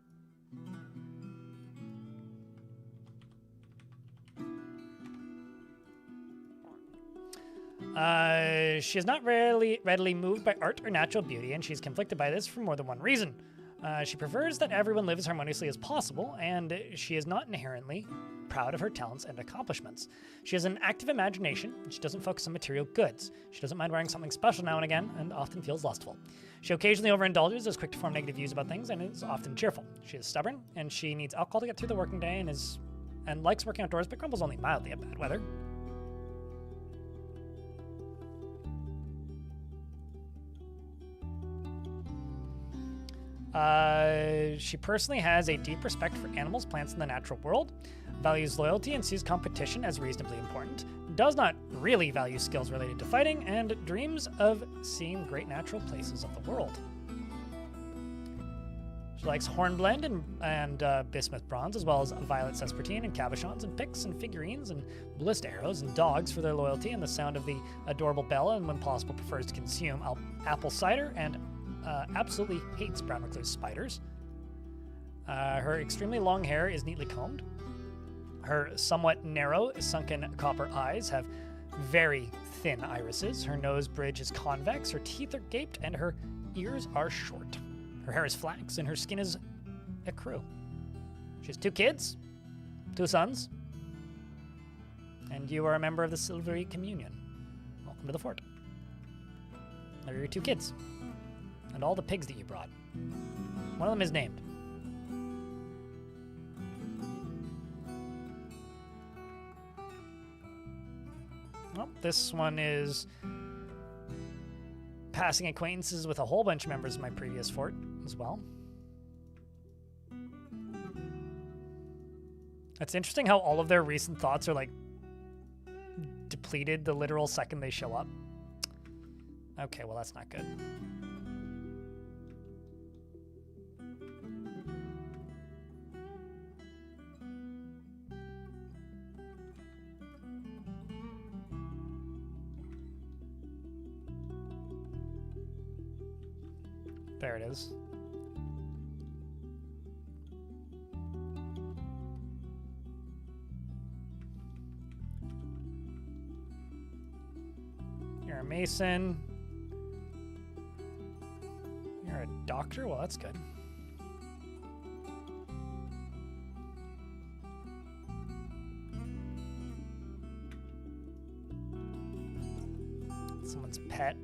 [SPEAKER 1] She is not readily moved by art or natural beauty, and she's conflicted by this for more than one reason. She prefers that everyone lives as harmoniously as possible, and she is not inherently proud of her talents and accomplishments. She has an active imagination, and she doesn't focus on material goods. She doesn't mind wearing something special now and again, and often feels lustful. She occasionally overindulges, is quick to form negative views about things, and is often cheerful. She is stubborn, and she needs alcohol to get through the working day, and likes working outdoors, but grumbles only mildly at bad weather. She personally has a deep respect for animals, plants, and the natural world, values loyalty and sees competition as reasonably important, does not really value skills related to fighting, and dreams of seeing great natural places of the world. She likes hornblende and bismuth bronze, as well as violet sespertine and cabochons and picks and figurines and ballista arrows and dogs for their loyalty and the sound of the adorable bell, and when possible prefers to consume apple cider and absolutely hates brown recluse spiders. Her extremely long hair is neatly combed. Her somewhat narrow, sunken copper eyes have very thin irises. Her nose bridge is convex, her teeth are gaped, and her ears are short. Her hair is flax, and her skin is ecru. She has 2 kids, 2 sons, and you are a member of the Silvery Communion. Welcome to the fort. There are your 2 kids. And all the pigs that you brought. One of them is named. Well, this one is passing acquaintances with a whole bunch of members of my previous fort as well. It's interesting how all of their recent thoughts are like depleted the literal second they show up. Okay, well, that's not good. There it is. You're a mason. You're a doctor? Well, that's good. Someone's pet.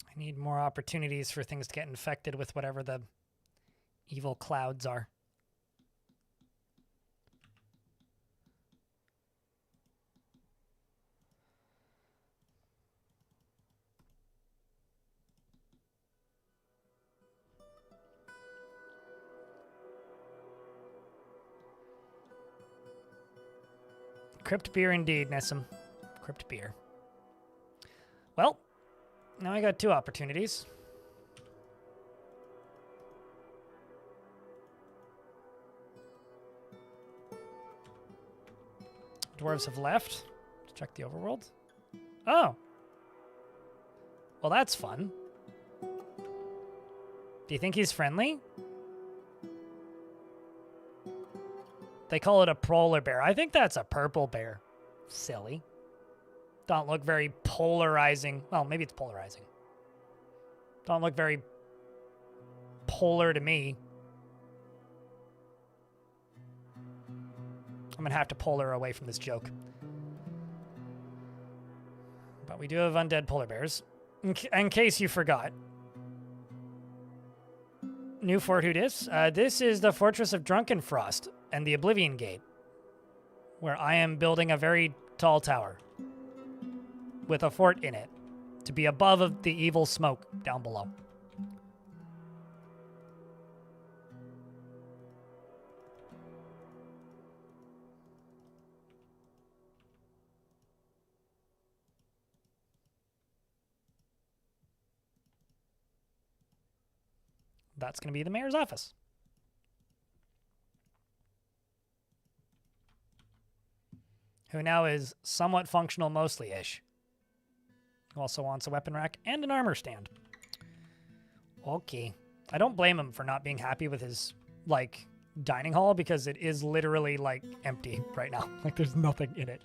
[SPEAKER 1] I need more opportunities for things to get infected with whatever the evil clouds are. Crypt beer indeed, Nessim. Crypt beer. Well, now I got 2 opportunities. Dwarves have left to check the overworld. Oh. Well, that's fun. Do you think he's friendly? They call it a polar bear. I think that's a purple bear. Silly. Don't look very polarizing. Well, maybe it's polarizing. Don't look very polar to me. I'm gonna have to polar away from this joke. But we do have undead polar bears. In case you forgot. New fort, who dis? This is the Fortress of Drunkenfrost and the Oblivion Gate, where I am building a very tall tower with a fort in it to be above the evil smoke down below. That's going to be the mayor's office. Who now is somewhat functional mostly-ish. Who also wants a weapon rack and an armor stand. Okay. I don't blame him for not being happy with his, like, dining hall because it is literally, like, empty right now. Like, there's nothing in it.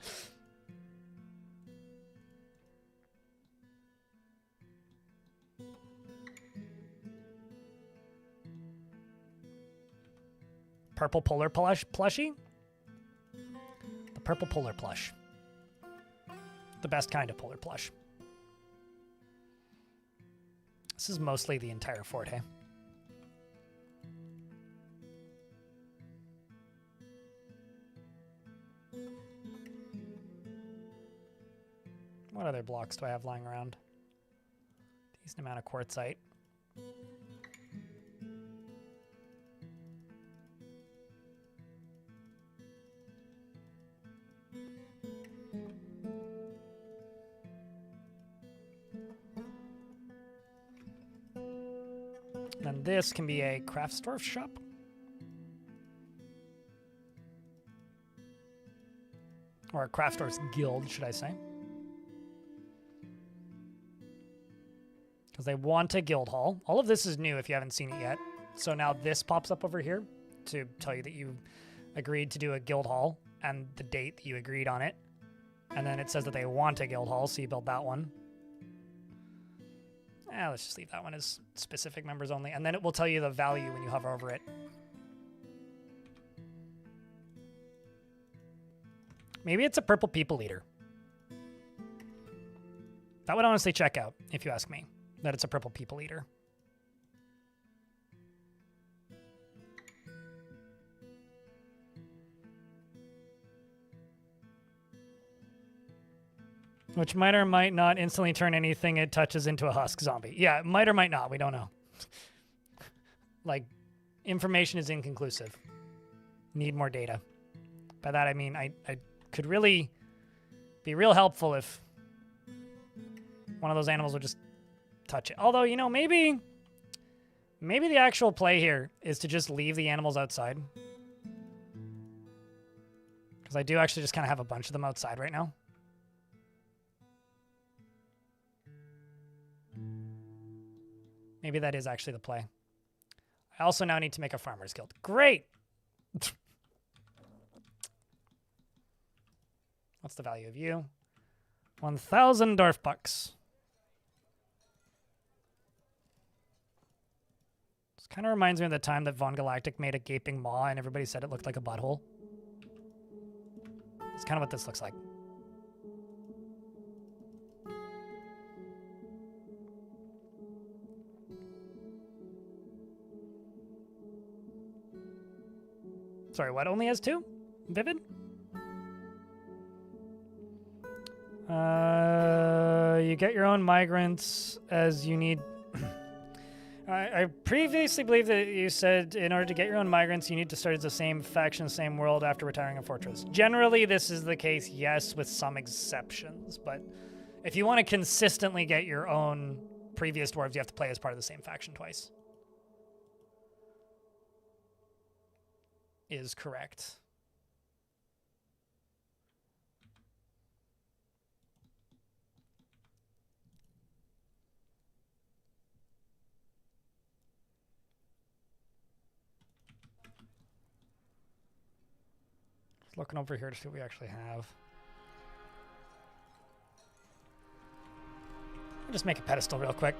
[SPEAKER 1] Purple polar plushie? The purple polar plush. The best kind of polar plush. This is mostly the entire fort, hey? What other blocks do I have lying around? Decent amount of quartzite. And this can be a craftsdwarf shop. Or a craftsdwarf's guild, should I say. Because they want a guild hall. All of this is new if you haven't seen it yet. So now this pops up over here to tell you that you agreed to do a guild hall and the date that you agreed on it. And then it says that they want a guild hall, so you build that one. Let's just leave that one as specific members only. And then it will tell you the value when you hover over it. Maybe it's a purple people eater. That would honestly check out, if you ask me, that it's a purple people eater. Which might or might not instantly turn anything it touches into a husk zombie. Yeah, might or might not. We don't know. Like, information is inconclusive. Need more data. By that, I mean, I could really be real helpful if one of those animals would just touch it. Although, you know, maybe the actual play here is to just leave the animals outside. Because I do actually just kind of have a bunch of them outside right now. Maybe that is actually the play. I also now need to make a farmer's guild. Great! What's the value of you? 1,000 Dorf bucks. This kind of reminds me of the time that Von Galactic made a gaping maw and everybody said it looked like a butthole. That's kind of what this looks like. Sorry, what? Only has 2? Vivid? You get your own migrants as you need. I previously believed that you said in order to get your own migrants, you need to start as the same faction, same world after retiring a fortress. Generally, this is the case, yes, with some exceptions. But if you want to consistently get your own previous dwarves, you have to play as part of the same faction twice. Is correct. Just looking over here to see what we actually have. I'll just make a pedestal real quick.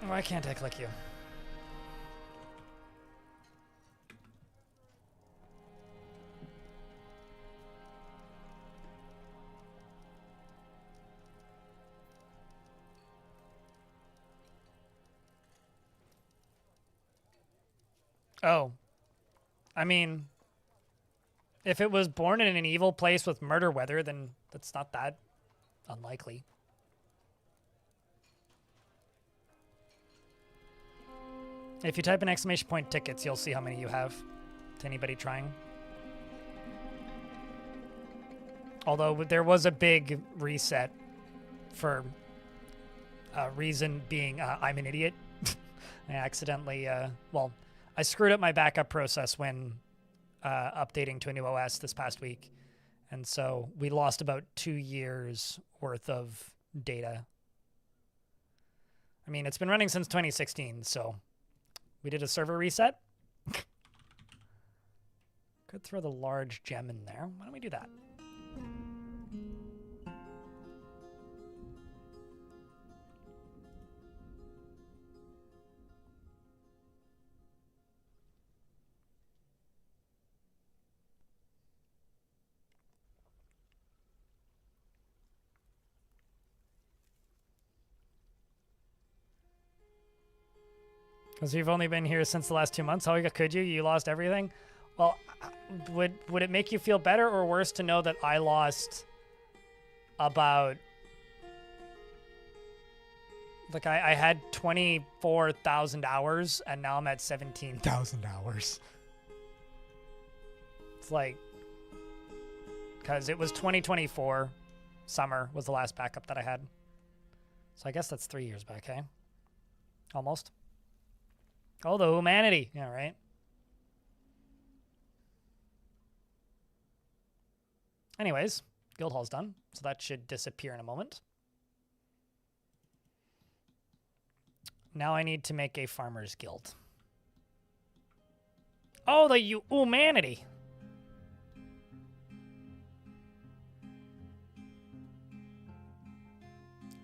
[SPEAKER 1] Why can't I click you? Oh. I mean, if it was born in an evil place with murder weather, then that's not that unlikely. If you type in exclamation point tickets, you'll see how many you have to anybody trying. Although there was a big reset for reason being I'm an idiot. I accidentally, well, I screwed up my backup process when updating to a new OS this past week. And so we lost about 2 years worth of data. I mean, it's been running since 2016, so we did a server reset. Could throw the large gem in there. Why don't we do that? Because you've only been here since the last 2 months. How could you? You lost everything? Well, would it make you feel better or worse to know that I lost about... Like, I had 24,000 hours, and now I'm at 17,000 hours. It's like... Because it was 2024. Summer was the last backup that I had. So I guess that's 3 years back, eh? Almost. Oh, the humanity. Yeah, right. Anyways, guild hall's done, so that should disappear in a moment. Now I need to make a farmer's guild. Oh, the humanity.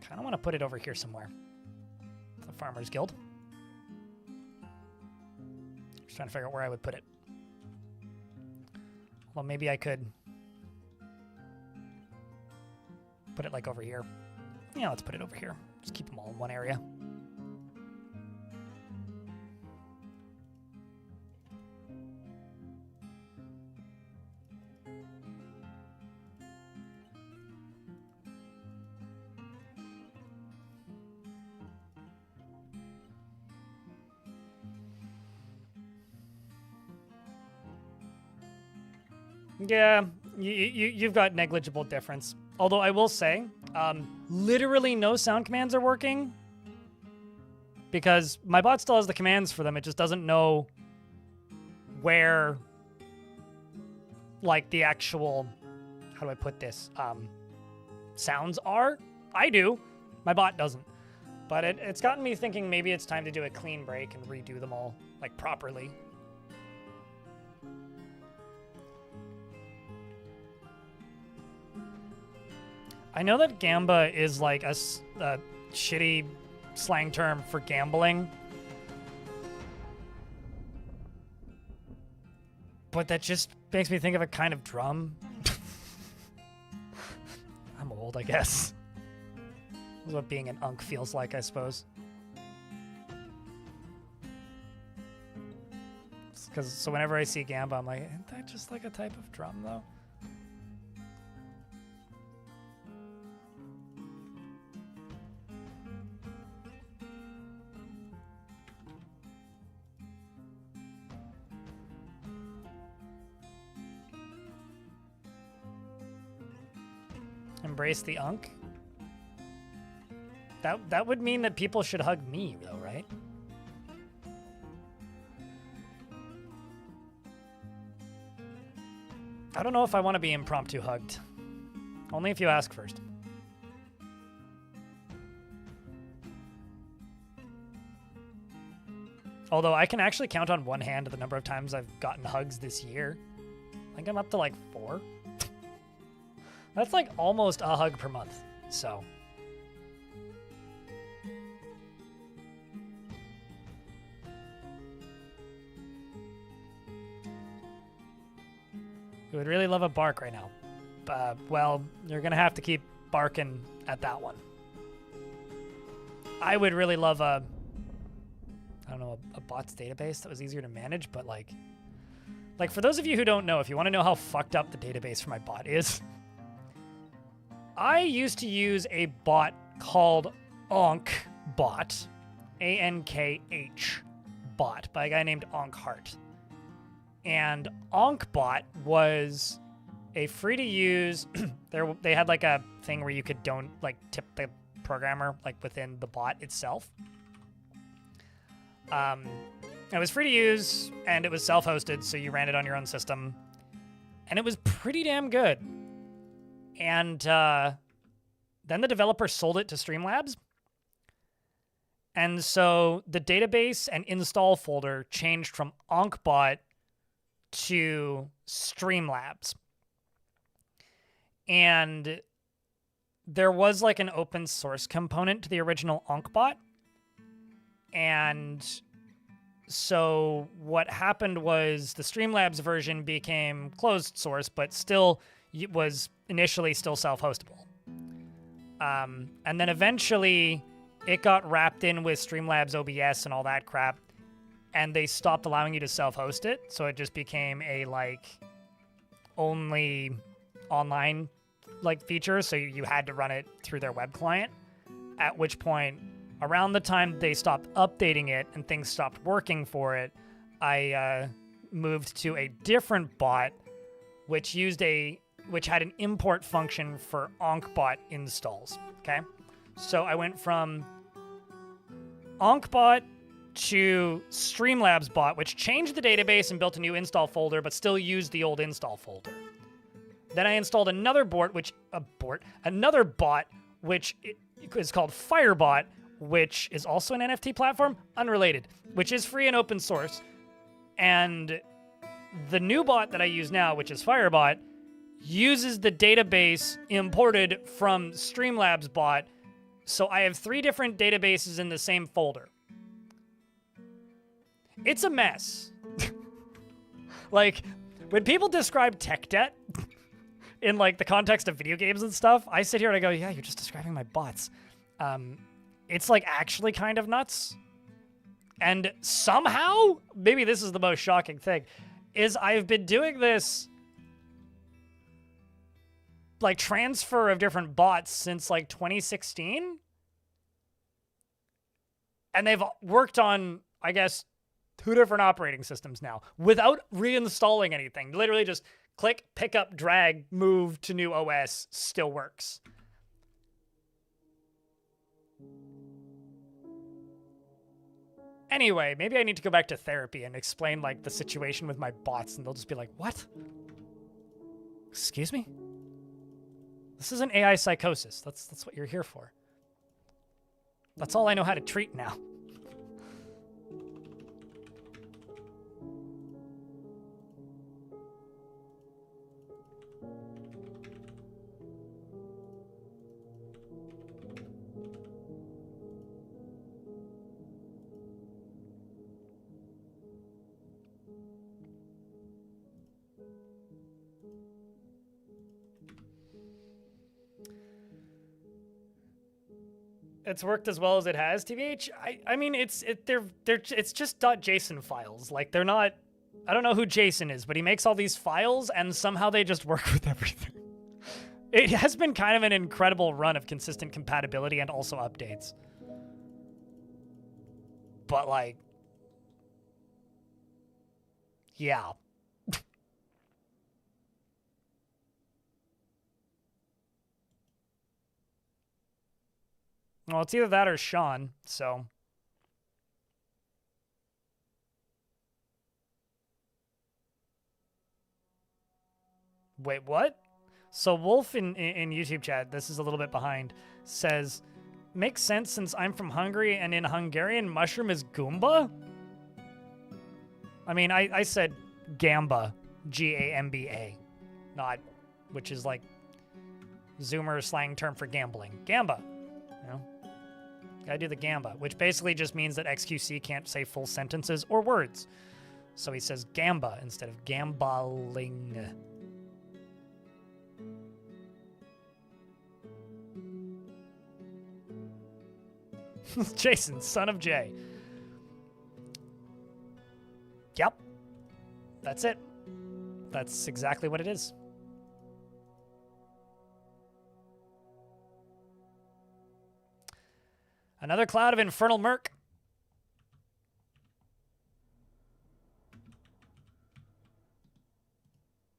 [SPEAKER 1] Kind of want to put it over here somewhere. The farmer's guild. Just trying to figure out where I would put it. Well, maybe I could put it like over here. Yeah, let's put it over here. Just keep them all in one area. Yeah, you've got negligible difference. Although I will say, literally no sound commands are working because my bot still has the commands for them. It just doesn't know where, like, the actual, how do I put this? sounds are. I do. My bot doesn't. But it's gotten me thinking maybe it's time to do a clean break and redo them all, like, properly. I know that gamba is, like, a shitty slang term for gambling. But that just makes me think of a kind of drum. I'm old, I guess. This is what being an unk feels like, I suppose. So whenever I see gamba, I'm like, isn't that just like a type of drum, though? Embrace the unk? That would mean that people should hug me, though, right? I don't know if I want to be impromptu hugged. Only if you ask first. Although I can actually count on one hand the number of times I've gotten hugs this year. I think I'm up to like 4. That's like almost a hug per month, so. You would really love a bark right now. Well, you're gonna have to keep barking at that one. I would really love a bots database that was easier to manage, but like for those of you who don't know, if you want to know how fucked up the database for my bot is, I used to use a bot called AnkBot, A-N-K-H bot, by a guy named Ankhart. And AnkBot was a free-to-use. They had like a thing where you could tip the programmer like within the bot itself. It was free to use, and it was self-hosted, so you ran it on your own system, and it was pretty damn good. And then the developer sold it to Streamlabs. And so the database and install folder changed from AnkBot to Streamlabs. And there was like an open source component to the original AnkBot. And so what happened was the Streamlabs version became closed source, but still was initially still self-hostable. And then eventually it got wrapped in with Streamlabs OBS and all that crap, and they stopped allowing you to self-host it, so it just became a only online feature, so you had to run it through their web client, at which point, around the time they stopped updating it and things stopped working for it, I moved to a different bot, which had an import function for AnkBot installs, okay? So I went from AnkBot to Streamlabs bot, which changed the database and built a new install folder, but still used the old install folder. Then I installed another bot, which is called Firebot, which is also an NFT platform, unrelated, which is free and open source. And the new bot that I use now, which is Firebot, uses the database imported from Streamlabs bot. So I have 3 different databases in the same folder. It's a mess. When people describe tech debt in the context of video games and stuff, I sit here and I go, yeah, you're just describing my bots. It's actually kind of nuts. And somehow, maybe this is the most shocking thing, is I've been doing this transfer of different bots since 2016. And they've worked on, I guess, 2 different operating systems now without reinstalling anything. Literally just click, pick up, drag, move to new OS, still works. Anyway, maybe I need to go back to therapy and explain the situation with my bots, and they'll just be like, what? Excuse me? This isn't AI psychosis. That's what you're here for. That's all I know how to treat now. It's worked as well as it has, TVH. I mean, it's just .json files. Like, they're not. I don't know who Jason is, but he makes all these files, and somehow they just work with everything. It has been kind of an incredible run of consistent compatibility and also updates. But like, yeah. Well, it's either that or Sean, so. Wait, what? So Wolf in YouTube chat, this is a little bit behind, says, makes sense since I'm from Hungary and in Hungarian, mushroom is Goomba? I mean, I said Gamba, G-A-M-B-A, not, which is like Zoomer slang term for gambling. Gamba, you know? Gotta do the Gamba, which basically just means that XQC can't say full sentences or words. So he says Gamba instead of gambling. Jason, son of Jay. Yep. That's it. That's exactly what it is. Another cloud of infernal murk.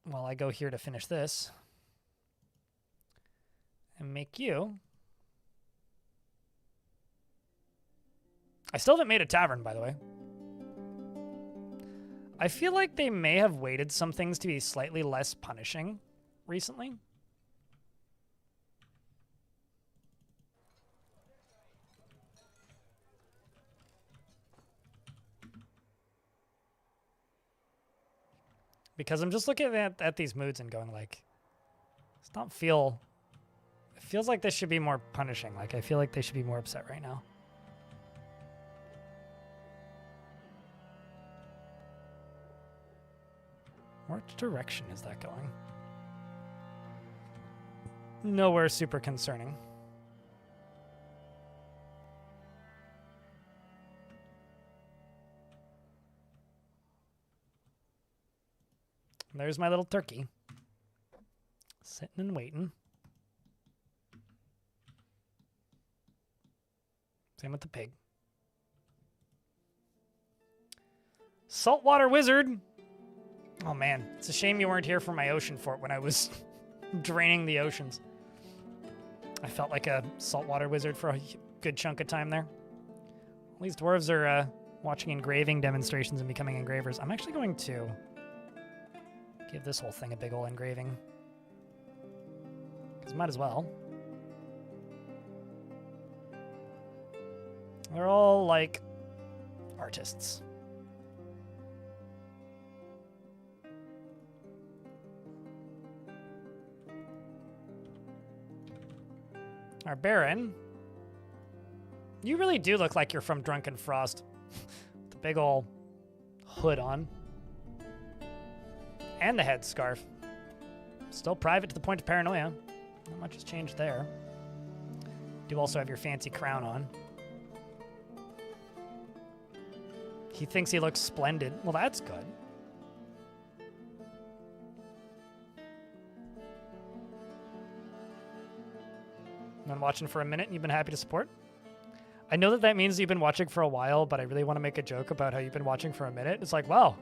[SPEAKER 1] Well, I go here to finish this. And make you. I still haven't made a tavern, by the way. I feel like they may have weighted some things to be slightly less punishing recently. Because I'm just looking at these moods and going like, it's not feel, it feels like this should be more punishing. Like, I feel like they should be more upset right now. Which direction is that going? Nowhere super concerning. There's my little turkey. Sitting and waiting. Same with the pig. Saltwater wizard. Oh man, it's a shame you weren't here for my ocean fort when I was draining the oceans. I felt like a saltwater wizard for a good chunk of time there. All these dwarves are watching engraving demonstrations and becoming engravers. I'm actually going to give this whole thing a big ol' engraving. Because might as well. They're all like artists. Our Baron. You really do look like you're from Drunken Frost. The big ol' hood on. And the headscarf. Still private to the point of paranoia. Not much has changed there. You also have your fancy crown on. He thinks he looks splendid. Well, that's good. Been watching for a minute and you've been happy to support? I know that means you've been watching for a while, but I really want to make a joke about how you've been watching for a minute. It's like, wow.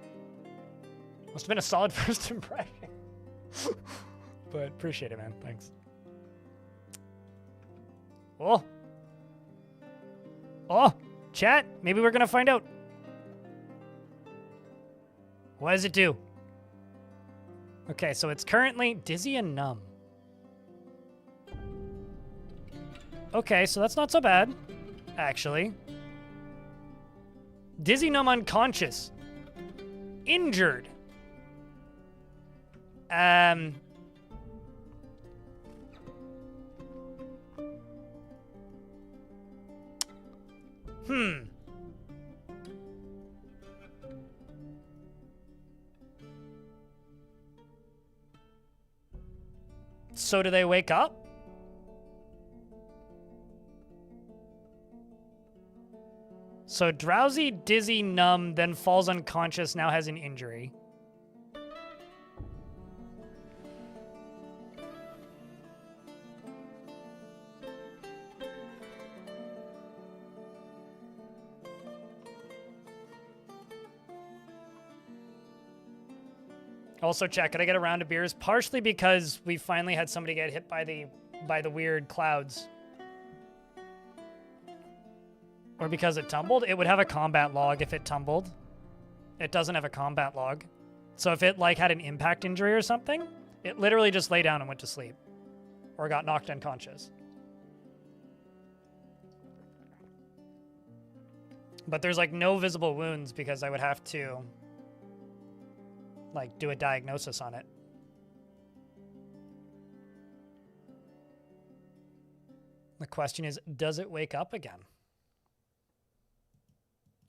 [SPEAKER 1] Must have been a solid first impression. But appreciate it, man. Thanks. Oh. Oh, chat. Maybe we're going to find out. What does it do? Okay, so it's currently dizzy and numb. Okay, so that's not so bad, actually. Dizzy, numb, unconscious. Injured. So do they wake up? So drowsy, dizzy, numb, then falls unconscious, now has an injury. Also, chat, could I get a round of beers? Partially because we finally had somebody get hit by the weird clouds. Or because it tumbled. It would have a combat log if it tumbled. It doesn't have a combat log. So if it like had an impact injury or something, it literally just lay down and went to sleep. Or got knocked unconscious. But there's like no visible wounds because I would have to like do a diagnosis on it. The question is, does it wake up again?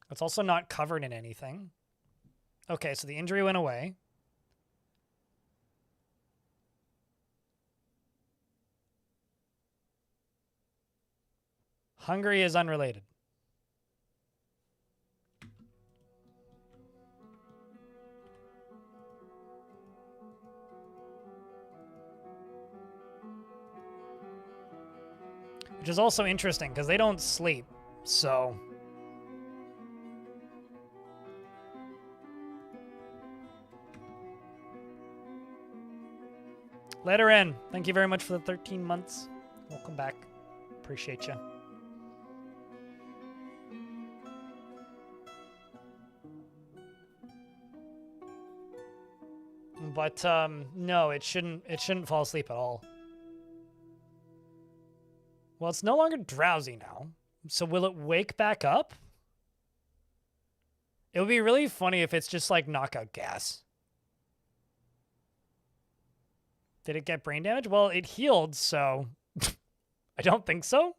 [SPEAKER 1] It's also not covered in anything. Okay, so the injury went away. Hungry is unrelated. Which is also interesting, because they don't sleep, so... Let her in. Thank you very much for the 13 months. Welcome back. Appreciate you. But, no, it shouldn't fall asleep at all. Well, it's no longer drowsy now. So will it wake back up? It would be really funny if it's just like knockout gas. Did it get brain damage? Well, it healed, so I don't think so.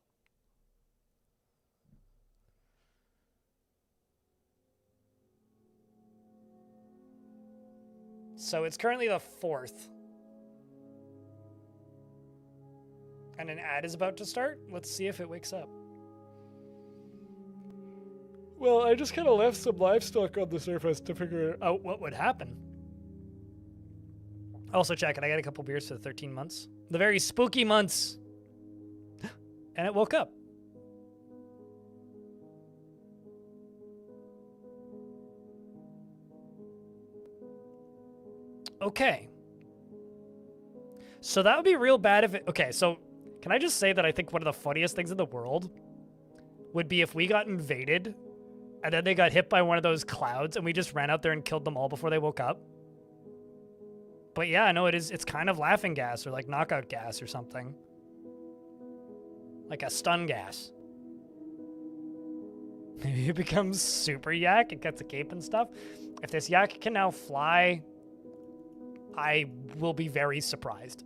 [SPEAKER 1] So it's currently the 4th. And an ad is about to start. Let's see if it wakes up. Well, I just kind of left some livestock on the surface to figure out what would happen. Also, check it. I got a couple beers for the 13 months. The very spooky months. And it woke up. Okay. So that would be real bad if it... Okay, so can I just say that I think one of the funniest things in the world would be if we got invaded and then they got hit by one of those clouds and we just ran out there and killed them all before they woke up? But yeah, no, it's kind of laughing gas or like knockout gas or something. Like a stun gas. Maybe it becomes super yak. It gets a cape and stuff. If this yak can now fly, I will be very surprised.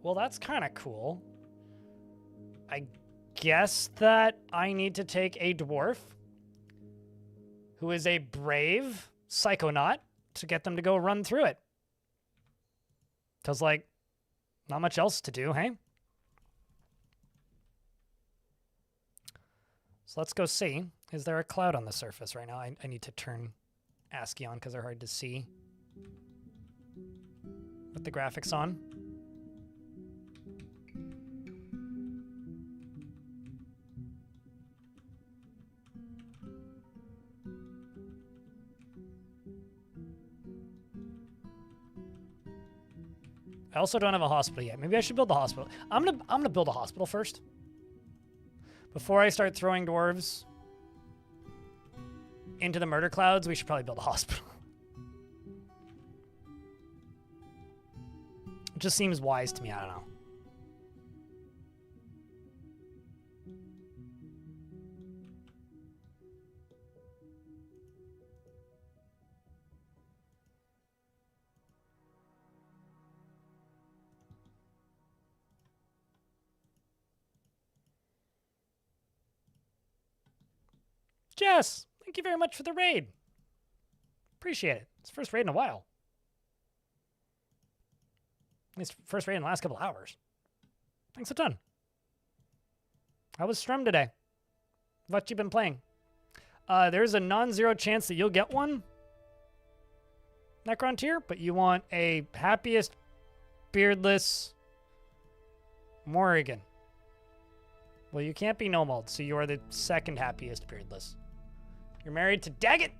[SPEAKER 1] Well, that's kind of cool. I guess that I need to take a dwarf who is a brave psychonaut to get them to go run through it. Because, like, not much else to do, hey? So let's go see. Is there a cloud on the surface right now? I need to turn ASCII on because they're hard to see with the graphics on. I also don't have a hospital yet. Maybe I should build the hospital. I'm gonna build a hospital first. Before I start throwing dwarves into the murder clouds, we should probably build a hospital. It just seems wise to me. I don't know. Jess, thank you very much for the raid. Appreciate it. It's the first raid in a while. It's first raid in the last couple hours. Thanks a ton. How was Strum today? What you been playing? There's a non-zero chance that you'll get one, Necron tier, but you want a happiest, beardless Morrigan. Well, you can't be Nomald, so you are the second happiest beardless. You're married to Daggett.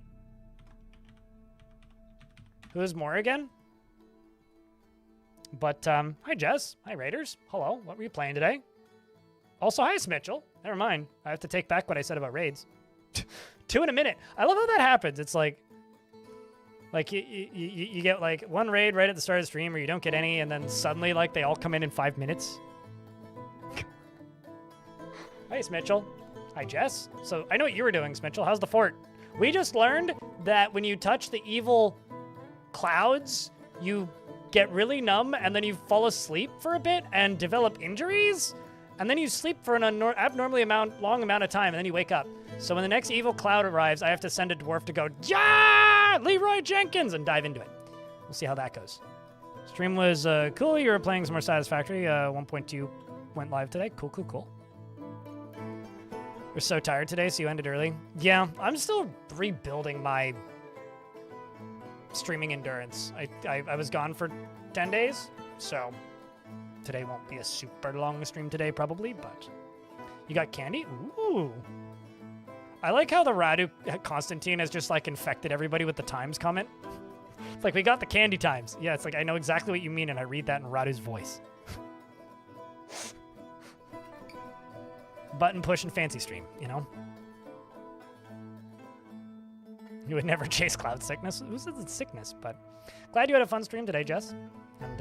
[SPEAKER 1] Who is Morrigan? But, hi, Jess. Hi, Raiders. Hello. What were you playing today? Also, hi, Smitchell. Never mind. I have to take back what I said about raids. 2 in a minute. I love how that happens. It's like you get, like, one raid right at the start of the stream, or you don't get any, and then suddenly, like, they all come in 5 minutes. Hi, Smitchell. Hi, Jess. So, I know what you were doing, Smitchell. How's the fort? We just learned that when you touch the evil clouds, you get really numb, and then you fall asleep for a bit and develop injuries, and then you sleep for an abnormally long amount of time, and then you wake up. So when the next evil cloud arrives, I have to send a dwarf to go, yeah, Leroy Jenkins, and dive into it. We'll see how that goes. Stream was cool. You were playing some more Satisfactory. 1.2 went live today. Cool. You're so tired today, so you ended early. Yeah, I'm still rebuilding my streaming endurance. I was gone for 10 days, so today won't be a super long stream today, probably, but you got candy? Ooh. I like how the Radu Constantine has just, like, infected everybody with the times comment. It's like, we got the candy times. Yeah, it's like, I know exactly what you mean, and I read that in Radu's voice. Button push and fancy stream, you know? You would never chase cloud sickness. Who says it's sickness? But glad you had a fun stream today, Jess. And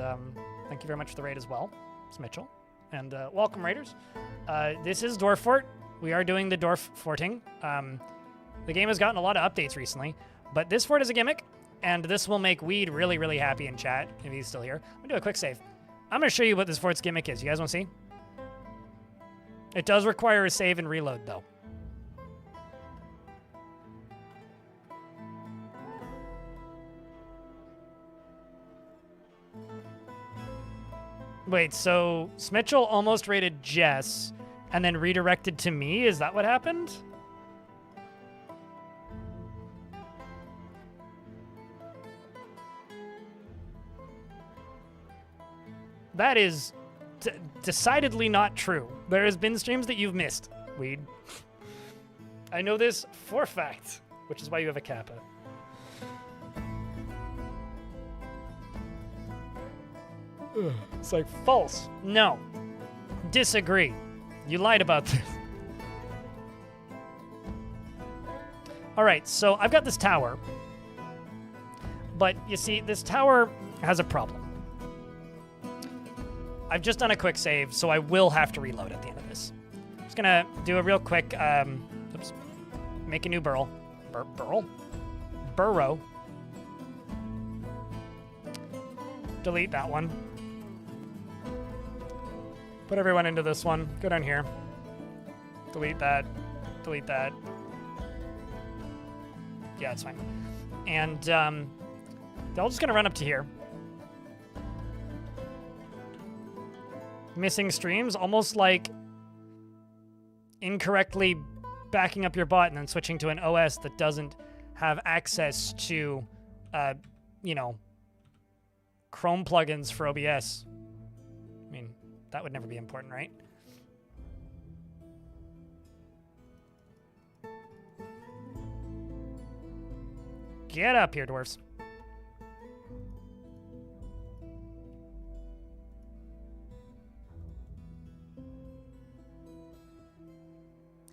[SPEAKER 1] thank you very much for the raid as well. It's Mitchell. And welcome, Raiders. This is Dwarf Fort. We are doing the Dwarf Forting. The game has gotten a lot of updates recently, but this fort is a gimmick, and this will make Weed really, really happy in chat if he's still here. I'm going to do a quick save. I'm going to show you what this fort's gimmick is. You guys want to see? It does require a save and reload, though. Wait, so Smitchell almost raided Jess and then redirected to me? Is that what happened? That is decidedly not true. There has been streams that you've missed, Weed. I know this for a fact, which is why you have a kappa. It's like, false. No. Disagree. You lied about this. All right, so I've got this tower. But you see, this tower has a problem. I've just done a quick save, so I will have to reload at the end of this. I'm just gonna do a real quick, oops, make a new burrow. Burrow. Delete that one. Put everyone into this one. Go down here. Delete that. Delete that. Yeah, it's fine. And they're all just gonna run up to here. Missing streams, almost like incorrectly backing up your bot and then switching to an OS that doesn't have access to, you know, Chrome plugins for OBS. I mean, that would never be important, right? Get up here, dwarves.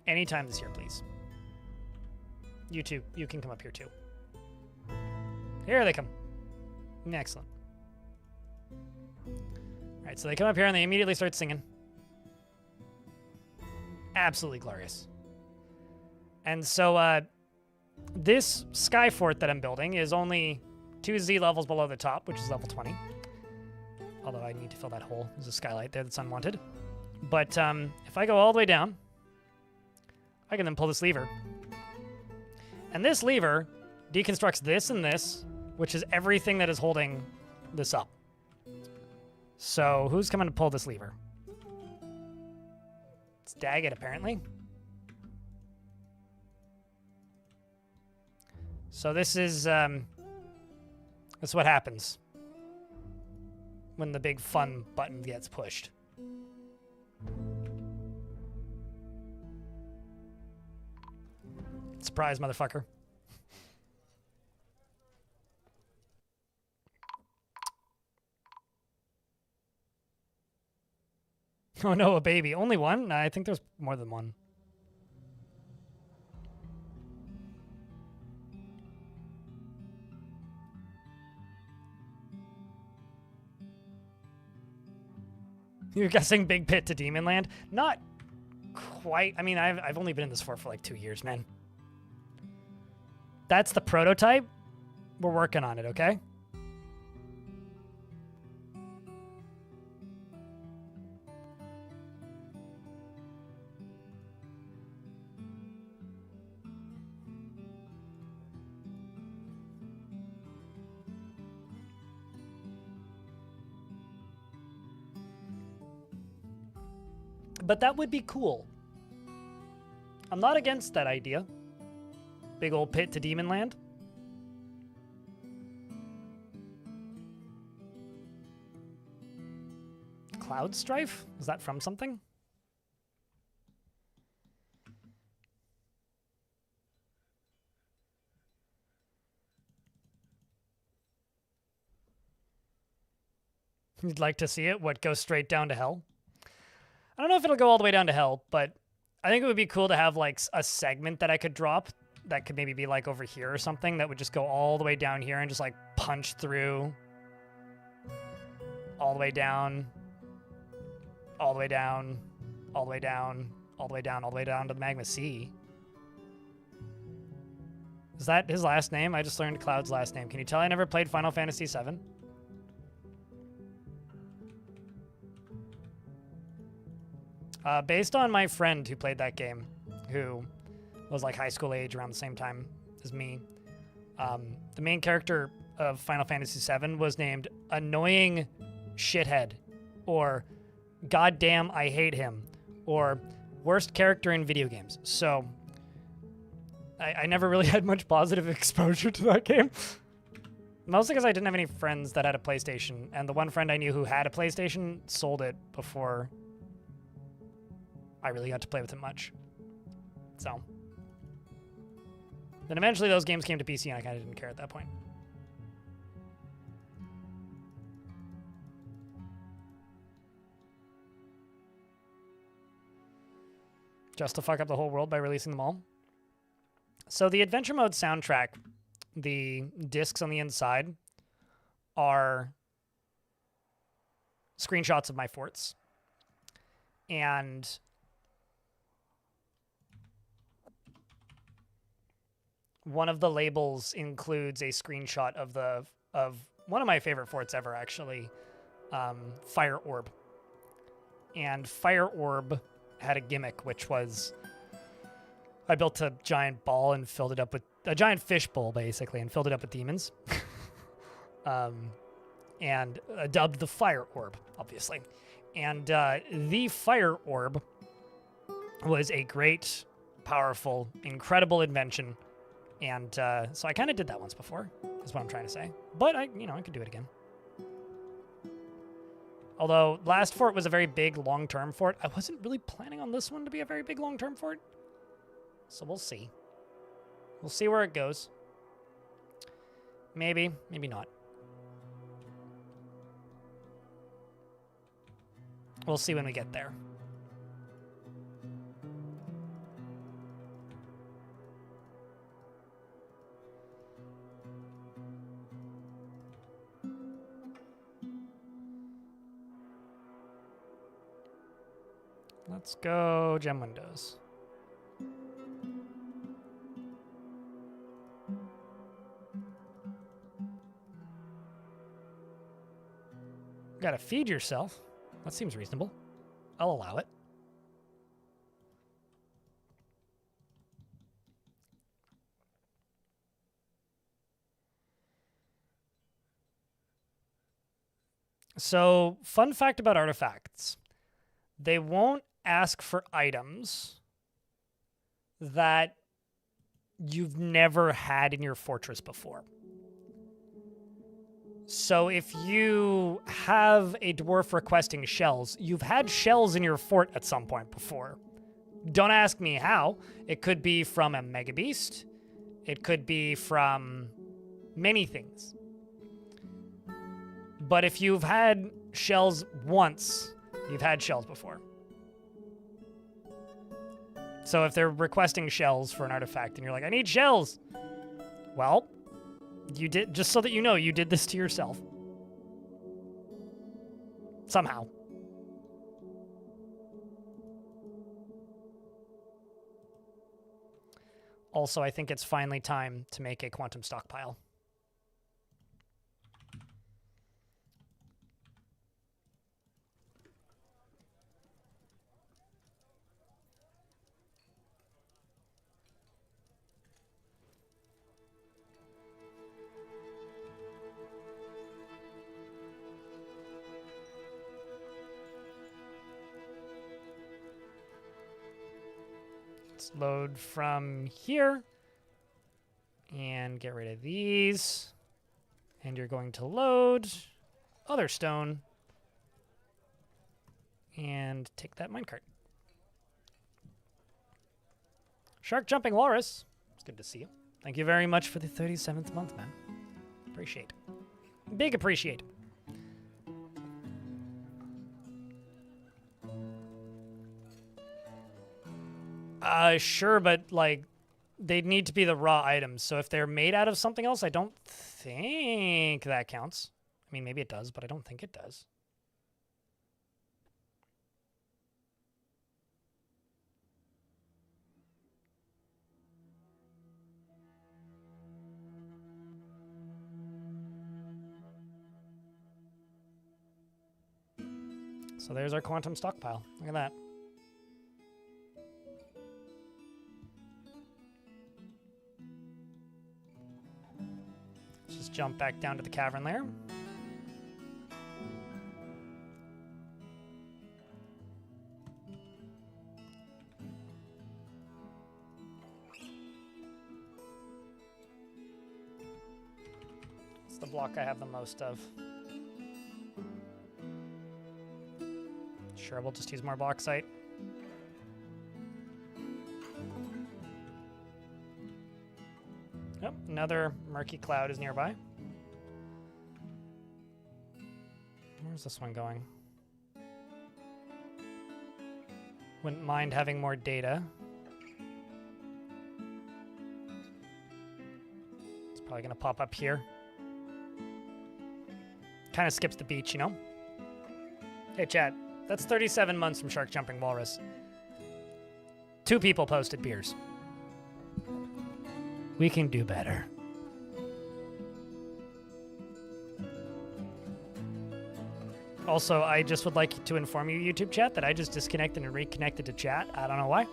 [SPEAKER 1] Anytime this year, please. You too. You can come up here too. Here they come. Excellent. right, so they come up here and they immediately start singing. Absolutely glorious. And so this sky fort that I'm building is only 2 Z levels below the top, which is level 20. Although I need to fill that hole. There's a skylight there that's unwanted. But if I go all the way down, I can then pull this lever. And this lever deconstructs this and this, which is everything that is holding this up. So who's coming to pull this lever? It's Daggett, apparently. So this is that's what happens when the big fun button gets pushed. Surprise, motherfucker. Oh no, a baby. Only one? Nah, I think there's more than one. You're guessing Big Pit to Demonland? Not quite. I mean, I've only been in this fort for like 2 years, man. That's the prototype. We're working on it, okay? But that would be cool. I'm not against that idea. Big old pit to Demonland. Cloud Strife? Is that from something? You'd like to see it? What, go straight down to hell? I don't know if it'll go all the way down to hell, but I think it would be cool to have like a segment that I could drop that could maybe be like over here or something that would just go all the way down here and just like punch through all the way down, all the way down, all the way down, all the way down, all the way down to the Magma Sea. Is that his last name? I just learned Cloud's last name. Can you tell I never played Final Fantasy VII? Based on my friend who played that game, who was like high school age around the same time as me, the main character of Final Fantasy VII was named Annoying Shithead, or Goddamn I Hate Him, or Worst Character in Video Games. So I never really had much positive exposure to that game. Mostly because I didn't have any friends that had a PlayStation, and the one friend I knew who had a PlayStation sold it before I really got to play with it much. So then eventually those games came to PC and I kind of didn't care at that point. Just to fuck up the whole world by releasing them all. So the Adventure Mode soundtrack, the discs on the inside are screenshots of my forts. And one of the labels includes a screenshot of one of my favorite forts ever, actually, Fire Orb. And Fire Orb had a gimmick, which was I built a giant ball and filled it up with a giant fish bowl, basically, and filled it up with demons. And dubbed the Fire Orb, obviously. And the Fire Orb was a great, powerful, incredible invention. And so I kind of did that once before, is what I'm trying to say. But I could do it again. Although last fort was a very big long-term fort, I wasn't really planning on this one to be a very big long-term fort. So we'll see. We'll see where it goes. Maybe, maybe not. We'll see when we get there. Let's go gem windows. Gotta feed yourself. That seems reasonable. I'll allow it. So, fun fact about artifacts. They won't ask for items that you've never had in your fortress before. So if you have a dwarf requesting shells, you've had shells in your fort at some point before. Don't ask me how. It could be from a mega beast. It could be from many things. But if you've had shells once, you've had shells before. So if they're requesting shells for an artifact and you're like, I need shells. Well, you did, just so that you know, you did this to yourself. Somehow. Also, I think it's finally time to make a quantum stockpile. Let's load from here and get rid of these. And you're going to load other stone and take that minecart. Shark Jumping Walrus, it's good to see you. Thank you very much for the 37th month, man. Appreciate. Big appreciate. Sure, but like they'd need to be the raw items. So if they're made out of something else, I don't think that counts. I mean, maybe it does, but I don't think it does. So there's our quantum stockpile. Look at that. Let's just jump back down to the cavern layer. It's the block I have the most of. Sure, we'll just use more bauxite. Yep, another murky cloud is nearby. Where's this one going? Wouldn't mind having more data. It's probably gonna pop up here. Kind of skips the beach, you know? Hey, chat. That's 37 months from Shark Jumping Walrus. 2 people posted beers. We can do better. Also, I just would like to inform you, YouTube chat, that I just disconnected and reconnected to chat. I don't know why.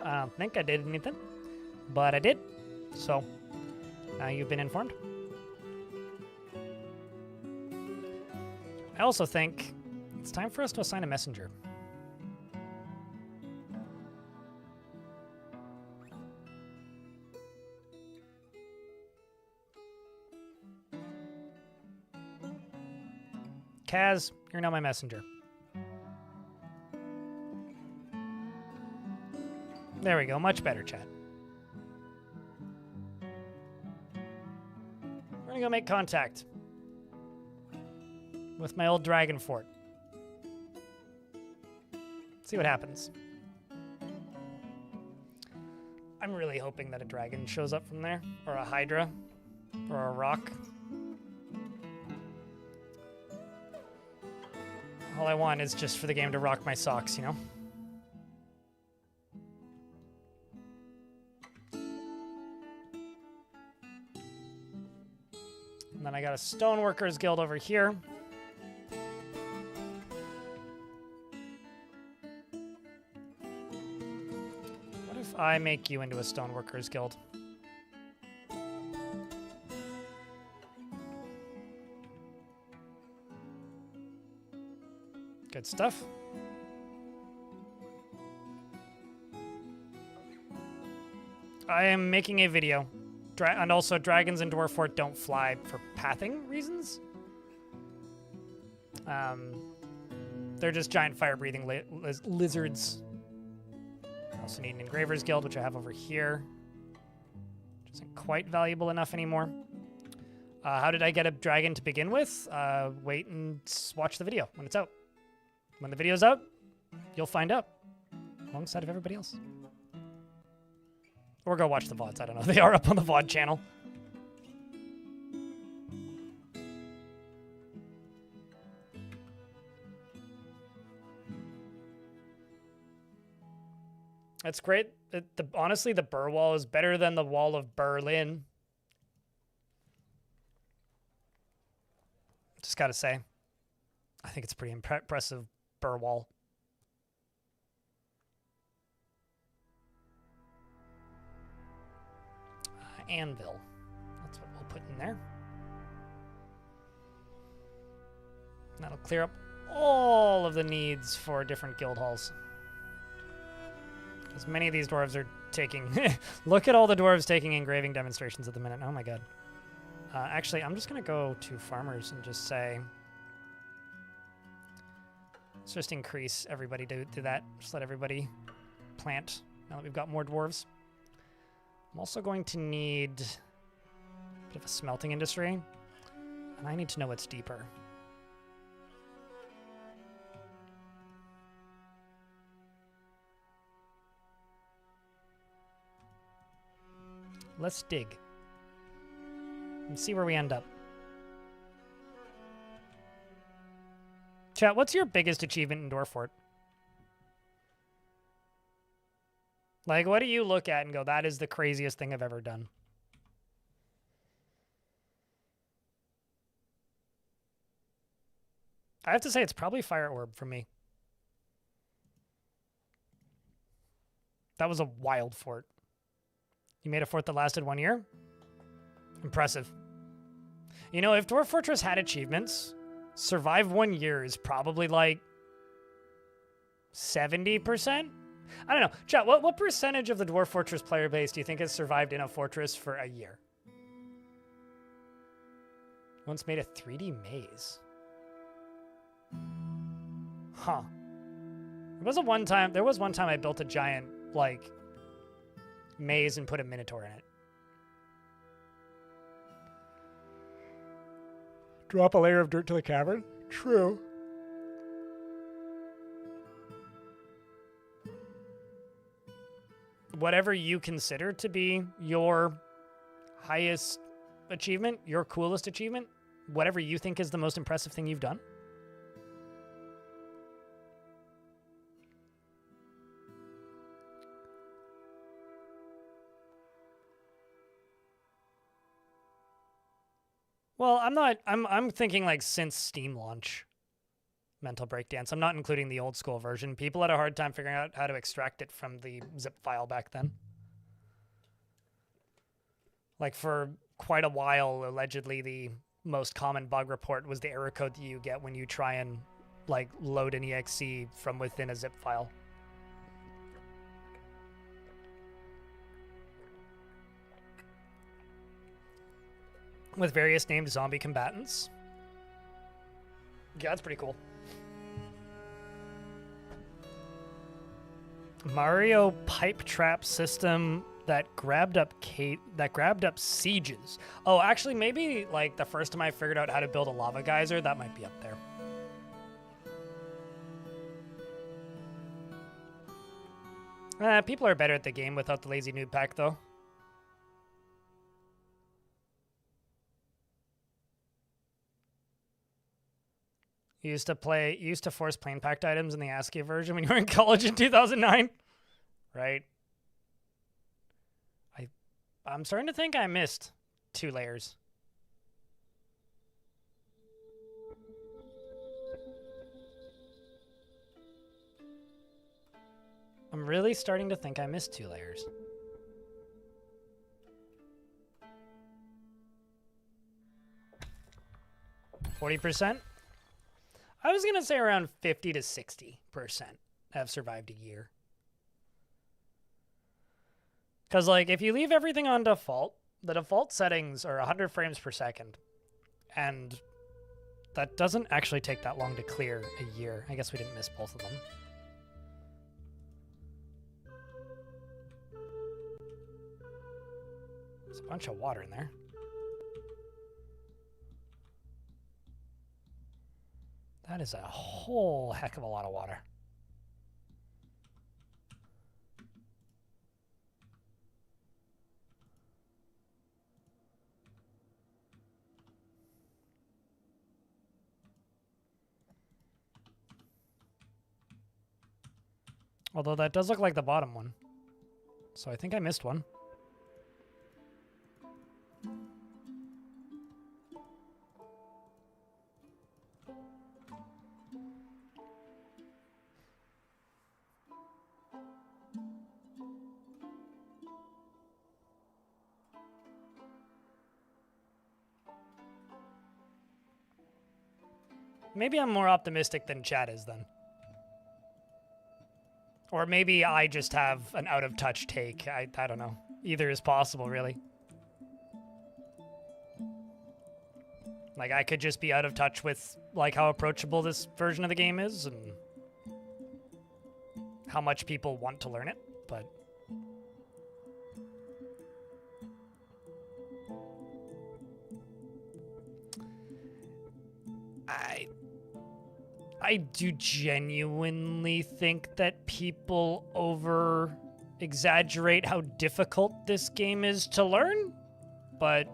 [SPEAKER 1] I don't think I did anything, but I did. So, now you've been informed. I also think it's time for us to assign a messenger. Kaz, you're now my messenger. There we go, much better, chat. We're gonna go make contact with my old dragon fort. See what happens. I'm really hoping that a dragon shows up from there, or a hydra, or a rock. All I want is just for the game to rock my socks, you know? And then I got a Stoneworkers Guild over here. What if I make you into a Stoneworkers Guild? Good stuff. I am making a video. And also, dragons in Dwarf Fort don't fly for pathing reasons. They're just giant fire-breathing lizards. I also need an Engraver's Guild, which I have over here. Which isn't quite valuable enough anymore. How did I get a dragon to begin with? Wait and watch the video when it's out. When the video's out, you'll find out. Alongside of everybody else. Or go watch the VODs. I don't know. They are up on the VOD channel. That's great. Honestly, the Burr Wall is better than the Wall of Berlin. Just gotta say. I think it's pretty impressive Burr Wall. Anvil. That's what we'll put in there. That'll clear up all of the needs for different guild halls. Because many of these dwarves are taking... Look at all the dwarves taking engraving demonstrations at the minute. Oh my god. Actually, I'm just going to go to farmers and just say... Let's just increase everybody to that. Just let everybody plant now that we've got more dwarves. I'm also going to need a bit of a smelting industry, and I need to know what's deeper. Let's dig and see where we end up. Chat, what's your biggest achievement in Dwarf Fort? Like, what do you look at and go, that is the craziest thing I've ever done? I have to say, it's probably Fire Orb for me. That was a wild fort. You made a fort that lasted 1 year? Impressive. You know, if Dwarf Fortress had achievements, survive 1 year is probably like 70%? I don't know. Chat, what percentage of the Dwarf Fortress player base do you think has survived in a fortress for a year? Once made a 3D maze. Huh. There was one time I built a giant, like, maze and put a minotaur in it. Drop a layer of dirt to the cavern? True. Whatever you consider to be your highest achievement, your coolest achievement, whatever you think is the most impressive thing you've done. Well, I'm thinking like since Steam launch. Mental breakdance. I'm not including the old school version. People had a hard time figuring out how to extract it from the zip file back then. Like for quite a while, allegedly the most common bug report was the error code that you get when you try and like load an exe from within a zip file. With various named zombie combatants. Yeah, that's pretty cool. Mario pipe trap system that grabbed up sieges. Oh, actually, maybe like the first time I figured out how to build a lava geyser, that might be up there. People are better at the game without the lazy noob pack, though. You used to force plain packed items in the ASCII version when you were in college in 2009? Right. I'm starting to think I missed 2 layers. I'm really starting to think I missed 2 layers. %? I was gonna say around 50 to 60% have survived a year. Because, like, if you leave everything on default, the default settings are 100 frames per second. And that doesn't actually take that long to clear a year. I guess we didn't miss both of them. There's a bunch of water in there. That is a whole heck of a lot of water. Although that does look like the bottom one. So I think I missed one. Maybe I'm more optimistic than Chad is then. Or maybe I just have an out-of-touch take. I don't know. Either is possible, really. Like, I could just be out of touch with, like, how approachable this version of the game is and how much people want to learn it, but... I do genuinely think that people over-exaggerate how difficult this game is to learn, but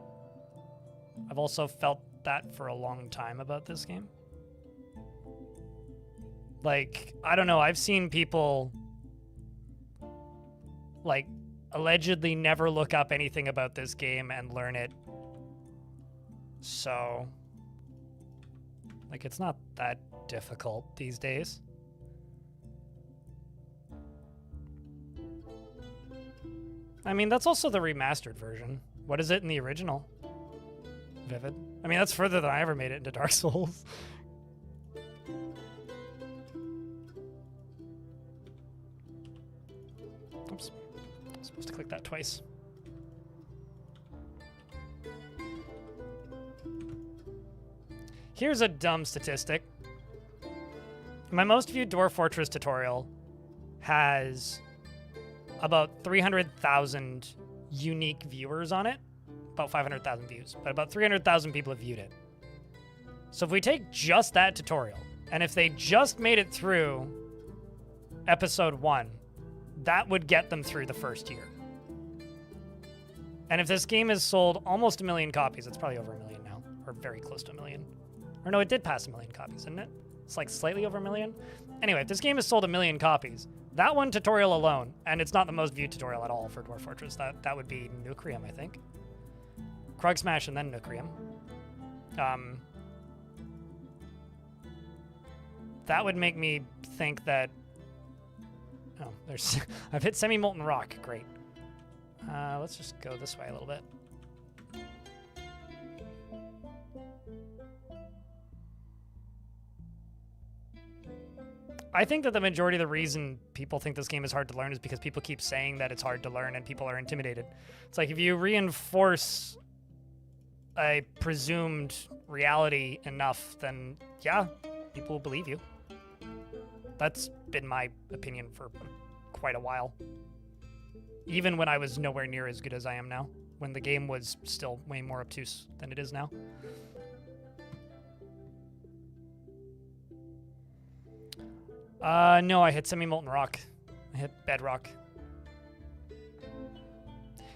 [SPEAKER 1] I've also felt that for a long time about this game. Like, I don't know, I've seen people, like, allegedly never look up anything about this game and learn it. So, like, it's not that difficult these days. I mean, that's also the remastered version. What is it in the original? Vivid. I mean, that's further than I ever made it into Dark Souls. Oops. I'm supposed to click that twice. Here's a dumb statistic. My most viewed Dwarf Fortress tutorial has about 300,000 unique viewers on it. About 500,000 views, but about 300,000 people have viewed it. So if we take just that tutorial, and if they just made it through episode 1, that would get them through the first year. And if this game has sold almost 1 million copies, it's probably over 1 million now, or very close to 1 million. Or no, it did pass 1 million copies, didn't it? It's like slightly over 1 million. Anyway, if this game has sold 1 million copies, that one tutorial alone, and it's not the most viewed tutorial at all for Dwarf Fortress, that would be Nucrium, I think. Krug Smash and then Nucrium. That would make me think that... Oh, there's... I've hit Semi-Molten Rock. Great. Let's just go this way a little bit. I think that the majority of the reason people think this game is hard to learn is because people keep saying that it's hard to learn and people are intimidated. It's like if you reinforce a presumed reality enough, then yeah, people will believe you. That's been my opinion for quite a while. Even when I was nowhere near as good as I am now, when the game was still way more obtuse than it is now. No, I hit Semi-Molten Rock. I hit Bedrock.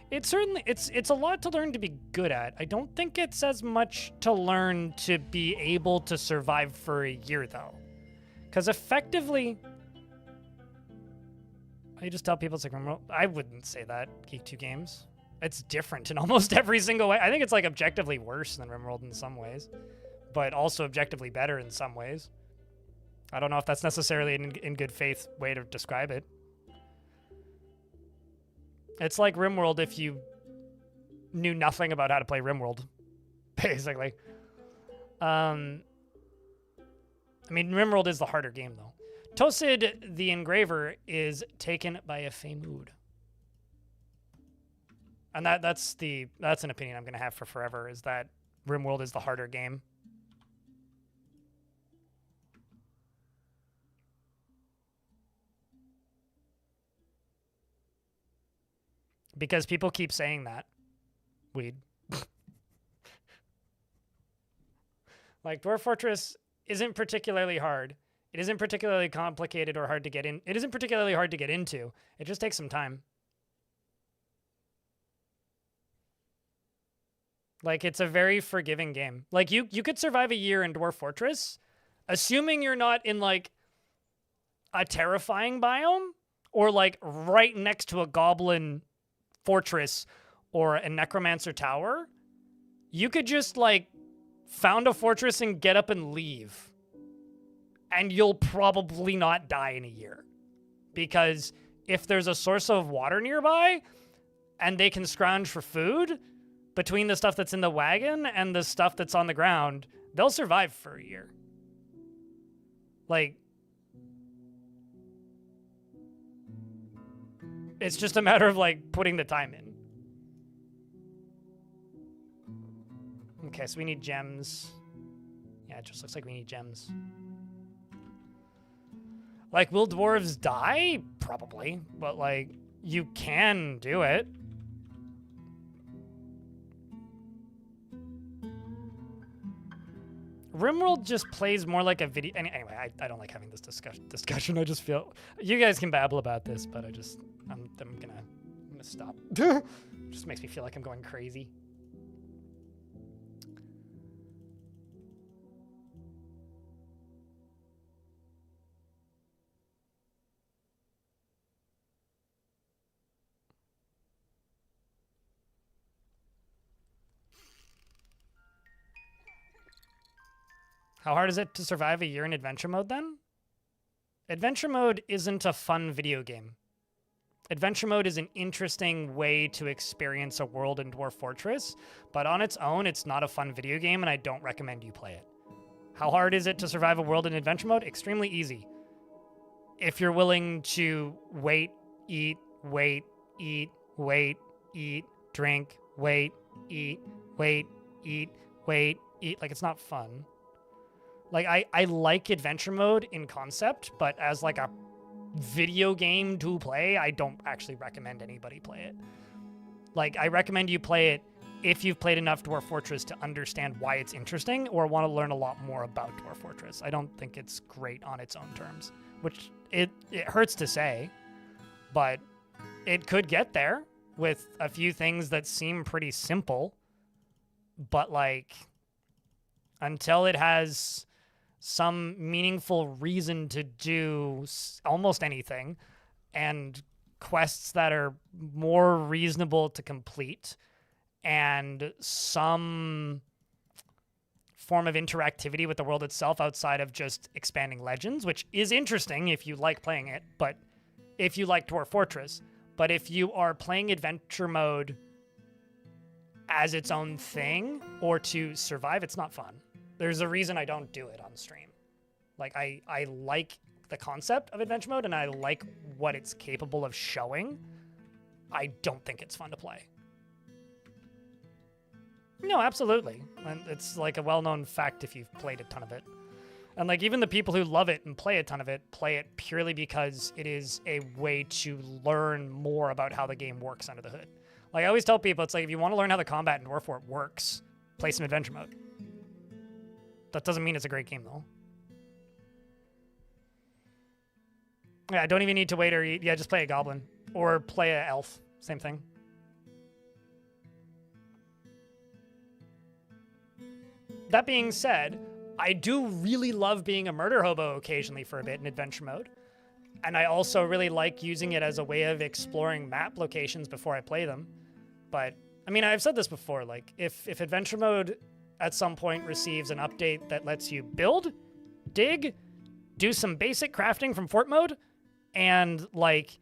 [SPEAKER 1] It's a lot to learn to be good at. I don't think it's as much to learn to be able to survive for a year, though. Because effectively, I just tell people it's like, I wouldn't say that, Geek 2 Games. It's different in almost every single way. I think it's like objectively worse than RimWorld in some ways, but also objectively better in some ways. I don't know if that's necessarily an in good faith way to describe it. It's like RimWorld if you knew nothing about how to play RimWorld, basically. I mean, RimWorld is the harder game, though. Tosid the Engraver is taken by a Femood. And that's an opinion I'm going to have for forever, is that RimWorld is the harder game. Because people keep saying that. Weed. Like, Dwarf Fortress isn't particularly hard. It isn't particularly complicated or hard to get in. It isn't particularly hard to get into. It just takes some time. Like, it's a very forgiving game. Like, you could survive a year in Dwarf Fortress, assuming you're not in, like, a terrifying biome, or, like, right next to a goblin fortress or a necromancer tower. You could just, like, found a fortress and get up and leave. And you'll probably not die in a year. Because if there's a source of water nearby, and they can scrounge for food between the stuff that's in the wagon and the stuff that's on the ground, they'll survive for a year. Like, it's just a matter of, like, putting the time in. Okay, so we need gems. Yeah, it just looks like we need gems. Like, will dwarves die? Probably. But, like, you can do it. RimWorld just plays more like a video. Anyway, I don't like having this discussion. I just feel you guys can babble about this, but I'm gonna stop. Just makes me feel like I'm going crazy. How hard is it to survive a year in adventure mode, then? Adventure mode isn't a fun video game. Adventure mode is an interesting way to experience a world in Dwarf Fortress, but on its own, it's not a fun video game, and I don't recommend you play it. How hard is it to survive a world in adventure mode? Extremely easy. If you're willing to wait, eat, wait, eat, wait, eat, drink, wait, eat, wait, eat, wait, eat. Like, it's not fun. Like, I like adventure mode in concept, but as, like, a video game to play, I don't actually recommend anybody play it. Like, I recommend you play it if you've played enough Dwarf Fortress to understand why it's interesting or want to learn a lot more about Dwarf Fortress. I don't think it's great on its own terms, which it hurts to say, but it could get there with a few things that seem pretty simple, but, like, until it has some meaningful reason to do almost anything, and quests that are more reasonable to complete, and some form of interactivity with the world itself outside of just expanding legends, which is interesting if you like playing it, but if you like Dwarf Fortress. But if you are playing adventure mode as its own thing or to survive, it's not fun. There's a reason I don't do it on stream. Like, I like the concept of adventure mode, and I like what it's capable of showing. I don't think it's fun to play. No, absolutely. And it's, like, a well-known fact if you've played a ton of it. And, like, even the people who love it and play a ton of it play it purely because it is a way to learn more about how the game works under the hood. Like, I always tell people, it's like, if you want to learn how the combat in Dwarf Fort works, play some adventure mode. That doesn't mean it's a great game, though. Yeah, don't even need to wait or eat. Yeah, just play a goblin. Or play a elf. Same thing. That being said, I do really love being a murder hobo occasionally for a bit in adventure mode. And I also really like using it as a way of exploring map locations before I play them. But, I mean, I've said this before, like, if adventure mode at some point receives an update that lets you build, dig, do some basic crafting from fort mode, and, like,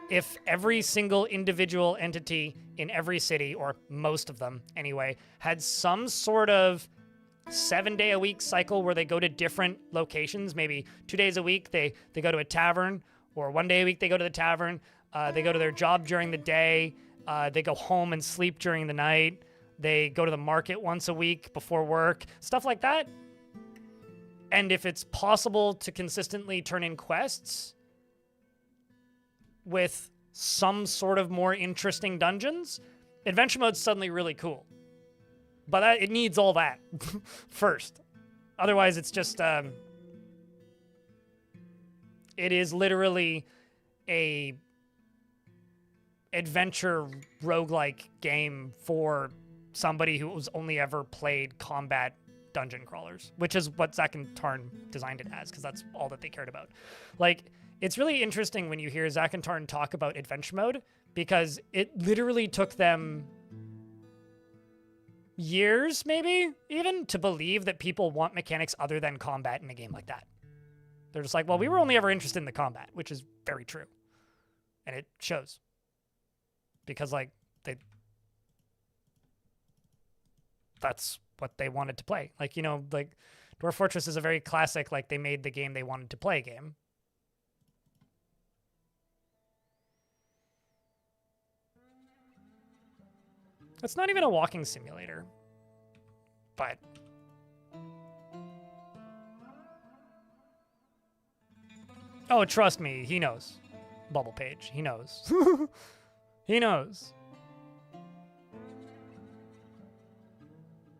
[SPEAKER 1] if every single individual entity in every city, or most of them anyway, had some sort of 7-day-a-week cycle where they go to different locations, maybe 2 days a week they go to a tavern, or 1 day a week they go to the tavern, they go to their job during the day, they go home and sleep during the night, they go to the market once a week before work, stuff like that. And if it's possible to consistently turn in quests with some sort of more interesting dungeons, adventure mode's suddenly really cool. But it needs all that first. Otherwise, it's just... it is literally a adventure roguelike game for somebody who's only ever played combat dungeon crawlers, which is what Zack and Tarn designed it as, because that's all that they cared about. Like, it's really interesting when you hear Zack and Tarn talk about adventure mode, because it literally took them years, maybe, even, to believe that people want mechanics other than combat in a game like that. They're just like, well, we were only ever interested in the combat, which is very true. And it shows. Because, like, that's what they wanted to play. Like, you know, like, Dwarf Fortress is a very classic, like, they made the game they wanted to play game. It's not even a walking simulator. But... oh, trust me, he knows. Bubble Page, he knows. He knows.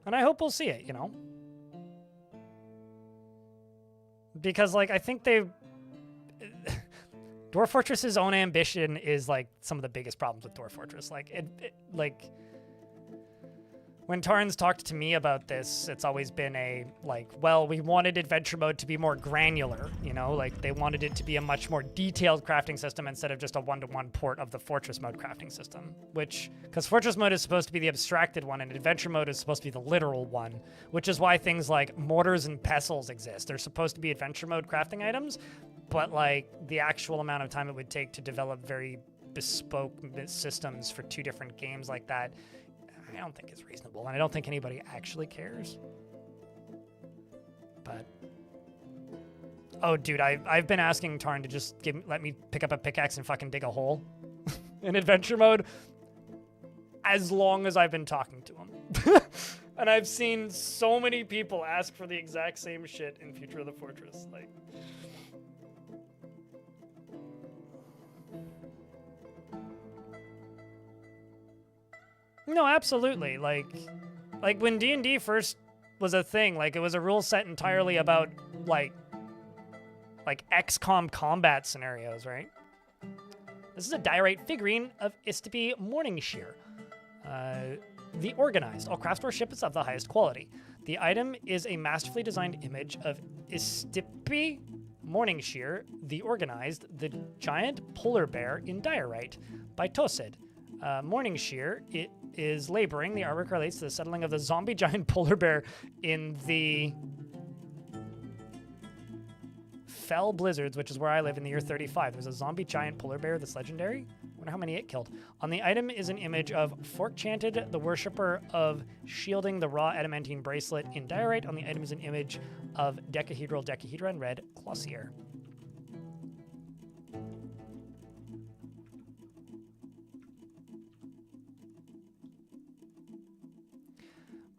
[SPEAKER 1] And I hope we'll see it, you know? Because, like, I think they... Dwarf Fortress's own ambition is, like, some of the biggest problems with Dwarf Fortress. Like, like... when Tarn's talked to me about this, it's always been a, like, well, we wanted adventure mode to be more granular, you know? Like, they wanted it to be a much more detailed crafting system instead of just a one-to-one port of the Fortress mode crafting system. Which, because Fortress mode is supposed to be the abstracted one, and adventure mode is supposed to be the literal one, which is why things like mortars and pestles exist. They're supposed to be adventure mode crafting items, but, like, the actual amount of time it would take to develop very bespoke systems for 2 different games like that, I don't think it's reasonable, and I don't think anybody actually cares. But... oh, dude, I've been asking Tarn to just let me pick up a pickaxe and fucking dig a hole in adventure mode as long as I've been talking to him. And I've seen so many people ask for the exact same shit in Future of the Fortress. Like... no, absolutely. Like when D&D first was a thing, like, it was a rule set entirely about, like XCOM combat scenarios, right? This is a diorite figurine of Istapi Morningshear. The Organized. All craft store ship is of the highest quality. The item is a masterfully designed image of Istapi Morningshear, the Organized, the giant polar bear in diorite, by Tosid. Morningshear, it is laboring. The artwork relates to the settling of the zombie giant polar bear in the Fell Blizzards, which is where I live, in the year 35. There's a zombie giant polar bear that's legendary. I wonder how many it killed. On the item is an image of Fork Chanted, the worshipper of shielding the raw adamantine bracelet in diorite. On the item is an image of Decahedra in red, Glacier.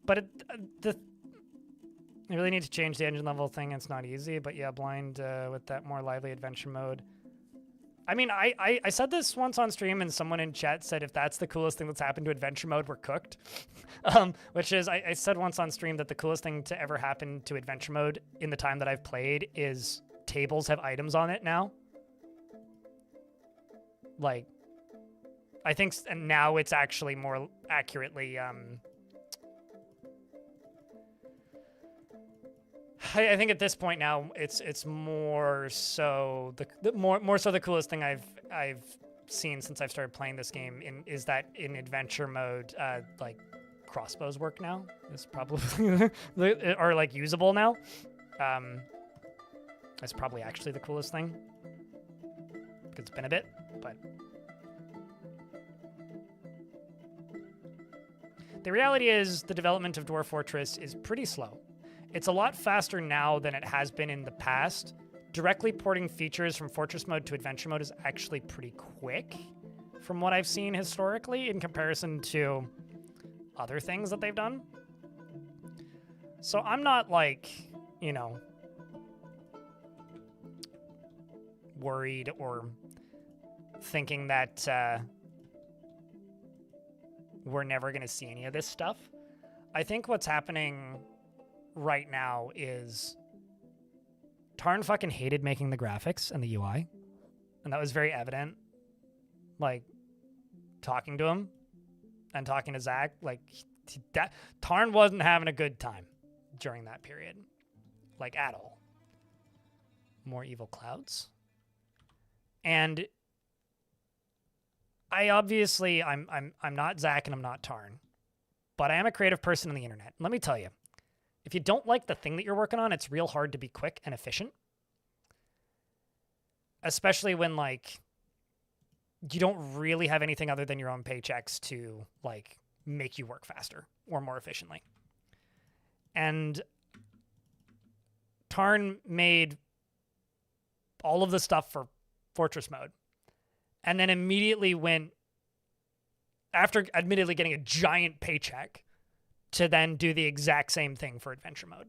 [SPEAKER 1] But they really need to change the engine level thing. It's not easy, but yeah, blind with that more lively adventure mode. I mean, I said this once on stream, and someone in chat said if that's the coolest thing that's happened to adventure mode, we're cooked. Which is, I said once on stream that the coolest thing to ever happen to adventure mode in the time that I've played is tables have items on it now. Like, I think, and now it's actually more accurately... I think at this point now it's more so more so the coolest thing I've seen since I've started playing this game is that in adventure mode like crossbows work now. It's probably are like usable now. That's probably actually the coolest thing because it's been a bit, but The reality is the development of Dwarf Fortress is pretty slow. It's a lot faster now than it has been in the past. Directly porting features from Fortress mode to Adventure mode is actually pretty quick from what I've seen historically in comparison to other things that they've done. So I'm not like, you know, worried or thinking that we're never going to see any of this stuff. I think what's happening right now is Tarn fucking hated making the graphics and the UI. And that was very evident. Like, talking to him and talking to Zach, like, Tarn wasn't having a good time during that period. Like, at all. More evil clouds. And I obviously, I'm not Zach and I'm not Tarn. But I am a creative person on the internet. Let me tell you. If you don't like the thing that you're working on, it's real hard to be quick and efficient. Especially when, like, you don't really have anything other than your own paychecks to, like, make you work faster or more efficiently. And Tarn made all of the stuff for Fortress mode. And then immediately went, after admittedly getting a giant paycheck, to then do the exact same thing for Adventure mode.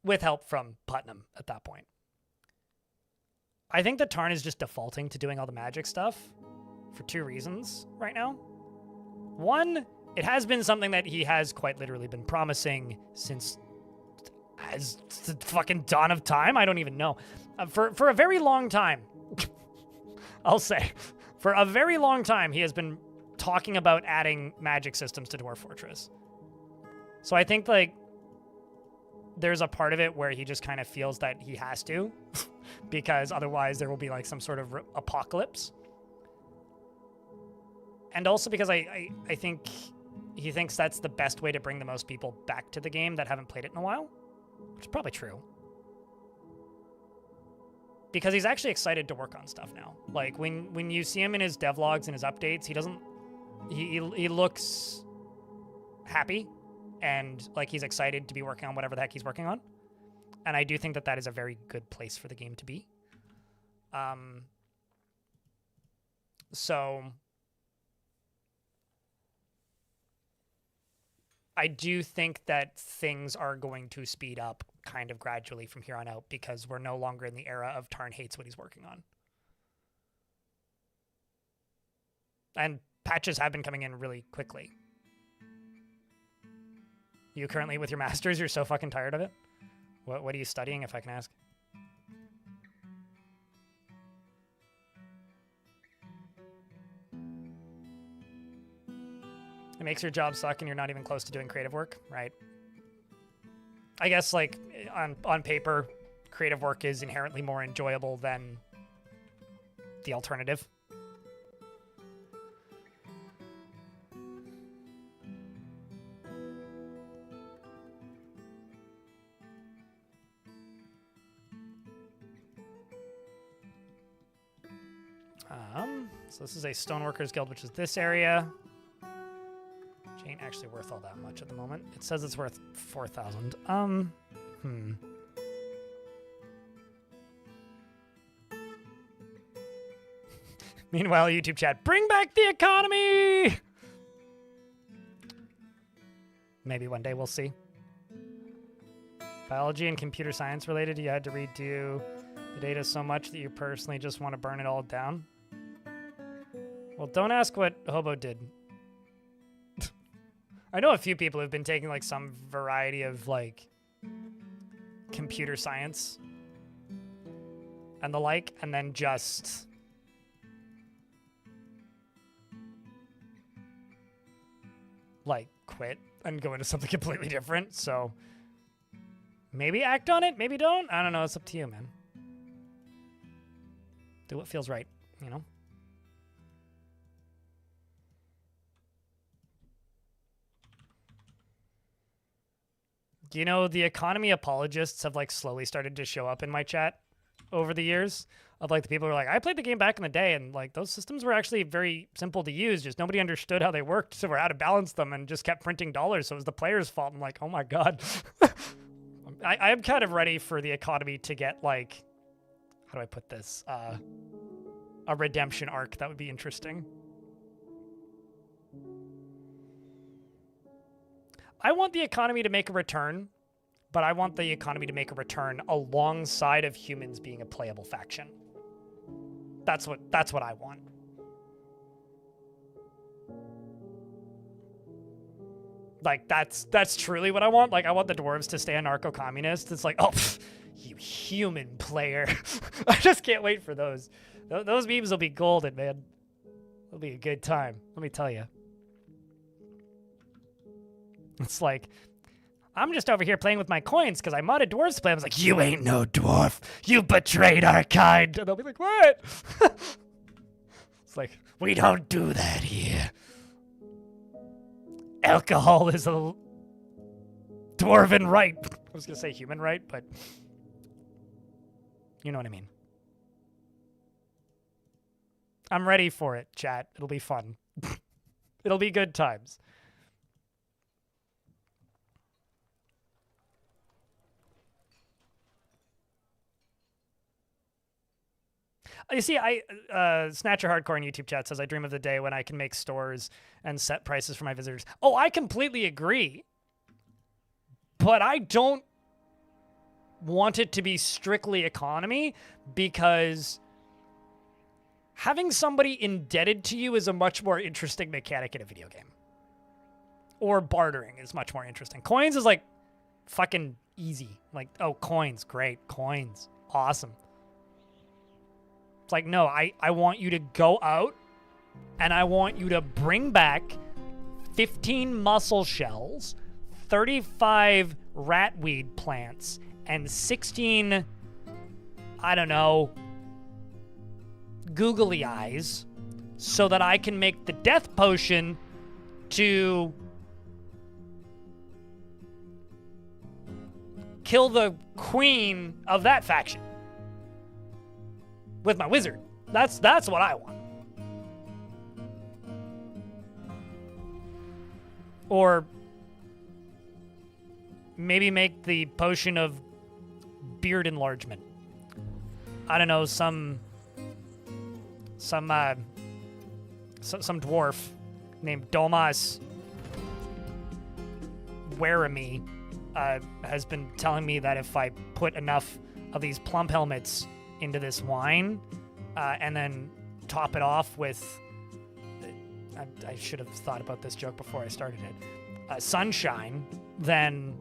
[SPEAKER 1] With help from Putnam at that point. I think that Tarn is just defaulting to doing all the magic stuff for two reasons right now. One, it has been something that he has quite literally been promising since as the fucking dawn of time. I don't even know. For a very long time, I'll say, for a very long time, he has been talking about adding magic systems to Dwarf Fortress. So I think, like, there's a part of it where he just kind of feels that he has to, because otherwise there will be, like, some sort of apocalypse. And also because I think he thinks that's the best way to bring the most people back to the game that haven't played it in a while, which is probably true. Because he's actually excited to work on stuff now. Like, when you see him in his devlogs and his updates, he doesn't... He looks happy and like he's excited to be working on whatever the heck he's working on. And I do think that that is a very good place for the game to be. So I do think that things are going to speed up kind of gradually from here on out because we're no longer in the era of Tarn hates what he's working on. And patches have been coming in really quickly. You currently with your masters, you're so fucking tired of it? What are you studying, if I can ask? It makes your job suck and you're not even close to doing creative work, right? I guess, like, on paper, creative work is inherently more enjoyable than the alternative. So this is a Stoneworkers Guild, which is this area. Which ain't actually worth all that much at the moment. It says it's worth 4,000. Meanwhile, YouTube chat, bring back the economy! Maybe one day, we'll see. Biology and computer science related, you had to redo the data so much that you personally just want to burn it all down? Well, don't ask what Hobo did. I know a few people who've been taking, like, some variety of, like, computer science and the like, and then just... like, quit and go into something completely different, so... maybe act on it, maybe don't. I don't know, it's up to you, man. Do what feels right, you know? You know, the economy apologists have, like, slowly started to show up in my chat over the years of like the people who are like, I played the game back in the day, and like those systems were actually very simple to use. Just nobody understood how they worked, so we're how to balance them and just kept printing dollars. So it was the player's fault. I'm like, oh my god. I'm kind of ready for the economy to get like, how do I put this? A redemption arc. That would be interesting. I want the economy to make a return, but I want the economy to make a return alongside of humans being a playable faction. That's what I want. Like, that's truly what I want. Like, I want the dwarves to stay anarcho-communist. It's like, oh, pff, you human player. I just can't wait for those. Those memes will be golden, man. It'll be a good time. Let me tell you. It's like, I'm just over here playing with my coins because I modded dwarves to play. I was like, you ain't no dwarf. You betrayed our kind. And they'll be like, what? It's like, we don't do that here. Alcohol is a dwarven right. I was going to say human right, but you know what I mean. I'm ready for it, chat. It'll be fun. It'll be good times. You see, Snatcher Hardcore in YouTube chat says, I dream of the day when I can make stores and set prices for my visitors. Oh, I completely agree. But I don't want it to be strictly economy, because having somebody indebted to you is a much more interesting mechanic in a video game. Or bartering is much more interesting. Coins is like fucking easy. Like, oh, coins, great. Coins, awesome. It's like, no, I want you to go out and I want you to bring back 15 mussel shells, 35 ratweed plants, and 16, I don't know, googly eyes, so that I can make the death potion to kill the queen of that faction. With my wizard. That's what I want. Or maybe make the potion of beard enlargement. I don't know, some dwarf named Domas Weremy has been telling me that if I put enough of these plump helmets into this wine, and then top it off with, I should have thought about this joke before I started it, sunshine, then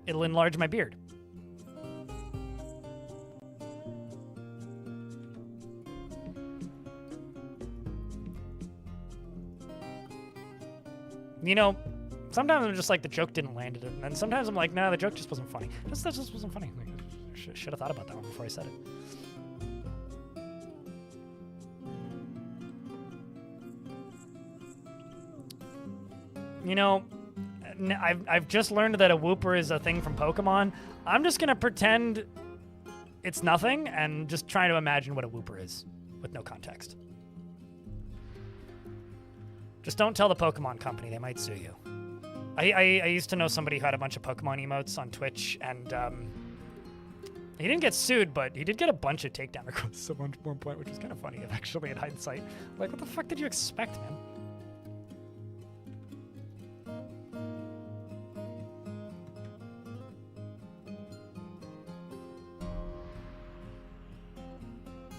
[SPEAKER 1] it'll enlarge my beard. You know, sometimes I'm just like, the joke didn't land it, and then sometimes I'm like, nah, the joke just wasn't funny. That just wasn't funny. Like, I should have thought about that one before I said it. You know, I've just learned that a whooper is a thing from Pokemon. I'm just gonna pretend it's nothing and just try to imagine what a whooper is with no context. Just don't tell the Pokemon company, they might sue you. I used to know somebody who had a bunch of Pokemon emotes on Twitch, and he didn't get sued, but he did get a bunch of takedown requests at one point, which was kind of funny, actually, in hindsight. Like, what the fuck did you expect, man?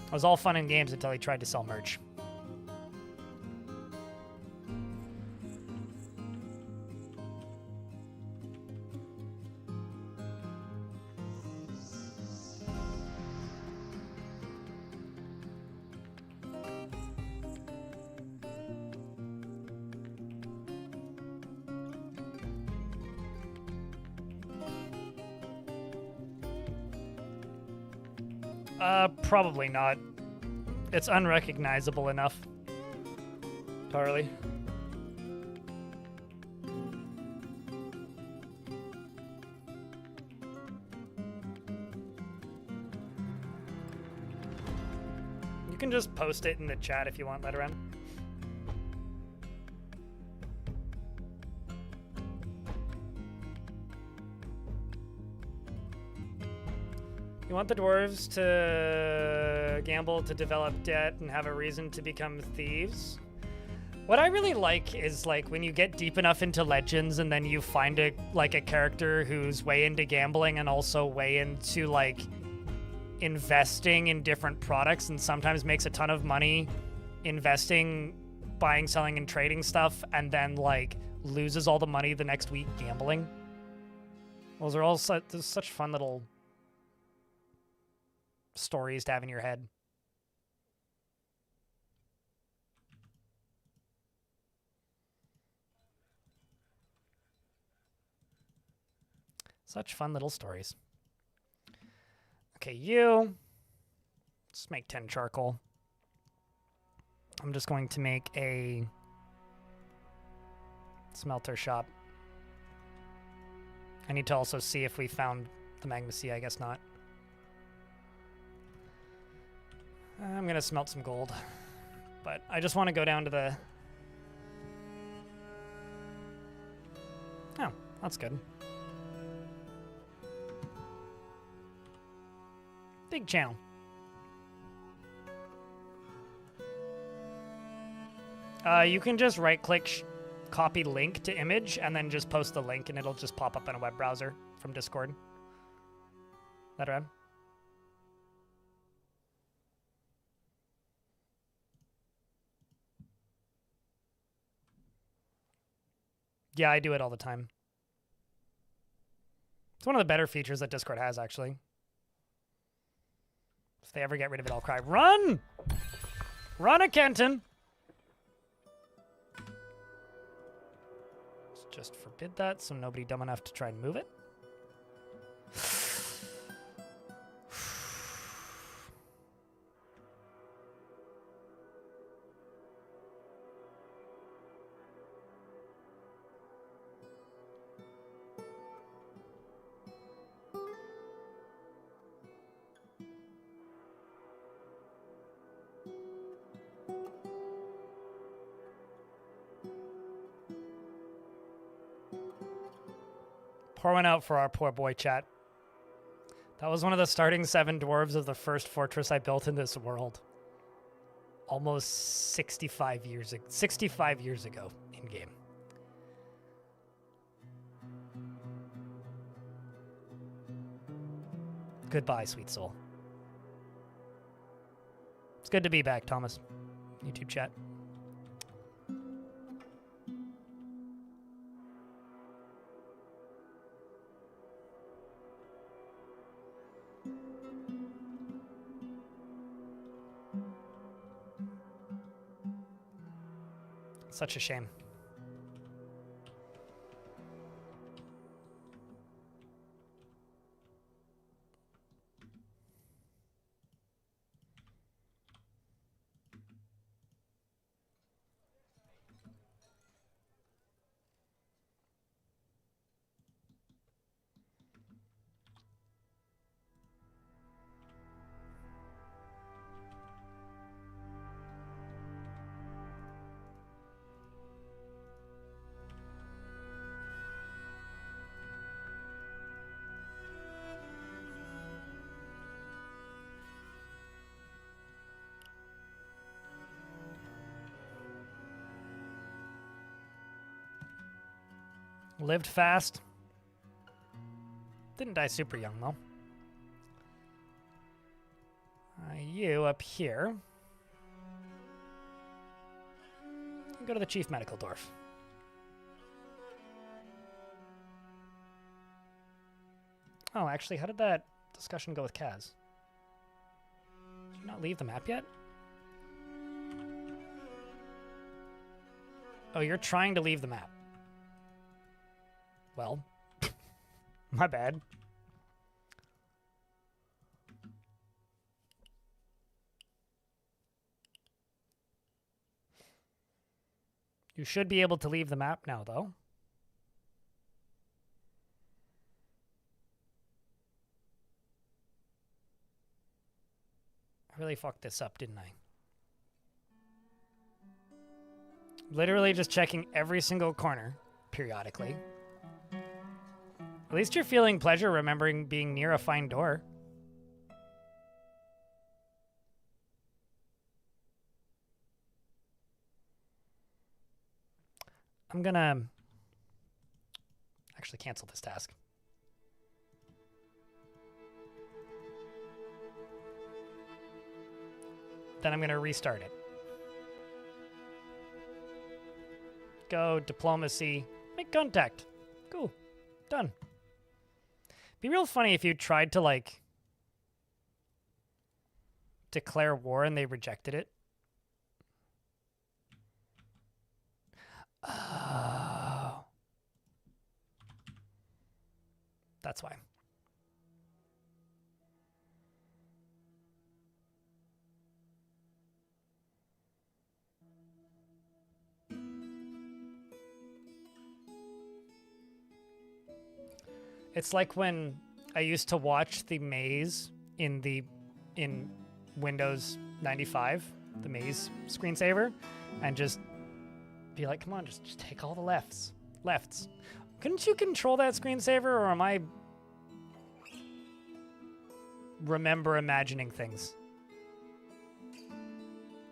[SPEAKER 1] It was all fun and games until he tried to sell merch. Probably not. It's unrecognizable enough. Carly. just post it in the chat if you want, Letteran. You want the dwarves to gamble to develop debt and have a reason to become thieves? What I really like is like when you get deep enough into Legends and then you find a character who's way into gambling and also way into like investing in different products and sometimes makes a ton of money investing, buying, selling, and trading stuff, and then like loses all the money the next week gambling. Those are all such fun little stories to have in your head. Such fun little stories. Okay, let's make 10 charcoal. I'm just going to make a smelter shop. I need to also see if we found the magma sea. I guess not. I'm gonna smelt some gold, but I just want to go down to the... Oh, that's good. Big channel. You can just right-click, copy link to image, and then just post the link, and it'll just pop up in a web browser from Discord. That right? Yeah, I do it all the time. It's one of the better features that Discord has, actually. If they ever get rid of it, I'll cry. Run! Run a Kenton! Let's just forbid that so nobody dumb enough to try and move it. Pour one out for our poor boy, chat. That was one of the starting 7 dwarves of the first fortress I built in this world. Almost 65 years ago in game. Goodbye, sweet soul. It's good to be back, Thomas. YouTube chat. Such a shame. Lived fast. Didn't die super young, though. You up here. Go to the Chief Medical Dwarf. Oh, actually, how did that discussion go with Kaz? Did you not leave the map yet? Oh, you're trying to leave the map. Well, my bad. You should be able to leave the map now, though. I really fucked this up, didn't I? Literally just checking every single corner periodically. At least you're feeling pleasure remembering being near a fine door. I'm gonna actually cancel this task. Then I'm gonna restart it. Go, diplomacy, make contact. Cool, done. Be real funny if you tried to, like, declare war and they rejected it. Oh. That's why. It's like when I used to watch the maze in Windows 95, the maze screensaver, and just be like, come on, just take all the lefts. Couldn't you control that screensaver, or am I imagining things?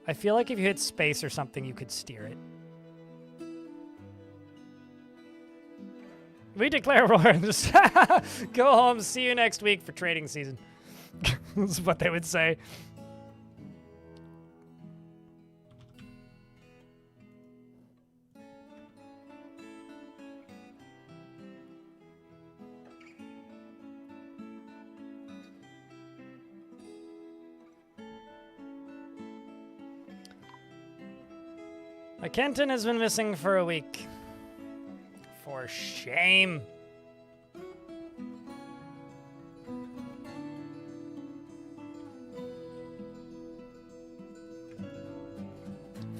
[SPEAKER 1] I feel like if you hit space or something, you could steer it. We declare war and just go home, see you next week for trading season. That's what they would say. Kenton has been missing for a week. For shame.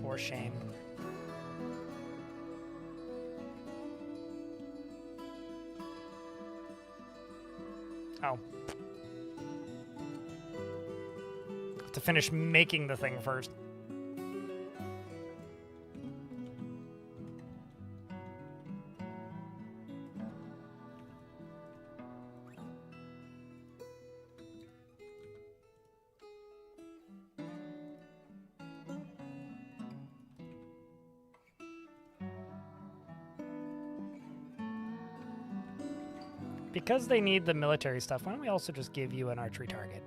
[SPEAKER 1] For shame. Oh. Have to finish making the thing first. Because they need the military stuff, why don't we also just give you an archery target?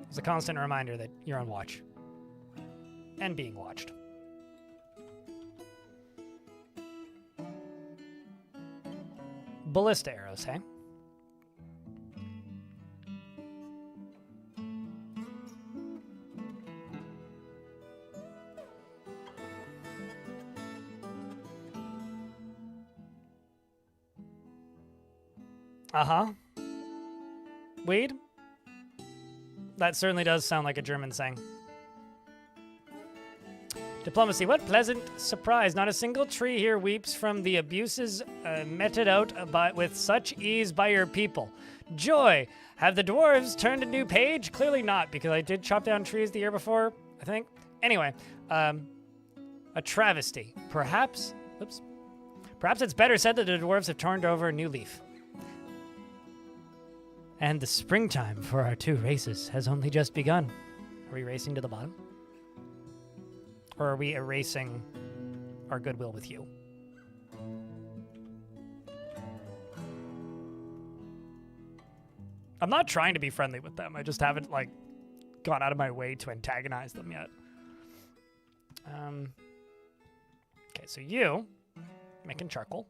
[SPEAKER 1] It's a constant reminder that you're on watch. And being watched. Ballista arrows, hey? Uh-huh. Weed? That certainly does sound like a German saying. Diplomacy, what pleasant surprise. Not a single tree here weeps from the abuses meted out with such ease by your people. Joy! Have the dwarves turned a new page? Clearly not, because I did chop down trees the year before, I think. Anyway, a travesty. Perhaps it's better said that the dwarves have turned over a new leaf. And the springtime for our two races has only just begun. Are we racing to the bottom? Or are we erasing our goodwill with you? I'm not trying to be friendly with them. I just haven't, like, gone out of my way to antagonize them yet. Okay, so you, making charcoal.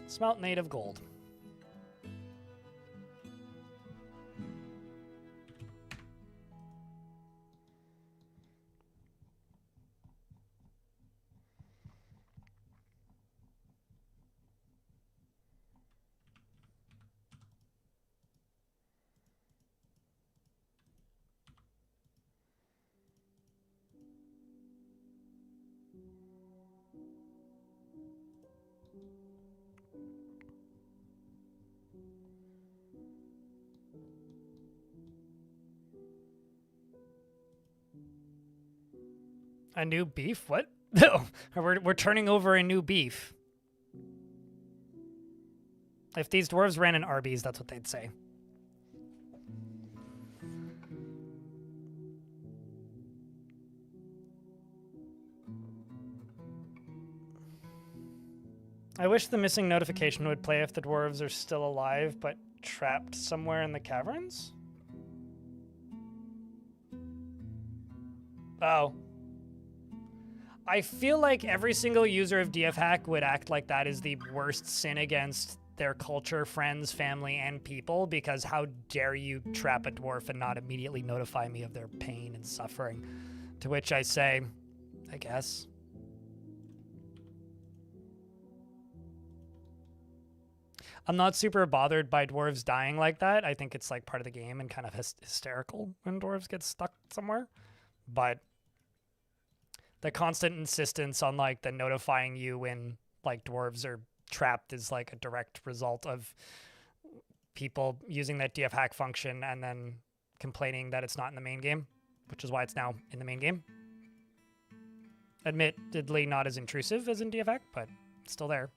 [SPEAKER 1] Smelt native gold. A new beef? What? No, we're turning over a new beef. If these dwarves ran an Arby's, that's what they'd say. I wish the missing notification would play if the dwarves are still alive, but trapped somewhere in the caverns. Oh. I feel like every single user of DFHack would act like that is the worst sin against their culture, friends, family, and people, because how dare you trap a dwarf and not immediately notify me of their pain and suffering? To which I say, I guess. I'm not super bothered by dwarves dying like that. I think it's like part of the game and kind of hysterical when dwarves get stuck somewhere. But the constant insistence on like the notifying you when like dwarves are trapped is like a direct result of people using that DFHack function and then complaining that it's not in the main game, which is why it's now in the main game. Admittedly not as intrusive as in DFHack, but it's still there.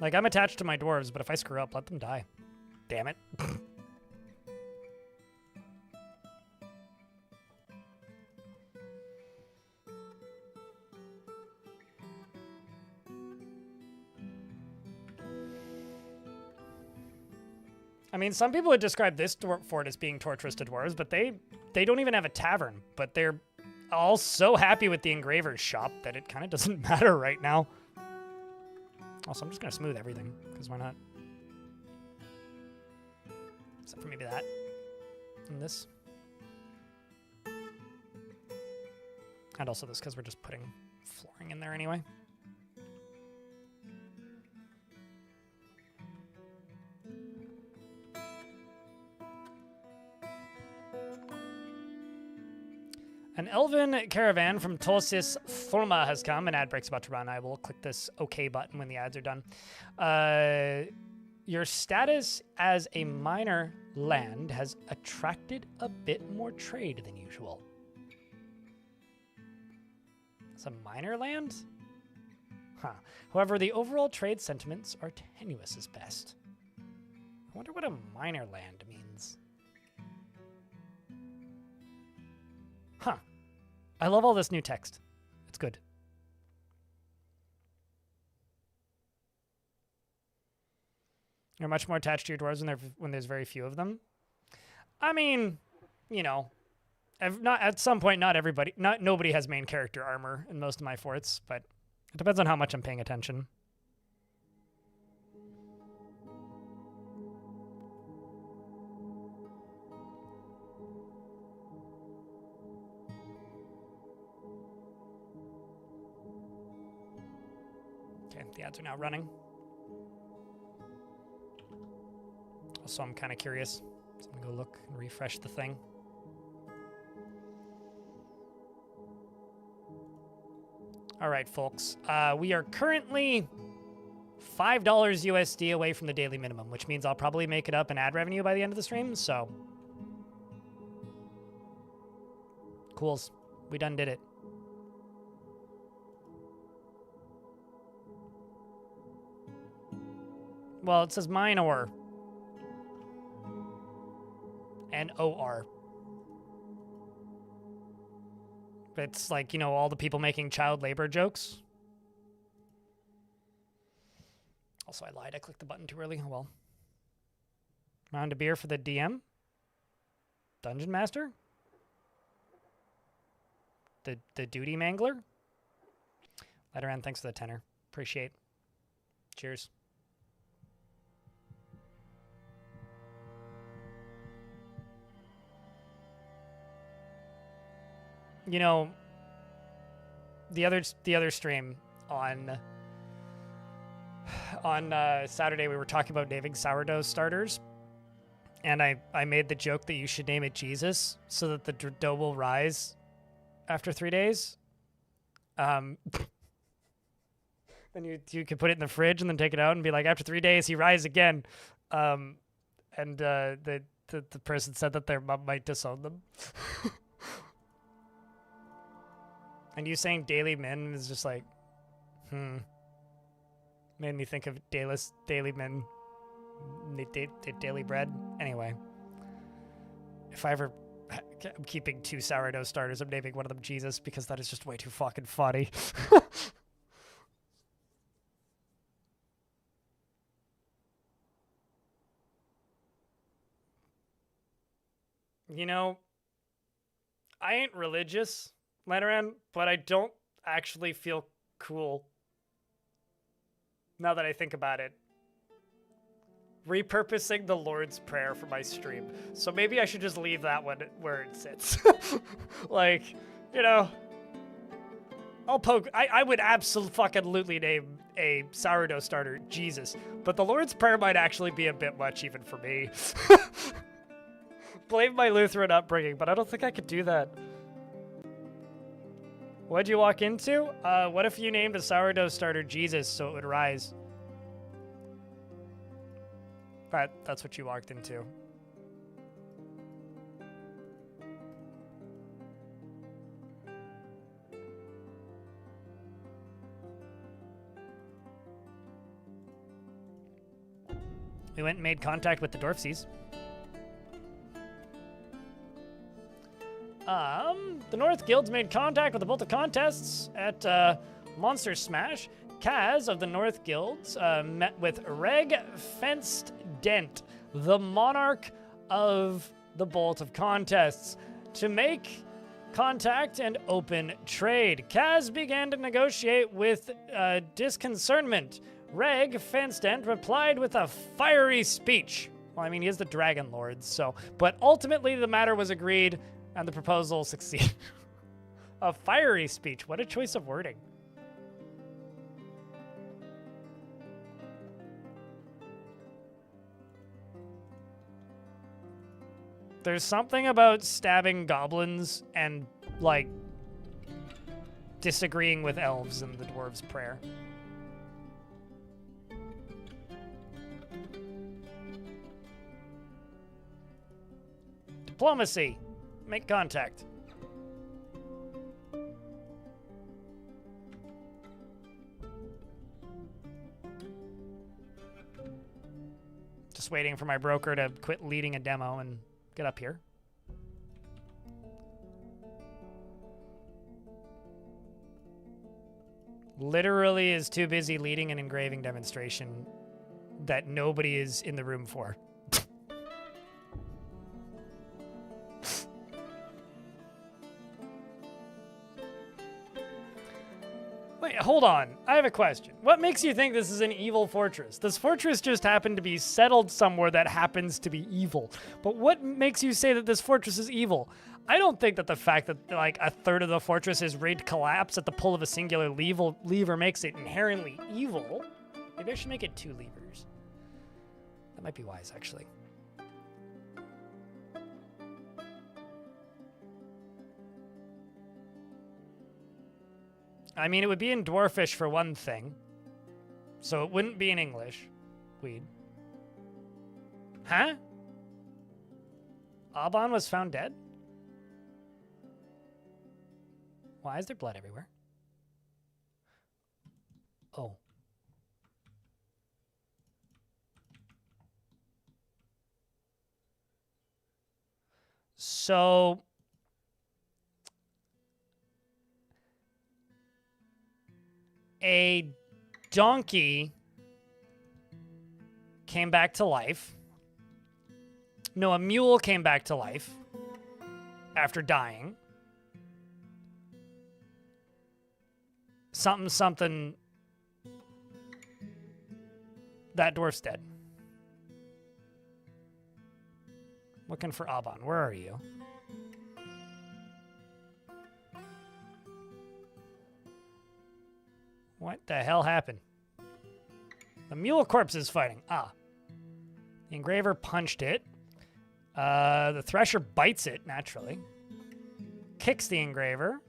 [SPEAKER 1] Like, I'm attached to my dwarves, but if I screw up, let them die. Damn it. I mean, some people would describe this fort as being torturous to dwarves, but they don't even have a tavern. But they're all so happy with the engraver's shop that it kind of doesn't matter right now. Also, I'm just going to smooth everything, because why not? Except for maybe that. And this. And also this, because we're just putting flooring in there anyway. An elven caravan from Tosis Thorma has come. An ad break's about to run. I will click this OK button when the ads are done. Your status as a minor land has attracted a bit more trade than usual. It's a minor land? Huh. However, the overall trade sentiments are tenuous as best. I wonder what a minor land means. Huh. I love all this new text. It's good. You're much more attached to your dwarves when there's very few of them. I mean, you know, not at some point, nobody has main character armor in most of my forts, but it depends on how much I'm paying attention. The ads are now running. Also, I'm kind of curious. So I'm going to go look and refresh the thing. All right, folks. We are currently $5 USD away from the daily minimum, which means I'll probably make it up in ad revenue by the end of the stream, so. Cools. We done did it. Well, it says minor. N-O-R. It's like, you know, all the people making child labor jokes. Also, I lied. I clicked the button too early. Oh, well. Round of beer for the DM. Dungeon Master. The Duty Mangler. Letterman, thanks for the tenor. Appreciate. Cheers. You know, the other stream on Saturday, we were talking about naming sourdough starters, and I made the joke that you should name it Jesus so that the dough will rise after 3 days. And you could put it in the fridge and then take it out and be like, after 3 days, he rise again. And the person said that their mom might disown them. And you saying Daily Min is just like, made me think of Daily Min, Daily Bread. Anyway, if I ever, I'm keeping 2 sourdough starters. I'm naming one of them Jesus because that is just way too fucking funny. You know, I ain't religious, Lenaran, but I don't actually feel cool now that I think about it. Repurposing the Lord's Prayer for my stream. So maybe I should just leave that one where it sits. Like, you know, I'll poke. I would absolutely name a sourdough starter Jesus, but the Lord's Prayer might actually be a bit much even for me. Blame my Lutheran upbringing, but I don't think I could do that. What'd you walk into? What if you named a sourdough starter Jesus so it would rise? That's what you walked into. We went and made contact with the Dorfsies. The North Guilds made contact with the both the contests at Monster Smash. Kaz of the North Guilds met with Reg Fenced Dent, the monarch of the Bolt of Contests, to make contact and open trade. Kaz began to negotiate with disconcernment. Reg Fenced Dent replied with a fiery speech. Well, I mean, he is the Dragon Lord, so... But ultimately, the matter was agreed, and the proposal succeeded. A fiery speech. What a choice of wording. There's something about stabbing goblins and, like, disagreeing with elves in the Dwarves' Prayer. Diplomacy. Make contact. Just waiting for my broker to quit leading a demo and get up here. Literally is too busy leading an engraving demonstration that nobody is in the room for. Wait, hold on. I have a question. What makes you think this is an evil fortress? This fortress just happened to be settled somewhere that happens to be evil. But what makes you say that this fortress is evil? I don't think that the fact that, like, a third of the fortress is ready to collapse at the pull of a singular lever makes it inherently evil. Maybe I should make it 2 levers. That might be wise, actually. I mean, it would be in Dwarfish for one thing. So it wouldn't be in English. Weed. Huh? Alban was found dead? Why is there blood everywhere? Oh. So... a donkey came back to life. No, a mule came back to life after dying. Something. That dwarf's dead. Looking for Alban. Where are you? What the hell happened? The mule corpse is fighting. Ah. The engraver punched it. The thresher bites it, naturally. Kicks the engraver.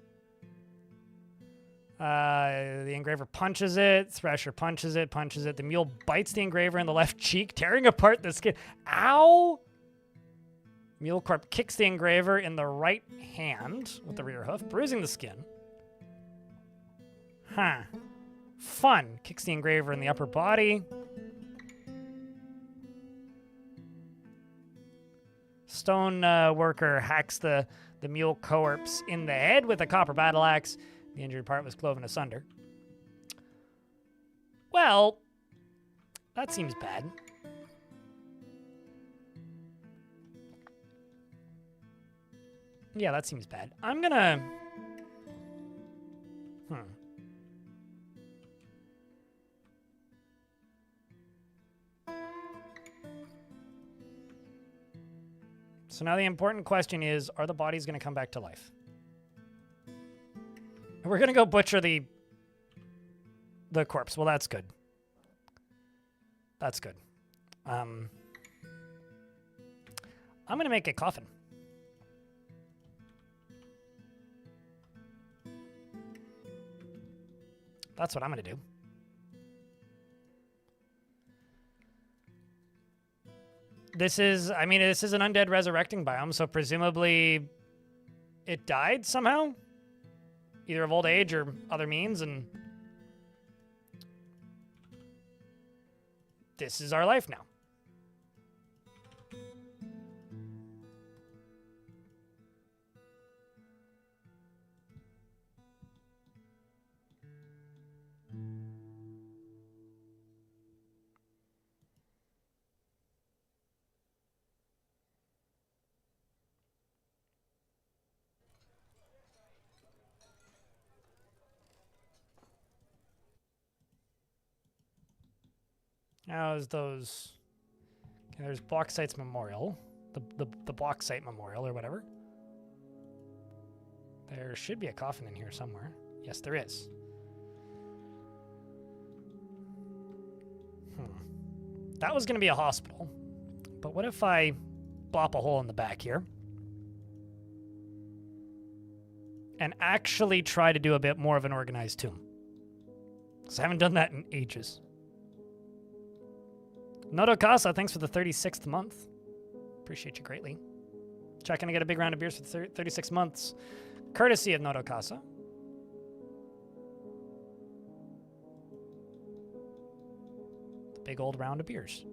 [SPEAKER 1] The engraver punches it. Thresher punches it, punches it. The mule bites the engraver in the left cheek, tearing apart the skin. Ow! Mule Corp kicks the engraver in the right hand with the rear hoof, bruising the skin. Huh. Fun. Kicks the engraver in the upper body. Stone worker hacks the mule corpse in the head with a copper battle axe. The injured part was cloven asunder. Well, that seems bad. Yeah, that seems bad. I'm gonna... So now the important question is, are the bodies going to come back to life? We're going to go butcher the corpse. Well, that's good. That's good. I'm going to make a coffin. That's what I'm going to do. This is an undead resurrecting biome, so presumably it died somehow, either of old age or other means, and this is our life now. How's those? Okay, there's Bauxite's Memorial. The Bauxite Memorial or whatever. There should be a coffin in here somewhere. Yes, there is. That was going to be a hospital. But what if I blop a hole in the back here? And actually try to do a bit more of an organized tomb. Because I haven't done that in ages. Noto Casa, thanks for the 36th month. Appreciate you greatly. Checking to get a big round of beers for 36 months. Courtesy of Noto Casa. The big old round of beers.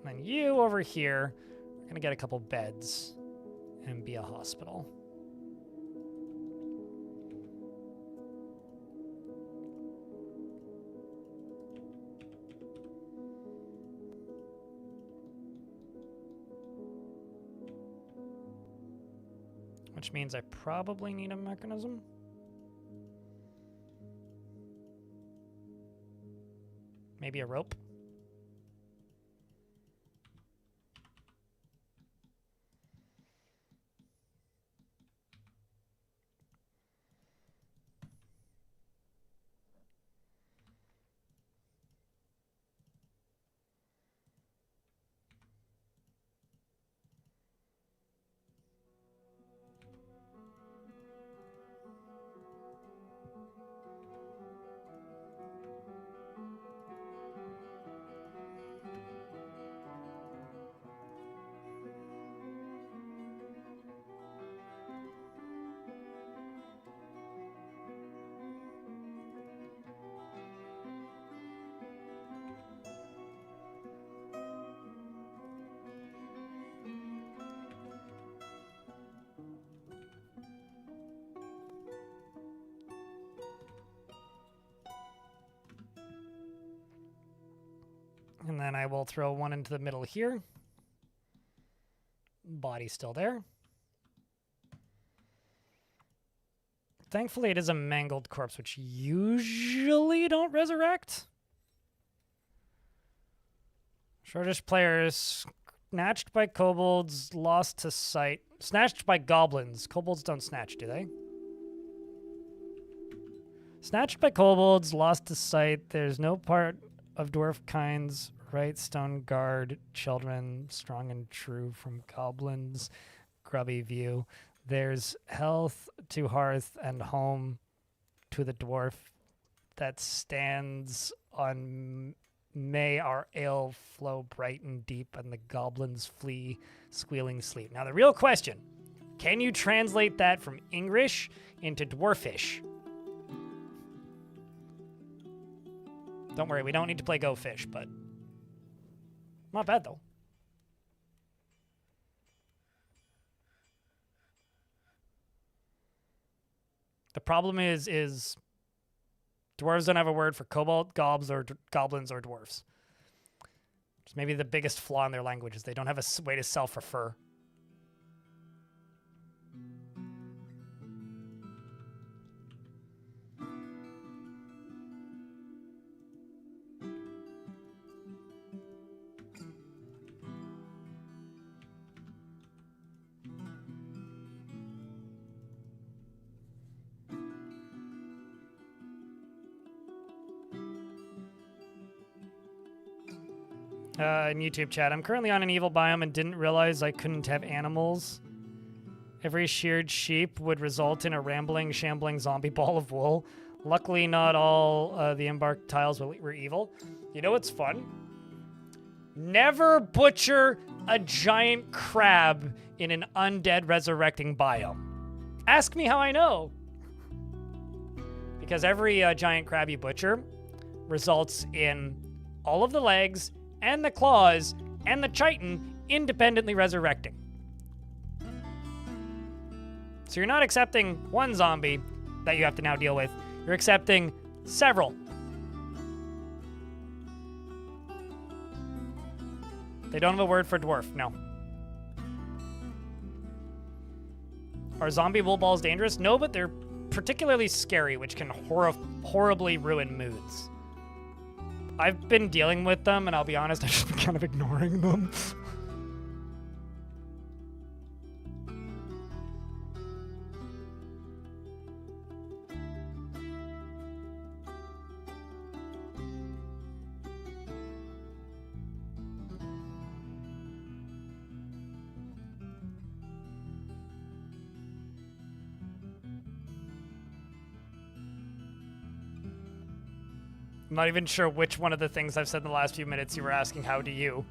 [SPEAKER 1] And then you over here are going to get a couple beds and be a hospital. Which means I probably need a mechanism. Maybe a rope. And then I will throw one into the middle here. Body still there. Thankfully, it is a mangled corpse, which usually don't resurrect. Shortish players snatched by kobolds, lost to sight. Snatched by goblins. Kobolds don't snatch, do they? Snatched by kobolds, lost to sight. There's no part of dwarf kinds, right? Stone guard, children, strong and true from goblins. grubby view. There's health to hearth and home to the dwarf that stands on may our ale flow bright and deep and the goblins flee squealing sleep. Now the real question, can you translate that from English into dwarfish? Don't worry, we don't need to play Go Fish, but not bad though. The problem is dwarves don't have a word for kobold, gobs, or goblins or dwarves. Which is maybe the biggest flaw in their language is they don't have a way to self-refer. In YouTube chat, I'm currently on an evil biome and didn't realize I couldn't have animals. Every sheared sheep would result in a rambling, shambling zombie ball of wool. Luckily, not all the embarked tiles were evil. You know what's fun? Never butcher a giant crab in an undead resurrecting biome. Ask me how I know. Because every giant crab you butcher results in all of the legs and the claws and the chitin independently resurrecting. So you're not accepting one zombie that you have to now deal with. You're accepting several. They don't have a word for dwarf, no. Are zombie wool balls dangerous? No, but they're particularly scary, which can horribly ruin moods. I've been dealing with them, and I'll be honest, I've just been kind of ignoring them. I'm not even sure which one of the things I've said in the last few minutes you were asking. How do you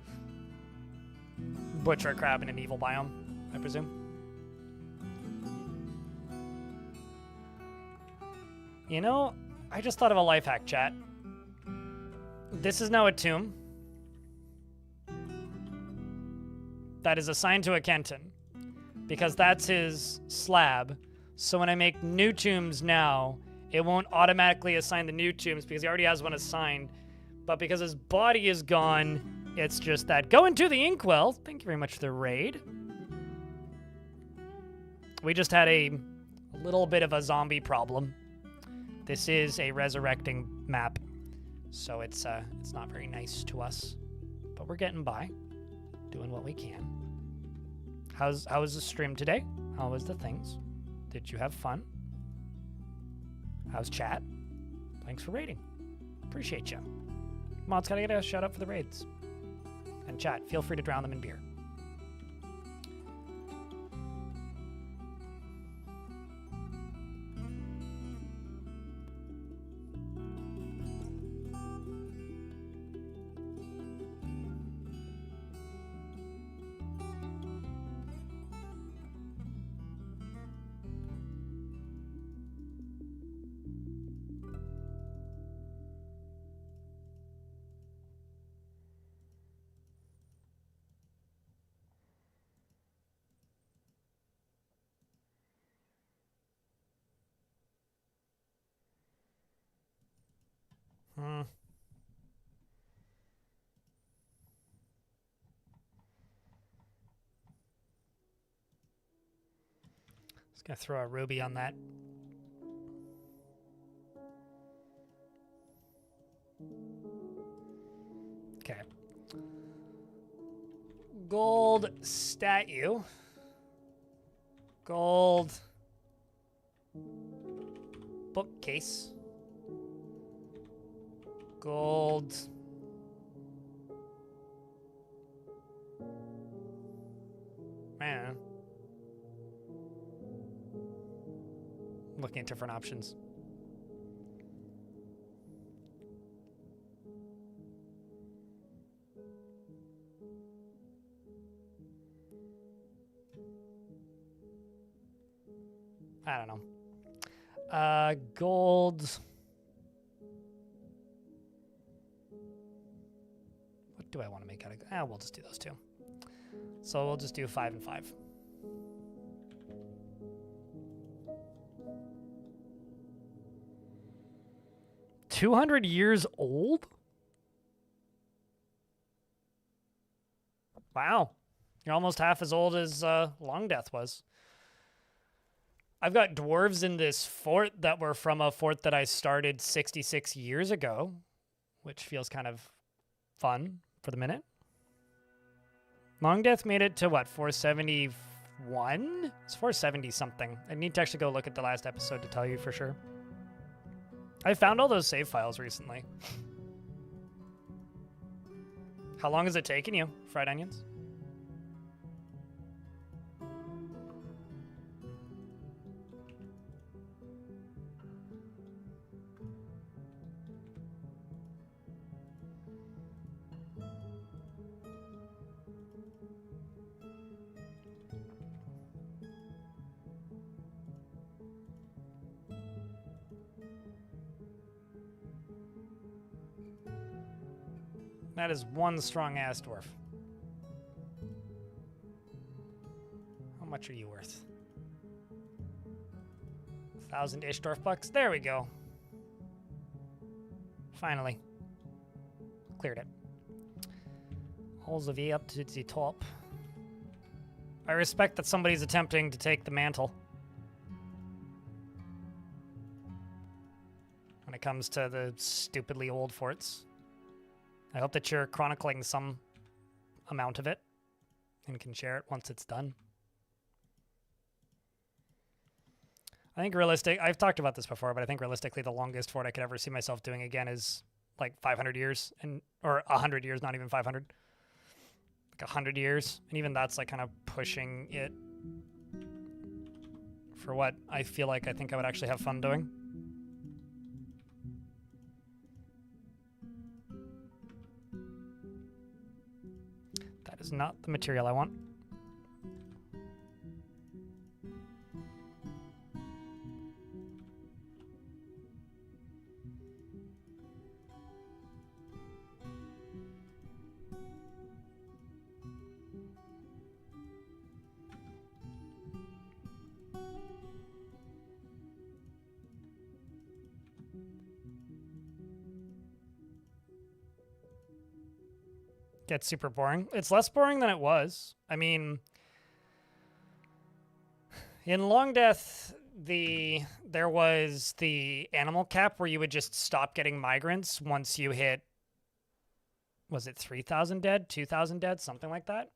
[SPEAKER 1] butcher a crab in an evil biome, I presume? You know, I just thought of a life hack, chat. This is now a tomb that is assigned to a Kenton because that's his slab. So when I make new tombs now, it won't automatically assign the new tombs because he already has one assigned. But because his body is gone, it's just that. Go into the inkwell. Thank you very much for the raid. We just had a little bit of a zombie problem. This is a resurrecting map, so it's not very nice to us. But we're getting by, doing what we can. How was the stream today? How was the things? Did you have fun? How's chat? Thanks for raiding. Appreciate you. Mods gotta get a shout out for the raids. And chat, feel free to drown them in beer. Just gonna throw a ruby on that. Okay. Gold statue. Gold bookcase. Gold man. looking at different options. I don't know. Gold. What do I want to make out of? We'll just do those two. So we'll just do 5 and 5. $200 years old? Wow. You're almost half as old as Long Death was. I've got dwarves in this fort that were from a fort that I started 66 years ago, which feels kind of fun for the minute. Long Death made it to what, 471? It's 470 something. I need to actually go look at the last episode to tell you for sure. I found all those save files recently. How long has it taken you, fried onions? That is one strong-ass dwarf. How much are you worth? 1,000-ish dwarf bucks? There we go. Finally. Cleared it. Holds the V up to the top. I respect that somebody's attempting to take the mantle. When it comes to the stupidly old forts. I hope that you're chronicling some amount of it and can share it once it's done. I think I've talked about this before, but I think realistically the longest fort I could ever see myself doing again is like 500 years, or 100 years, not even 500. Like 100 years, and even that's like kind of pushing it for what I feel like I think I would actually have fun doing. That is not the material I want. Gets super boring. It's less boring than it was. I mean, in Long Death, there was the animal cap where you would just stop getting migrants once you hit, was it 3,000 dead, 2,000 dead, something like that.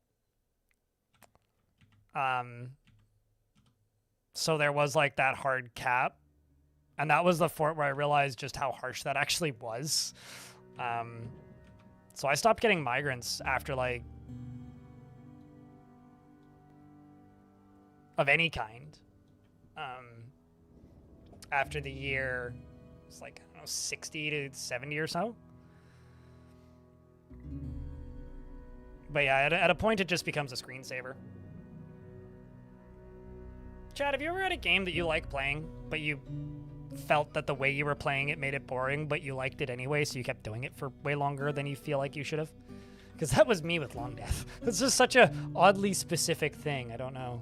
[SPEAKER 1] So there was like that hard cap, and that was the fort where I realized just how harsh that actually was. So I stopped getting migrants after, like, of any kind. After the year, it's like, I don't know, 60 to 70 or so. But yeah, at a point it just becomes a screensaver. Chad, have you ever had a game that you like playing, but you felt that the way you were playing it made it boring, but you liked it anyway, so you kept doing it for way longer than you feel like you should have? Because that was me with Long Death. It's just such a oddly specific thing. I don't know.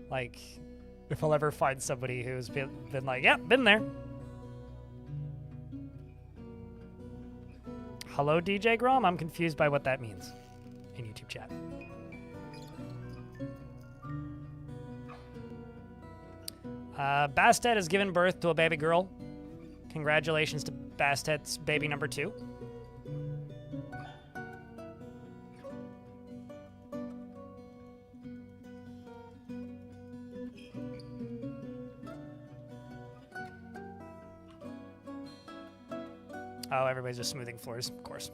[SPEAKER 1] Like, if I'll ever find somebody who's been like, yeah, been there. Hello, DJ Grom? I'm confused by what that means in YouTube chat. Bastet has given birth to a baby girl. Congratulations to Bastet's baby number 2. Oh, everybody's just smoothing floors, of course.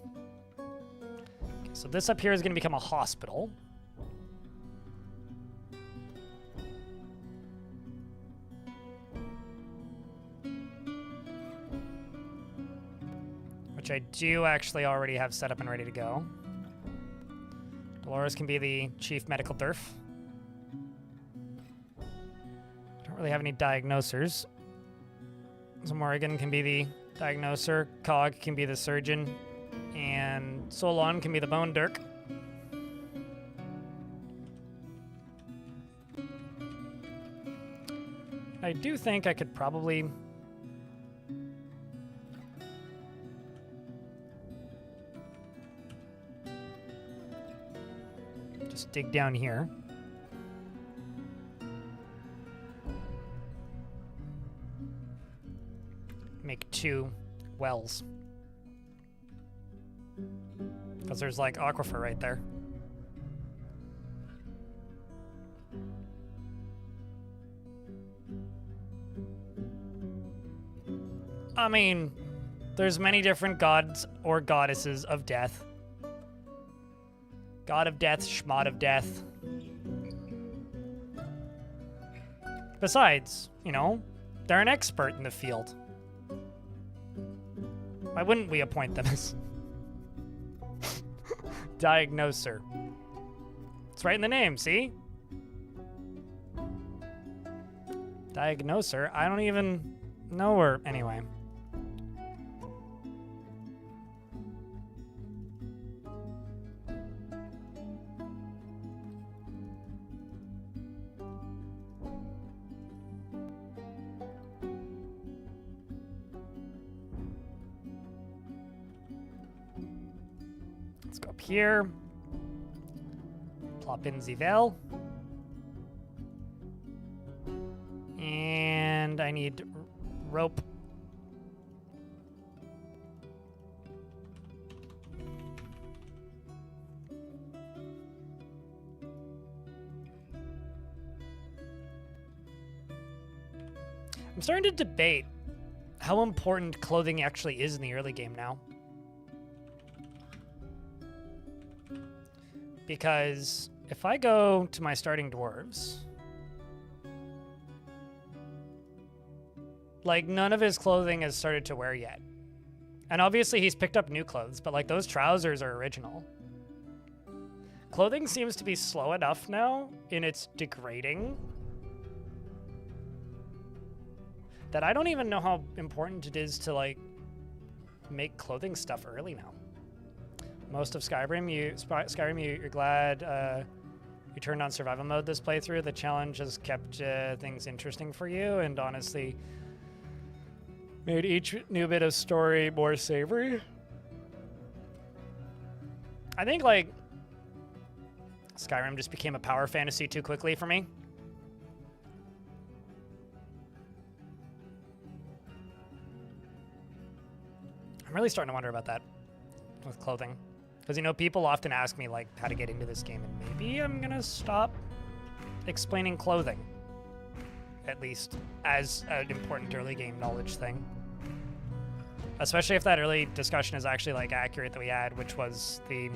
[SPEAKER 1] Okay, so this up here is going to become a hospital. which I do actually already have set up and ready to go. Dolores can be the chief medical derf. Don't really have any diagnosers. So Morrigan can be the diagnoser, Cog can be the surgeon, and Solon can be the bone dirk. I do think I could probably just dig down here. Make 2 wells. Because there's like aquifer right there. I mean, there's many different gods or goddesses of death. God of death, Schmod of death. Besides, you know, they're an expert in the field. Why wouldn't we appoint them as diagnoser? It's right in the name, see? Diagnoser? I don't even know her. Anyway. Let's go up here. Plop in Zivel. And I need rope. I'm starting to debate how important clothing actually is in the early game now. Because if I go to my starting dwarves, like none of his clothing has started to wear yet. And obviously he's picked up new clothes, but like those trousers are original. Clothing seems to be slow enough now in its degrading that I don't even know how important it is to like make clothing stuff early now. Most of Skyrim, you're glad you turned on survival mode this playthrough. The challenge has kept things interesting for you and honestly made each new bit of story more savory. I think like Skyrim just became a power fantasy too quickly for me. I'm really starting to wonder about that with clothing. Because, you know, people often ask me, like, how to get into this game, and maybe I'm gonna stop explaining clothing. At least as an important early game knowledge thing. Especially if that early discussion is actually, like, accurate that we had, which was the,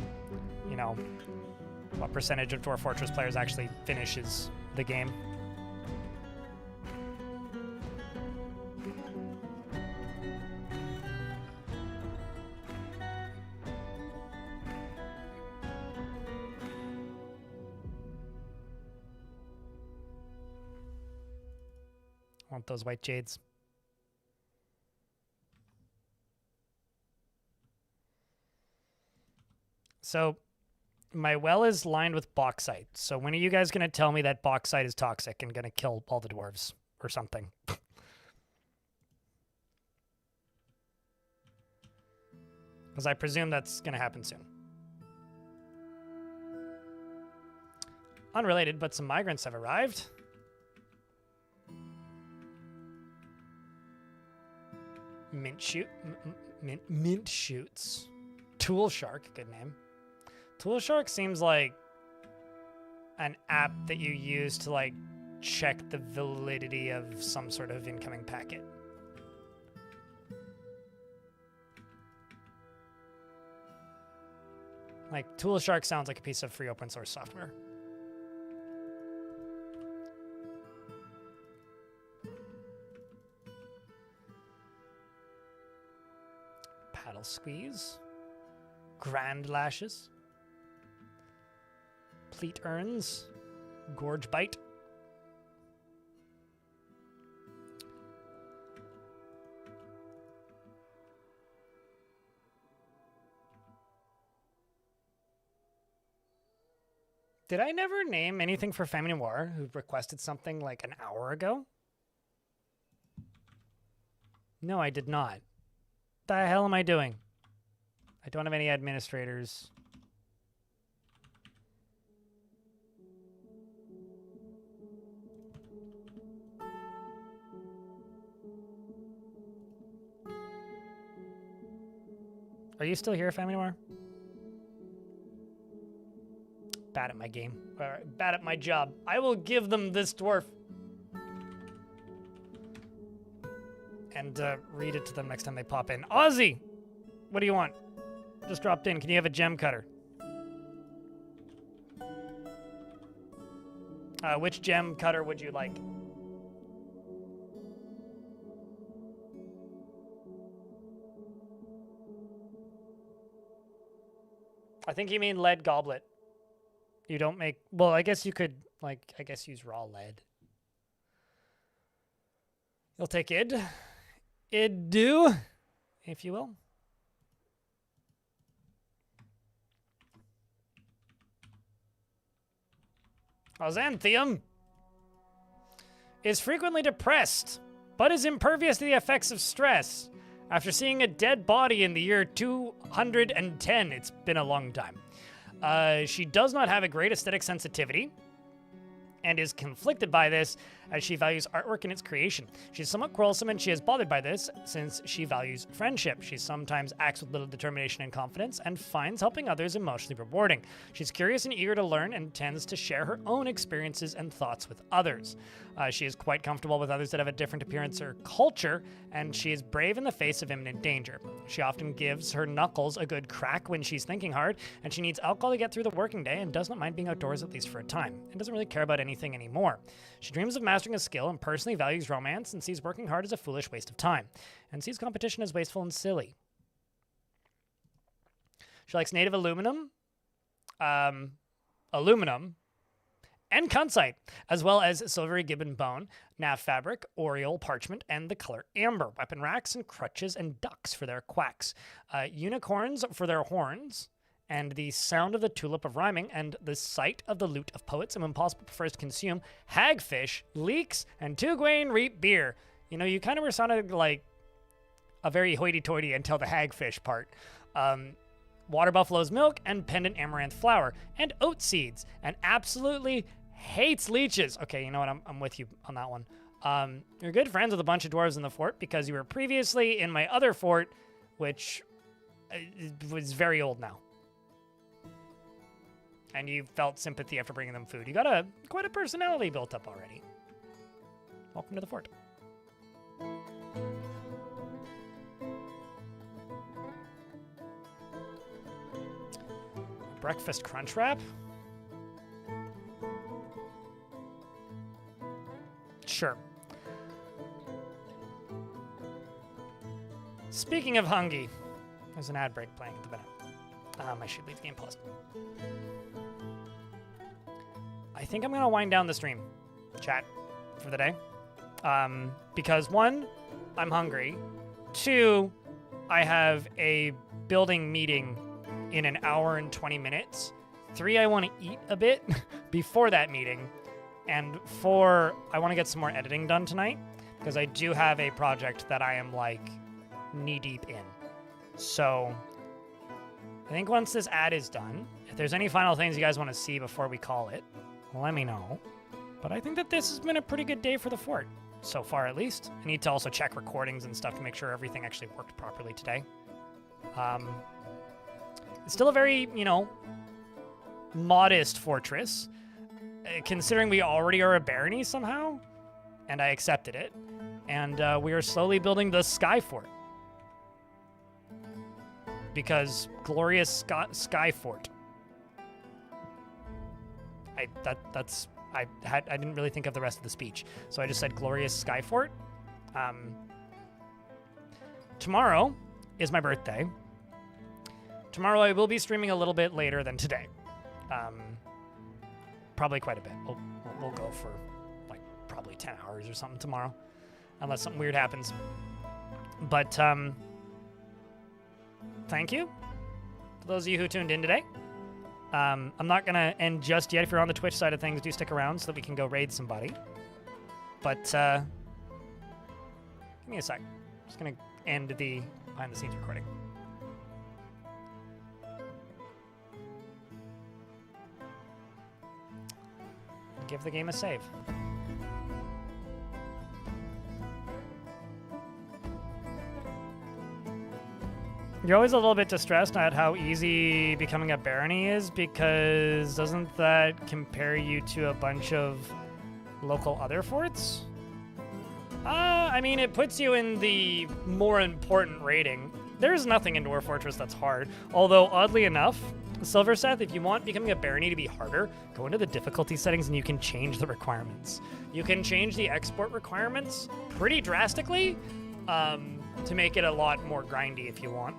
[SPEAKER 1] you know, what percentage of Dwarf Fortress players actually finishes the game. Want those white jades. So my well is lined with bauxite. So when are you guys going to tell me that bauxite is toxic and going to kill all the dwarves or something? Because I presume that's going to happen soon. Unrelated, but some migrants have arrived. Mint shoots. Tool Shark, good name. Tool Shark seems like an app that you use to like check the validity of some sort of incoming packet. Like Tool Shark sounds like a piece of free open source software. squeeze. Grand lashes. Pleat urns. Gorge bite. Did I never name anything for Family Noir who requested something like an hour ago? No, I did not. The hell am I doing? I don't have any administrators. Are you still here, Family Noir? Bad at my game. Bad at my job. I will give them this dwarf. And read it to them next time they pop in. Ozzy! What do you want? Just dropped in. Can you have a gem cutter? Which gem cutter would you like? I think you mean lead goblet. You don't make... Well, I guess you could, like, I guess use raw lead. You'll take id. Id do, if you will. Xanthium is frequently depressed, but is impervious to the effects of stress. After seeing a dead body in the year 210, it's been a long time. She does not have a great aesthetic sensitivity and is conflicted by this as she values artwork in its creation. She's somewhat quarrelsome and she is bothered by this since she values friendship. She sometimes acts with little determination and confidence and finds helping others emotionally rewarding. She's curious and eager to learn and tends to share her own experiences and thoughts with others. She is quite comfortable with others that have a different appearance or culture, and she is brave in the face of imminent danger. She often gives her knuckles a good crack when she's thinking hard, and she needs alcohol to get through the working day and does not mind being outdoors at least for a time, and doesn't really care about anything anymore. She dreams of mastering a skill and personally values romance and sees working hard as a foolish waste of time, and sees competition as wasteful and silly. She likes native aluminum, and kunzite, as well as silvery gibbon bone, nav fabric, oriole parchment, and the color amber, weapon racks and crutches, and ducks for their quacks, unicorns for their horns, and the sound of the tulip of rhyming, and the sight of the lute of poets, and when possible prefers to consume hagfish, leeks, and 2-grain reap beer. You know, you kind of were sounded like a very hoity-toity until the hagfish part. Water buffalo's milk, and pendant amaranth flour, and oat seeds, and absolutely hates leeches. Okay, you know what? I'm with you on that one. You're good friends with a bunch of dwarves in the fort because you were previously in my other fort, which was very old now. And you felt sympathy after bringing them food. You got quite a personality built up already. Welcome to the fort. Breakfast crunch wrap? Sure. Speaking of hungry, there's an ad break playing at the minute. I should leave the game paused. I think I'm gonna wind down the stream, chat, for the day. Because 1, I'm hungry. 2, I have a building meeting in an hour and 20 minutes. 3, I want to eat a bit before that meeting. And 4, I want to get some more editing done tonight because I do have a project that I am like knee deep in. So I think once this ad is done, if there's any final things you guys want to see before we call it, let me know. But I think that this has been a pretty good day for the fort, so far at least. I need to also check recordings and stuff to make sure everything actually worked properly today. It's still a very, modest fortress, considering we already are a barony somehow, and I accepted it. And we are slowly building the Sky Fort. Because glorious Sky Fort. I didn't really think of the rest of the speech, so I just said glorious Sky Fort. Tomorrow is my birthday, tomorrow I will be streaming a little bit later than today. Probably quite a bit. We'll go for like probably 10 hours or something tomorrow, unless something weird happens. But thank you to those of you who tuned in today. I'm not gonna end just yet. If you're on the Twitch side of things, do stick around so that we can go raid somebody. But give me a sec. I'm just gonna end the behind the scenes recording. Give the game a save. You're always a little bit distressed at how easy becoming a barony is, because doesn't that compare you to a bunch of local other forts? I mean, it puts you in the more important rating. There's nothing in Dwarf Fortress that's hard, although oddly enough, Silver Seth, if you want becoming a barony to be harder, go into the difficulty settings and you can change the requirements. You can change the export requirements pretty drastically to make it a lot more grindy if you want.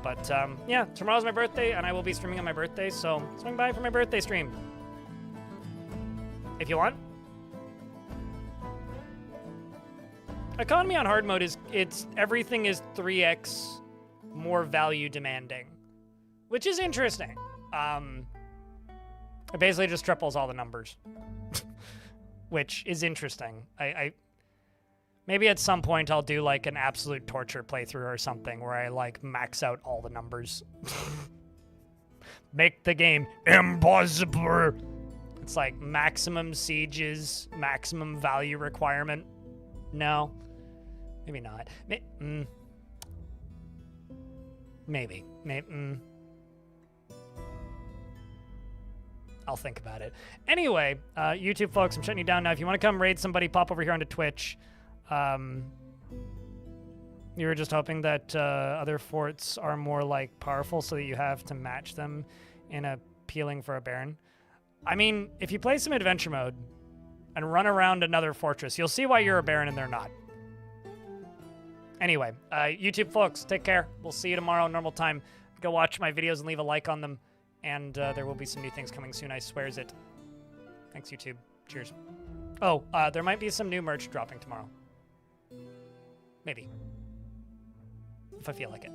[SPEAKER 1] But yeah, tomorrow's my birthday and I will be streaming on my birthday, so swing by for my birthday stream if you want. Economy on hard mode is everything is 3x more value demanding, which is interesting. It basically just triples all the numbers, which is interesting. I maybe at some point I'll do like an absolute torture playthrough or something where I like max out all the numbers. Make the game impossible. It's like maximum sieges, maximum value requirement. No, maybe not. Maybe. I'll think about it. Anyway, YouTube folks, I'm shutting you down now. If you want to come raid somebody, pop over here onto Twitch. You were just hoping that other forts are more like powerful so that you have to match them in appealing for a Baron. I mean, if you play some adventure mode and run around another fortress, you'll see why you're a Baron and they're not. Anyway, YouTube folks, take care. We'll see you tomorrow, normal time. Go watch my videos and leave a like on them. And there will be some new things coming soon, I swears it. Thanks, YouTube. Cheers. Oh, there might be some new merch dropping tomorrow. Maybe. If I feel like it.